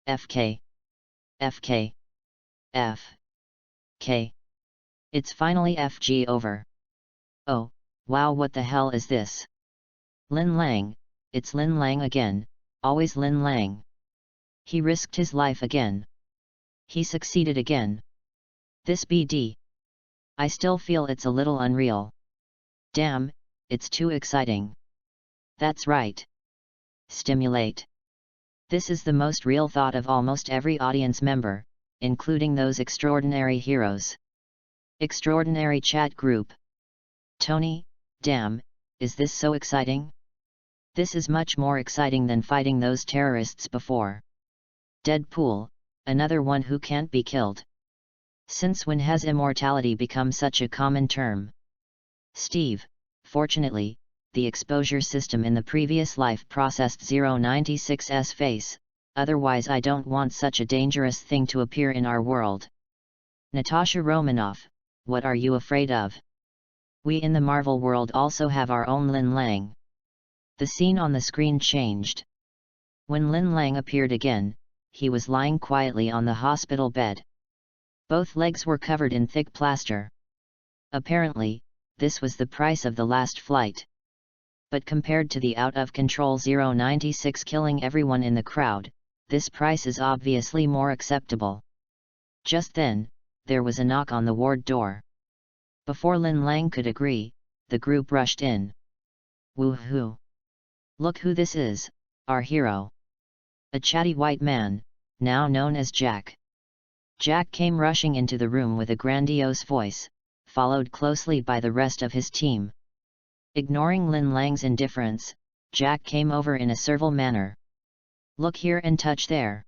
FK. FK. FK. It's finally FG over. Oh, wow, what the hell is this? Lin Lang, it's Lin Lang again, always Lin Lang. He risked his life again. He succeeded again. This BD. I still feel it's a little unreal. Damn, it's too exciting. That's right. Stimulate. This is the most real thought of almost every audience member, including those extraordinary heroes. Extraordinary chat group. Tony, damn, is this so exciting? This is much more exciting than fighting those terrorists before. Deadpool, another one who can't be killed. Since when has immortality become such a common term? Steve, fortunately, the exposure system in the previous life processed 096's face, otherwise I don't want such a dangerous thing to appear in our world. Natasha Romanoff, what are you afraid of? We in the Marvel world also have our own Lin Lang. The scene on the screen changed. When Lin Lang appeared again, he was lying quietly on the hospital bed. Both legs were covered in thick plaster. Apparently, this was the price of the last flight. But compared to the out-of-control 096 killing everyone in the crowd, this price is obviously more acceptable. Just then, there was a knock on the ward door. Before Lin Lang could agree, the group rushed in. Woohoo! Look who this is, our hero. A chatty white man, now known as Jack. Jack came rushing into the room with a grandiose voice, followed closely by the rest of his team. Ignoring Lin Lang's indifference, Jack came over in a servile manner. Look here and touch there.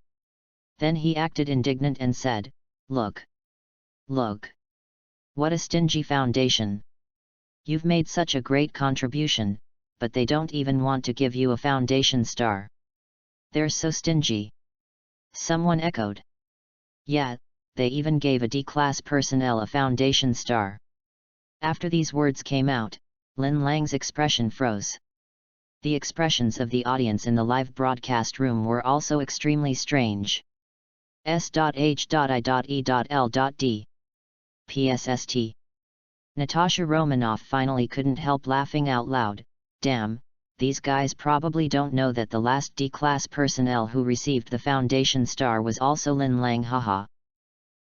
Then he acted indignant and said, Look! Look! What a stingy foundation! You've made such a great contribution, but they don't even want to give you a foundation star. They're so stingy. Someone echoed. Yeah, they even gave a D-class personnel a foundation star. After these words came out, Lin Lang's expression froze. The expressions of the audience in the live broadcast room were also extremely strange. S.H.I.E.L.D. PSST. Natasha Romanoff finally couldn't help laughing out loud. Damn, these guys probably don't know that the last D-class personnel who received the foundation star was also Lin Lang, haha.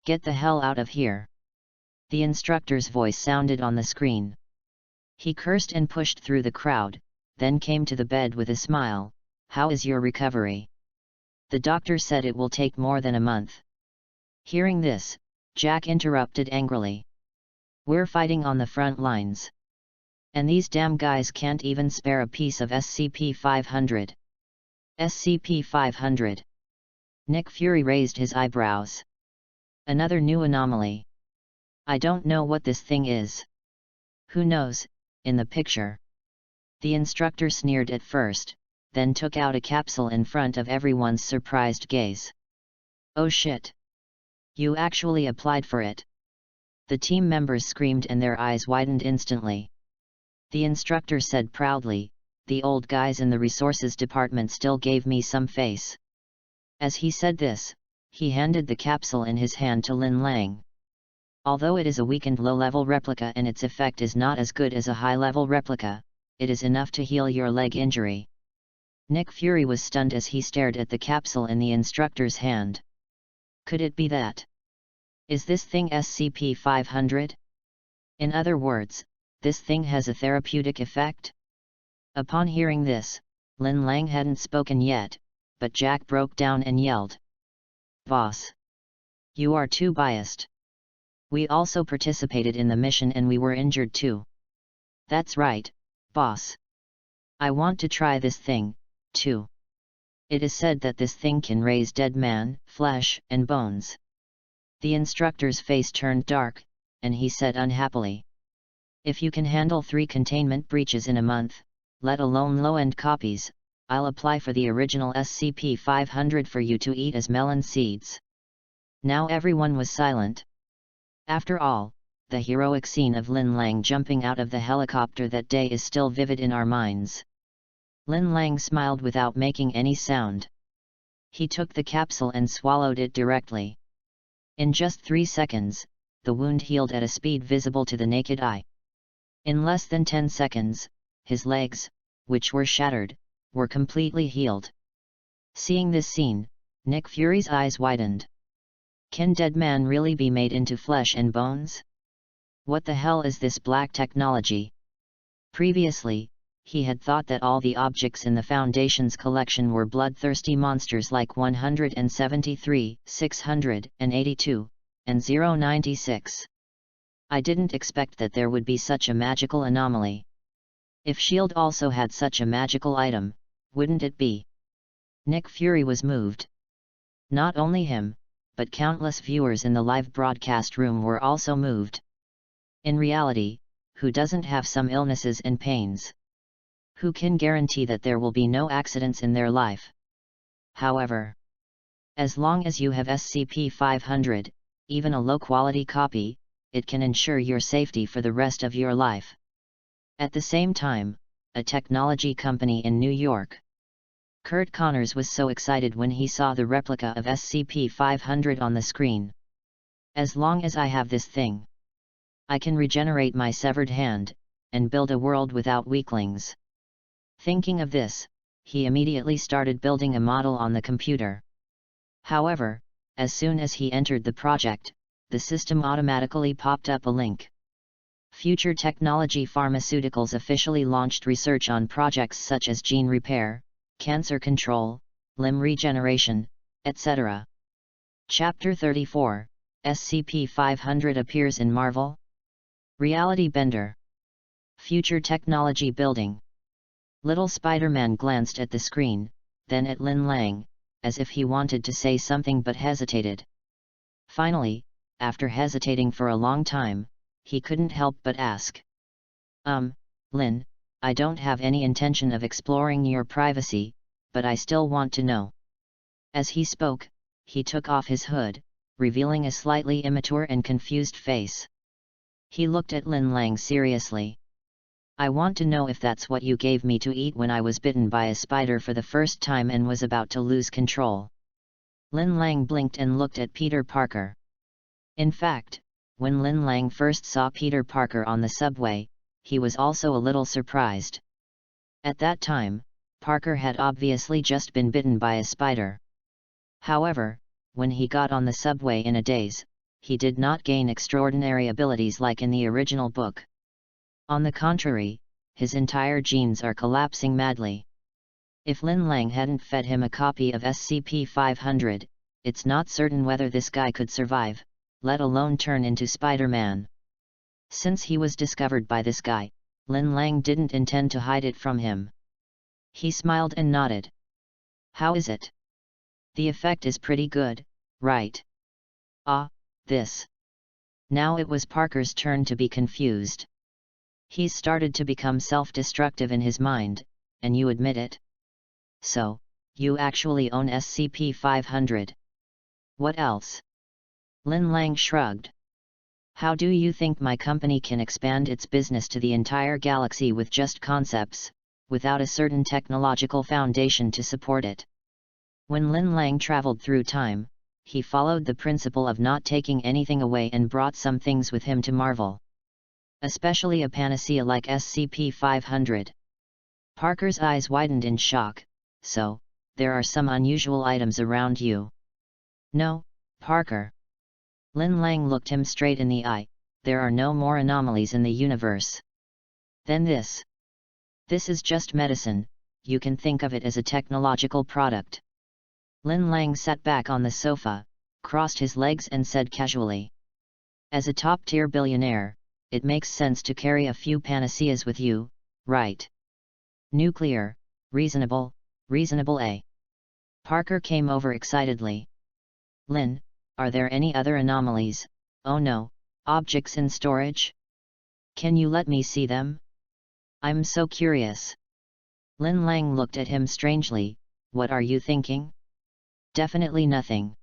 Get the hell out of here. The instructor's voice sounded on the screen. He cursed and pushed through the crowd, then came to the bed with a smile. How is your recovery? The doctor said it will take more than a month. Hearing this, Jack interrupted angrily. We're fighting on the front lines. And these damn guys can't even spare a piece of SCP-500. SCP-500. Nick Fury raised his eyebrows. Another new anomaly. I don't know what this thing is. Who knows, in the picture. The instructor sneered at first, then took out a capsule in front of everyone's surprised gaze. Oh shit! You actually applied for it. The team members screamed and their eyes widened instantly. The instructor said proudly, the old guys in the resources department still gave me some face. As he said this, he handed the capsule in his hand to Lin Lang. Although it is a weakened low-level replica and its effect is not as good as a high-level replica, it is enough to heal your leg injury. Nick Fury was stunned as he stared at the capsule in the instructor's hand. Could it be that? Is this thing SCP-500? In other words, this thing has a therapeutic effect? Upon hearing this, Lin Lang hadn't spoken yet, but Jack broke down and yelled. Boss! You are too biased. We also participated in the mission and we were injured too. That's right, boss. I want to try this thing, too. It is said that this thing can raise dead man, flesh and bones. The instructor's face turned dark, and he said unhappily. If you can handle 3 containment breaches in a month, let alone low-end copies, I'll apply for the original SCP-500 for you to eat as melon seeds. Now everyone was silent. After all, the heroic scene of Lin Lang jumping out of the helicopter that day is still vivid in our minds. Lin Lang smiled without making any sound. He took the capsule and swallowed it directly. In just 3 seconds, the wound healed at a speed visible to the naked eye. In less than 10 seconds, his legs, which were shattered, were completely healed. Seeing this scene, Nick Fury's eyes widened. Can dead man really be made into flesh and bones? What the hell is this black technology? Previously, he had thought that all the objects in the Foundation's collection were bloodthirsty monsters like 173, 682, and 096. I didn't expect that there would be such a magical anomaly. If S.H.I.E.L.D. also had such a magical item, wouldn't it be? Nick Fury was moved. Not only him, but countless viewers in the live broadcast room were also moved. In reality, who doesn't have some illnesses and pains? Who can guarantee that there will be no accidents in their life? However, as long as you have SCP-500, even a low-quality copy, it can ensure your safety for the rest of your life. At the same time, a technology company in New York. Kurt Connors was so excited when he saw the replica of SCP-500 on the screen. As long as I have this thing, I can regenerate my severed hand, and build a world without weaklings. Thinking of this, he immediately started building a model on the computer. However, as soon as he entered the project, the system automatically popped up a link. Future Technology Pharmaceuticals officially launched research on projects such as gene repair, cancer control, limb regeneration, etc. Chapter 34, SCP-500 appears in Marvel. Reality Bender. Future Technology Building. Little Spider-Man glanced at the screen, then at Lin Lang, as if he wanted to say something but hesitated. Finally, after hesitating for a long time, he couldn't help but ask. Lin, I don't have any intention of exploring your privacy, but I still want to know. As he spoke, he took off his hood, revealing a slightly immature and confused face. He looked at Lin Lang seriously. "I want to know if that's what you gave me to eat when I was bitten by a spider for the first time and was about to lose control." Lin Lang blinked and looked at Peter Parker. In fact, when Lin Lang first saw Peter Parker on the subway, he was also a little surprised. At that time, Parker had obviously just been bitten by a spider. However, when he got on the subway in a daze, he did not gain extraordinary abilities like in the original book. On the contrary, his entire genes are collapsing madly. If Lin Lang hadn't fed him a copy of SCP-500, it's not certain whether this guy could survive, let alone turn into Spider-Man. Since he was discovered by this guy, Lin Lang didn't intend to hide it from him. He smiled and nodded. "How is it? The effect is pretty good, right?" "Ah, this." Now it was Parker's turn to be confused. He's started to become self-destructive in his mind, and you admit it. "So, you actually own SCP-500. What else?" Lin Lang shrugged. "How do you think my company can expand its business to the entire galaxy with just concepts, without a certain technological foundation to support it?" When Lin Lang traveled through time, he followed the principle of not taking anything away and brought some things with him to Marvel. Especially a panacea like SCP-500. Parker's eyes widened in shock. "So, there are some unusual items around you?" "No, Parker." Lin Lang looked him straight in the eye. "There are no more anomalies in the universe." "Then this. This is just medicine, you can think of it as a technological product." Lin Lang sat back on the sofa, crossed his legs and said casually. "As a top-tier billionaire, it makes sense to carry a few panaceas with you, right?" "Nuclear, reasonable, A." Parker came over excitedly. "Lin, are there any other anomalies? Oh no, objects in storage? Can you let me see them? I'm so curious." Lin Lang looked at him strangely. "What are you thinking?" "Definitely nothing."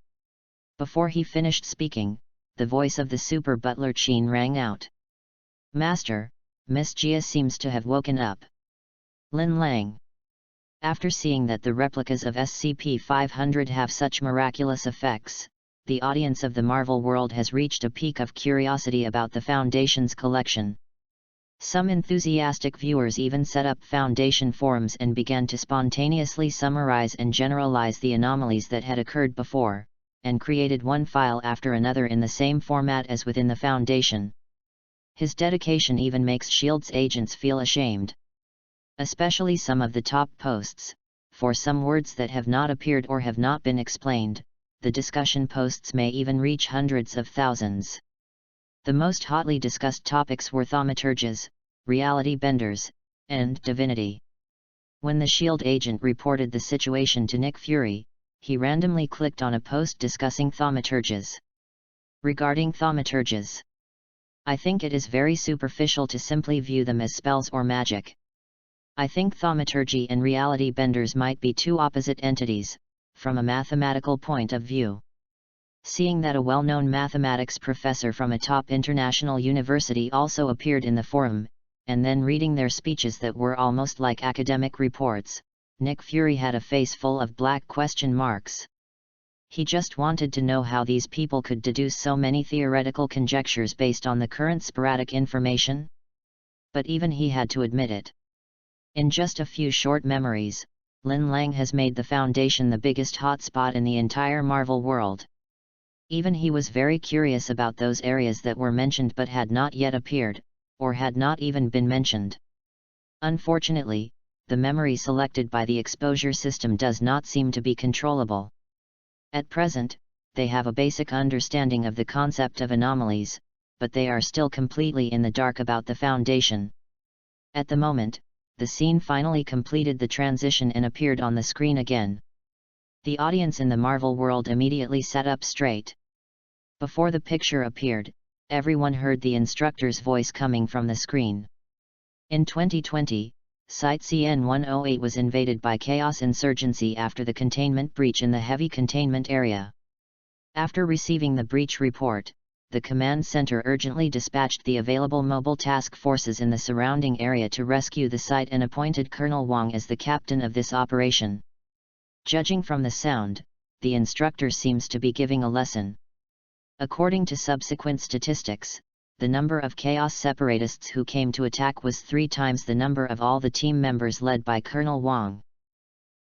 Before he finished speaking, the voice of the super butler Chin rang out. "Master, Miss Jia seems to have woken up." Lin Lang. After seeing that the replicas of SCP-500 have such miraculous effects, the audience of the Marvel world has reached a peak of curiosity about the Foundation's collection. Some enthusiastic viewers even set up Foundation forums and began to spontaneously summarize and generalize the anomalies that had occurred before, and created one file after another in the same format as within the Foundation. His dedication even makes S.H.I.E.L.D's agents feel ashamed. Especially some of the top posts, for some words that have not appeared or have not been explained, the discussion posts may even reach hundreds of thousands. The most hotly discussed topics were thaumaturges, reality benders, and divinity. When the S.H.I.E.L.D. agent reported the situation to Nick Fury, he randomly clicked on a post discussing thaumaturges. Regarding thaumaturges, "I think it is very superficial to simply view them as spells or magic. I think thaumaturgy and reality benders might be two opposite entities, from a mathematical point of view." Seeing that a well-known mathematics professor from a top international university also appeared in the forum, and then reading their speeches that were almost like academic reports, Nick Fury had a face full of black question marks. He just wanted to know how these people could deduce so many theoretical conjectures based on the current sporadic information. But even he had to admit it. In just a few short memories, Lin Lang has made the Foundation the biggest hotspot in the entire Marvel world. Even he was very curious about those areas that were mentioned but had not yet appeared, or had not even been mentioned. Unfortunately, the memory selected by the exposure system does not seem to be controllable. At present, they have a basic understanding of the concept of anomalies, but they are still completely in the dark about the Foundation. At the moment, the scene finally completed the transition and appeared on the screen again. The audience in the Marvel world immediately sat up straight. Before the picture appeared, everyone heard the instructor's voice coming from the screen. In 2020, Site CN-108 was invaded by Chaos Insurgency after the containment breach in the heavy containment area. After receiving the breach report, the command center urgently dispatched the available mobile task forces in the surrounding area to rescue the site and appointed Colonel Wang as the captain of this operation. Judging from the sound, the instructor seems to be giving a lesson. According to subsequent statistics, the number of Chaos Separatists who came to attack was 3 times the number of all the team members led by Colonel Wang.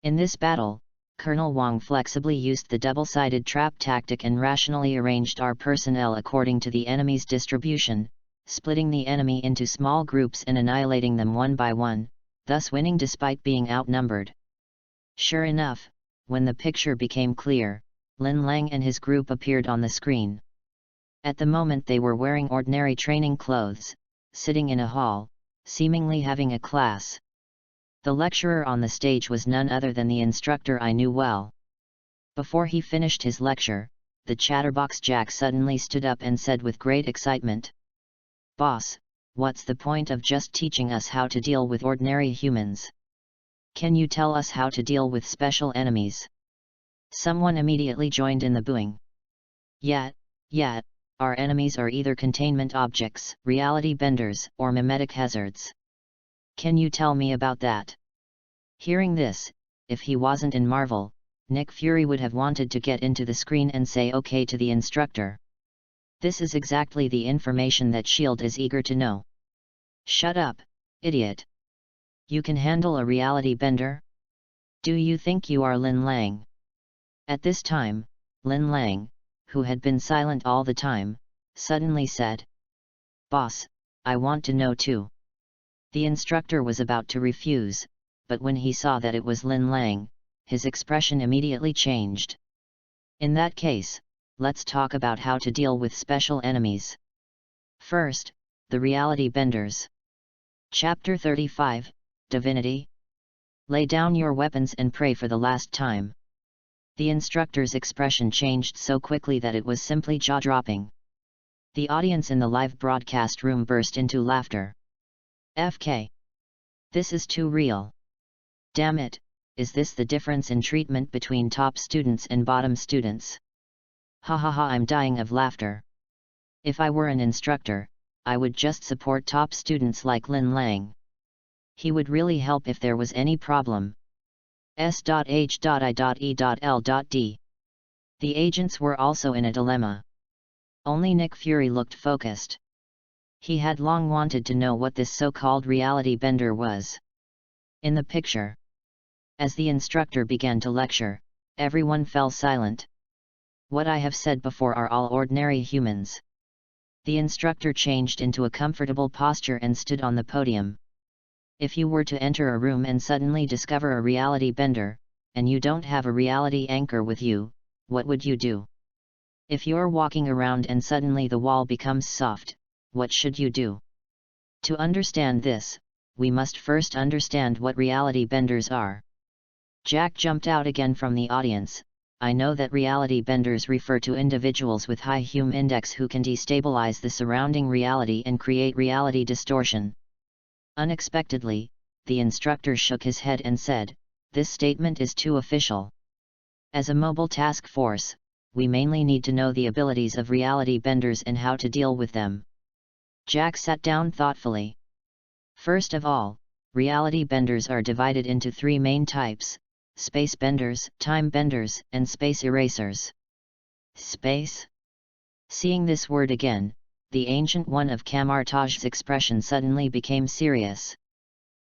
In this battle, Colonel Wang flexibly used the double-sided trap tactic and rationally arranged our personnel according to the enemy's distribution, splitting the enemy into small groups and annihilating them one by one, thus winning despite being outnumbered. Sure enough, when the picture became clear, Lin Lang and his group appeared on the screen. At the moment they were wearing ordinary training clothes, sitting in a hall, seemingly having a class. The lecturer on the stage was none other than the instructor I knew well. Before he finished his lecture, the chatterbox Jack suddenly stood up and said with great excitement, "Boss, what's the point of just teaching us how to deal with ordinary humans? Can you tell us how to deal with special enemies?" Someone immediately joined in the booing. Yet, our enemies are either containment objects, reality benders, or mimetic hazards. Can you tell me about that? Hearing this, if he wasn't in Marvel, Nick Fury would have wanted to get into the screen and say okay to the instructor. This is exactly the information that S.H.I.E.L.D. is eager to know. Shut up, idiot. You can handle a reality bender? Do you think you are Lin Lang? At this time, Lin Lang, who had been silent all the time, suddenly said, "Boss, I want to know too." The instructor was about to refuse, but when he saw that it was Lin Lang, his expression immediately changed. In that case, let's talk about how to deal with special enemies. First, the reality benders. Chapter 35, Divinity. Lay down your weapons and pray for the last time. The instructor's expression changed so quickly that it was simply jaw-dropping. The audience in the live broadcast room burst into laughter. FK. This is too real. Damn it, is this the difference in treatment between top students and bottom students? Ha ha ha, I'm dying of laughter. If I were an instructor, I would just support top students like Lin Lang. He would really help if there was any problem. S.H.I.E.L.D. The agents were also in a dilemma. Only Nick Fury looked focused. He had long wanted to know what this so-called reality bender was. In the picture, as the instructor began to lecture, everyone fell silent. What I have said before are all ordinary humans. The instructor changed into a comfortable posture and stood on the podium. If you were to enter a room and suddenly discover a reality bender, and you don't have a reality anchor with you, what would you do? If you're walking around and suddenly the wall becomes soft, what should you do? To understand this, we must first understand what reality benders are. Jack jumped out again from the audience. I know that reality benders refer to individuals with high Hume index who can destabilize the surrounding reality and create reality distortion. Unexpectedly, the instructor shook his head and said, "This statement is too official. As a mobile task force, we mainly need to know the abilities of reality benders and how to deal with them." Jack sat down thoughtfully. First of all, reality benders are divided into 3 main types: space benders, time benders, and space erasers. Space? Seeing this word again, the Ancient One of Camartage's expression suddenly became serious.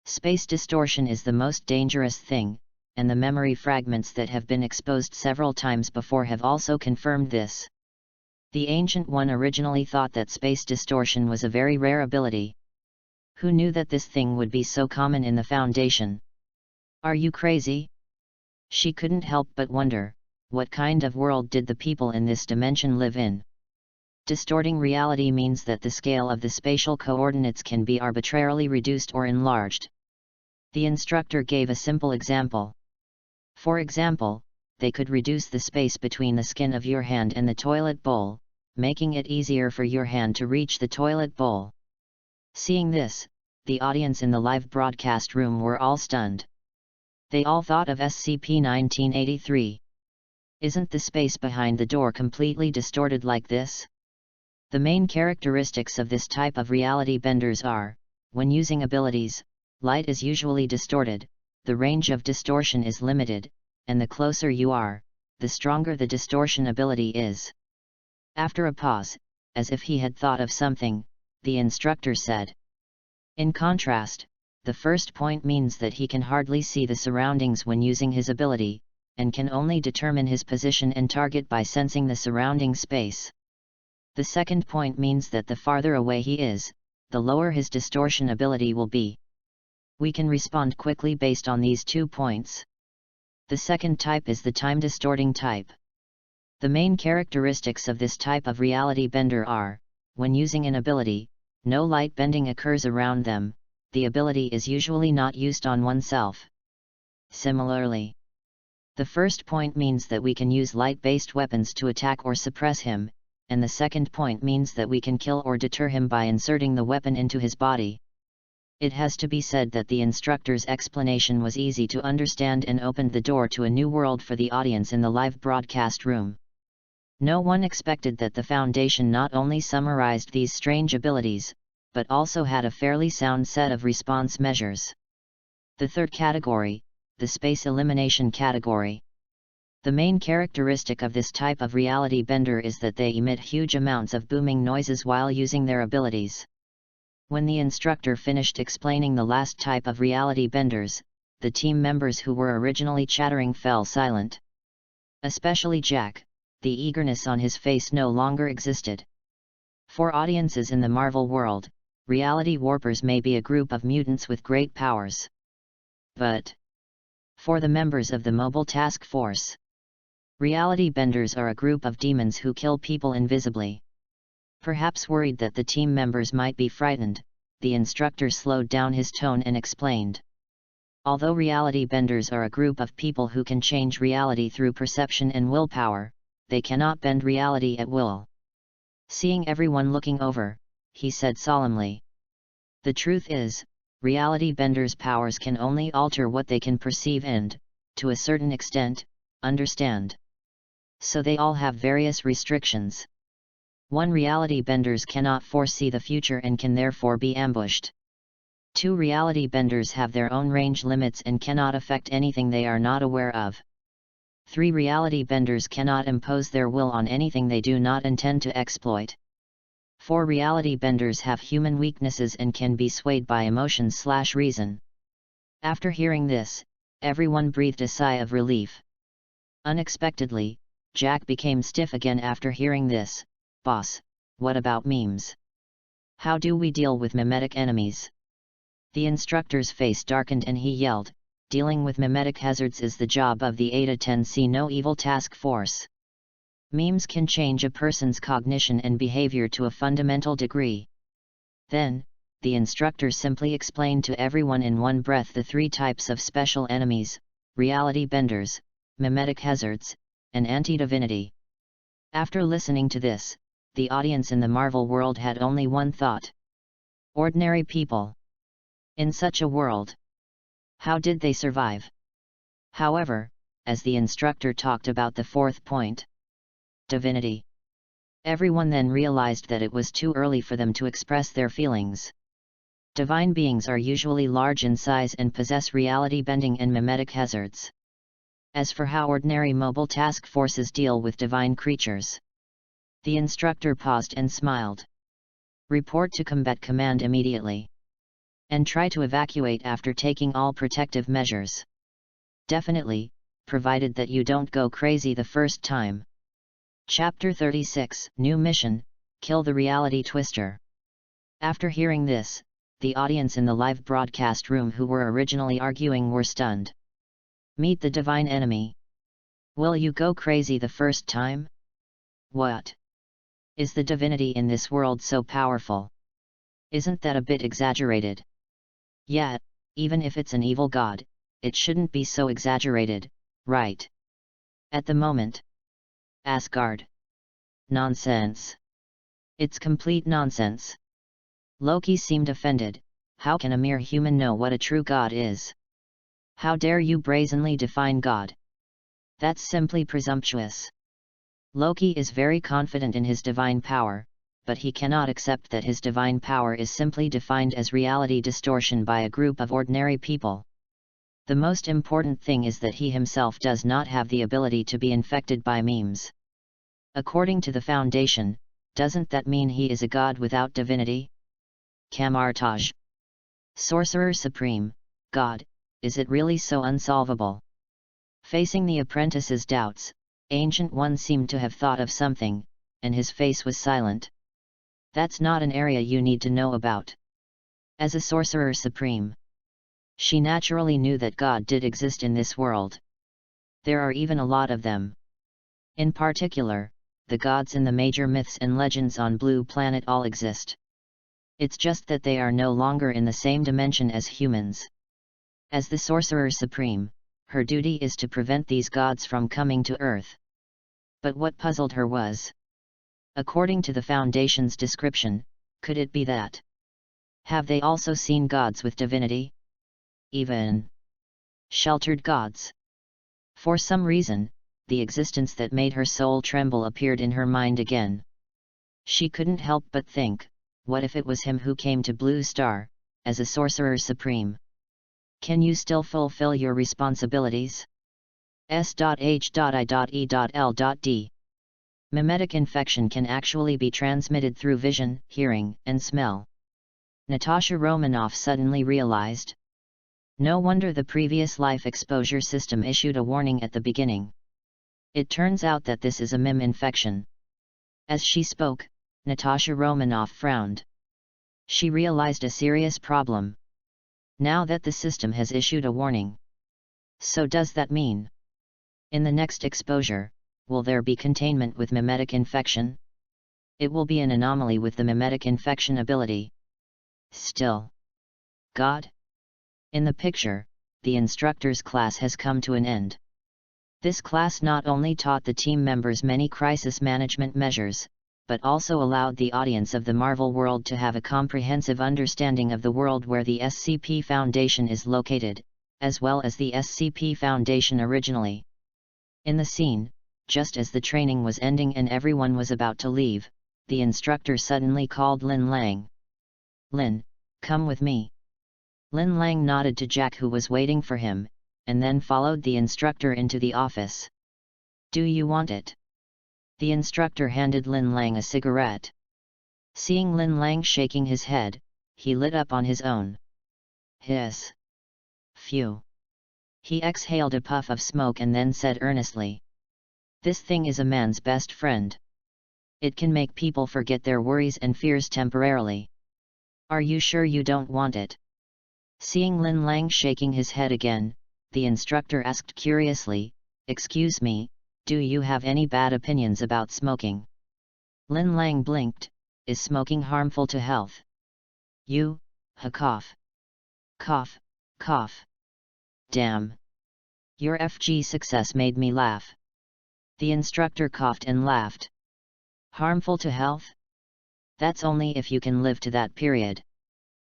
Space distortion is the most dangerous thing, and the memory fragments that have been exposed several times before have also confirmed this. The Ancient One originally thought that space distortion was a very rare ability. Who knew that this thing would be so common in the Foundation? Are you crazy? She couldn't help but wonder, what kind of world did the people in this dimension live in? Distorting reality means that the scale of the spatial coordinates can be arbitrarily reduced or enlarged. The instructor gave a simple example. For example, they could reduce the space between the skin of your hand and the toilet bowl, making it easier for your hand to reach the toilet bowl. Seeing this, the audience in the live broadcast room were all stunned. They all thought of SCP-1983. Isn't the space behind the door completely distorted like this? The main characteristics of this type of reality benders are, when using abilities, light is usually distorted, the range of distortion is limited, and the closer you are, the stronger the distortion ability is. After a pause, as if he had thought of something, the instructor said. In contrast, the first point means that he can hardly see the surroundings when using his ability, and can only determine his position and target by sensing the surrounding space. The second point means that the farther away he is, the lower his distortion ability will be. We can respond quickly based on these 2 points. The second type is the time-distorting type. The main characteristics of this type of reality bender are, when using an ability, no light bending occurs around them, the ability is usually not used on oneself. Similarly, the first point means that we can use light-based weapons to attack or suppress him, and the second point means that we can kill or deter him by inserting the weapon into his body. It has to be said that the instructor's explanation was easy to understand and opened the door to a new world for the audience in the live broadcast room. No one expected that the Foundation not only summarized these strange abilities, but also had a fairly sound set of response measures. The third category, the space elimination category. The main characteristic of this type of reality bender is that they emit huge amounts of booming noises while using their abilities. When the instructor finished explaining the last type of reality benders, the team members who were originally chattering fell silent. Especially Jack, the eagerness on his face no longer existed. For audiences in the Marvel world, reality warpers may be a group of mutants with great powers. But for the members of the Mobile Task Force, reality benders are a group of demons who kill people invisibly. Perhaps worried that the team members might be frightened, the instructor slowed down his tone and explained. Although reality benders are a group of people who can change reality through perception and willpower, they cannot bend reality at will. Seeing everyone looking over, he said solemnly. The truth is, reality benders' powers can only alter what they can perceive and, to a certain extent, understand. So they all have various restrictions. One, reality benders cannot foresee the future and can therefore be ambushed. 2, reality benders have their own range limits and cannot affect anything they are not aware of. 3, reality benders cannot impose their will on anything they do not intend to exploit. 4, reality benders have human weaknesses and can be swayed by emotions/reason. After hearing this, everyone breathed a sigh of relief. Unexpectedly, Jack became stiff again after hearing this. Boss, what about memes? How do we deal with mimetic enemies? The instructor's face darkened and he yelled, dealing with mimetic hazards is the job of the 8-10C No Evil Task Force. Memes can change a person's cognition and behavior to a fundamental degree. Then, the instructor simply explained to everyone in one breath the 3 types of special enemies: reality benders, mimetic hazards, and anti-divinity. After listening to this, the audience in the Marvel world had only one thought. Ordinary people. In such a world, how did they survive? However, as the instructor talked about the fourth point, divinity, everyone then realized that it was too early for them to express their feelings. Divine beings are usually large in size and possess reality bending and mimetic hazards. As for how ordinary mobile task forces deal with divine creatures, the instructor paused and smiled. Report to combat command immediately. And try to evacuate after taking all protective measures. Definitely, provided that you don't go crazy the first time. Chapter 36, New Mission, Kill the Reality Twister. After hearing this, the audience in the live broadcast room who were originally arguing were stunned. Meet the divine enemy. Will you go crazy the first time? What? Is the divinity in this world so powerful? Isn't that a bit exaggerated? Yet, even if it's an evil god, it shouldn't be so exaggerated, right? At the moment. Asgard. Nonsense. It's complete nonsense. Loki seemed offended. How can a mere human know what a true god is? How dare you brazenly define God? That's simply presumptuous. Loki is very confident in his divine power, but he cannot accept that his divine power is simply defined as reality distortion by a group of ordinary people. The most important thing is that he himself does not have the ability to be infected by memes. According to the Foundation, doesn't that mean he is a god without divinity? Kamartaj. Sorcerer Supreme, God, is it really so unsolvable? Facing the apprentice's doubts, Ancient One seemed to have thought of something, and his face was silent. That's not an area you need to know about. As a Sorcerer Supreme, she naturally knew that God did exist in this world. There are even a lot of them. In particular, the gods in the major myths and legends on Blue Planet all exist. It's just that they are no longer in the same dimension as humans. As the Sorcerer Supreme, her duty is to prevent these gods from coming to Earth. But what puzzled her was, according to the Foundation's description, could it be that? Have they also seen gods with divinity? Even sheltered gods? For some reason, the existence that made her soul tremble appeared in her mind again. She couldn't help but think, what if it was him who came to Blue Star, as a Sorcerer Supreme? Can you still fulfill your responsibilities? S.H.I.E.L.D. Mimetic infection can actually be transmitted through vision, hearing, and smell. Natasha Romanoff suddenly realized. No wonder the previous life exposure system issued a warning at the beginning. It turns out that this is a mime infection. As she spoke, Natasha Romanoff frowned. She realized a serious problem. Now that the system has issued a warning. So does that mean? In the next exposure, will there be containment with mimetic infection? It will be an anomaly with the mimetic infection ability. Still. God? In the picture, the instructor's class has come to an end. This class not only taught the team members many crisis management measures, but also allowed the audience of the Marvel world to have a comprehensive understanding of the world where the SCP Foundation is located, as well as the SCP Foundation originally. In the scene, just as the training was ending and everyone was about to leave, the instructor suddenly called Lin Lang. Lin, come with me. Lin Lang nodded to Jack, who was waiting for him, and then followed the instructor into the office. Do you want it? The instructor handed Lin Lang a cigarette. Seeing Lin Lang shaking his head, he lit up on his own. Hiss. Phew. He exhaled a puff of smoke and then said earnestly. This thing is a man's best friend. It can make people forget their worries and fears temporarily. Are you sure you don't want it? Seeing Lin Lang shaking his head again, the instructor asked curiously, Excuse me, do you have any bad opinions about smoking? Lin Lang blinked. Is smoking harmful to health? You, cough. Cough, cough. Damn. Your FG success made me laugh. The instructor coughed and laughed. Harmful to health? That's only if you can live to that period.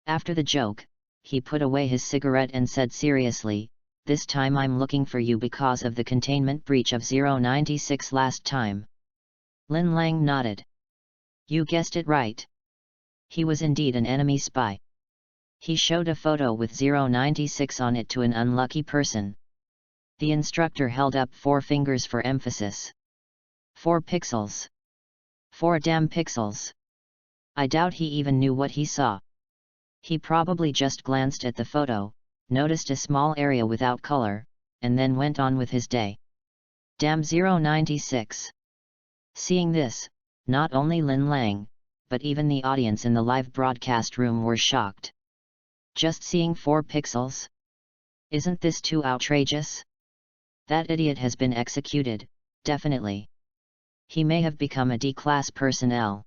After the joke, he put away his cigarette and said seriously, This time I'm looking for you because of the containment breach of 096 last time. Lin Lang nodded. You guessed it right. He was indeed an enemy spy. He showed a photo with 096 on it to an unlucky person. The instructor held up 4 fingers for emphasis. 4 pixels. 4 damn pixels. I doubt he even knew what he saw. He probably just glanced at the photo, noticed a small area without color, and then went on with his day. Damn 096. Seeing this, not only Lin Lang, but even the audience in the live broadcast room were shocked. Just seeing 4 pixels? Isn't this too outrageous? That idiot has been executed, definitely. He may have become a D-class personnel.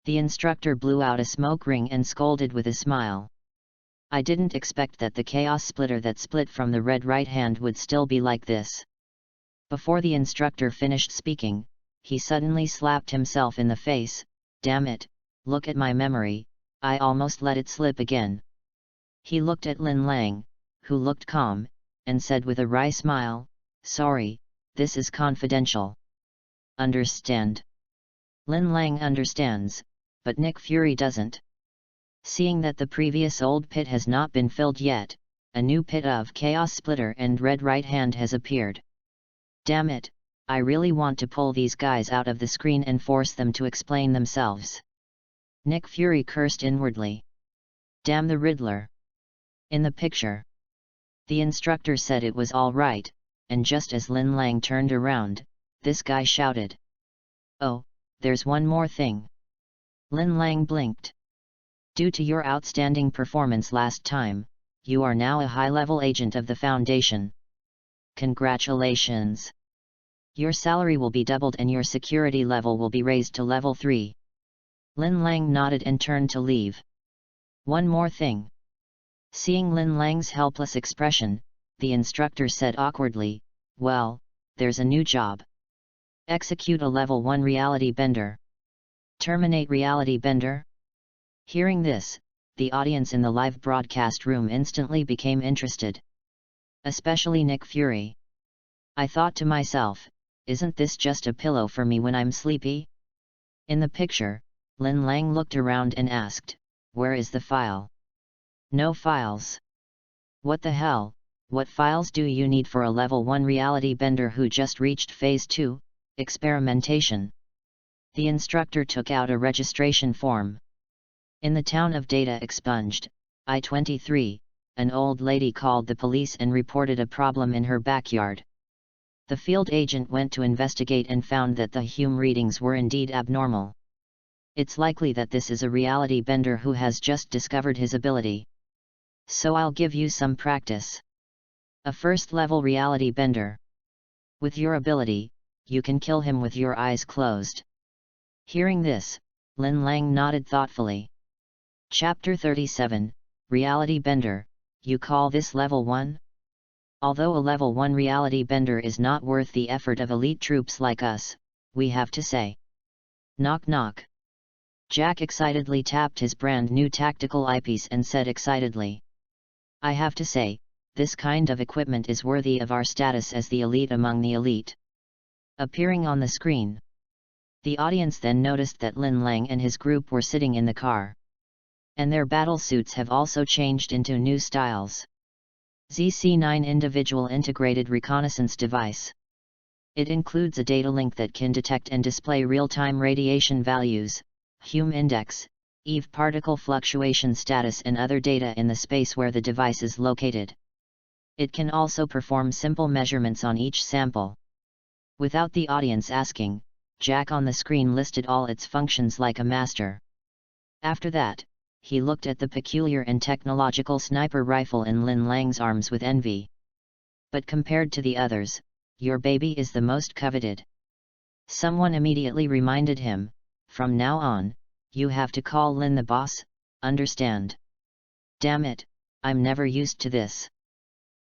The instructor blew out a smoke ring and scolded with a smile. I didn't expect that the chaos splitter that split from the red right hand would still be like this. Before the instructor finished speaking, he suddenly slapped himself in the face. Damn it, look at my memory, I almost let it slip again. He looked at Lin Lang, who looked calm, and said with a wry smile, Sorry, this is confidential. Understand? Lin Lang understands, but Nick Fury doesn't. Seeing that the previous old pit has not been filled yet, a new pit of Chaos Splitter and Red Right Hand has appeared. Damn it, I really want to pull these guys out of the screen and force them to explain themselves. Nick Fury cursed inwardly. Damn the Riddler. In the picture. The instructor said it was all right, and just as Lin Lang turned around, this guy shouted. Oh, there's one more thing. Lin Lang blinked. Due to your outstanding performance last time, you are now a high-level agent of the Foundation. Congratulations! Your salary will be doubled and your security level will be raised to level 3. Lin Lang nodded and turned to leave. One more thing. Seeing Lin Lang's helpless expression, the instructor said awkwardly, well, there's a new job. Execute a level 1 reality bender. Terminate reality bender? Hearing this, the audience in the live broadcast room instantly became interested. Especially Nick Fury. I thought to myself, isn't this just a pillow for me when I'm sleepy? In the picture, Lin Lang looked around and asked, where is the file? No files. What the hell, what files do you need for a level 1 reality bender who just reached phase 2, experimentation? The instructor took out a registration form. In the town of Data Expunged, I-23, an old lady called the police and reported a problem in her backyard. The field agent went to investigate and found that the Hume readings were indeed abnormal. It's likely that this is a reality bender who has just discovered his ability. So I'll give you some practice. A first-level reality bender. With your ability, you can kill him with your eyes closed. Hearing this, Lin Lang nodded thoughtfully. Chapter 37, Reality Bender, you call this level 1? Although a level 1 reality bender is not worth the effort of elite troops like us, we have to say. Knock knock. Jack excitedly tapped his brand new tactical eyepiece and said excitedly. I have to say, this kind of equipment is worthy of our status as the elite among the elite. Appearing on the screen. The audience then noticed that Lin Lang and his group were sitting in the car. And their battle suits have also changed into new styles. ZC-9 Individual Integrated Reconnaissance Device. It includes a data link that can detect and display real-time radiation values, Hume index, EPUB particle fluctuation status and other data in the space where the device is located. It can also perform simple measurements on each sample. Without the audience asking, Jack on the screen listed all its functions like a master. After that, he looked at the peculiar and technological sniper rifle in Lin Lang's arms with envy. But compared to the others, your baby is the most coveted. Someone immediately reminded him, from now on, you have to call Lin the boss, understand? Damn it, I'm never used to this.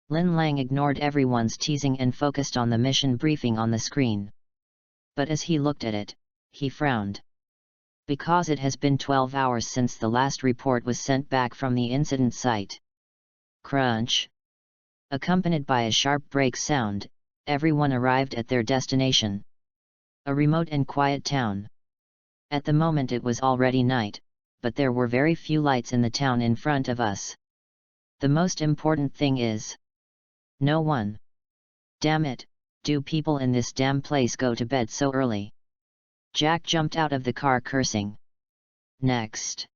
Lin Lang ignored everyone's teasing and focused on the mission briefing on the screen. But as he looked at it, he frowned. Because it has been 12 hours since the last report was sent back from the incident site. Crunch. Accompanied by a sharp brake sound, everyone arrived at their destination. A remote and quiet town. At the moment it was already night, but there were very few lights in the town in front of us. The most important thing is... no one. Damn it, do people in this damn place go to bed so early? Jack jumped out of the car cursing. Next.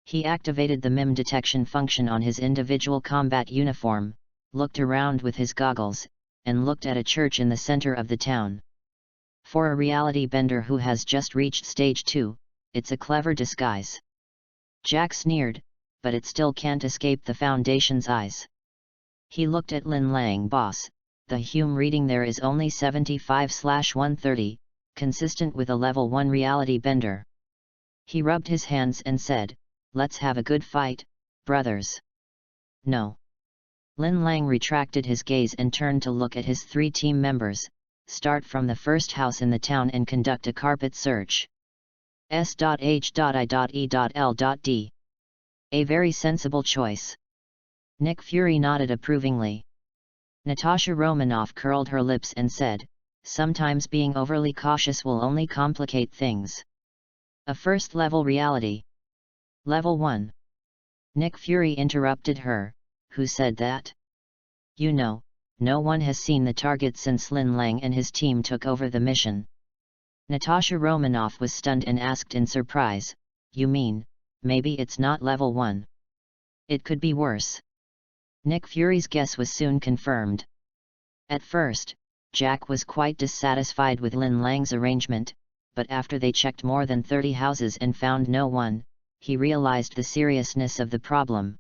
He activated the MIM detection function on his individual combat uniform, looked around with his goggles, and looked at a church in the center of the town. For a reality bender who has just reached stage 2, it's a clever disguise. Jack sneered, but it still can't escape the Foundation's eyes. He looked at Lin Lang. Boss, the Hume reading there is only 75/130, consistent with a level 1 reality bender. He rubbed his hands and said, let's have a good fight, brothers. No. Lin Lang retracted his gaze and turned to look at his 3 team members, start from the first house in the town and conduct a carpet search. S.H.I.E.L.D. A very sensible choice. Nick Fury nodded approvingly. Natasha Romanoff curled her lips and said, sometimes being overly cautious will only complicate things. A first-level reality. Level 1. Nick Fury interrupted her, who said that, "You know, no one has seen the target since Lin Lang and his team took over the mission." Natasha Romanoff was stunned and asked in surprise, "You mean, maybe it's not level 1? It could be worse." Nick Fury's guess was soon confirmed. At first, Jack was quite dissatisfied with Lin Lang's arrangement, but after they checked more than 30 houses and found no one, he realized the seriousness of the problem.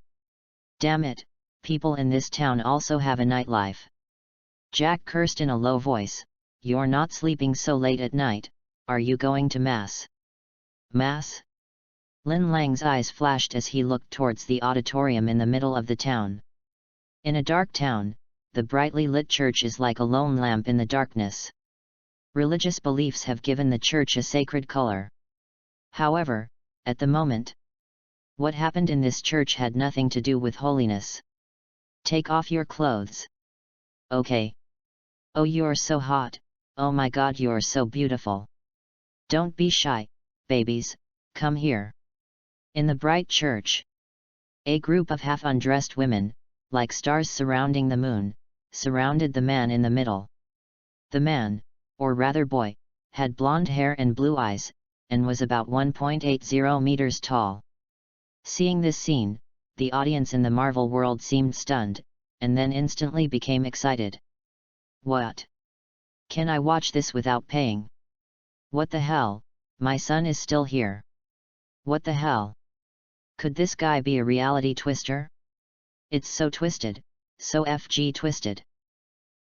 "Damn it, people in this town also have a nightlife." Jack cursed in a low voice, "You're not sleeping so late at night, are you going to Mass?" "Mass?" Lin Lang's eyes flashed as he looked towards the auditorium in the middle of the town. In a dark town, the brightly lit church is like a lone lamp in the darkness. Religious beliefs have given the church a sacred color. However, at the moment, what happened in this church had nothing to do with holiness. "Take off your clothes." "Okay." "Oh, you're so hot, oh my god, you're so beautiful." "Don't be shy, babies, come here." In the bright church, a group of half-undressed women, like stars surrounding the moon, surrounded the man in the middle. The man, or rather boy, had blonde hair and blue eyes, and was about 1.80 meters tall. Seeing this scene, the audience in the Marvel world seemed stunned, and then instantly became excited. "What? Can I watch this without paying? What the hell, my son is still here. What the hell? Could this guy be a reality twister? It's so twisted, so FG twisted.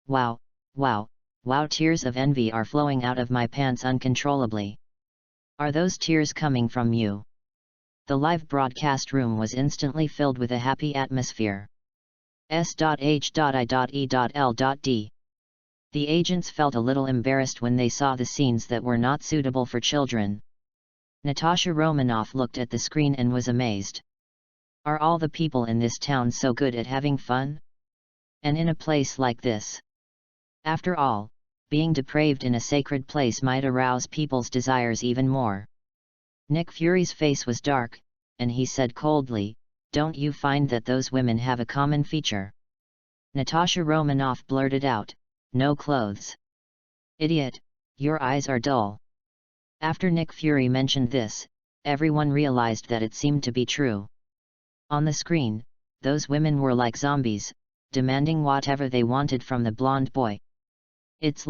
Wow, wow, wow, tears of envy are flowing out of my pants uncontrollably." "Are those tears coming from you?" The live broadcast room was instantly filled with a happy atmosphere. S.H.I.E.L.D. The agents felt a little embarrassed when they saw the scenes that were not suitable for children. Natasha Romanoff looked at the screen and was amazed. Are all the people in this town so good at having fun? And in a place like this? After all, being depraved in a sacred place might arouse people's desires even more. Nick Fury's face was dark, and he said coldly, "Don't you find that those women have a common feature?" Natasha Romanoff blurted out, "No clothes." "Idiot, your eyes are dull." After Nick Fury mentioned this, everyone realized that it seemed to be true. On the screen, those women were like zombies, demanding whatever they wanted from the blonde boy. It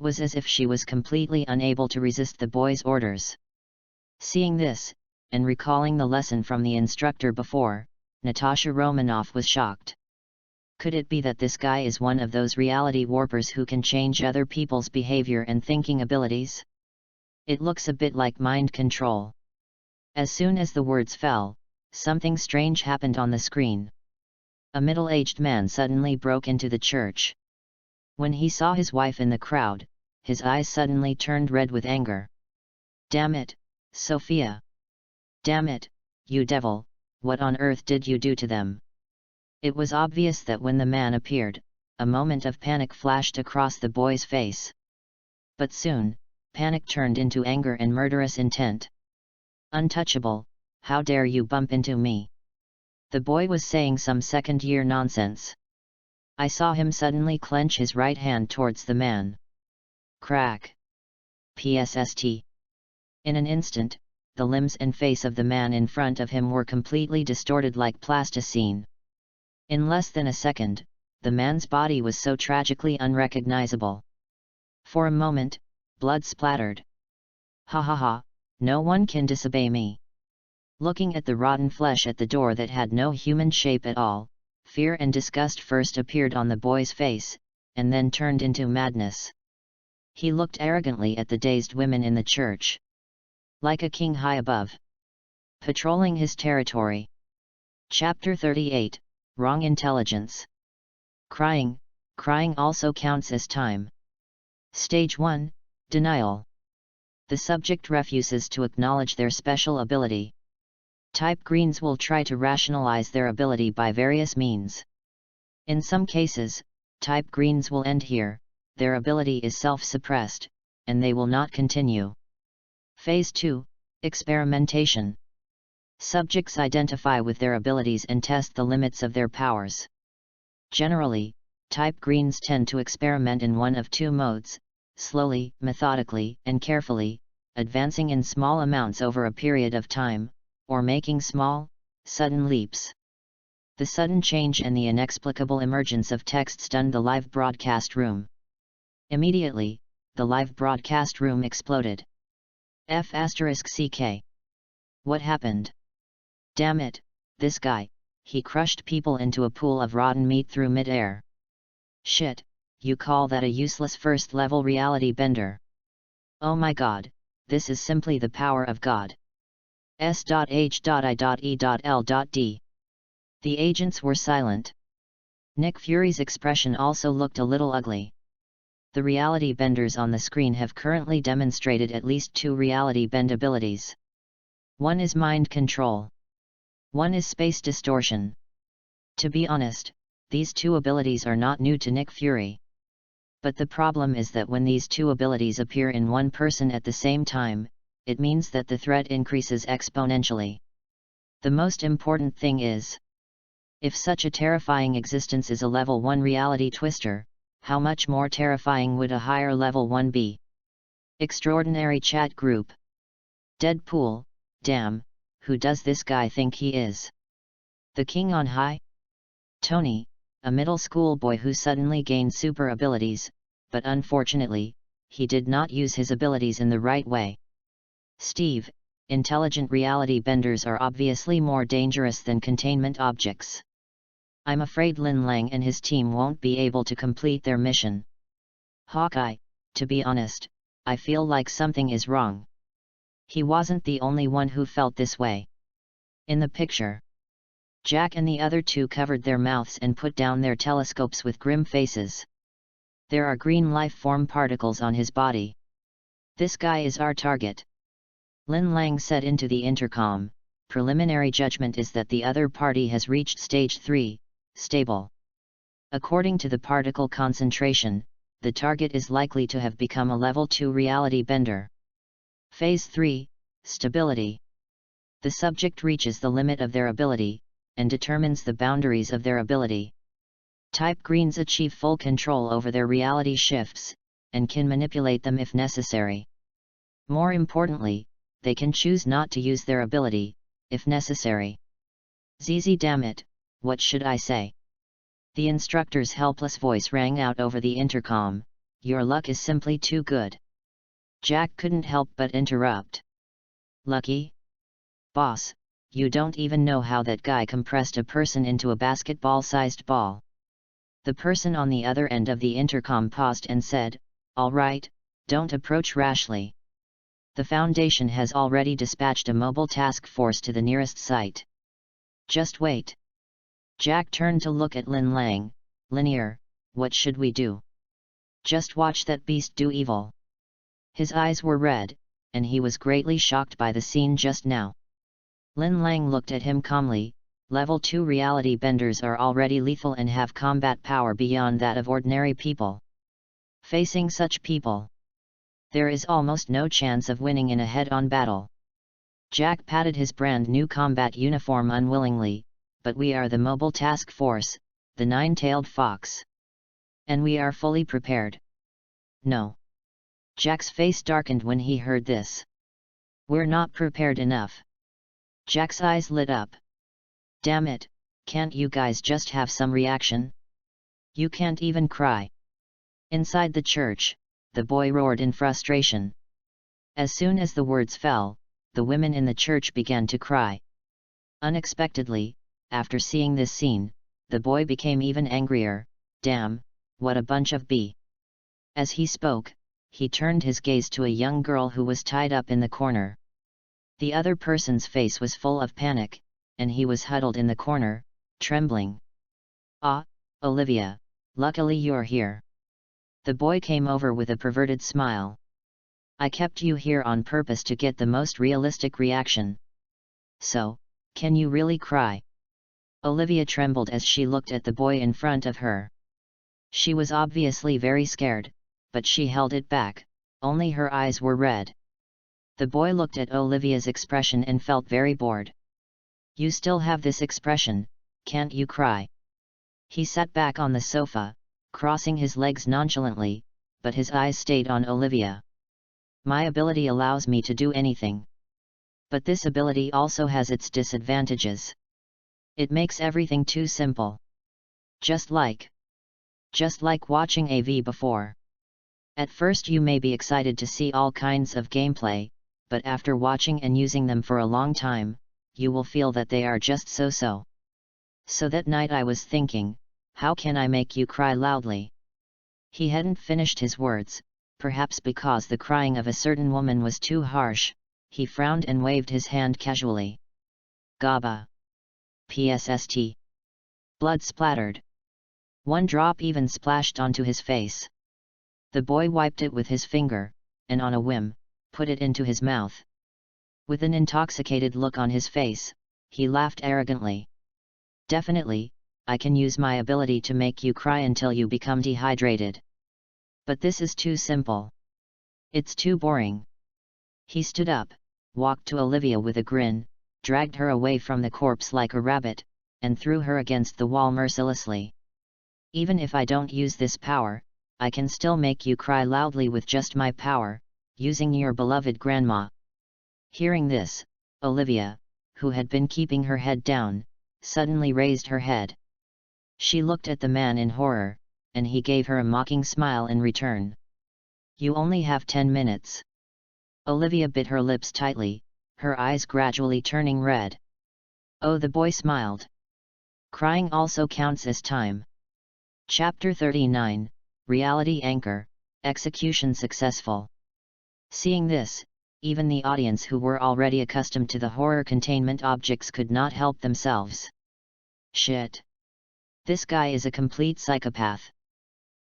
was as if she was completely unable to resist the boy's orders. Seeing this, and recalling the lesson from the instructor before, Natasha Romanoff was shocked. Could it be that this guy is one of those reality warpers who can change other people's behavior and thinking abilities? It looks a bit like mind control. As soon as the words fell, something strange happened on the screen. A middle-aged man suddenly broke into the church. When he saw his wife in the crowd, his eyes suddenly turned red with anger. "Damn it, Sophia! Damn it, you devil, what on earth did you do to them?" It was obvious that when the man appeared, a moment of panic flashed across the boy's face. But soon, panic turned into anger and murderous intent. "Untouchable, how dare you bump into me?" The boy was saying some second-year nonsense. I saw him suddenly clench his right hand towards the man. Crack! PSST. In an instant, the limbs and face of the man in front of him were completely distorted like plasticine. In less than a second, the man's body was so tragically unrecognizable. For a moment, blood splattered. "Ha ha ha, no one can disobey me." Looking at the rotten flesh at the door that had no human shape at all, fear and disgust first appeared on the boy's face, and then turned into madness. He looked arrogantly at the dazed women in the church. Like a king high above, patrolling his territory. Chapter 38, Wrong Intelligence. Crying also counts as time. Stage 1, Denial. The subject refuses to acknowledge their special ability. Type greens will try to rationalize their ability by various means. In some cases, type greens will end here, their ability is self-suppressed, and they will not continue. Phase 2, Experimentation. Subjects identify with their abilities and test the limits of their powers. Generally, type greens tend to experiment in one of two modes: slowly, methodically, and carefully, advancing in small amounts over a period of time, or making small, sudden leaps. The sudden change and the inexplicable emergence of text stunned the live broadcast room. Immediately, the live broadcast room exploded. F***ck. What happened? Damn it, this guy, he crushed people into a pool of rotten meat through mid-air. Shit, you call that a useless first-level reality bender? Oh my god, this is simply the power of God. S.H.I.E.L.D. The agents were silent. Nick Fury's expression also looked a little ugly. The reality benders on the screen have currently demonstrated at least two reality bend abilities. One is mind control. One is space distortion. To be honest, these two abilities are not new to Nick Fury. But the problem is that when these two abilities appear in one person at the same time, it means that the threat increases exponentially. The most important thing is, if such a terrifying existence is a level 1 reality twister, how much more terrifying would a higher level 1 be? Extraordinary chat group. Deadpool, damn, who does this guy think he is? The king on high? Tony, a middle school boy who suddenly gained super abilities, but unfortunately, he did not use his abilities in the right way. Steve, intelligent reality benders are obviously more dangerous than containment objects. I'm afraid Lin Lang and his team won't be able to complete their mission. Hawkeye, to be honest, I feel like something is wrong. He wasn't the only one who felt this way. In the picture, Jack and the other two covered their mouths and put down their telescopes with grim faces. There are green life form particles on his body. This guy is our target. Lin Lang said into the intercom, preliminary judgment is that the other party has reached stage 3, stable. According to the particle concentration, the target is likely to have become a level 2 reality bender. Phase 3, stability. The subject reaches the limit of their ability, and determines the boundaries of their ability. Type greens achieve full control over their reality shifts, and can manipulate them if necessary. More importantly, they can choose not to use their ability, if necessary. ZZ damn it, what should I say? The instructor's helpless voice rang out over the intercom, your luck is simply too good. Jack couldn't help but interrupt. Lucky? Boss, you don't even know how that guy compressed a person into a basketball-sized ball. The person on the other end of the intercom paused and said, all right, don't approach rashly. The Foundation has already dispatched a mobile task force to the nearest site. Just wait. Jack turned to look at Lin Lang. Linear, what should we do? Just watch that beast do evil. His eyes were red, and he was greatly shocked by the scene just now. Lin Lang looked at him calmly. Level 2 reality benders are already lethal and have combat power beyond that of ordinary people. Facing such people, there is almost no chance of winning in a head-on battle. Jack patted his brand new combat uniform unwillingly, but we are the mobile task force, the nine-tailed fox. And we are fully prepared. No. Jack's face darkened when he heard this. We're not prepared enough. Jack's eyes lit up. Damn it, can't you guys just have some reaction? You can't even cry. Inside the church, the boy roared in frustration. As soon as the words fell, the women in the church began to cry. Unexpectedly, after seeing this scene, the boy became even angrier. Damn, what a bunch of b. As he spoke, he turned his gaze to a young girl who was tied up in the corner. The other person's face was full of panic, and he was huddled in the corner, trembling. Ah, Olivia, luckily you're here. The boy came over with a perverted smile. I kept you here on purpose to get the most realistic reaction. So, can you really cry? Olivia trembled as she looked at the boy in front of her. She was obviously very scared, but she held it back, only her eyes were red. The boy looked at Olivia's expression and felt very bored. "You still have this expression, can't you cry?" He sat back on the sofa, crossing his legs nonchalantly, but his eyes stayed on Olivia. "My ability allows me to do anything. But this ability also has its disadvantages. It makes everything too simple. Just like watching AV before. At first you may be excited to see all kinds of gameplay, but after watching and using them for a long time, you will feel that they are just so-so. So that night I was thinking, how can I make you cry loudly?" He hadn't finished his words, perhaps because the crying of a certain woman was too harsh. He frowned and waved his hand casually. "Gaba. PSST. Blood splattered. One drop even splashed onto his face. The boy wiped it with his finger, and on a whim, put it into his mouth. With an intoxicated look on his face, he laughed arrogantly. "Definitely, I can use my ability to make you cry until you become dehydrated. But this is too simple. It's too boring." He stood up, walked to Olivia with a grin, dragged her away from the corpse like a rabbit, and threw her against the wall mercilessly. "Even if I don't use this power, I can still make you cry loudly with just my power, using your beloved grandma." Hearing this, Olivia, who had been keeping her head down, suddenly raised her head. She looked at the man in horror, and he gave her a mocking smile in return. "You only have 10 minutes. Olivia bit her lips tightly, her eyes gradually turning red. "Oh," the boy smiled. "Crying also counts as time." Chapter 39, Reality Anchor, Execution Successful. Seeing this, even the audience who were already accustomed to the horror containment objects could not help themselves. "Shit. This guy is a complete psychopath.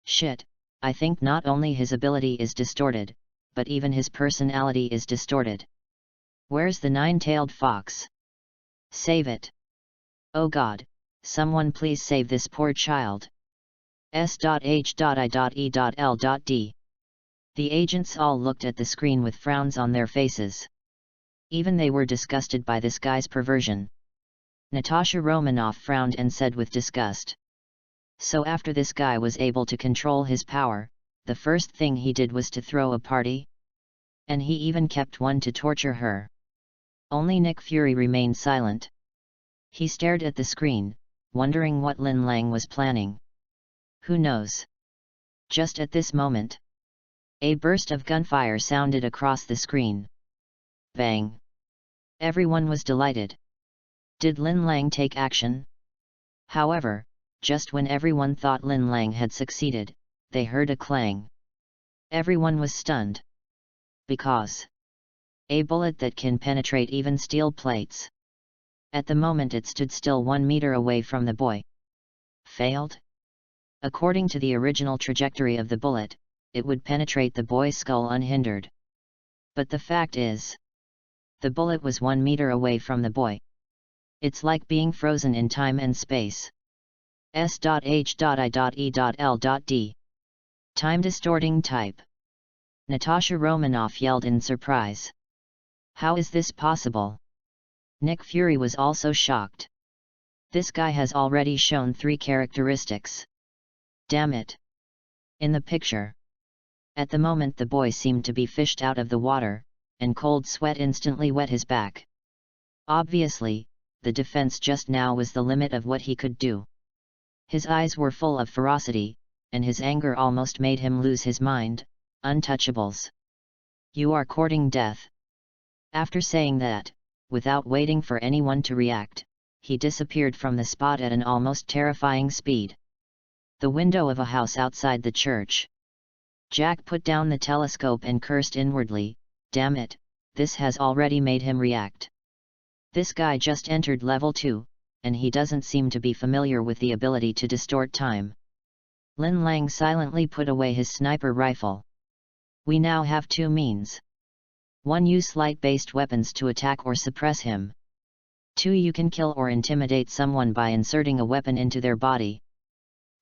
Shit, I think not only his ability is distorted, but even his personality is distorted. Where's the nine-tailed fox? Save it. Oh God, someone please save this poor child. S.H.I.E.L.D. The agents all looked at the screen with frowns on their faces. Even they were disgusted by this guy's perversion. Natasha Romanoff frowned and said with disgust. "So after this guy was able to control his power, the first thing he did was to throw a party? And he even kept one to torture her." Only Nick Fury remained silent. He stared at the screen, wondering what Lin Lang was planning. Who knows? Just at this moment, a burst of gunfire sounded across the screen. Bang! Everyone was delighted. Did Lin Lang take action? However, just when everyone thought Lin Lang had succeeded, they heard a clang. Everyone was stunned. Because a bullet that can penetrate even steel plates. At the moment it stood still 1 meter away from the boy. Failed? According to the original trajectory of the bullet, it would penetrate the boy's skull unhindered. But the fact is, the bullet was 1 meter away from the boy. It's like being frozen in time and space. S.H.I.E.L.D. Time distorting type. Natasha Romanoff yelled in surprise. How is this possible? Nick Fury was also shocked. This guy has already shown 3 characteristics. Damn it! In the picture. At the moment the boy seemed to be fished out of the water, and cold sweat instantly wet his back. Obviously, the defense just now was the limit of what he could do. His eyes were full of ferocity, and his anger almost made him lose his mind. Untouchables. You are courting death. After saying that, without waiting for anyone to react, he disappeared from the spot at an almost terrifying speed. The window of a house outside the church. Jack put down the telescope and cursed inwardly, damn it, this has already made him react. This guy just entered level 2, and he doesn't seem to be familiar with the ability to distort time. Lin Lang silently put away his sniper rifle. We now have 2 means. 1. Use light-based weapons to attack or suppress him. 2. You can kill or intimidate someone by inserting a weapon into their body.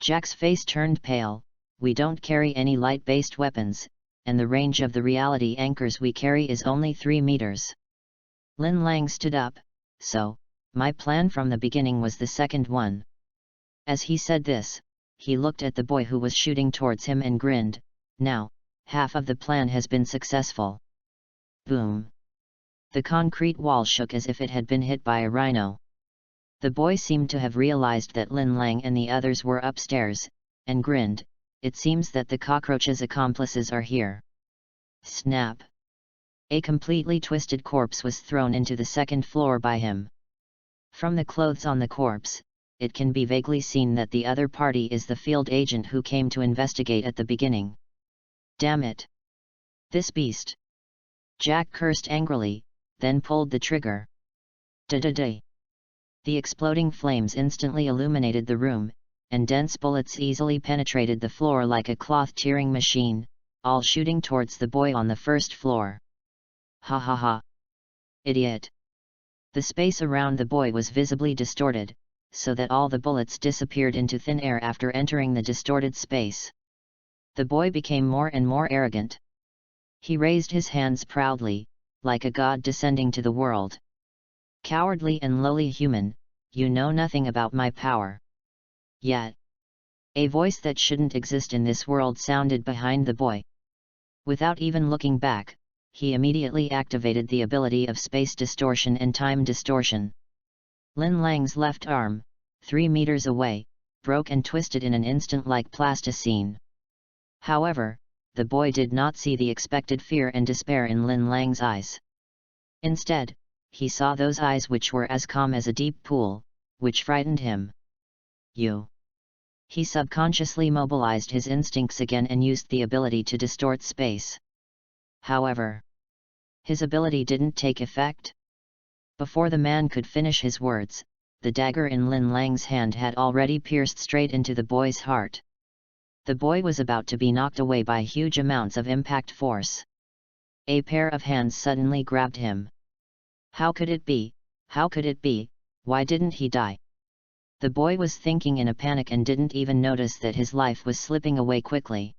Jack's face turned pale, we don't carry any light-based weapons, and the range of the reality anchors we carry is only 3 meters. Lin Lang stood up, so, my plan from the beginning was the second one. As he said this, he looked at the boy who was shooting towards him and grinned. Now, half of the plan has been successful. Boom! The concrete wall shook as if it had been hit by a rhino. The boy seemed to have realized that Lin Lang and the others were upstairs, and grinned. It seems that the cockroach's accomplices are here. Snap! A completely twisted corpse was thrown into the second floor by him. From the clothes on the corpse, it can be vaguely seen that the other party is the field agent who came to investigate at the beginning. Damn it! This beast! Jack cursed angrily, then pulled the trigger. Da-da-da! The exploding flames instantly illuminated the room, and dense bullets easily penetrated the floor like a cloth-tearing machine, all shooting towards the boy on the first floor. Ha ha ha! Idiot! The space around the boy was visibly distorted, so that all the bullets disappeared into thin air after entering the distorted space. The boy became more and more arrogant. He raised his hands proudly, like a god descending to the world. Cowardly and lowly human, you know nothing about my power. Yet, a voice that shouldn't exist in this world sounded behind the boy. Without even looking back, he immediately activated the ability of space distortion and time distortion. Lin Lang's left arm, 3 meters away, broke and twisted in an instant like plasticine. However, the boy did not see the expected fear and despair in Lin Lang's eyes. Instead, he saw those eyes which were as calm as a deep pool, which frightened him. You! He subconsciously mobilized his instincts again and used the ability to distort space. However, his ability didn't take effect. Before the man could finish his words, the dagger in Lin Lang's hand had already pierced straight into the boy's heart. The boy was about to be knocked away by huge amounts of impact force. A pair of hands suddenly grabbed him. How could it be? How could it be? Why didn't he die? The boy was thinking in a panic and didn't even notice that his life was slipping away quickly.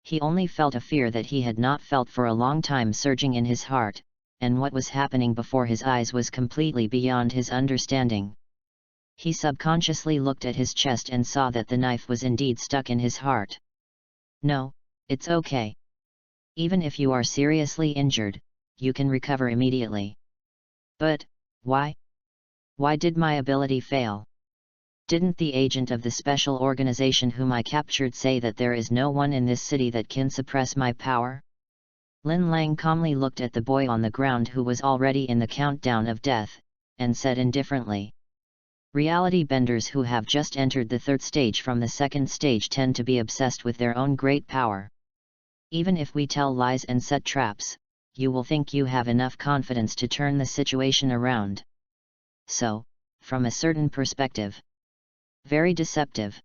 He only felt a fear that he had not felt for a long time surging in his heart, and what was happening before his eyes was completely beyond his understanding. He subconsciously looked at his chest and saw that the knife was indeed stuck in his heart. No, it's okay. Even if you are seriously injured, you can recover immediately. But, why? Why did my ability fail? Didn't the agent of the special organization whom I captured say that there is no one in this city that can suppress my power? Lin Lang calmly looked at the boy on the ground who was already in the countdown of death, and said indifferently. Reality benders who have just entered the third stage from the second stage tend to be obsessed with their own great power. Even if we tell lies and set traps, you will think you have enough confidence to turn the situation around. So, from a certain perspective, very deceptive.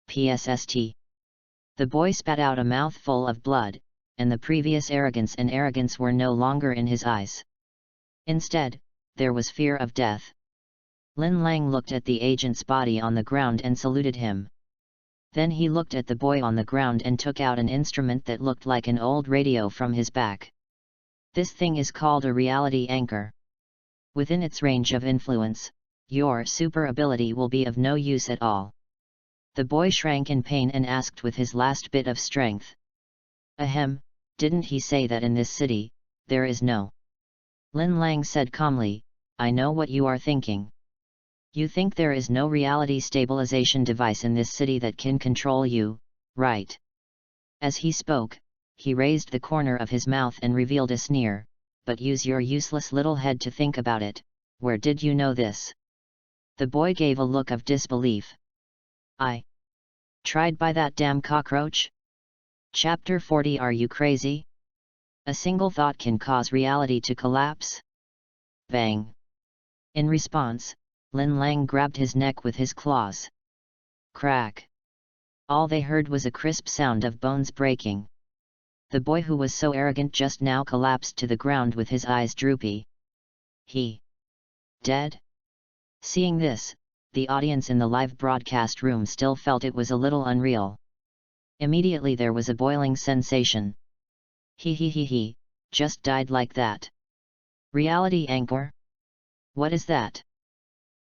PSST. The boy spat out a mouthful of blood, and the previous arrogance were no longer in his eyes. Instead, there was fear of death. Lin Lang looked at the agent's body on the ground and saluted him. Then he looked at the boy on the ground and took out an instrument that looked like an old radio from his back. This thing is called a reality anchor. Within its range of influence, your super ability will be of no use at all. The boy shrank in pain and asked with his last bit of strength. Ahem, didn't he say that in this city, there is no? Lin Lang said calmly, I know what you are thinking. You think there is no reality stabilization device in this city that can control you, right? As he spoke, he raised the corner of his mouth and revealed a sneer, but use your useless little head to think about it, where did you know this? The boy gave a look of disbelief. I tried by that damn cockroach? Chapter 40. Are you crazy? A single thought can cause reality to collapse? Bang! In response, Lin Lang grabbed his neck with his claws. Crack! All they heard was a crisp sound of bones breaking. The boy who was so arrogant just now collapsed to the ground with his eyes droopy. He dead? Seeing this, the audience in the live broadcast room still felt it was a little unreal. Immediately there was a boiling sensation. He, just died like that. Reality anchor? What is that?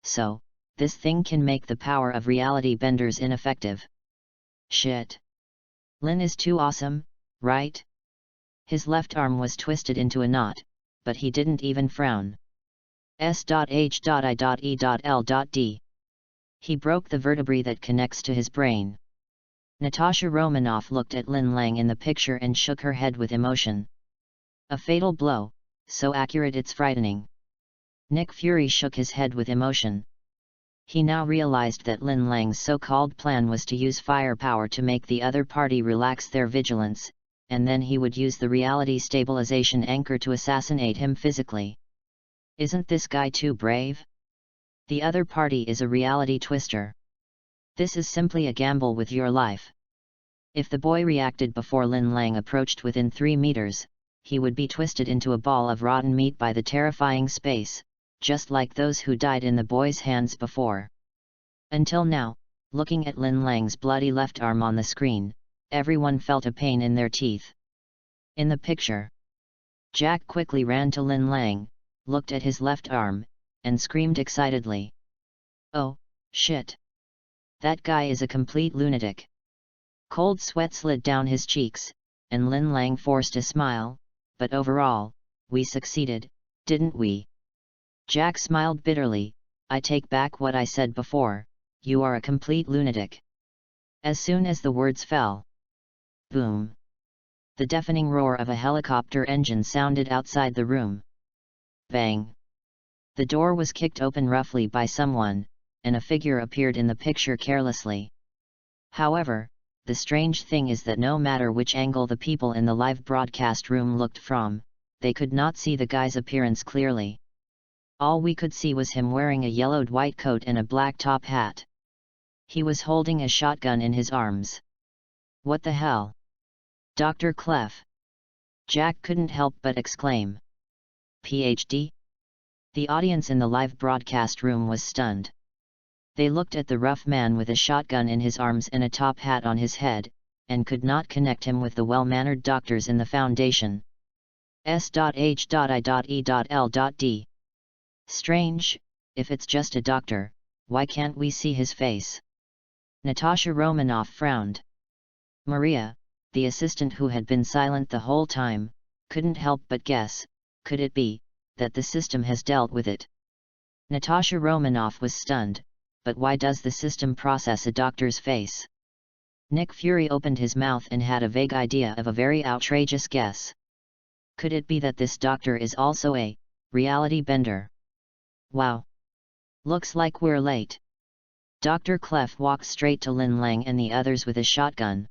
So, this thing can make the power of reality benders ineffective. Shit. Lin is too awesome, right? His left arm was twisted into a knot, but he didn't even frown. S.H.I.E.L.D. He broke the vertebrae that connects to his brain. Natasha Romanoff looked at Lin Lang in the picture and shook her head with emotion. A fatal blow, so accurate it's frightening. Nick Fury shook his head with emotion. He now realized that Lin Lang's so-called plan was to use firepower to make the other party relax their vigilance, and then he would use the reality stabilization anchor to assassinate him physically. Isn't this guy too brave? The other party is a reality twister. This is simply a gamble with your life. If the boy reacted before Lin Lang approached within 3 meters, he would be twisted into a ball of rotten meat by the terrifying space, just like those who died in the boy's hands before. Until now, looking at Lin Lang's bloody left arm on the screen, everyone felt a pain in their teeth. In the picture, Jack quickly ran to Lin Lang, looked at his left arm, and screamed excitedly. Oh, shit! That guy is a complete lunatic. Cold sweat slid down his cheeks, and Lin Lang forced a smile, but overall, we succeeded, didn't we? Jack smiled bitterly. I take back what I said before, you are a complete lunatic. As soon as the words fell. Boom! The deafening roar of a helicopter engine sounded outside the room. Bang! The door was kicked open roughly by someone, and a figure appeared in the picture carelessly. However, the strange thing is that no matter which angle the people in the live broadcast room looked from, they could not see the guy's appearance clearly. All we could see was him wearing a yellowed white coat and a black top hat. He was holding a shotgun in his arms. What the hell? Dr. Clef! Jack couldn't help but exclaim. PhD? The audience in the live broadcast room was stunned. They looked at the rough man with a shotgun in his arms and a top hat on his head, and could not connect him with the well-mannered doctors in the Foundation. S.H.I.E.L.D. Strange, if it's just a doctor, why can't we see his face? Natasha Romanoff frowned. Maria, the assistant who had been silent the whole time, couldn't help but guess, could it be, that the system has dealt with it? Natasha Romanoff was stunned, but why does the system process a doctor's face? Nick Fury opened his mouth and had a vague idea of a very outrageous guess. Could it be that this doctor is also a reality bender? Wow! Looks like we're late. Dr. Clef walked straight to Lin Lang and the others with a shotgun.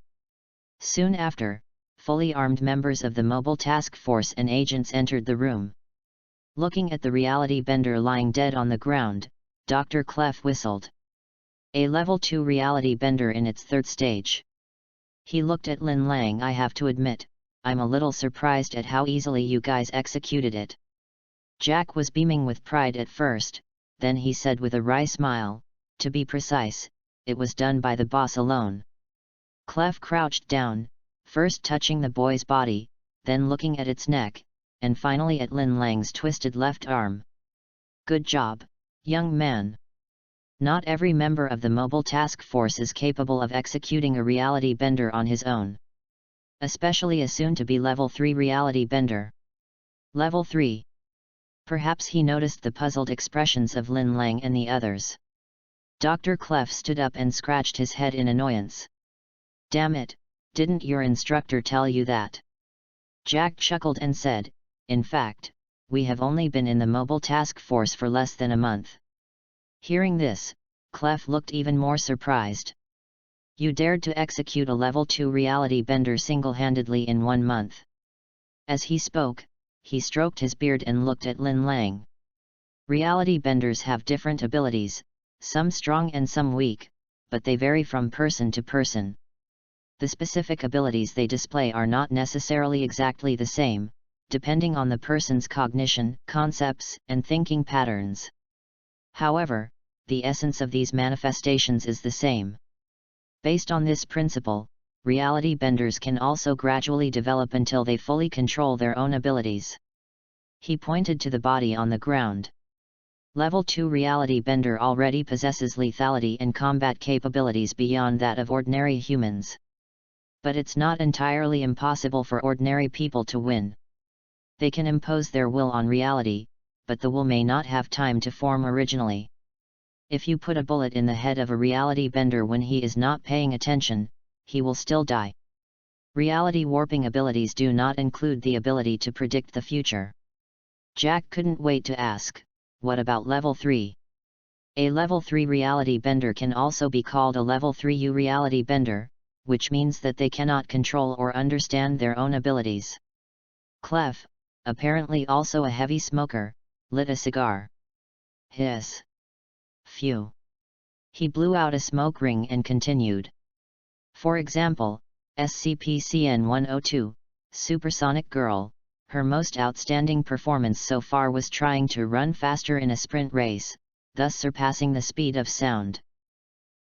Soon after, fully armed members of the Mobile Task Force and agents entered the room. Looking at the reality bender lying dead on the ground, Dr. Clef whistled. A level 2 reality bender in its 3rd stage. He looked at Lin Lang. I have to admit, I'm a little surprised at how easily you guys executed it. Jack was beaming with pride at first, then he said with a wry smile, to be precise, it was done by the boss alone. Clef crouched down, first touching the boy's body, then looking at its neck, and finally at Lin Lang's twisted left arm. Good job, young man. Not every member of the Mobile Task Force is capable of executing a reality bender on his own. Especially a soon-to-be level 3 reality bender. Level 3. Perhaps he noticed the puzzled expressions of Lin Lang and the others. Dr. Clef stood up and scratched his head in annoyance. Damn it, didn't your instructor tell you that? Jack chuckled and said, in fact, we have only been in the Mobile Task Force for less than a month. Hearing this, Clef looked even more surprised. You dared to execute a level 2 reality bender single-handedly in 1 month. As he spoke, he stroked his beard and looked at Lin Lang. Reality benders have different abilities, some strong and some weak, but they vary from person to person. The specific abilities they display are not necessarily exactly the same, depending on the person's cognition, concepts, and thinking patterns. However, the essence of these manifestations is the same. Based on this principle, reality benders can also gradually develop until they fully control their own abilities. He pointed to the body on the ground. Level 2 reality bender already possesses lethality and combat capabilities beyond that of ordinary humans. But it's not entirely impossible for ordinary people to win. They can impose their will on reality, but the will may not have time to form originally. If you put a bullet in the head of a reality bender when he is not paying attention, he will still die. Reality warping abilities do not include the ability to predict the future. Jack couldn't wait to ask, what about level 3? A level 3 reality bender can also be called a level 3U reality bender, which means that they cannot control or understand their own abilities. Clef, apparently also a heavy smoker, lit a cigar. Hiss. Phew. He blew out a smoke ring and continued. For example, SCP-CN-102, Supersonic Girl, her most outstanding performance so far was trying to run faster in a sprint race, thus surpassing the speed of sound.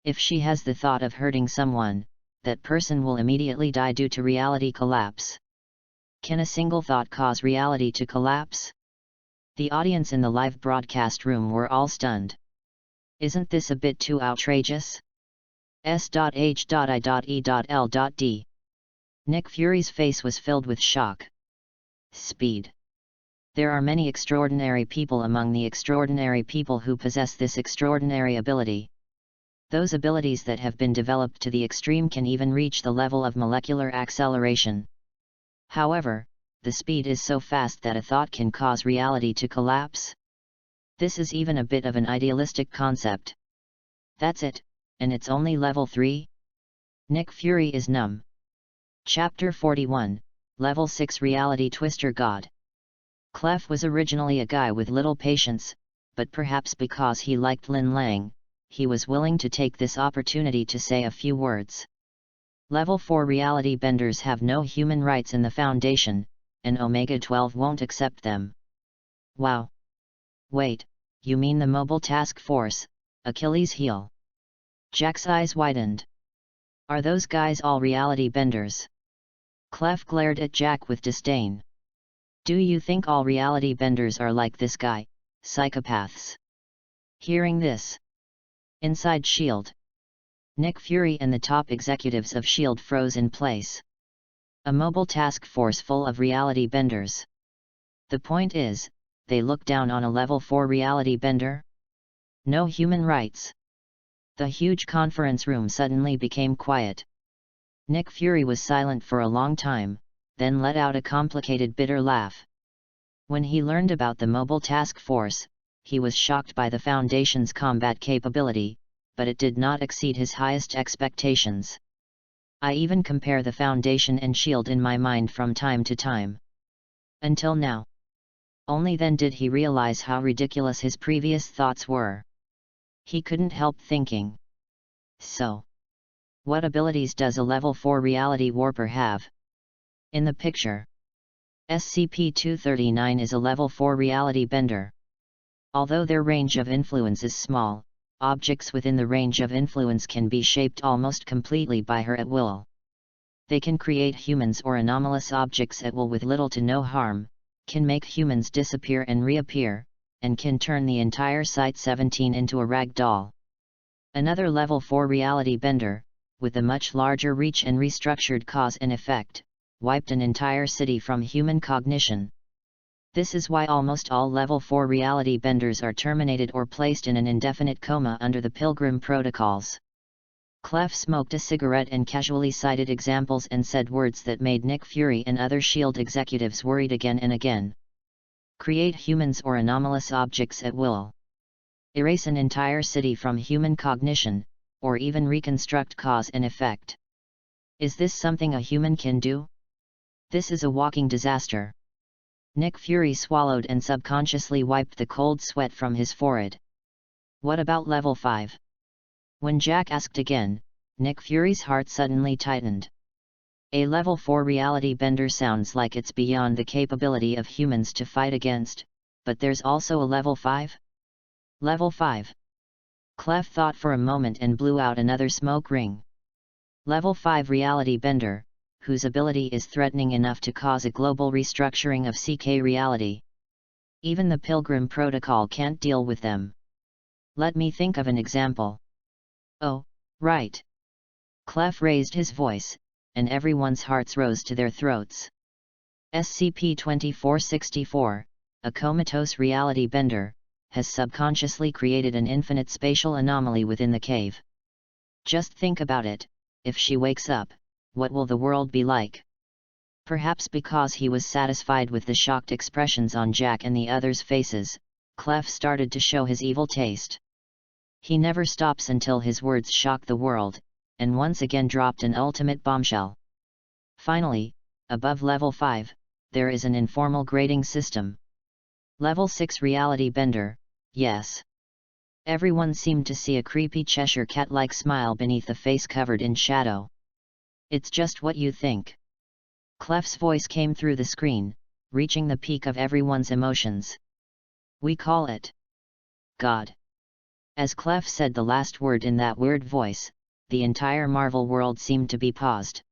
If she has the thought of hurting someone, that person will immediately die due to reality collapse. Can a single thought cause reality to collapse? The audience in the live broadcast room were all stunned. Isn't this a bit too outrageous? S.H.I.E.L.D. Nick Fury's face was filled with shock. Speed. There are many extraordinary people among the extraordinary people who possess this extraordinary ability. Those abilities that have been developed to the extreme can even reach the level of molecular acceleration. However, the speed is so fast that a thought can cause reality to collapse. This is even a bit of an idealistic concept. That's it, and it's only level 3? Nick Fury is numb. Chapter 41, Level 6 Reality Twister God. Clef was originally a guy with little patience, but perhaps because he liked Lin Lang, he was willing to take this opportunity to say a few words. Level 4 reality benders have no human rights in the Foundation, and Omega-12 won't accept them. Wow. Wait, you mean the Mobile Task Force, Achilles' heel? Jack's eyes widened. Are those guys all reality benders? Clef glared at Jack with disdain. Do you think all reality benders are like this guy, psychopaths? Hearing this, inside S.H.I.E.L.D., Nick Fury and the top executives of S.H.I.E.L.D. froze in place. A mobile task force full of reality benders. The point is, they look down on a level 4 reality bender? No human rights. The huge conference room suddenly became quiet. Nick Fury was silent for a long time, then let out a complicated bitter laugh. When he learned about the mobile task force, he was shocked by the Foundation's combat capability, but it did not exceed his highest expectations. I even compare the Foundation and S.H.I.E.L.D. in my mind from time to time. Until now. Only then did he realize how ridiculous his previous thoughts were. He couldn't help thinking. So, what abilities does a level 4 reality warper have? In the picture, SCP-239 is a level 4 reality bender. Although their range of influence is small, objects within the range of influence can be shaped almost completely by her at will. They can create humans or anomalous objects at will with little to no harm, can make humans disappear and reappear, and can turn the entire Site-17 into a rag doll. Another level 4 reality bender, with a much larger reach and restructured cause and effect, wiped an entire city from human cognition. This is why almost all level 4 reality benders are terminated or placed in an indefinite coma under the Pilgrim Protocols. Clef smoked a cigarette and casually cited examples and said words that made Nick Fury and other S.H.I.E.L.D. executives worried again and again. Create humans or anomalous objects at will. Erase an entire city from human cognition, or even reconstruct cause and effect. Is this something a human can do? This is a walking disaster. Nick Fury swallowed and subconsciously wiped the cold sweat from his forehead. What about level 5? When Jack asked again, Nick Fury's heart suddenly tightened. A level 4 reality bender sounds like it's beyond the capability of humans to fight against, but there's also a level 5? Level 5. Clef thought for a moment and blew out another smoke ring. Level 5 Reality Bender, whose ability is threatening enough to cause a global restructuring of CK reality. Even the Pilgrim Protocol can't deal with them. Let me think of an example. Oh, right. Clef raised his voice, and everyone's hearts rose to their throats. SCP-2464, a comatose reality bender, has subconsciously created an infinite spatial anomaly within the cave. Just think about it, if she wakes up, what will the world be like? Perhaps because he was satisfied with the shocked expressions on Jack and the others' faces, Clef started to show his evil taste. He never stops until his words shock the world, and once again dropped an ultimate bombshell. Finally, above Level 5, there is an informal grading system. Level 6 Reality Bender, yes. Everyone seemed to see a creepy Cheshire cat-like smile beneath a face covered in shadow. It's just what you think. Clef's voice came through the screen, reaching the peak of everyone's emotions. We call it God. As Clef said the last word in that weird voice, the entire Marvel world seemed to be paused.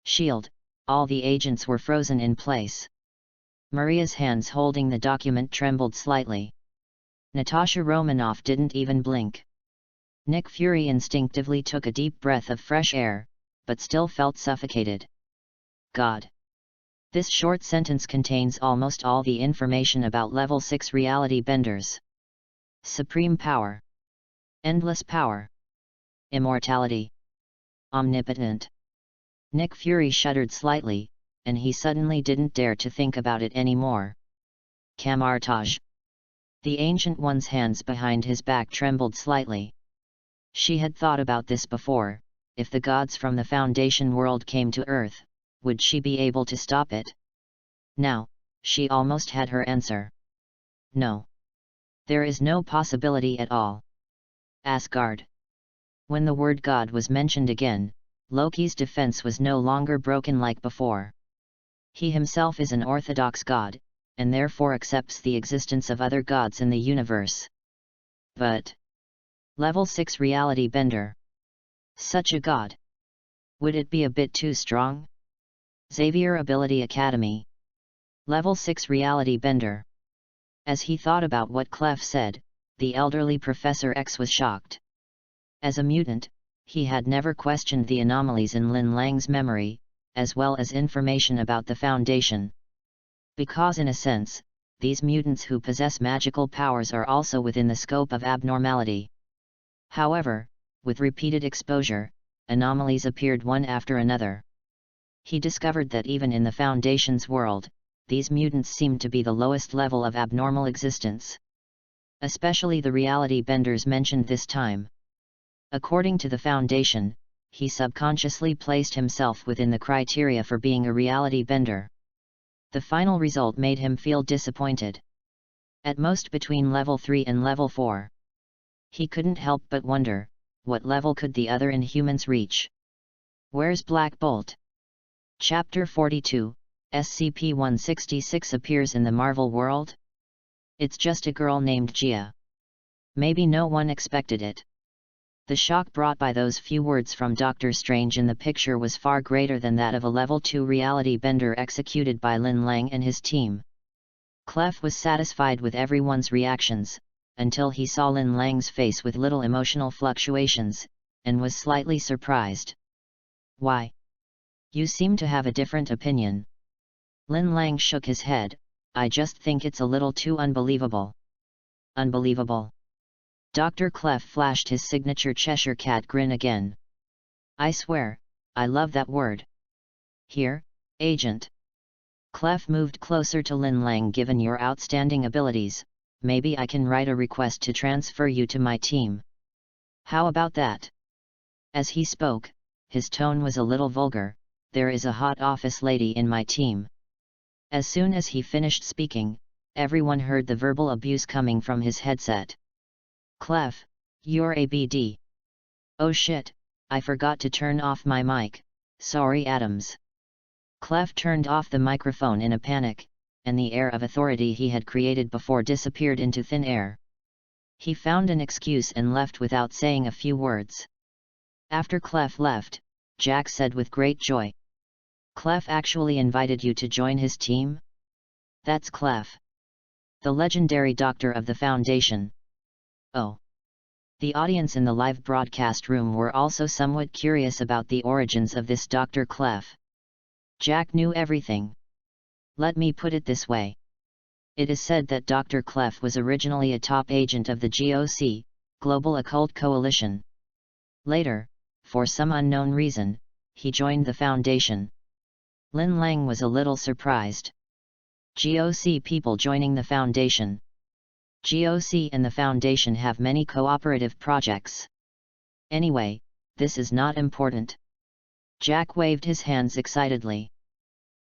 Shield, all the agents were frozen in place. Maria's hands holding the document trembled slightly. Natasha Romanoff didn't even blink. Nick Fury instinctively took a deep breath of fresh air, but still felt suffocated. God. This short sentence contains almost all the information about Level 6 reality benders. Supreme power. Endless power. Immortality. Omnipotent. Nick Fury shuddered slightly, and he suddenly didn't dare to think about it anymore. Camartage. The Ancient One's hands behind his back trembled slightly. She had thought about this before. If the gods from the Foundation world came to Earth, would she be able to stop it? Now, she almost had her answer. No. There is no possibility at all. Asgard. When the word God was mentioned again, Loki's defense was no longer broken like before. He himself is an orthodox god, and therefore accepts the existence of other gods in the universe. But Level 6 reality bender. Such a god. Would it be a bit too strong? Xavier Ability Academy. Level 6 reality bender. As he thought about what Clef said, the elderly Professor X was shocked. As a mutant, he had never questioned the anomalies in Lin Lang's memory, as well as information about the Foundation. Because in a sense, these mutants who possess magical powers are also within the scope of abnormality. However, with repeated exposure, anomalies appeared one after another. He discovered that even in the Foundation's world, these mutants seemed to be the lowest level of abnormal existence. Especially the reality benders mentioned this time. According to the Foundation, he subconsciously placed himself within the criteria for being a reality bender. The final result made him feel disappointed. At most between Level 3 and Level 4. He couldn't help but wonder, what level could the other Inhumans reach? Where's Black Bolt? Chapter 42, SCP-166 appears in the Marvel world? It's just a girl named Gia. Maybe no one expected it. The shock brought by those few words from Doctor Strange in the picture was far greater than that of a Level 2 reality bender executed by Lin Lang and his team. Clef was satisfied with everyone's reactions, until he saw Lin Lang's face with little emotional fluctuations, and was slightly surprised. Why? You seem to have a different opinion. Lin Lang shook his head. I just think it's a little too unbelievable. Unbelievable. Dr. Clef flashed his signature Cheshire Cat grin again. I swear, I love that word. Here, Agent. Clef moved closer to Lin Lang. Given your outstanding abilities, maybe I can write a request to transfer you to my team. How about that? As he spoke, his tone was a little vulgar. There is a hot office lady in my team. As soon as he finished speaking, everyone heard the verbal abuse coming from his headset. Clef, you're ABD. Oh shit, I forgot to turn off my mic, sorry Adams. Clef turned off the microphone in a panic, and the air of authority he had created before disappeared into thin air. He found an excuse and left without saying a few words. After Clef left, Jack said with great joy. Clef actually invited you to join his team? That's Clef, the legendary doctor of the Foundation. Oh. The audience in the live broadcast room were also somewhat curious about the origins of this Dr. Clef. Jack knew everything. Let me put it this way. It is said that Dr. Clef was originally a top agent of the GOC, Global Occult Coalition. Later, for some unknown reason, he joined the Foundation. Lin Lang was a little surprised. GOC people joining the Foundation. GOC and the Foundation have many cooperative projects. Anyway, this is not important. Jack waved his hands excitedly.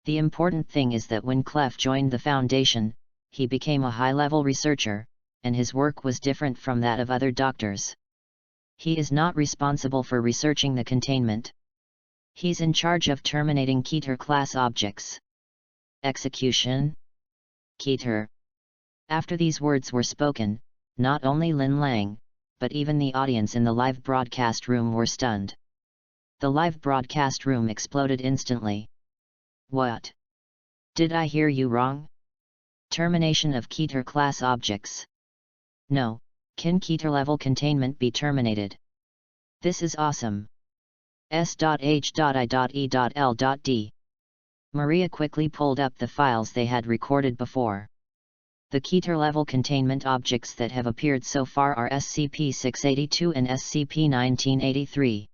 The important thing is that when Clef joined the Foundation, he became a high-level researcher, and his work was different from that of other doctors. He is not responsible for researching the containment. He's in charge of terminating Keter-class objects. Execution? Keter. After these words were spoken, not only Lin Lang, but even the audience in the live broadcast room were stunned. The live broadcast room exploded instantly. What? Did I hear you wrong? Termination of Keter-class objects. No, can Keter-level containment be terminated? This is awesome. S.H.I.E.L.D. Maria quickly pulled up the files they had recorded before. The Keter-level containment objects that have appeared so far are SCP-682 and SCP-1983.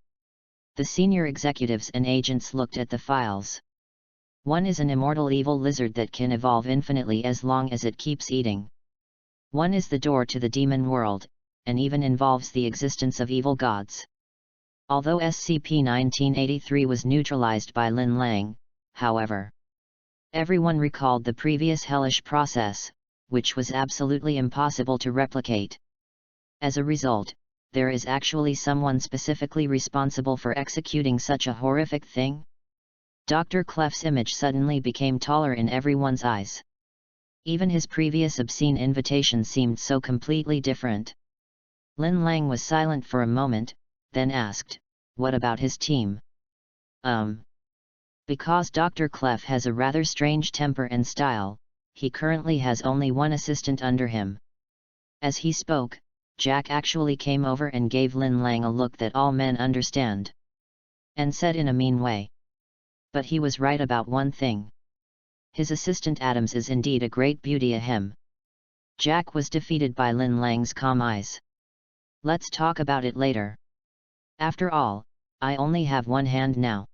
The senior executives and agents looked at the files. One is an immortal evil lizard that can evolve infinitely as long as it keeps eating. One is the door to the demon world, and even involves the existence of evil gods. Although SCP-1983 was neutralized by Lin Lang, however, everyone recalled the previous hellish process, which was absolutely impossible to replicate. As a result, there is actually someone specifically responsible for executing such a horrific thing? Dr. Clef's image suddenly became taller in everyone's eyes. Even his previous obscene invitation seemed so completely different. Lin Lang was silent for a moment, then asked, "What about his team?" Because Dr. Clef has a rather strange temper and style, he currently has only one assistant under him. As he spoke, Jack actually came over and gave Lin Lang a look that all men understand. And said in a mean way. But he was right about one thing. His assistant Adams is indeed a great beauty ahem. Jack was defeated by Lin Lang's calm eyes. Let's talk about it later. After all, I only have one hand now.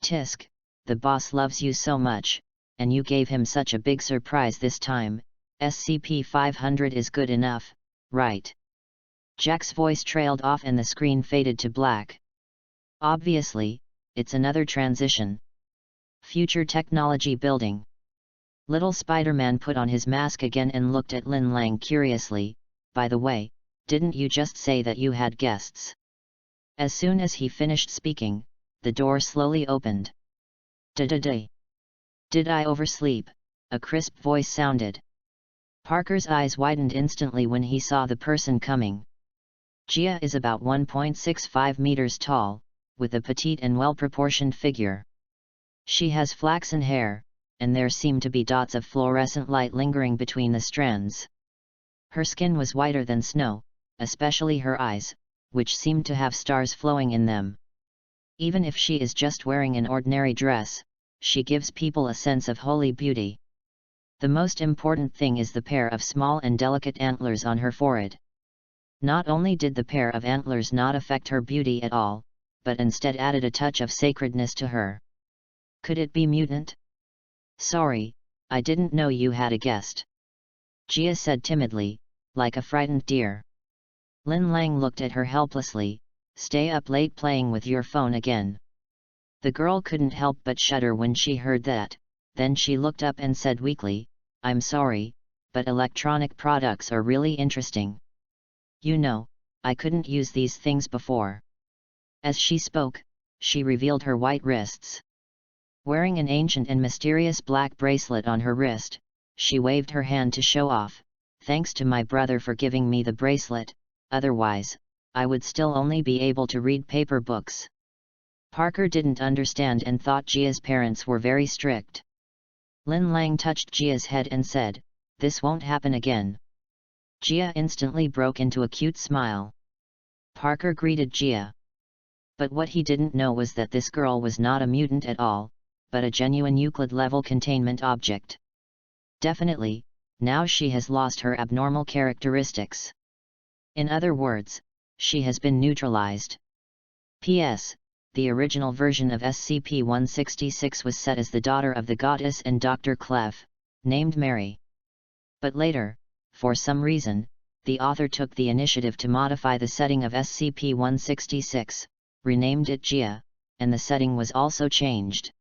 Tisk, the boss loves you so much, and you gave him such a big surprise this time. SCP-500 is good enough, right? Jack's voice trailed off and the screen faded to black. Obviously, it's another transition. Future technology building. Little Spider-Man put on his mask again and looked at Lin Lang curiously. By the way, didn't you just say that you had guests? As soon as he finished speaking, the door slowly opened. Did I oversleep? A crisp voice sounded. Parker's eyes widened instantly when he saw the person coming. Gia is about 1.65 meters tall, with a petite and well-proportioned figure. She has flaxen hair, and there seemed to be dots of fluorescent light lingering between the strands. Her skin was whiter than snow, especially her eyes, which seemed to have stars flowing in them. Even if she is just wearing an ordinary dress, she gives people a sense of holy beauty. The most important thing is the pair of small and delicate antlers on her forehead. Not only did the pair of antlers not affect her beauty at all, but instead added a touch of sacredness to her. Could it be mutant? Sorry, I didn't know you had a guest. Gia said timidly, like a frightened deer. Lin Lang looked at her helplessly. Stay up late playing with your phone again. The girl couldn't help but shudder when she heard that, then she looked up and said weakly, I'm sorry, but electronic products are really interesting. You know, I couldn't use these things before. As she spoke, she revealed her white wrists. Wearing an ancient and mysterious black bracelet on her wrist, she waved her hand to show off. Thanks to my brother for giving me the bracelet, otherwise, I would still only be able to read paper books. Parker didn't understand and thought Jia's parents were very strict. Lin Lang touched Jia's head and said, "This won't happen again." Jia instantly broke into a cute smile. Parker greeted Jia. But what he didn't know was that this girl was not a mutant at all, but a genuine Euclid-level containment object. Definitely, now she has lost her abnormal characteristics. In other words, she has been neutralized. P.S. The original version of SCP-166 was set as the daughter of the goddess and Dr. Clef, named Mary. But later, for some reason, the author took the initiative to modify the setting of SCP-166, renamed it Jia, and the setting was also changed.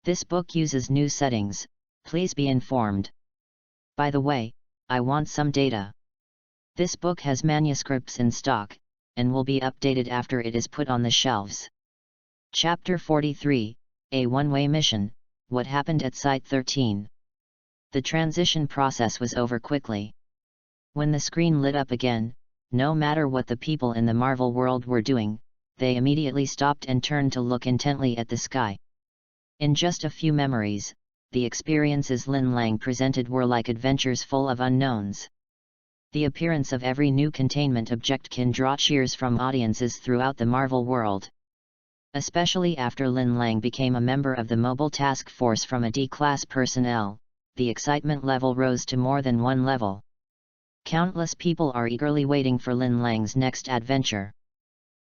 This book uses new settings, please be informed. By the way, I want some data. This book has manuscripts in stock, and will be updated after it is put on the shelves. Chapter 43, A One-Way Mission, What Happened at Site 13. The transition process was over quickly. When the screen lit up again, no matter what the people in the Marvel world were doing, they immediately stopped and turned to look intently at the sky. In just a few memories, the experiences Lin Lang presented were like adventures full of unknowns. The appearance of every new containment object can draw cheers from audiences throughout the Marvel world. Especially after Lin Lang became a member of the Mobile Task Force from a D-class personnel, the excitement level rose to more than one level. Countless people are eagerly waiting for Lin Lang's next adventure.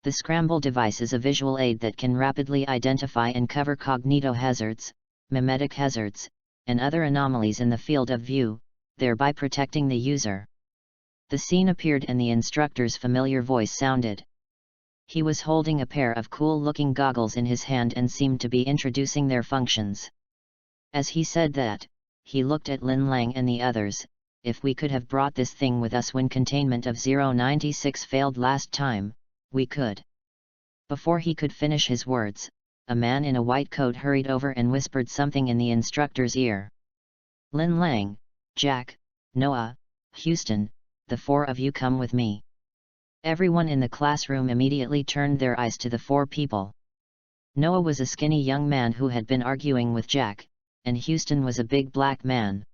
The Scramble device is a visual aid that can rapidly identify and cover cognitohazards, mimetic hazards, and other anomalies in the field of view, thereby protecting the user. The scene appeared and the instructor's familiar voice sounded. He was holding a pair of cool-looking goggles in his hand and seemed to be introducing their functions. As he said that, he looked at Lin Lang and the others. If we could have brought this thing with us when containment of 096 failed last time, we could. Before he could finish his words, a man in a white coat hurried over and whispered something in the instructor's ear. "Lin Lang, Jack, Noah, Houston, the four of you come with me." Everyone in the classroom immediately turned their eyes to the four people. Noah was a skinny young man who had been arguing with Jack, and Houston was a big black man.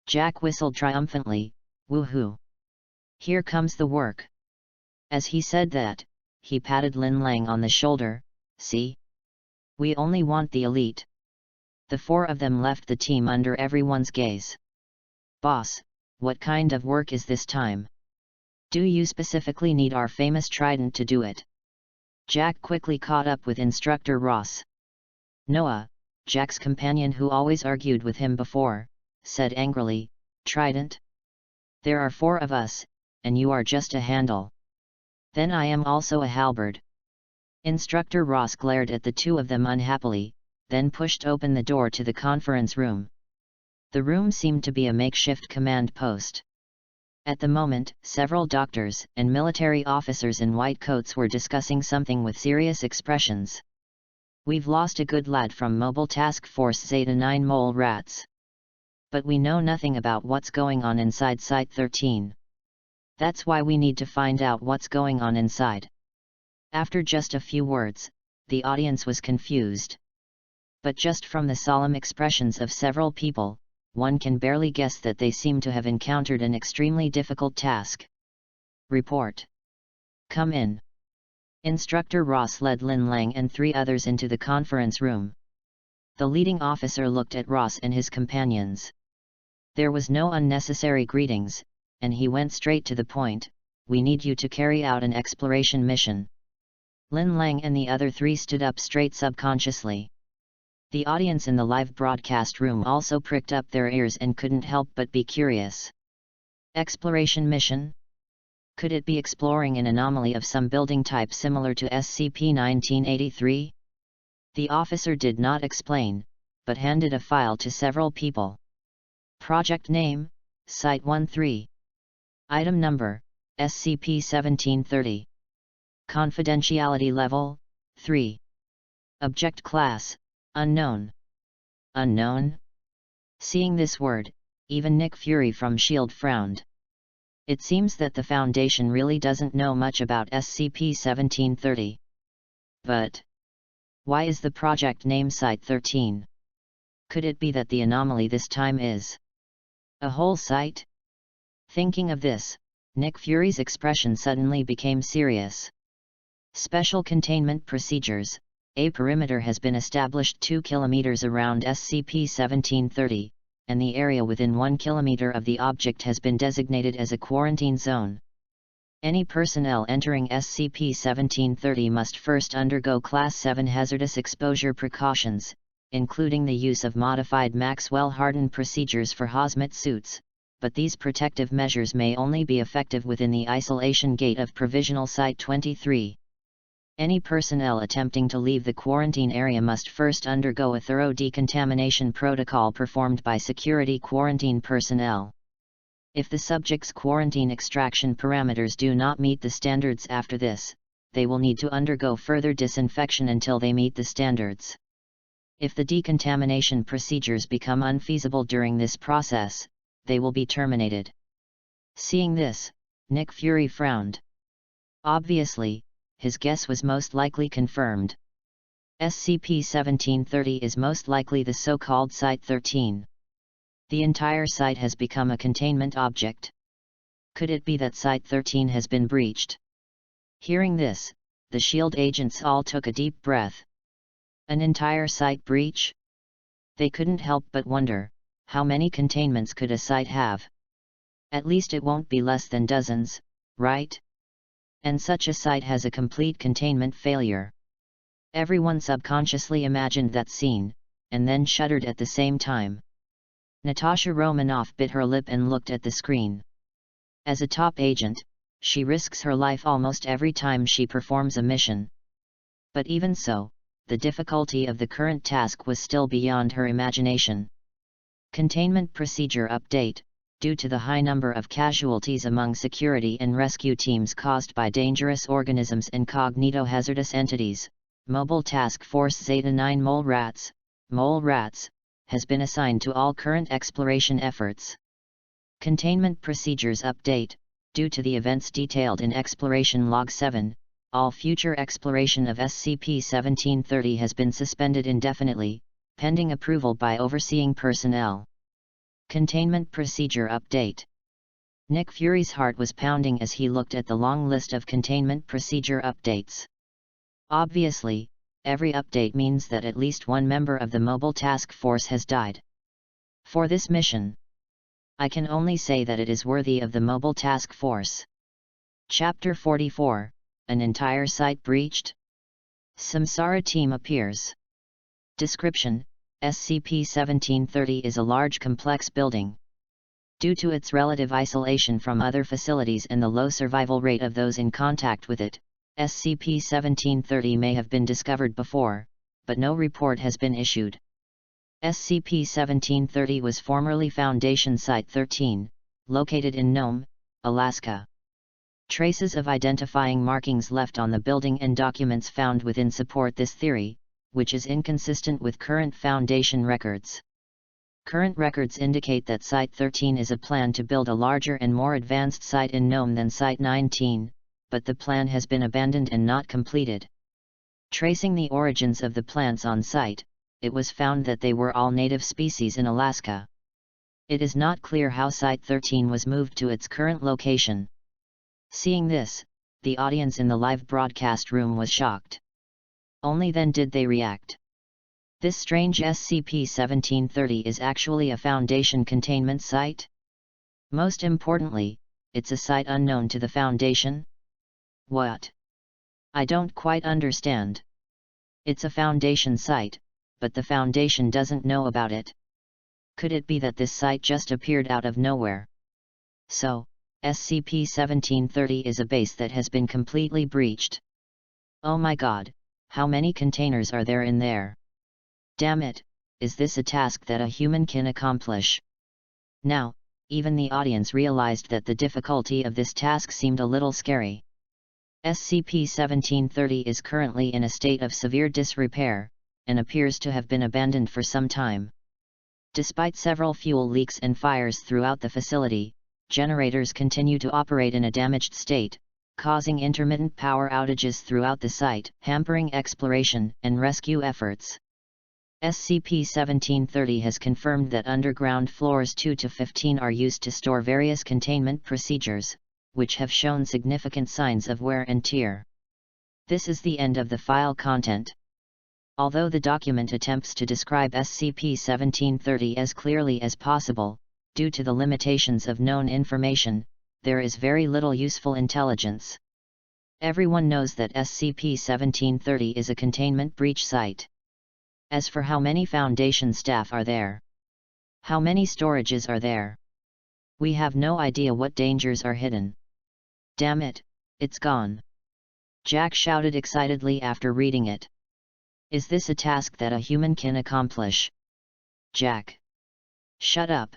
Jack whistled triumphantly, "Woohoo! Here comes the work." As he said that, he patted Lin Lang on the shoulder. "See? We only want the elite." The four of them left the team under everyone's gaze. "Boss, what kind of work is this time? Do you specifically need our famous trident to do it?" Jack quickly caught up with Instructor Ross. Noah, Jack's companion who always argued with him before, said angrily, "Trident? There are four of us, and you are just a handle. Then I am also a halberd." Instructor Ross glared at the two of them unhappily, then pushed open the door to the conference room. The room seemed to be a makeshift command post. At the moment, several doctors and military officers in white coats were discussing something with serious expressions. "We've lost a good lad from Mobile Task Force Zeta 9 Mole Rats. But we know nothing about what's going on inside Site 13. That's why we need to find out what's going on inside." After just a few words, the audience was confused. But just from the solemn expressions of several people, one can barely guess that they seem to have encountered an extremely difficult task. "Report. Come in." Instructor Ross led Lin Lang and three others into the conference room. The leading officer looked at Ross and his companions. There was no unnecessary greetings, and he went straight to the point. "We need you to carry out an exploration mission." Lin Lang and the other three stood up straight subconsciously. The audience in the live broadcast room also pricked up their ears and couldn't help but be curious. Exploration mission? Could it be exploring an anomaly of some building type similar to SCP-1983? The officer did not explain, but handed a file to several people. Project name, Site-13. Item number, SCP-1730. Confidentiality level, 3. Object class, unknown. Unknown? Seeing this word, even Nick Fury from S.H.I.E.L.D. frowned. It seems that the Foundation really doesn't know much about SCP-1730. But Why is the project name Site 13? Could it be that the anomaly this time is a whole site? Thinking of this, Nick Fury's expression suddenly became serious. Special containment procedures. A perimeter has been established 2 km around SCP-1730, and the area within 1 km of the object has been designated as a quarantine zone. Any personnel entering SCP-1730 must first undergo Class 7 hazardous exposure precautions, including the use of modified Maxwell-Harden procedures for hazmat suits, but these protective measures may only be effective within the isolation gate of Provisional Site 23. Any personnel attempting to leave the quarantine area must first undergo a thorough decontamination protocol performed by security quarantine personnel. If the subject's quarantine extraction parameters do not meet the standards after this, they will need to undergo further disinfection until they meet the standards. If the decontamination procedures become unfeasible during this process, they will be terminated. Seeing this, Nick Fury frowned. Obviously, his guess was most likely confirmed. SCP-1730 is most likely the so-called Site 13. The entire site has become a containment object. Could it be that Site 13 has been breached? Hearing this, the SHIELD agents all took a deep breath. An entire site breach? They couldn't help but wonder, how many containments could a site have? At least it won't be less than dozens, right? And such a site has a complete containment failure. Everyone subconsciously imagined that scene, and then shuddered at the same time. Natasha Romanoff bit her lip and looked at the screen. As a top agent, she risks her life almost every time she performs a mission. But even so, the difficulty of the current task was still beyond her imagination. Containment Procedure Update. Due to the high number of casualties among security and rescue teams caused by dangerous organisms and cognito-hazardous entities, Mobile Task Force Zeta-9 Mole Rats, has been assigned to all current exploration efforts. Containment Procedures Update. Due to the events detailed in Exploration Log 7, all future exploration of SCP-1730 has been suspended indefinitely, pending approval by overseeing personnel. Containment Procedure Update. Nick Fury's heart was pounding as he looked at the long list of containment procedure updates. Obviously, every update means that at least one member of the Mobile Task Force has died. For this mission, I can only say that it is worthy of the Mobile Task Force. Chapter 44, An entire site breached? Samsara team appears. Description: SCP-1730 is a large complex building. Due to its relative isolation from other facilities and the low survival rate of those in contact with it, SCP-1730 may have been discovered before, but no report has been issued. SCP-1730 was formerly Foundation Site 13, located in Nome, Alaska. Traces of identifying markings left on the building and documents found within support this theory, which is inconsistent with current Foundation records. Current records indicate that Site 13 is a plan to build a larger and more advanced site in Nome than Site 19, but the plan has been abandoned and not completed. Tracing the origins of the plants on site, it was found that they were all native species in Alaska. It is not clear how Site 13 was moved to its current location. Seeing this, the audience in the live broadcast room was shocked. Only then did they react. This strange SCP-1730 is actually a Foundation containment site? Most importantly, it's a site unknown to the Foundation? What? I don't quite understand. It's a Foundation site, but the Foundation doesn't know about it. Could it be that this site just appeared out of nowhere? So, SCP-1730 is a base that has been completely breached. Oh my god! How many containers are there in there? Damn it, is this a task that a human can accomplish? Now, even the audience realized that the difficulty of this task seemed a little scary. SCP-1730 is currently in a state of severe disrepair, and appears to have been abandoned for some time. Despite several fuel leaks and fires throughout the facility, generators continue to operate in a damaged state, causing intermittent power outages throughout the site, hampering exploration and rescue efforts. SCP-1730 has confirmed that underground floors 2 to 15 are used to store various containment procedures, which have shown significant signs of wear and tear. This is the end of the file content. Although the document attempts to describe SCP-1730 as clearly as possible, due to the limitations of known information, there is very little useful intelligence. Everyone knows that SCP-1730 is a containment breach site. As for how many Foundation staff are there, how many storages are there, we have no idea what dangers are hidden. Damn it, it's gone! Jack shouted excitedly after reading it. Is this a task that a human can accomplish? Jack! Shut up!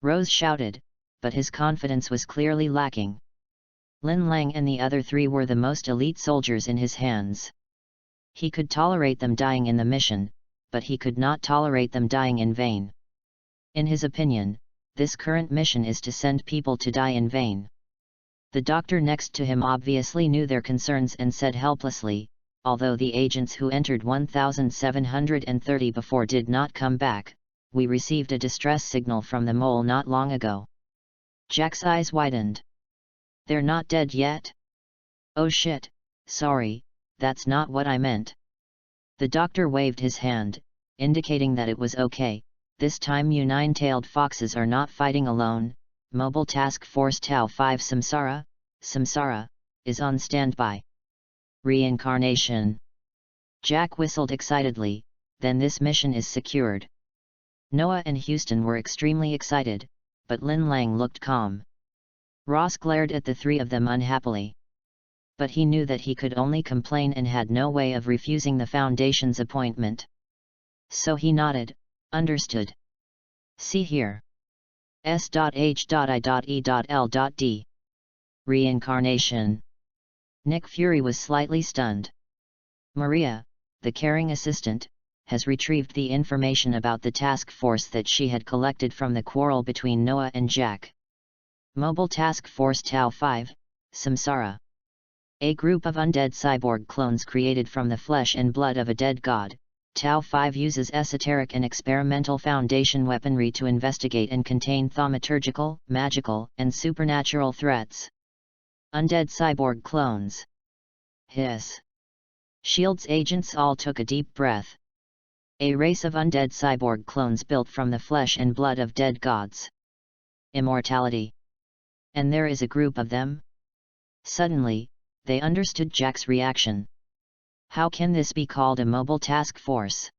Rose shouted, but his confidence was clearly lacking. Lin Lang and the other three were the most elite soldiers in his hands. He could tolerate them dying in the mission, but he could not tolerate them dying in vain. In his opinion, this current mission is to send people to die in vain. The doctor next to him obviously knew their concerns and said helplessly, although the agents who entered 1730 before did not come back, we received a distress signal from the mole not long ago. Jack's eyes widened. They're not dead yet? Oh shit, sorry, that's not what I meant. The doctor waved his hand, indicating that it was okay. This time you nine-tailed foxes are not fighting alone. Mobile Task Force Tau 5 Samsara, is on standby. Reincarnation. Jack whistled excitedly, then this mission is secured. Noah and Houston were extremely excited, but Lin Lang looked calm. Ross glared at the three of them unhappily. But he knew that he could only complain and had no way of refusing the Foundation's appointment. So he nodded, understood. See here. S.H.I.E.L.D. Reincarnation. Nick Fury was slightly stunned. Maria, the caring assistant, has retrieved the information about the task force that she had collected from the quarrel between Noah and Jack. Mobile Task Force Tau 5, Samsara. A group of undead cyborg clones created from the flesh and blood of a dead god. Tau 5 uses esoteric and experimental Foundation weaponry to investigate and contain thaumaturgical, magical, and supernatural threats. Undead cyborg clones. Hiss. S.H.I.E.L.D.'s agents all took a deep breath. A race of undead cyborg clones built from the flesh and blood of dead gods. Immortality. And there is a group of them? Suddenly, they understood Jack's reaction. How can this be called a mobile task force?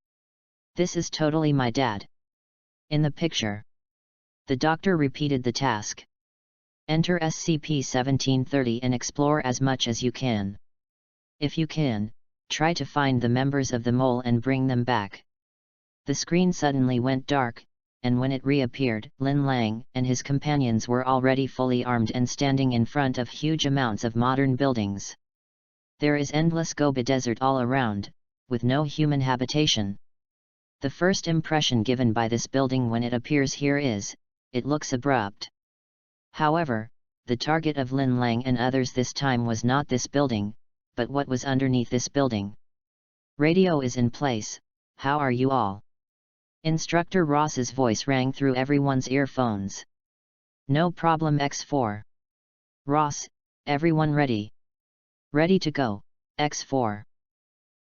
This is totally my dad. In the picture. The doctor repeated the task. Enter SCP-1730 and explore as much as you can. If you can, try to find the members of the mole and bring them back. The screen suddenly went dark, and when it reappeared, Lin Lang and his companions were already fully armed and standing in front of huge amounts of modern buildings. There is endless Gobi desert all around, with no human habitation. The first impression given by this building when it appears here is, it looks abrupt. However, the target of Lin Lang and others this time was not this building, but what was underneath this building. Radio is in place, how are you all? Instructor Ross's voice rang through everyone's earphones. No problem X4. Ross, everyone ready? Ready to go, X4.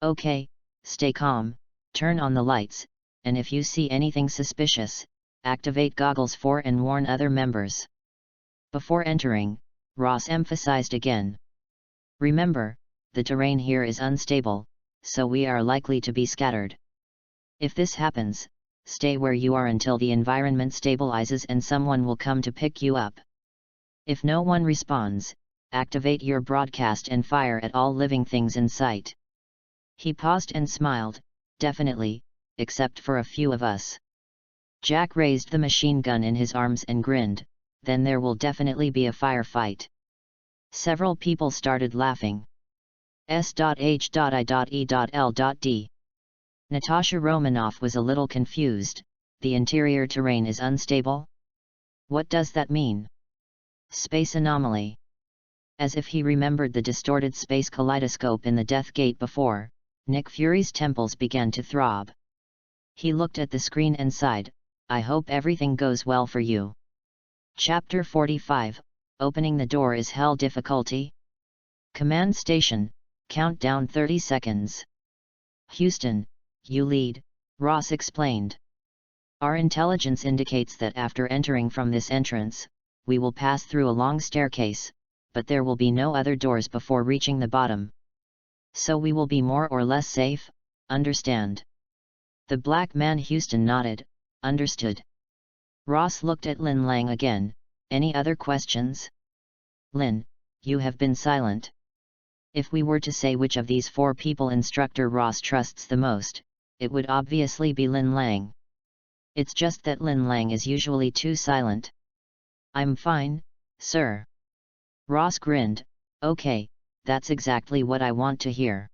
Okay, stay calm, turn on the lights, and if you see anything suspicious, activate goggles 4 and warn other members. Before entering, Ross emphasized again. Remember, the terrain here is unstable, so we are likely to be scattered. If this happens, stay where you are until the environment stabilizes and someone will come to pick you up. If no one responds, activate your broadcast and fire at all living things in sight. He paused and smiled, definitely, except for a few of us. Jack raised the machine gun in his arms and grinned, then there will definitely be a firefight. Several people started laughing. S.H.I.E.L.D. Natasha Romanoff was a little confused. The interior terrain is unstable? What does that mean? Space anomaly. As if he remembered the distorted space kaleidoscope in the Death Gate before, Nick Fury's temples began to throb. He looked at the screen and sighed, "I hope everything goes well for you." Chapter 45, Opening the Door is Hell Difficulty? Command Station, countdown 30 seconds. Houston, you lead, Ross explained. Our intelligence indicates that after entering from this entrance, we will pass through a long staircase, but there will be no other doors before reaching the bottom. So we will be more or less safe, understand? The black man Houston nodded, understood. Ross looked at Lin Lang again, any other questions? Lin, you have been silent. If we were to say which of these four people Instructor Ross trusts the most, it would obviously be Lin Lang. It's just that Lin Lang is usually too silent. I'm fine, sir. Ross grinned, okay, that's exactly what I want to hear.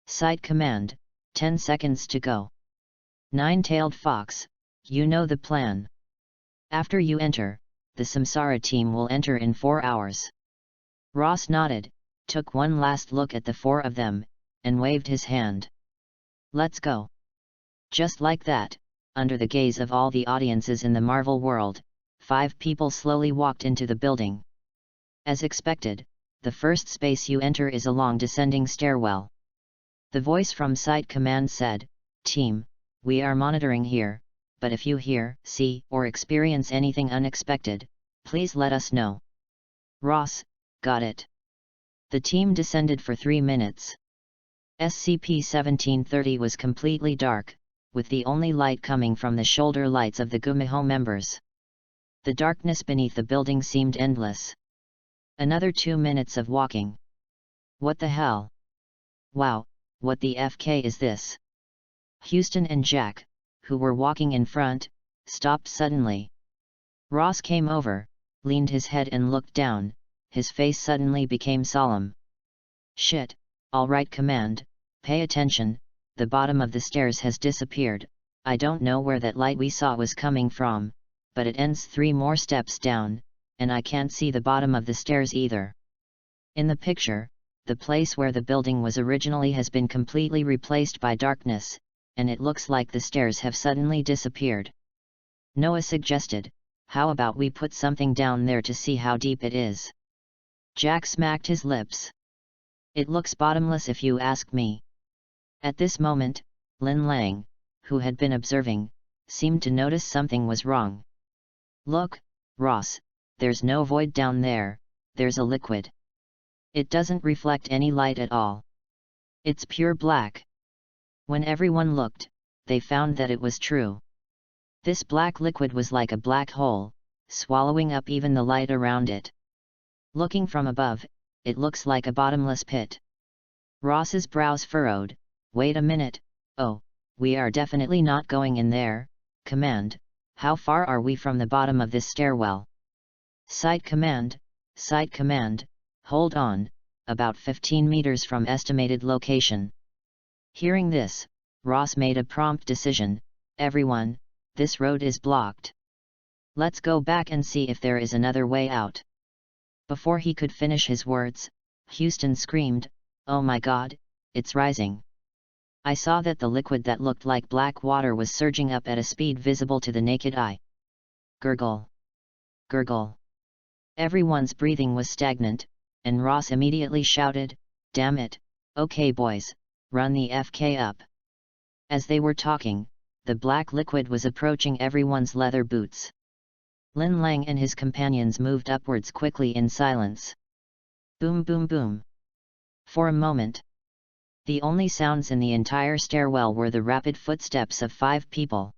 Sight command, 10 seconds to go. Nine-tailed fox, you know the plan. After you enter, the Samsara team will enter in 4 hours. Ross nodded, took one last look at the four of them, and waved his hand. Let's go. Just like that, under the gaze of all the audiences in the Marvel world, 5 people slowly walked into the building. As expected, the first space you enter is a long descending stairwell. The voice from Sight Command said, "Team, we are monitoring here, but if you hear, see, or experience anything unexpected, please let us know." Ross, got it. The team descended for 3 minutes. SCP-1730 was completely dark, with the only light coming from the shoulder lights of the Gumiho members. The darkness beneath the building seemed endless. Another 2 minutes of walking. What the hell? Wow, what the FK is this? Houston and Jack, who were walking in front, stopped suddenly. Ross came over, leaned his head and looked down, his face suddenly became solemn. Shit, all right command, pay attention, the bottom of the stairs has disappeared, I don't know where that light we saw was coming from, but it ends 3 more steps down, and I can't see the bottom of the stairs either. In the picture, the place where the building was originally has been completely replaced by darkness, and it looks like the stairs have suddenly disappeared. Noah suggested, how about we put something down there to see how deep it is? Jack smacked his lips. It looks bottomless if you ask me. At this moment, Lin Lang, who had been observing, seemed to notice something was wrong. Look, Ross, there's no void down there, there's a liquid. It doesn't reflect any light at all. It's pure black. When everyone looked, they found that it was true. This black liquid was like a black hole, swallowing up even the light around it. Looking from above, it looks like a bottomless pit. Ross's brows furrowed. Wait a minute, oh, we are definitely not going in there, command, how far are we from the bottom of this stairwell? Sight command, hold on, about 15 meters from estimated location. Hearing this, Ross made a prompt decision, everyone, this road is blocked. Let's go back and see if there is another way out. Before he could finish his words, Houston screamed, oh my god, it's rising. I saw that the liquid that looked like black water was surging up at a speed visible to the naked eye. Gurgle. Gurgle. Everyone's breathing was stagnant, and Ross immediately shouted, damn it, okay boys, run the FK up. As they were talking, the black liquid was approaching everyone's leather boots. Lin Lang and his companions moved upwards quickly in silence. Boom boom boom. For a moment, the only sounds in the entire stairwell were the rapid footsteps of 5 people.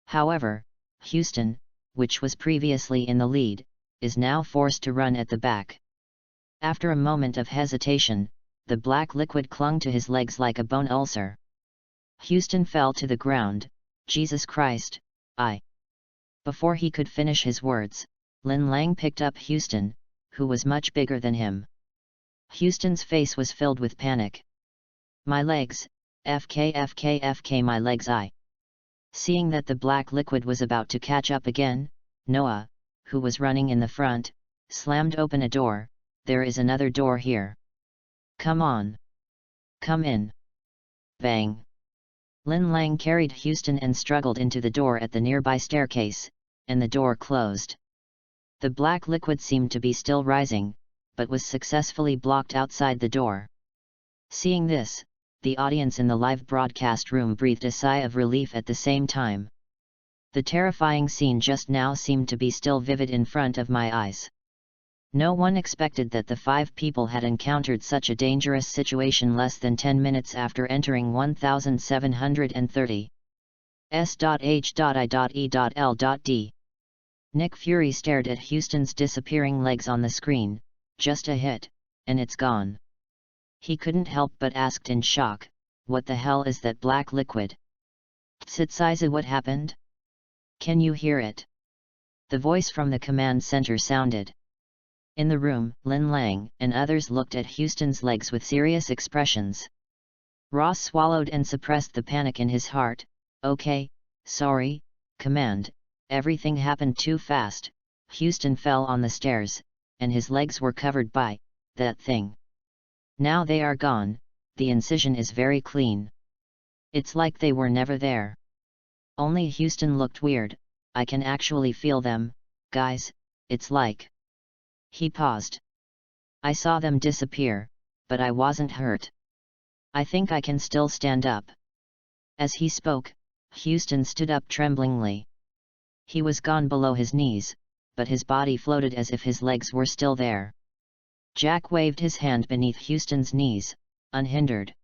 However, Houston, which was previously in the lead, is now forced to run at the back. After a moment of hesitation, the black liquid clung to his legs like a bone ulcer. Houston fell to the ground, Jesus Christ, I. Before he could finish his words, Lin Lang picked up Houston, who was much bigger than him. Houston's face was filled with panic. My legs, FK, my legs I. Seeing that the black liquid was about to catch up again, Noah, who was running in the front, slammed open a door, there is another door here. Come on. Come in. Bang. Lin Lang carried Houston and struggled into the door at the nearby staircase, and the door closed. The black liquid seemed to be still rising, but was successfully blocked outside the door. Seeing this, the audience in the live broadcast room breathed a sigh of relief at the same time. The terrifying scene just now seemed to be still vivid in front of my eyes. No one expected that the 5 people had encountered such a dangerous situation less than 10 minutes after entering 1730. S.H.I.E.L.D. Nick Fury stared at Houston's disappearing legs on the screen. Just a hit, and it's gone. He couldn't help but asked in shock, what the hell is that black liquid? Tsitsiza, what happened? Can you hear it? The voice from the command center sounded. In the room, Lin Lang and others looked at Houston's legs with serious expressions. Ross swallowed and suppressed the panic in his heart. Okay, sorry, command, everything happened too fast. Houston fell on the stairs, and his legs were covered by that thing. Now they are gone, the incision is very clean. It's like they were never there. Only Houston looked weird. I can actually feel them, guys, it's like... He paused. I saw them disappear, but I wasn't hurt. I think I can still stand up. As he spoke, Houston stood up tremblingly. He was gone below his knees, but his body floated as if his legs were still there. Jack waved his hand beneath Houston's knees, unhindered.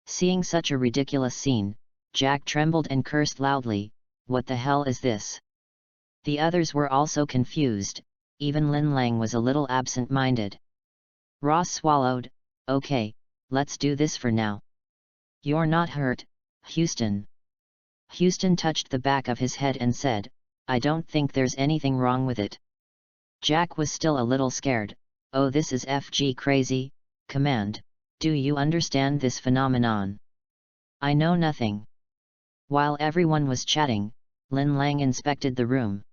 Seeing such a ridiculous scene, Jack trembled and cursed loudly, "What the hell is this?" The others were also confused, even Lin Lang was a little absent-minded. Ross swallowed. "Okay, let's do this for now. You're not hurt, Houston?" Houston touched the back of his head and said, "I don't think there's anything wrong with it." Jack was still a little scared. "Oh, this is FG crazy, command, do you understand this phenomenon?" "I know nothing." While everyone was chatting, Lin Lang inspected the room.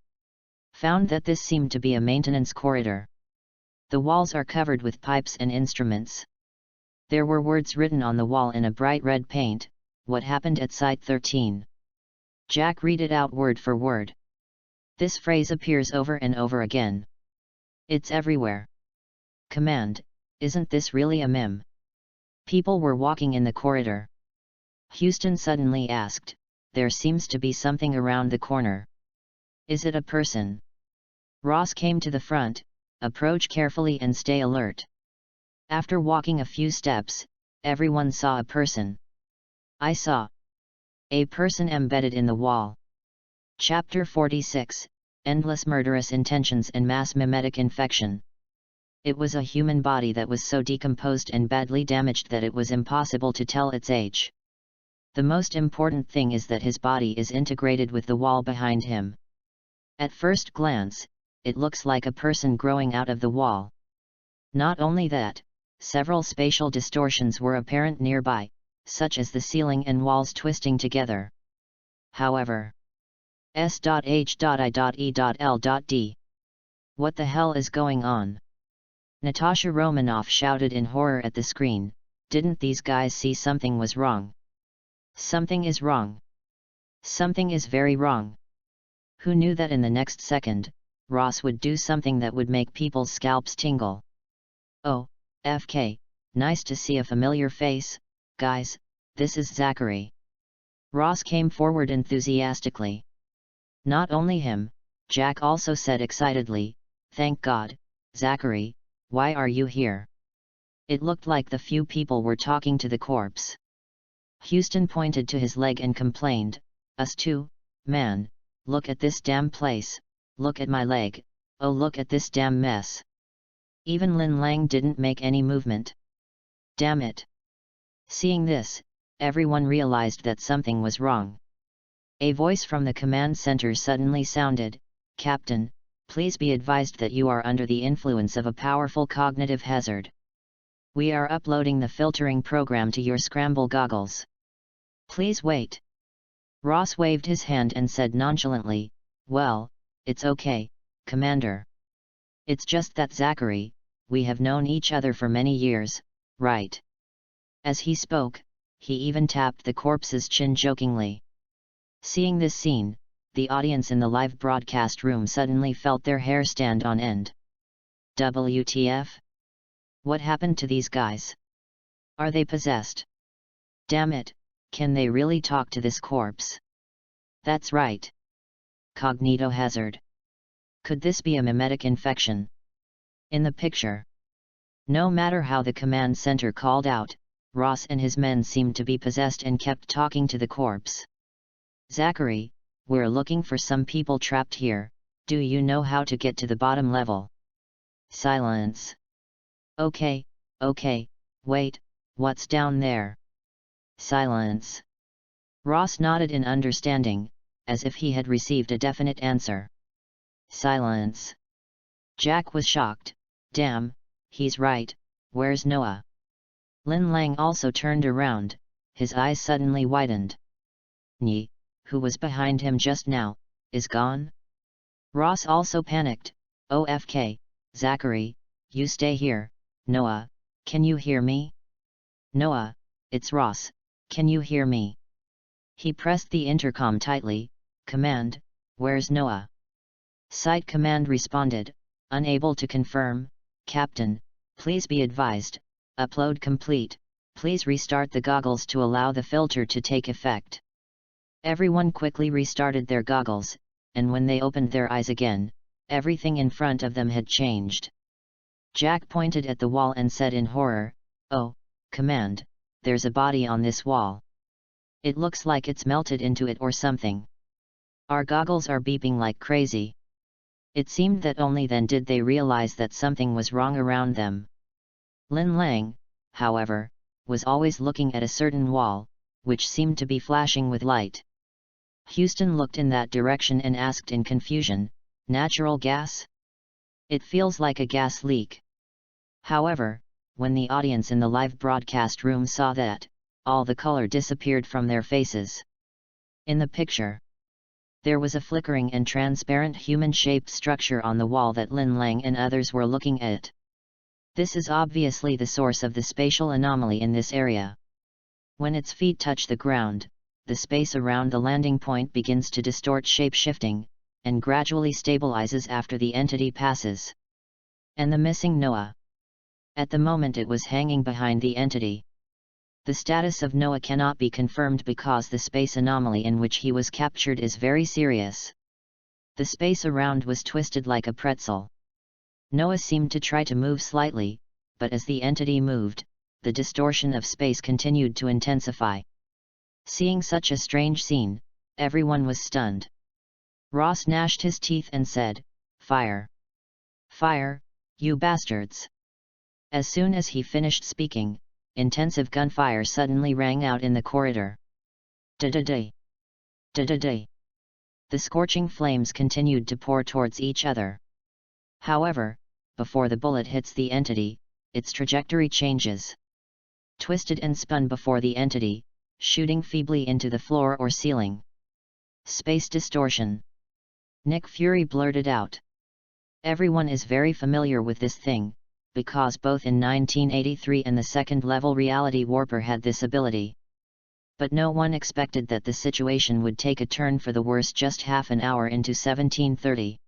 Found that this seemed to be a maintenance corridor. The walls are covered with pipes and instruments. There were words written on the wall in a bright red paint. What happened at Site 13? Jack read it out word for word. This phrase appears over and over again. It's everywhere. Command, isn't this really a meme? People were walking in the corridor. Houston suddenly asked, "There seems to be something around the corner. Is it a person?" Ross came to the front. "Approach carefully and stay alert." After walking a few steps, everyone saw a person. I saw a person embedded in the wall. Chapter 46, Endless Murderous Intentions and Mass Mimetic Infection. It was a human body that was so decomposed and badly damaged that it was impossible to tell its age. The most important thing is that his body is integrated with the wall behind him. At first glance, it looks like a person growing out of the wall. Not only that, several spatial distortions were apparent nearby, such as the ceiling and walls twisting together. However, S.H.I.E.L.D. What the hell is going on? Natasha Romanoff shouted in horror at the screen. Didn't these guys see something was wrong? Something is wrong. Something is very wrong. Who knew that in the next second, Ross would do something that would make people's scalps tingle? "Oh, FK, nice to see a familiar face, guys, this is Zachary." Ross came forward enthusiastically. Not only him, Jack also said excitedly, "Thank God, Zachary, why are you here?" It looked like the few people were talking to the corpse. Houston pointed to his leg and complained, "Us too, man, look at this damn place, look at my leg, oh look at this damn mess." Even Lin Lang didn't make any movement. Damn it! Seeing this, everyone realized that something was wrong. A voice from the command center suddenly sounded, "Captain, please be advised that you are under the influence of a powerful cognitive hazard. We are uploading the filtering program to your scramble goggles. Please wait." Ross waved his hand and said nonchalantly, "Well, it's okay, Commander. It's just that Zachary, we have known each other for many years, right? As he spoke, he even tapped the corpse's chin jokingly. Seeing this scene, the audience in the live broadcast room suddenly felt their hair stand on end. WTF? What happened to these guys? Are they possessed? Damn it, can they really talk to this corpse? That's right. Cognito hazard. Could this be a mimetic infection? In the picture, no matter how the command center called out, Ross and his men seemed to be possessed and kept talking to the corpse. Zachary, we're looking for some people trapped here, do you know how to get to the bottom level? Silence. Okay, wait, what's down there? Silence. Ross nodded in understanding, as if he had received a definite answer. Silence. Jack was shocked. Damn, he's right, where's Noah? Lin Lang also turned around, his eyes suddenly widened. Nyi, who was behind him just now, is gone? Ross also panicked. OFK, Zachary, you stay here. Noah, can you hear me? Noah, it's Ross, can you hear me? He pressed the intercom tightly. Command, where's Noah? Site command responded, unable to confirm. Captain, please be advised, upload complete, please restart the goggles to allow the filter to take effect. Everyone quickly restarted their goggles, and when they opened their eyes again, everything in front of them had changed. Jack pointed at the wall and said in horror, "Oh, Command, there's a body on this wall. It looks like it's melted into it or something. Our goggles are beeping like crazy." It seemed that only then did they realize that something was wrong around them. Lin Lang, however, was always looking at a certain wall, which seemed to be flashing with light. Houston looked in that direction and asked in confusion, "Natural gas? It feels like a gas leak." However, when the audience in the live broadcast room saw that, all the color disappeared from their faces. In the picture, there was a flickering and transparent human-shaped structure on the wall that Lin Lang and others were looking at. This is obviously the source of the spatial anomaly in this area. When its feet touch the ground, the space around the landing point begins to distort shape-shifting, and gradually stabilizes after the entity passes. And the missing Noah. At the moment it was hanging behind the entity. The status of Noah cannot be confirmed because the space anomaly in which he was captured is very serious. The space around was twisted like a pretzel. Noah seemed to try to move slightly, but as the entity moved, the distortion of space continued to intensify. Seeing such a strange scene, everyone was stunned. Ross gnashed his teeth and said, "Fire! Fire, you bastards!" As soon as he finished speaking, intensive gunfire suddenly rang out in the corridor. Da-da-day! Da-da-day! The scorching flames continued to pour towards each other. However, before the bullet hits the entity, its trajectory changes. Twisted and spun before the entity, shooting feebly into the floor or ceiling. Space distortion. Nick Fury blurted out. Everyone is very familiar with this thing, because both in 1983 and the second-level Reality Warper had this ability. But no one expected that the situation would take a turn for the worse just half an hour into 1730.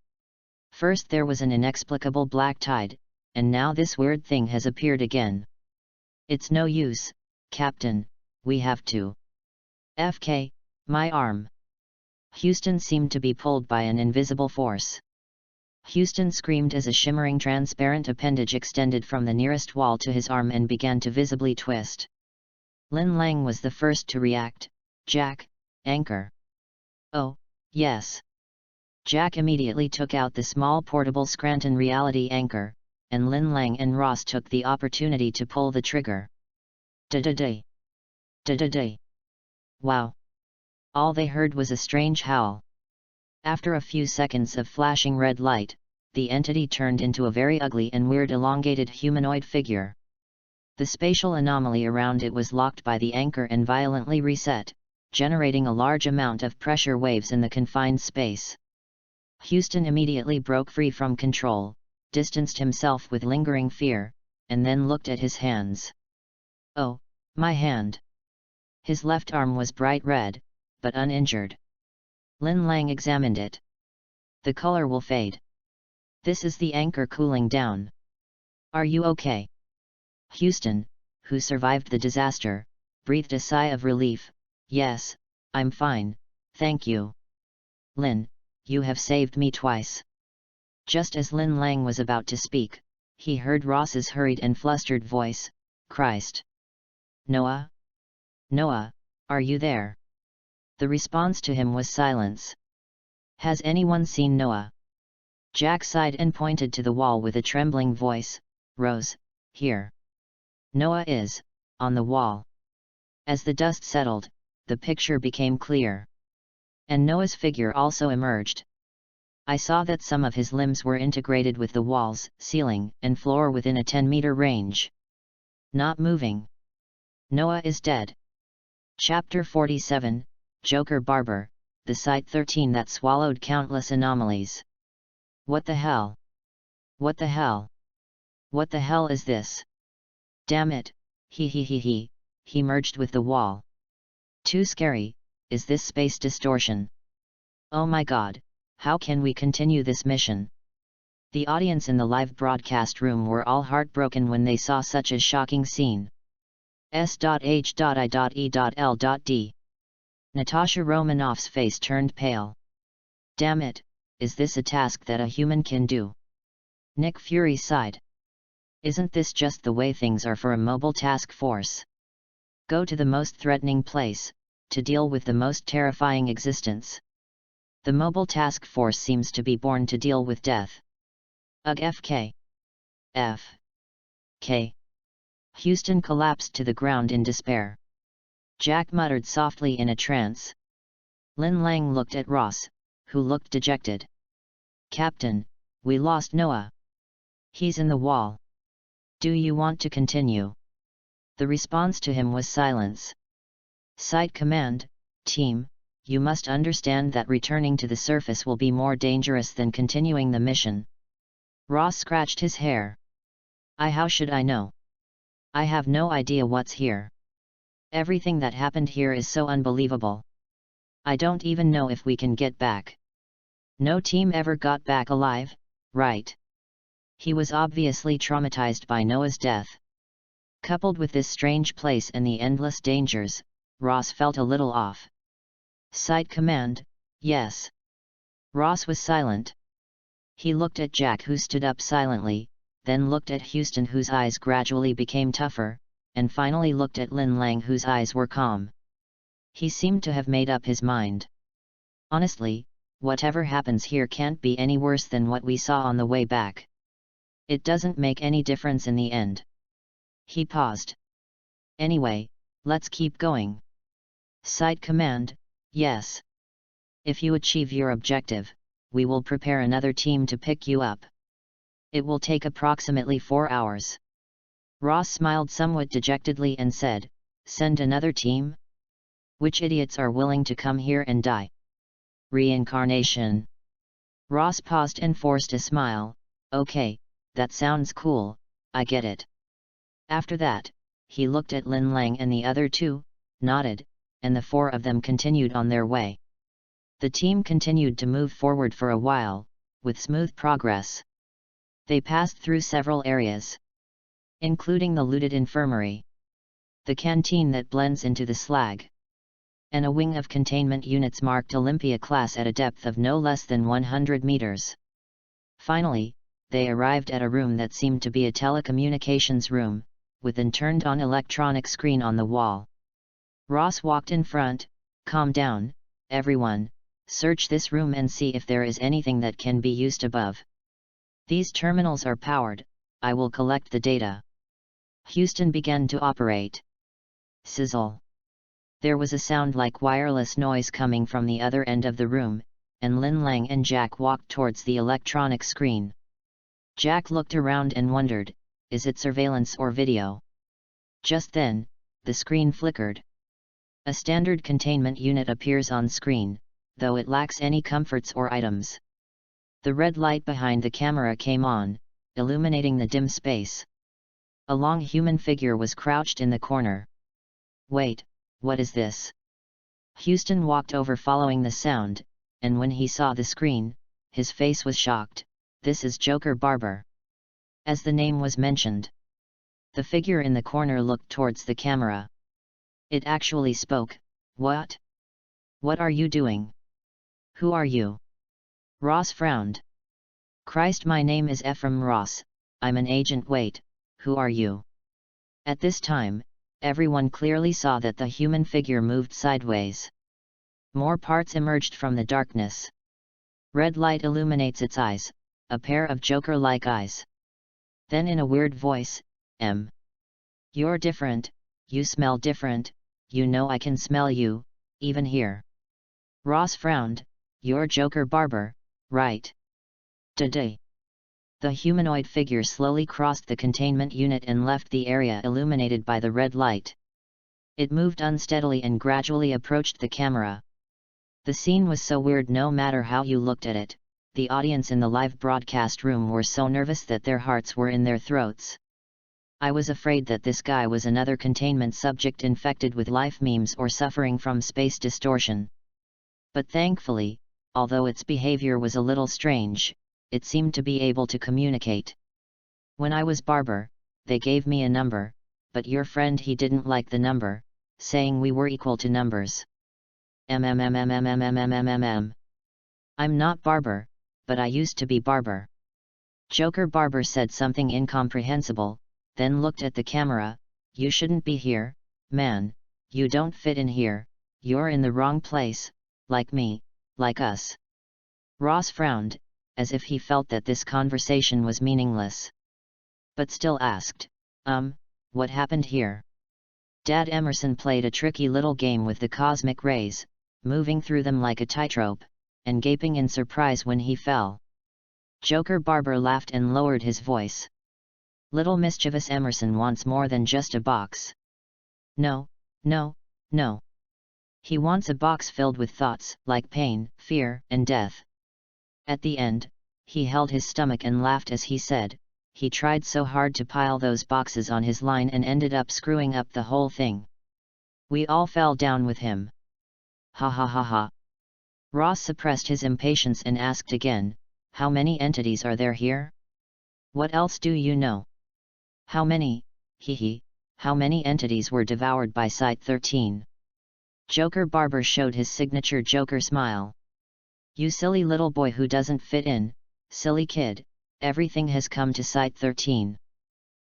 First there was an inexplicable black tide, and now this weird thing has appeared again. It's no use, Captain, we have to. FK, my arm. Houston seemed to be pulled by an invisible force. Houston screamed as a shimmering transparent appendage extended from the nearest wall to his arm and began to visibly twist. Lin Lang was the first to react. "Jack, anchor." "Oh, yes." Jack immediately took out the small portable Scranton Reality anchor, and Lin Lang and Ross took the opportunity to pull the trigger. Da-da-day! Da-da-day! Wow! All they heard was a strange howl. After a few seconds of flashing red light, the entity turned into a very ugly and weird elongated humanoid figure. The spatial anomaly around it was locked by the anchor and violently reset, generating a large amount of pressure waves in the confined space. Houston immediately broke free from control, distanced himself with lingering fear, and then looked at his hands. Oh, my hand! His left arm was bright red, but uninjured. Lin Lang examined it. The color will fade. This is the anchor cooling down. Are you okay? Houston, who survived the disaster, breathed a sigh of relief. Yes, I'm fine, thank you. Lin, you have saved me twice. Just as Lin Lang was about to speak, he heard Ross's hurried and flustered voice. Christ! Noah? Noah, are you there? The response to him was silence. Has anyone seen Noah? Jack sighed and pointed to the wall with a trembling voice. Rose, here. Noah is, on the wall. As the dust settled, the picture became clear. And Noah's figure also emerged. I saw that some of his limbs were integrated with the walls, ceiling, and floor within a 10-meter range. Not moving. Noah is dead. Chapter 47, Joker Barber, the Site 13 that swallowed countless anomalies. What the hell? What the hell? What the hell is this? Damn it, he merged with the wall. Too scary, is this space distortion? Oh my god, how can we continue this mission? The audience in the live broadcast room were all heartbroken when they saw such a shocking scene. S.H.I.E.L.D. Natasha Romanoff's face turned pale. Damn it, is this a task that a human can do? Nick Fury sighed. Isn't this just the way things are for a mobile task force? Go to the most threatening place, to deal with the most terrifying existence. The mobile task force seems to be born to deal with death. Ugh FK. F. K. Houston collapsed to the ground in despair. Jack muttered softly in a trance. Lin Lang looked at Ross, who looked dejected. Captain, we lost Noah. He's in the wall. Do you want to continue? The response to him was silence. Site Command, Team, you must understand that returning to the surface will be more dangerous than continuing the mission. Ross scratched his hair. How should I know? I have no idea what's here. Everything that happened here is so unbelievable. I don't even know if we can get back. No team ever got back alive, right? He was obviously traumatized by Noah's death. Coupled with this strange place and the endless dangers, Ross felt a little off. Site Command, yes. Ross was silent. He looked at Jack, who stood up silently, then looked at Houston, whose eyes gradually became tougher, and finally looked at Lin Lang, whose eyes were calm. He seemed to have made up his mind. Honestly, whatever happens here can't be any worse than what we saw on the way back. It doesn't make any difference in the end. He paused. Anyway, let's keep going. Site Command, yes. If you achieve your objective, we will prepare another team to pick you up. It will take approximately 4 hours. Ross smiled somewhat dejectedly and said, send another team? Which idiots are willing to come here and die? Reincarnation. Ross paused and forced a smile. Okay, that sounds cool, I get it. After that, he looked at Lin Lang and the other two, nodded, and the 4 of them continued on their way. The team continued to move forward for a while, with smooth progress. They passed through several areas, including the looted infirmary, the canteen that blends into the slag, and a wing of containment units marked Olympia class at a depth of no less than 100 meters. Finally, they arrived at a room that seemed to be a telecommunications room, with an turned-on electronic screen on the wall. Ross walked in front. Calm down, everyone, search this room and see if there is anything that can be used above. These terminals are powered, I will collect the data. Houston began to operate. Sizzle. There was a sound like wireless noise coming from the other end of the room, and Lin Lang and Jack walked towards the electronic screen. Jack looked around and wondered, is it surveillance or video? Just then, the screen flickered. A standard containment unit appears on screen, though it lacks any comforts or items. The red light behind the camera came on, illuminating the dim space. A long human figure was crouched in the corner. "Wait, what is this?" Houston walked over following the sound, and when he saw the screen, his face was shocked. "This is Joker Barber." As the name was mentioned, the figure in the corner looked towards the camera. It actually spoke. "What? What are you doing? Who are you?" Ross frowned. "Christ, my name is Ephraim Ross, I'm an agent. Wait, who are you?" At this time, everyone clearly saw that the human figure moved sideways. More parts emerged from the darkness. Red light illuminates its eyes, a pair of Joker-like eyes. Then in a weird voice, "You're different, you smell different, you know I can smell you, even here." Ross frowned. "You're Joker Barber, right?" "Today." The humanoid figure slowly crossed the containment unit and left the area illuminated by the red light. It moved unsteadily and gradually approached the camera. The scene was so weird no matter how you looked at it. The audience in the live broadcast room were so nervous that their hearts were in their throats. I was afraid that this guy was another containment subject infected with life memes or suffering from space distortion. But thankfully, although its behavior was a little strange, it seemed to be able to communicate. "When I was Barber, they gave me a number, but your friend he didn't like the number, saying we were equal to numbers. I'm not Barber, but I used to be Barber." Joker Barber said something incomprehensible, then looked at the camera. "You shouldn't be here, man, you don't fit in here, you're in the wrong place, like me, like us." Ross frowned, as if he felt that this conversation was meaningless. But still asked, "What happened here?" Dad Emerson played a tricky little game with the cosmic rays, moving through them like a tightrope, and gaping in surprise when he fell. Joker Barber laughed and lowered his voice. "Little mischievous Emerson wants more than just a box. No, no, no. He wants a box filled with thoughts like pain, fear, and death." At the end, he held his stomach and laughed as he said, "He tried so hard to pile those boxes on his line and ended up screwing up the whole thing. We all fell down with him." Ha ha ha ha. Ross suppressed his impatience and asked again, "How many entities are there here? What else do you know? How many, how many entities were devoured by Site-13? Joker Barber showed his signature Joker smile. "You silly little boy who doesn't fit in, silly kid, everything has come to Site-13.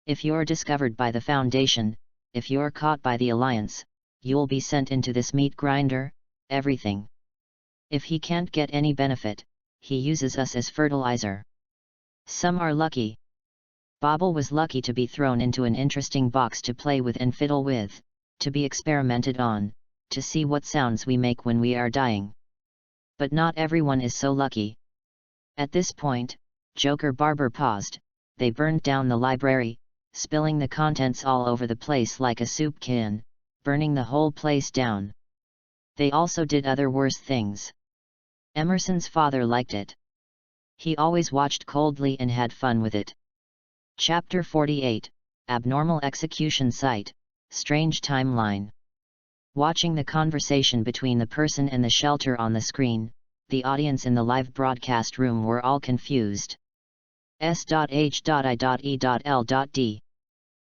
If you're discovered by the Foundation, if you're caught by the Alliance, you'll be sent into this meat grinder, everything. If he can't get any benefit, he uses us as fertilizer. Some are lucky. Bobble was lucky to be thrown into an interesting box to play with and fiddle with, to be experimented on, to see what sounds we make when we are dying. But not everyone is so lucky." At this point, Joker Barber paused. "They burned down the library, spilling the contents all over the place like a soup can, burning the whole place down. They also did other worse things. Emerson's father liked it. He always watched coldly and had fun with it." Chapter 48, Abnormal Execution Site, Strange Timeline. Watching the conversation between the person and the shelter on the screen, the audience in the live broadcast room were all confused. S.H.I.E.L.D.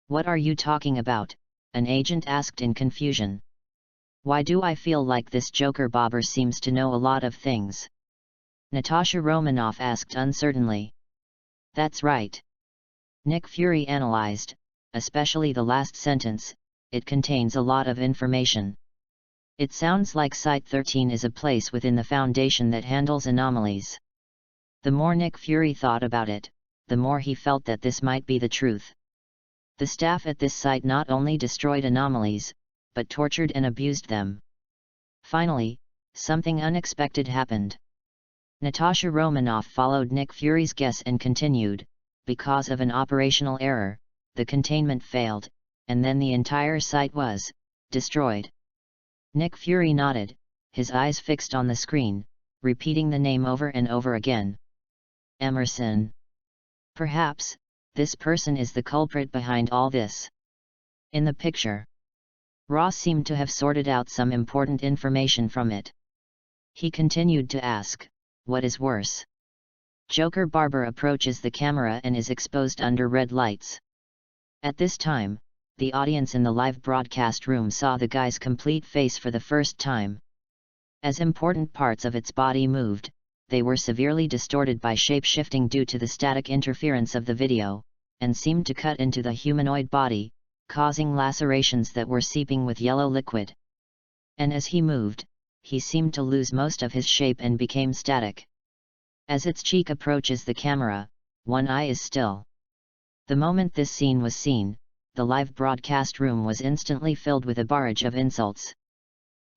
"What are you talking about?" an agent asked in confusion. "Why do I feel like this Joker Barber seems to know a lot of things?" Natasha Romanoff asked uncertainly. "That's right." Nick Fury analyzed, especially the last sentence. "It contains a lot of information. It sounds like Site-13 is a place within the Foundation that handles anomalies." The more Nick Fury thought about it, the more he felt that this might be the truth. The staff at this site not only destroyed anomalies, but tortured and abused them. Finally, something unexpected happened. Natasha Romanoff followed Nick Fury's guess and continued, "Because of an operational error, the containment failed, and then the entire site was destroyed." Nick Fury nodded, his eyes fixed on the screen, repeating the name over and over again. "Emerson. Perhaps, this person is the culprit behind all this. In the picture, Ross seemed to have sorted out some important information from it. He continued to ask, what is worse? Joker Barber approaches the camera and is exposed under red lights. At this time, the audience in the live broadcast room saw the guy's complete face for the first time. As important parts of its body moved, they were severely distorted by shape-shifting due to the static interference of the video, and seemed to cut into the humanoid body, causing lacerations that were seeping with yellow liquid. And as he moved, he seemed to lose most of his shape and became static. As its cheek approaches the camera, one eye is still. The moment this scene was seen, the live broadcast room was instantly filled with a barrage of insults.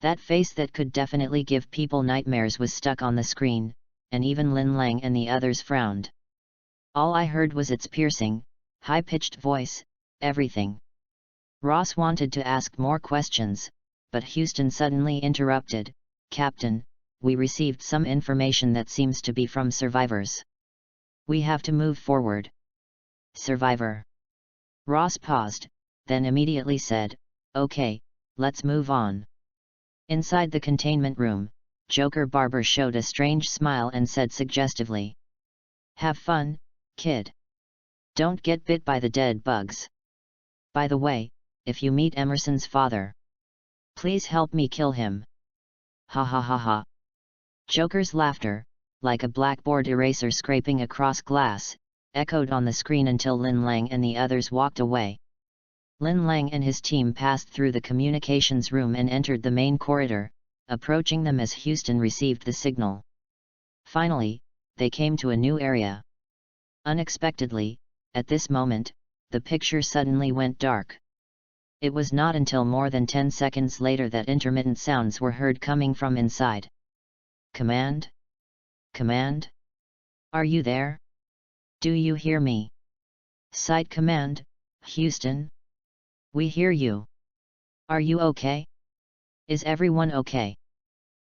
That face that could definitely give people nightmares was stuck on the screen, and even Lin Lang and the others frowned. All I heard was its piercing, high-pitched voice, everything. Ross wanted to ask more questions, but Houston suddenly interrupted, "Captain, we received some information that seems to be from survivors. We have to move forward." "Survivor?" Ross paused, then immediately said, "Okay, let's move on." Inside the containment room, Joker Barber showed a strange smile and said suggestively, "Have fun, kid. Don't get bit by the dead bugs. By the way, if you meet Emerson's father, please help me kill him." Ha ha ha ha. Joker's laughter, like a blackboard eraser scraping across glass, echoed on the screen until Lin Lang and the others walked away. Lin Lang and his team passed through the communications room and entered the main corridor, approaching them as Houston received the signal. Finally, they came to a new area. Unexpectedly, at this moment, the picture suddenly went dark. It was not until more than 10 seconds later that intermittent sounds were heard coming from inside. "Command? Command? Are you there? Do you hear me? Site command, Houston? We hear you. Are you okay? Is everyone okay?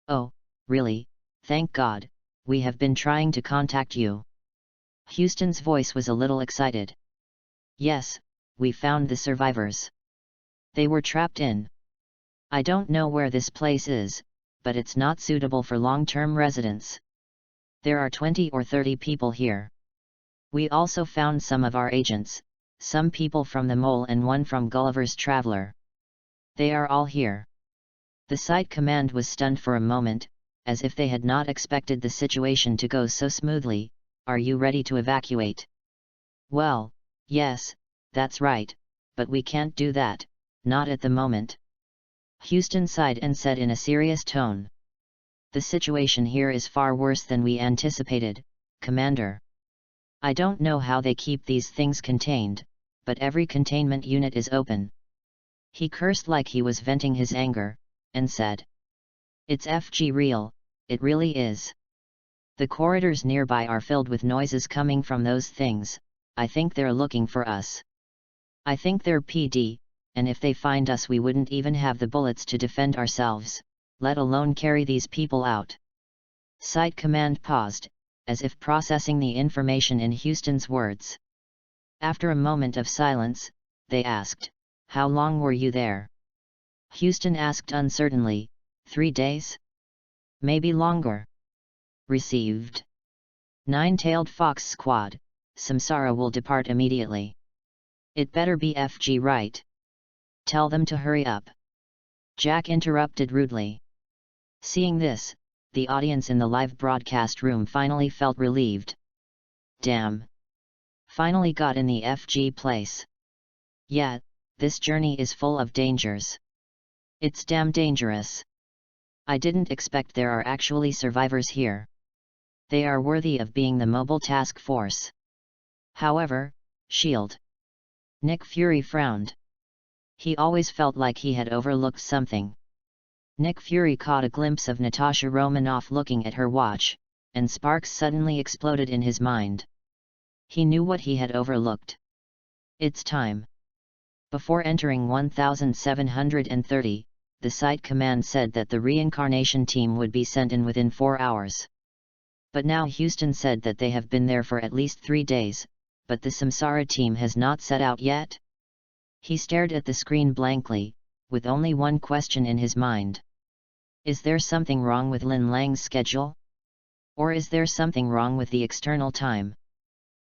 Oh, really, thank God, we have been trying to contact you." Houston's voice was a little excited. "Yes, we found the survivors. They were trapped in. I don't know where this place is, but it's not suitable for long-term residence. There are 20 or 30 people here. We also found some of our agents, some people from the Mole and one from Gulliver's Traveler. They are all here." The site command was stunned for a moment, as if they had not expected the situation to go so smoothly. "Are you ready to evacuate?" "Well, yes, that's right, but we can't do that, not at the moment." Houston sighed and said in a serious tone, "The situation here is far worse than we anticipated, Commander. I don't know how they keep these things contained, but every containment unit is open." He cursed like he was venting his anger, and said, "It's FG real, it really is. The corridors nearby are filled with noises coming from those things. I think they're looking for us. I think they're PD, and if they find us we wouldn't even have the bullets to defend ourselves, let alone carry these people out." Site command paused, as if processing the information in Houston's words. After a moment of silence, they asked, "How long were you there?" Houston asked uncertainly, 3 days? Maybe longer." Received. Nine-tailed Fox Squad, Samsara will depart immediately. It better be FG right. Tell them to hurry up." Jack interrupted rudely. Seeing this, the audience in the live broadcast room finally felt relieved. Damn! Finally got in the FG place. Yeah, this journey is full of dangers. It's damn dangerous. I didn't expect there are actually survivors here. They are worthy of being the mobile task force. However, S.H.I.E.L.D. Nick Fury frowned. He always felt like he had overlooked something. Nick Fury caught a glimpse of Natasha Romanoff looking at her watch, and sparks suddenly exploded in his mind. He knew what he had overlooked. It's time. Before entering 1730, the site command said that the reincarnation team would be sent in within 4 hours. But now Houston said that they have been there for at least 3 days, but the Samsara team has not set out yet? He stared at the screen blankly, with only one question in his mind. Is there something wrong with Lin Lang's schedule? Or is there something wrong with the external time?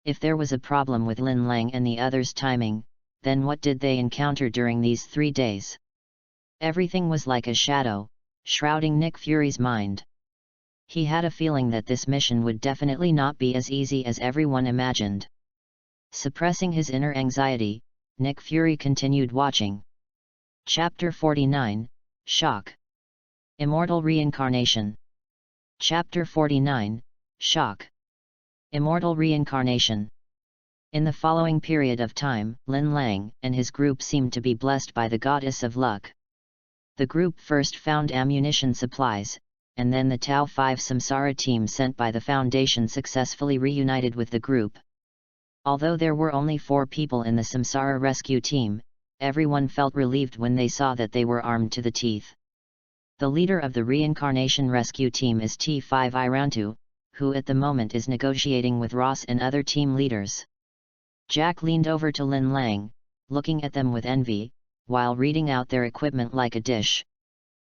If there was a problem with Lin Lang and the others' timing, then what did they encounter during these 3 days? Everything was like a shadow, shrouding Nick Fury's mind. He had a feeling that this mission would definitely not be as easy as everyone imagined. Suppressing his inner anxiety, Nick Fury continued watching. Chapter 49, Shock. Immortal Reincarnation. Chapter 49, Shock. Immortal Reincarnation. In the following period of time, Lin Lang and his group seemed to be blessed by the goddess of luck. The group first found ammunition supplies, and then the Tau 5 Samsara team sent by the Foundation successfully reunited with the group. Although there were only 4 people in the Samsara rescue team, everyone felt relieved when they saw that they were armed to the teeth. The leader of the reincarnation rescue team is T5 Irantu, who at the moment is negotiating with Ross and other team leaders. Jack leaned over to Lin Lang, looking at them with envy, while reading out their equipment like a dish.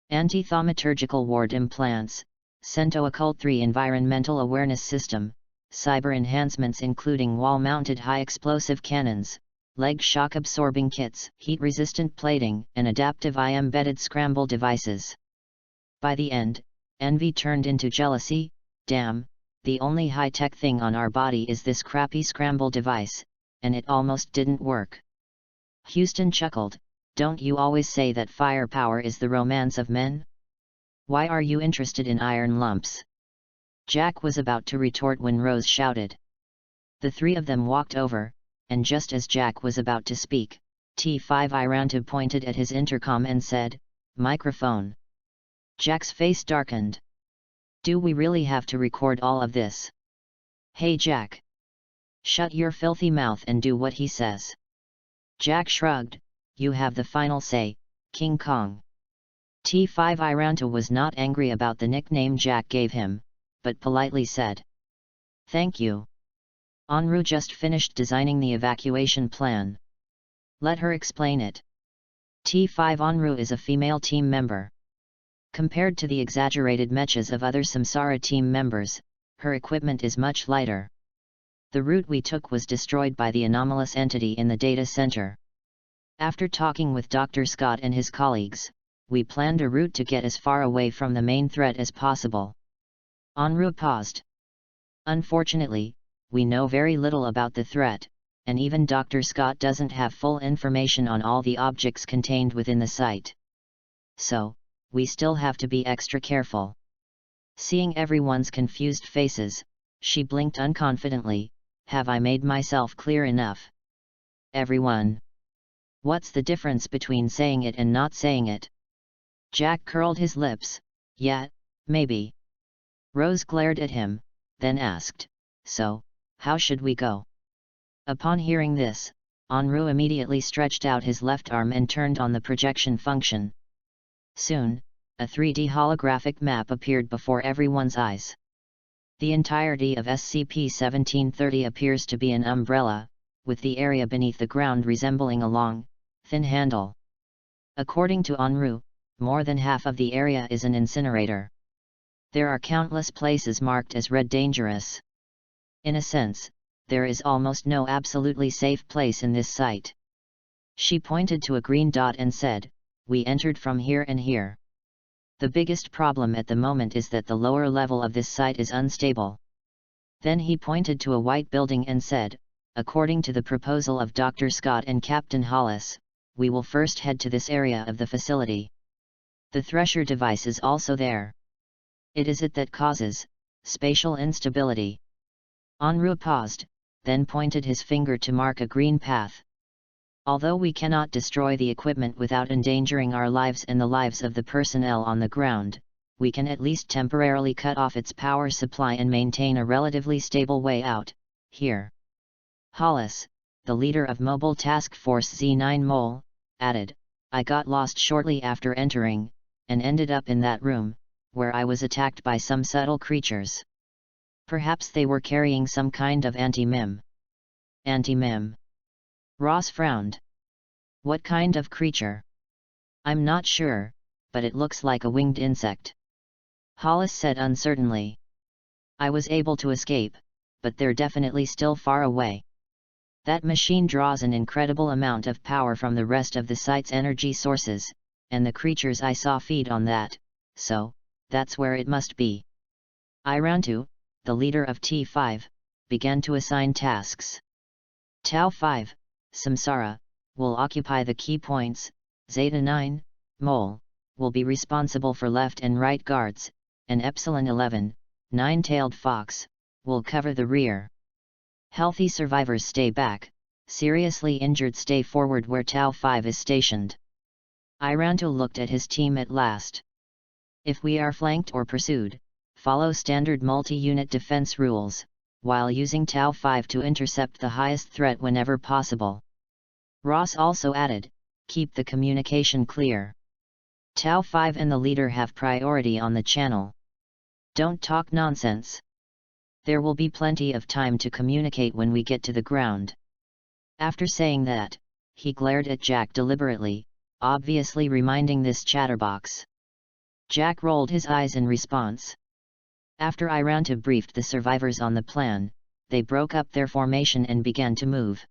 Anti-thaumaturgical ward implants, Cento Occult 3 environmental awareness system, cyber enhancements including wall-mounted high-explosive cannons, leg shock-absorbing kits, heat-resistant plating, and adaptive embedded scramble devices. By the end, envy turned into jealousy. Damn, the only high-tech thing on our body is this crappy scramble device, and it almost didn't work. Houston chuckled, don't you always say that firepower is the romance of men? Why are you interested in iron lumps? Jack was about to retort when Rose shouted. The 3 of them walked over, and just as Jack was about to speak, T5 Irantu pointed at his intercom and said, "Microphone." Jack's face darkened. Do we really have to record all of this? Hey Jack! Shut your filthy mouth and do what he says. Jack shrugged, you have the final say, King Kong. T5 Irantu was not angry about the nickname Jack gave him, but politely said, "Thank you. Anru just finished designing the evacuation plan. Let her explain it." T5 Anru is a female team member. Compared to the exaggerated mechas of other Samsara team members, her equipment is much lighter. The route we took was destroyed by the anomalous entity in the data center. After talking with Dr. Scott and his colleagues, we planned a route to get as far away from the main threat as possible. Anru paused. Unfortunately, we know very little about the threat, and even Dr. Scott doesn't have full information on all the objects contained within the site. So, we still have to be extra careful. Seeing everyone's confused faces, she blinked unconfidently. Have I made myself clear enough? Everyone. What's the difference between saying it and not saying it? Jack curled his lips. Yeah, maybe. Rose glared at him, then asked, so, how should we go? Upon hearing this, Anru immediately stretched out his left arm and turned on the projection function. Soon, a 3D holographic map appeared before everyone's eyes. The entirety of SCP-1730 appears to be an umbrella, with the area beneath the ground resembling a long, thin handle. According to Anru, more than half of the area is an incinerator. There are countless places marked as red dangerous. In a sense, there is almost no absolutely safe place in this site. She pointed to a green dot and said, "We entered from here and here. The biggest problem at the moment is that the lower level of this site is unstable." Then he pointed to a white building and said, "According to the proposal of Dr. Scott and Captain Hollis, we will first head to this area of the facility. The thresher device is also there. It is it that causes spatial instability." Anru paused, then pointed his finger to mark a green path. "Although we cannot destroy the equipment without endangering our lives and the lives of the personnel on the ground, we can at least temporarily cut off its power supply and maintain a relatively stable way out, here." Hollis, the leader of Mobile Task Force Z9 Mole, added, "I got lost shortly after entering, and ended up in that room, where I was attacked by some subtle creatures. Perhaps they were carrying some kind of anti-mim. Anti-mim. Ross frowned. What kind of creature? I'm not sure, but it looks like a winged insect. Hollis said uncertainly. I was able to escape, but they're definitely still far away. That machine draws an incredible amount of power from the rest of the site's energy sources, and the creatures I saw feed on that, so that's where it must be. Irantu, the leader of T5, began to assign tasks. Tau 5, Samsara, will occupy the key points, Zeta 9, Mole, will be responsible for left and right guards, and Epsilon 11, Nine-tailed Fox, will cover the rear. Healthy survivors stay back, seriously injured stay forward where Tau 5 is stationed. Irantu looked at his team at last. If we are flanked or pursued, follow standard multi-unit defense rules, while using Tau 5 to intercept the highest threat whenever possible. Ross also added, keep the communication clear. Tau 5 and the leader have priority on the channel. Don't talk nonsense. There will be plenty of time to communicate when we get to the ground. After saying that, he glared at Jack deliberately, obviously reminding this chatterbox. Jack rolled his eyes in response. After Irantu briefed the survivors on the plan, they broke up their formation and began to move.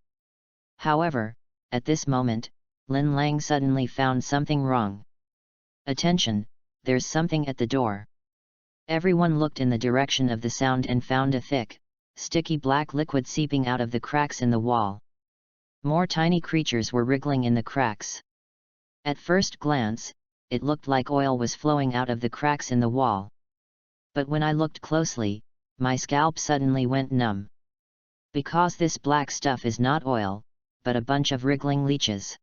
However, at this moment, Lin Lang suddenly found something wrong. Attention, there's something at the door. Everyone looked in the direction of the sound and found a thick, sticky black liquid seeping out of the cracks in the wall. More tiny creatures were wriggling in the cracks. At first glance, it looked like oil was flowing out of the cracks in the wall. But when I looked closely, my scalp suddenly went numb. Because this black stuff is not oil, but a bunch of wriggling leeches.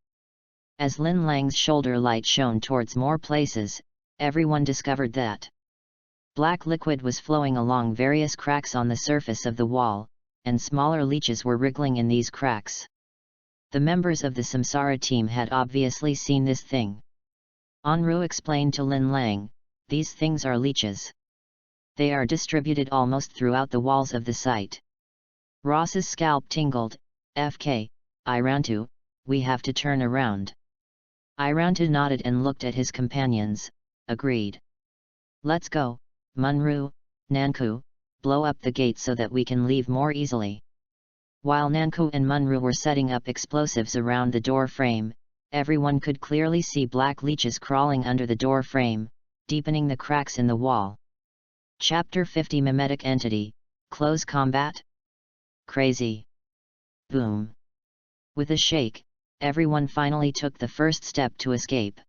As Lin Lang's shoulder light shone towards more places, everyone discovered that black liquid was flowing along various cracks on the surface of the wall, and smaller leeches were wriggling in these cracks. The members of the Samsara team had obviously seen this thing. Anru explained to Lin Lang, these things are leeches. They are distributed almost throughout the walls of the site. Ross's scalp tingled. FK, Irantu, we have to turn around. Irantu nodded and looked at his companions, agreed. Let's go, Munru, Nanku, blow up the gate so that we can leave more easily. While Nanku and Munru were setting up explosives around the door frame, everyone could clearly see black leeches crawling under the door frame, deepening the cracks in the wall. Chapter 50 Mimetic Entity, Close Combat? Crazy. Boom. With a shake, everyone finally took the first step to escape.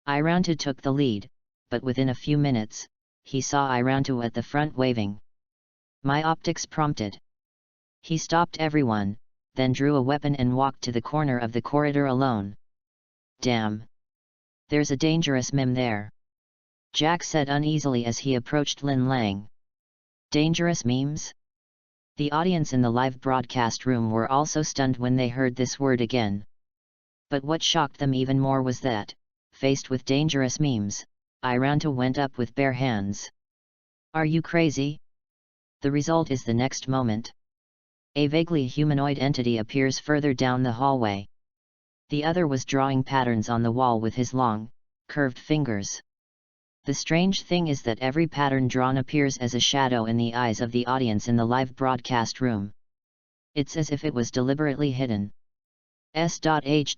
Irantu took the lead, but within a few minutes, he saw Irantu at the front waving. My optics prompted. He stopped everyone, then drew a weapon and walked to the corner of the corridor alone. Damn. There's a dangerous mim there. Jack said uneasily as he approached Lin Lang. Dangerous memes? The audience in the live broadcast room were also stunned when they heard this word again. But what shocked them even more was that, faced with dangerous memes, Irantu went up with bare hands. Are you crazy? The result is the next moment. A vaguely humanoid entity appears further down the hallway. The other was drawing patterns on the wall with his long, curved fingers. The strange thing is that every pattern drawn appears as a shadow in the eyes of the audience in the live broadcast room. It's as if it was deliberately hidden. S.H.I.E.L.D.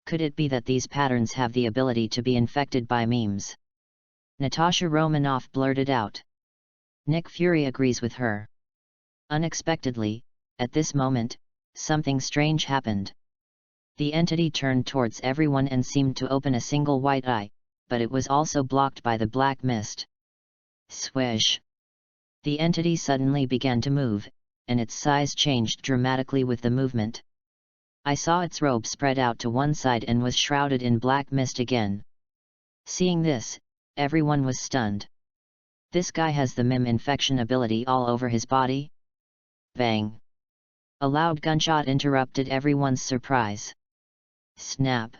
Could it be that these patterns have the ability to be infected by memes? Natasha Romanoff blurted out. Nick Fury agrees with her. Unexpectedly, at this moment, something strange happened. The entity turned towards everyone and seemed to open a single white eye, but it was also blocked by the black mist. Swish! The entity suddenly began to move, and its size changed dramatically with the movement. I saw its robe spread out to one side and was shrouded in black mist again. Seeing this, everyone was stunned. This guy has the mim infection ability all over his body? Bang! A loud gunshot interrupted everyone's surprise. Snap!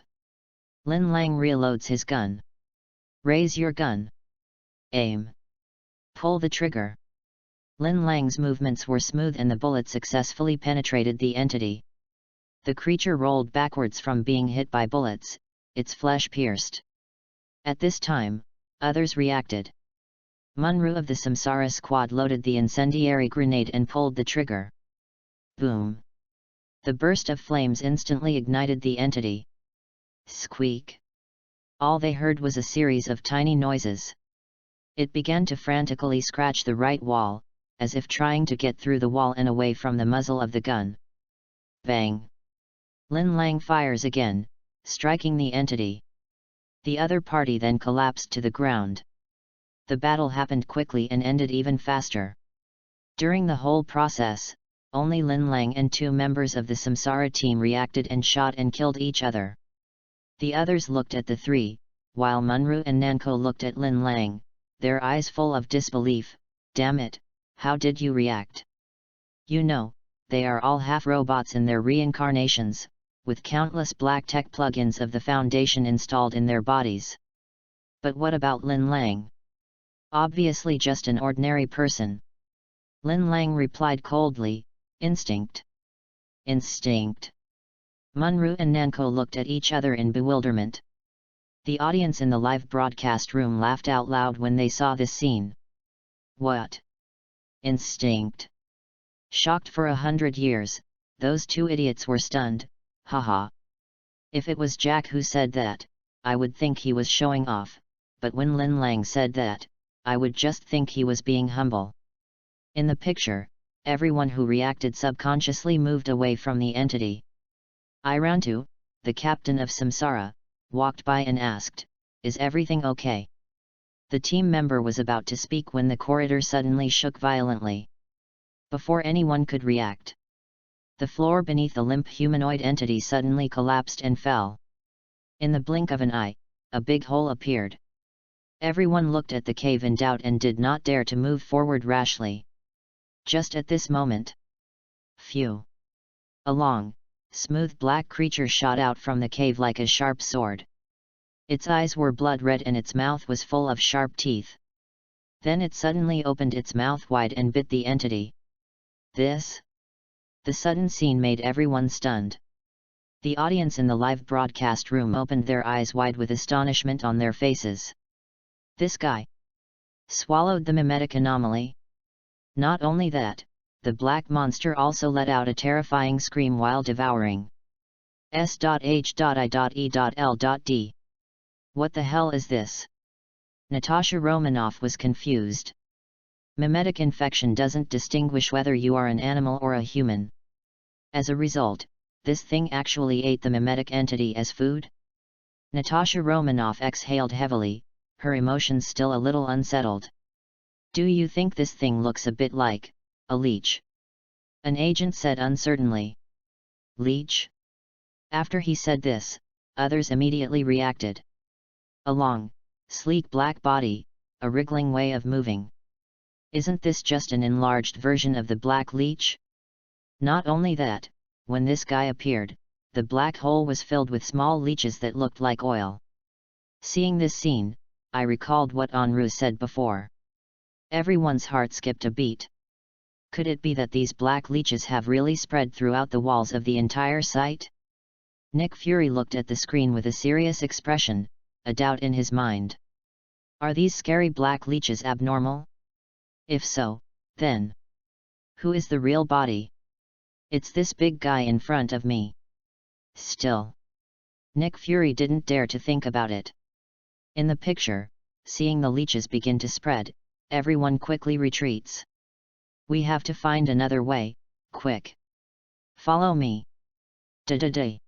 Lin Lang reloads his gun. Raise your gun. Aim. Pull the trigger. Lin Lang's movements were smooth and the bullet successfully penetrated the entity. The creature rolled backwards from being hit by bullets, its flesh pierced. At this time, others reacted. Munru of the Samsara squad loaded the incendiary grenade and pulled the trigger. Boom! The burst of flames instantly ignited the entity. Squeak! All they heard was a series of tiny noises. It began to frantically scratch the right wall, as if trying to get through the wall and away from the muzzle of the gun. Bang! Lin Lang fires again, striking the entity. The other party then collapsed to the ground. The battle happened quickly and ended even faster. During the whole process, only Lin Lang and 2 members of the Samsara team reacted and shot and killed each other. The others looked at the 3, while Munru and Nanko looked at Lin Lang, their eyes full of disbelief. Damn it, how did you react? You know, they are all half-robots in their reincarnations, with countless black tech plugins of the Foundation installed in their bodies. But what about Lin Lang? Obviously just an ordinary person. Lin Lang replied coldly, instinct. Instinct. Munru and Nanko looked at each other in bewilderment. The audience in the live broadcast room laughed out loud when they saw this scene. What? Instinct? Shocked for 100 years, those 2 idiots were stunned. Haha. If it was Jack who said that, I would think he was showing off, but when Lin Lang said that, I would just think he was being humble. In the picture, everyone who reacted subconsciously moved away from the entity. Irantu, the captain of Samsara, walked by and asked, "Is everything okay?" The team member was about to speak when the corridor suddenly shook violently. Before anyone could react, the floor beneath the limp humanoid entity suddenly collapsed and fell. In the blink of an eye, a big hole appeared. Everyone looked at the cave in doubt and did not dare to move forward rashly. Just at this moment, phew! A long, smooth black creature shot out from the cave like a sharp sword. Its eyes were blood red and its mouth was full of sharp teeth. Then it suddenly opened its mouth wide and bit the entity. This? The sudden scene made everyone stunned. The audience in the live broadcast room opened their eyes wide with astonishment on their faces. This guy swallowed the mimetic anomaly. Not only that, the black monster also let out a terrifying scream while devouring. S.H.I.E.L.D. What the hell is this? Natasha Romanoff was confused. Mimetic infection doesn't distinguish whether you are an animal or a human. As a result, this thing actually ate the mimetic entity as food? Natasha Romanoff exhaled heavily, her emotions still a little unsettled. Do you think this thing looks a bit like a leech? An agent said uncertainly. Leech? After he said this, others immediately reacted. A long, sleek black body, a wriggling way of moving. Isn't this just an enlarged version of the black leech? Not only that, when this guy appeared, the black hole was filled with small leeches that looked like oil. Seeing this scene, I recalled what Anru said before. Everyone's heart skipped a beat. Could it be that these black leeches have really spread throughout the walls of the entire site? Nick Fury looked at the screen with a serious expression, a doubt in his mind. Are these scary black leeches abnormal? If so, then who is the real body? It's this big guy in front of me. Still, Nick Fury didn't dare to think about it. In the picture, seeing the leeches begin to spread, everyone quickly retreats. We have to find another way, quick. Follow me. Da-da-day.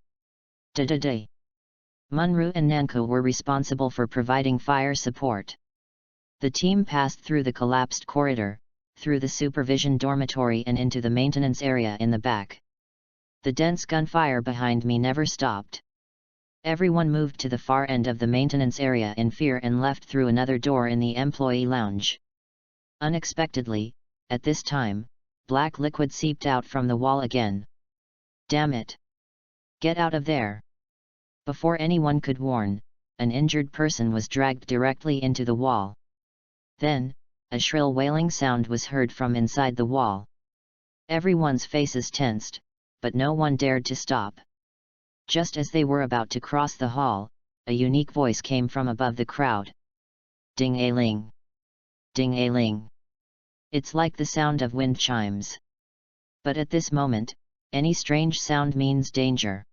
Da-da-day. Munru and Nanko were responsible for providing fire support. The team passed through the collapsed corridor, through the supervision dormitory and into the maintenance area in the back. The dense gunfire behind me never stopped. Everyone moved to the far end of the maintenance area in fear and left through another door in the employee lounge. Unexpectedly, at this time, black liquid seeped out from the wall again. Damn it! Get out of there! Before anyone could warn, an injured person was dragged directly into the wall. Then, a shrill wailing sound was heard from inside the wall. Everyone's faces tensed, but no one dared to stop. Just as they were about to cross the hall, a unique voice came from above the crowd. Ding-a-ling! Ding-a-ling! It's like the sound of wind chimes. But at this moment, any strange sound means danger.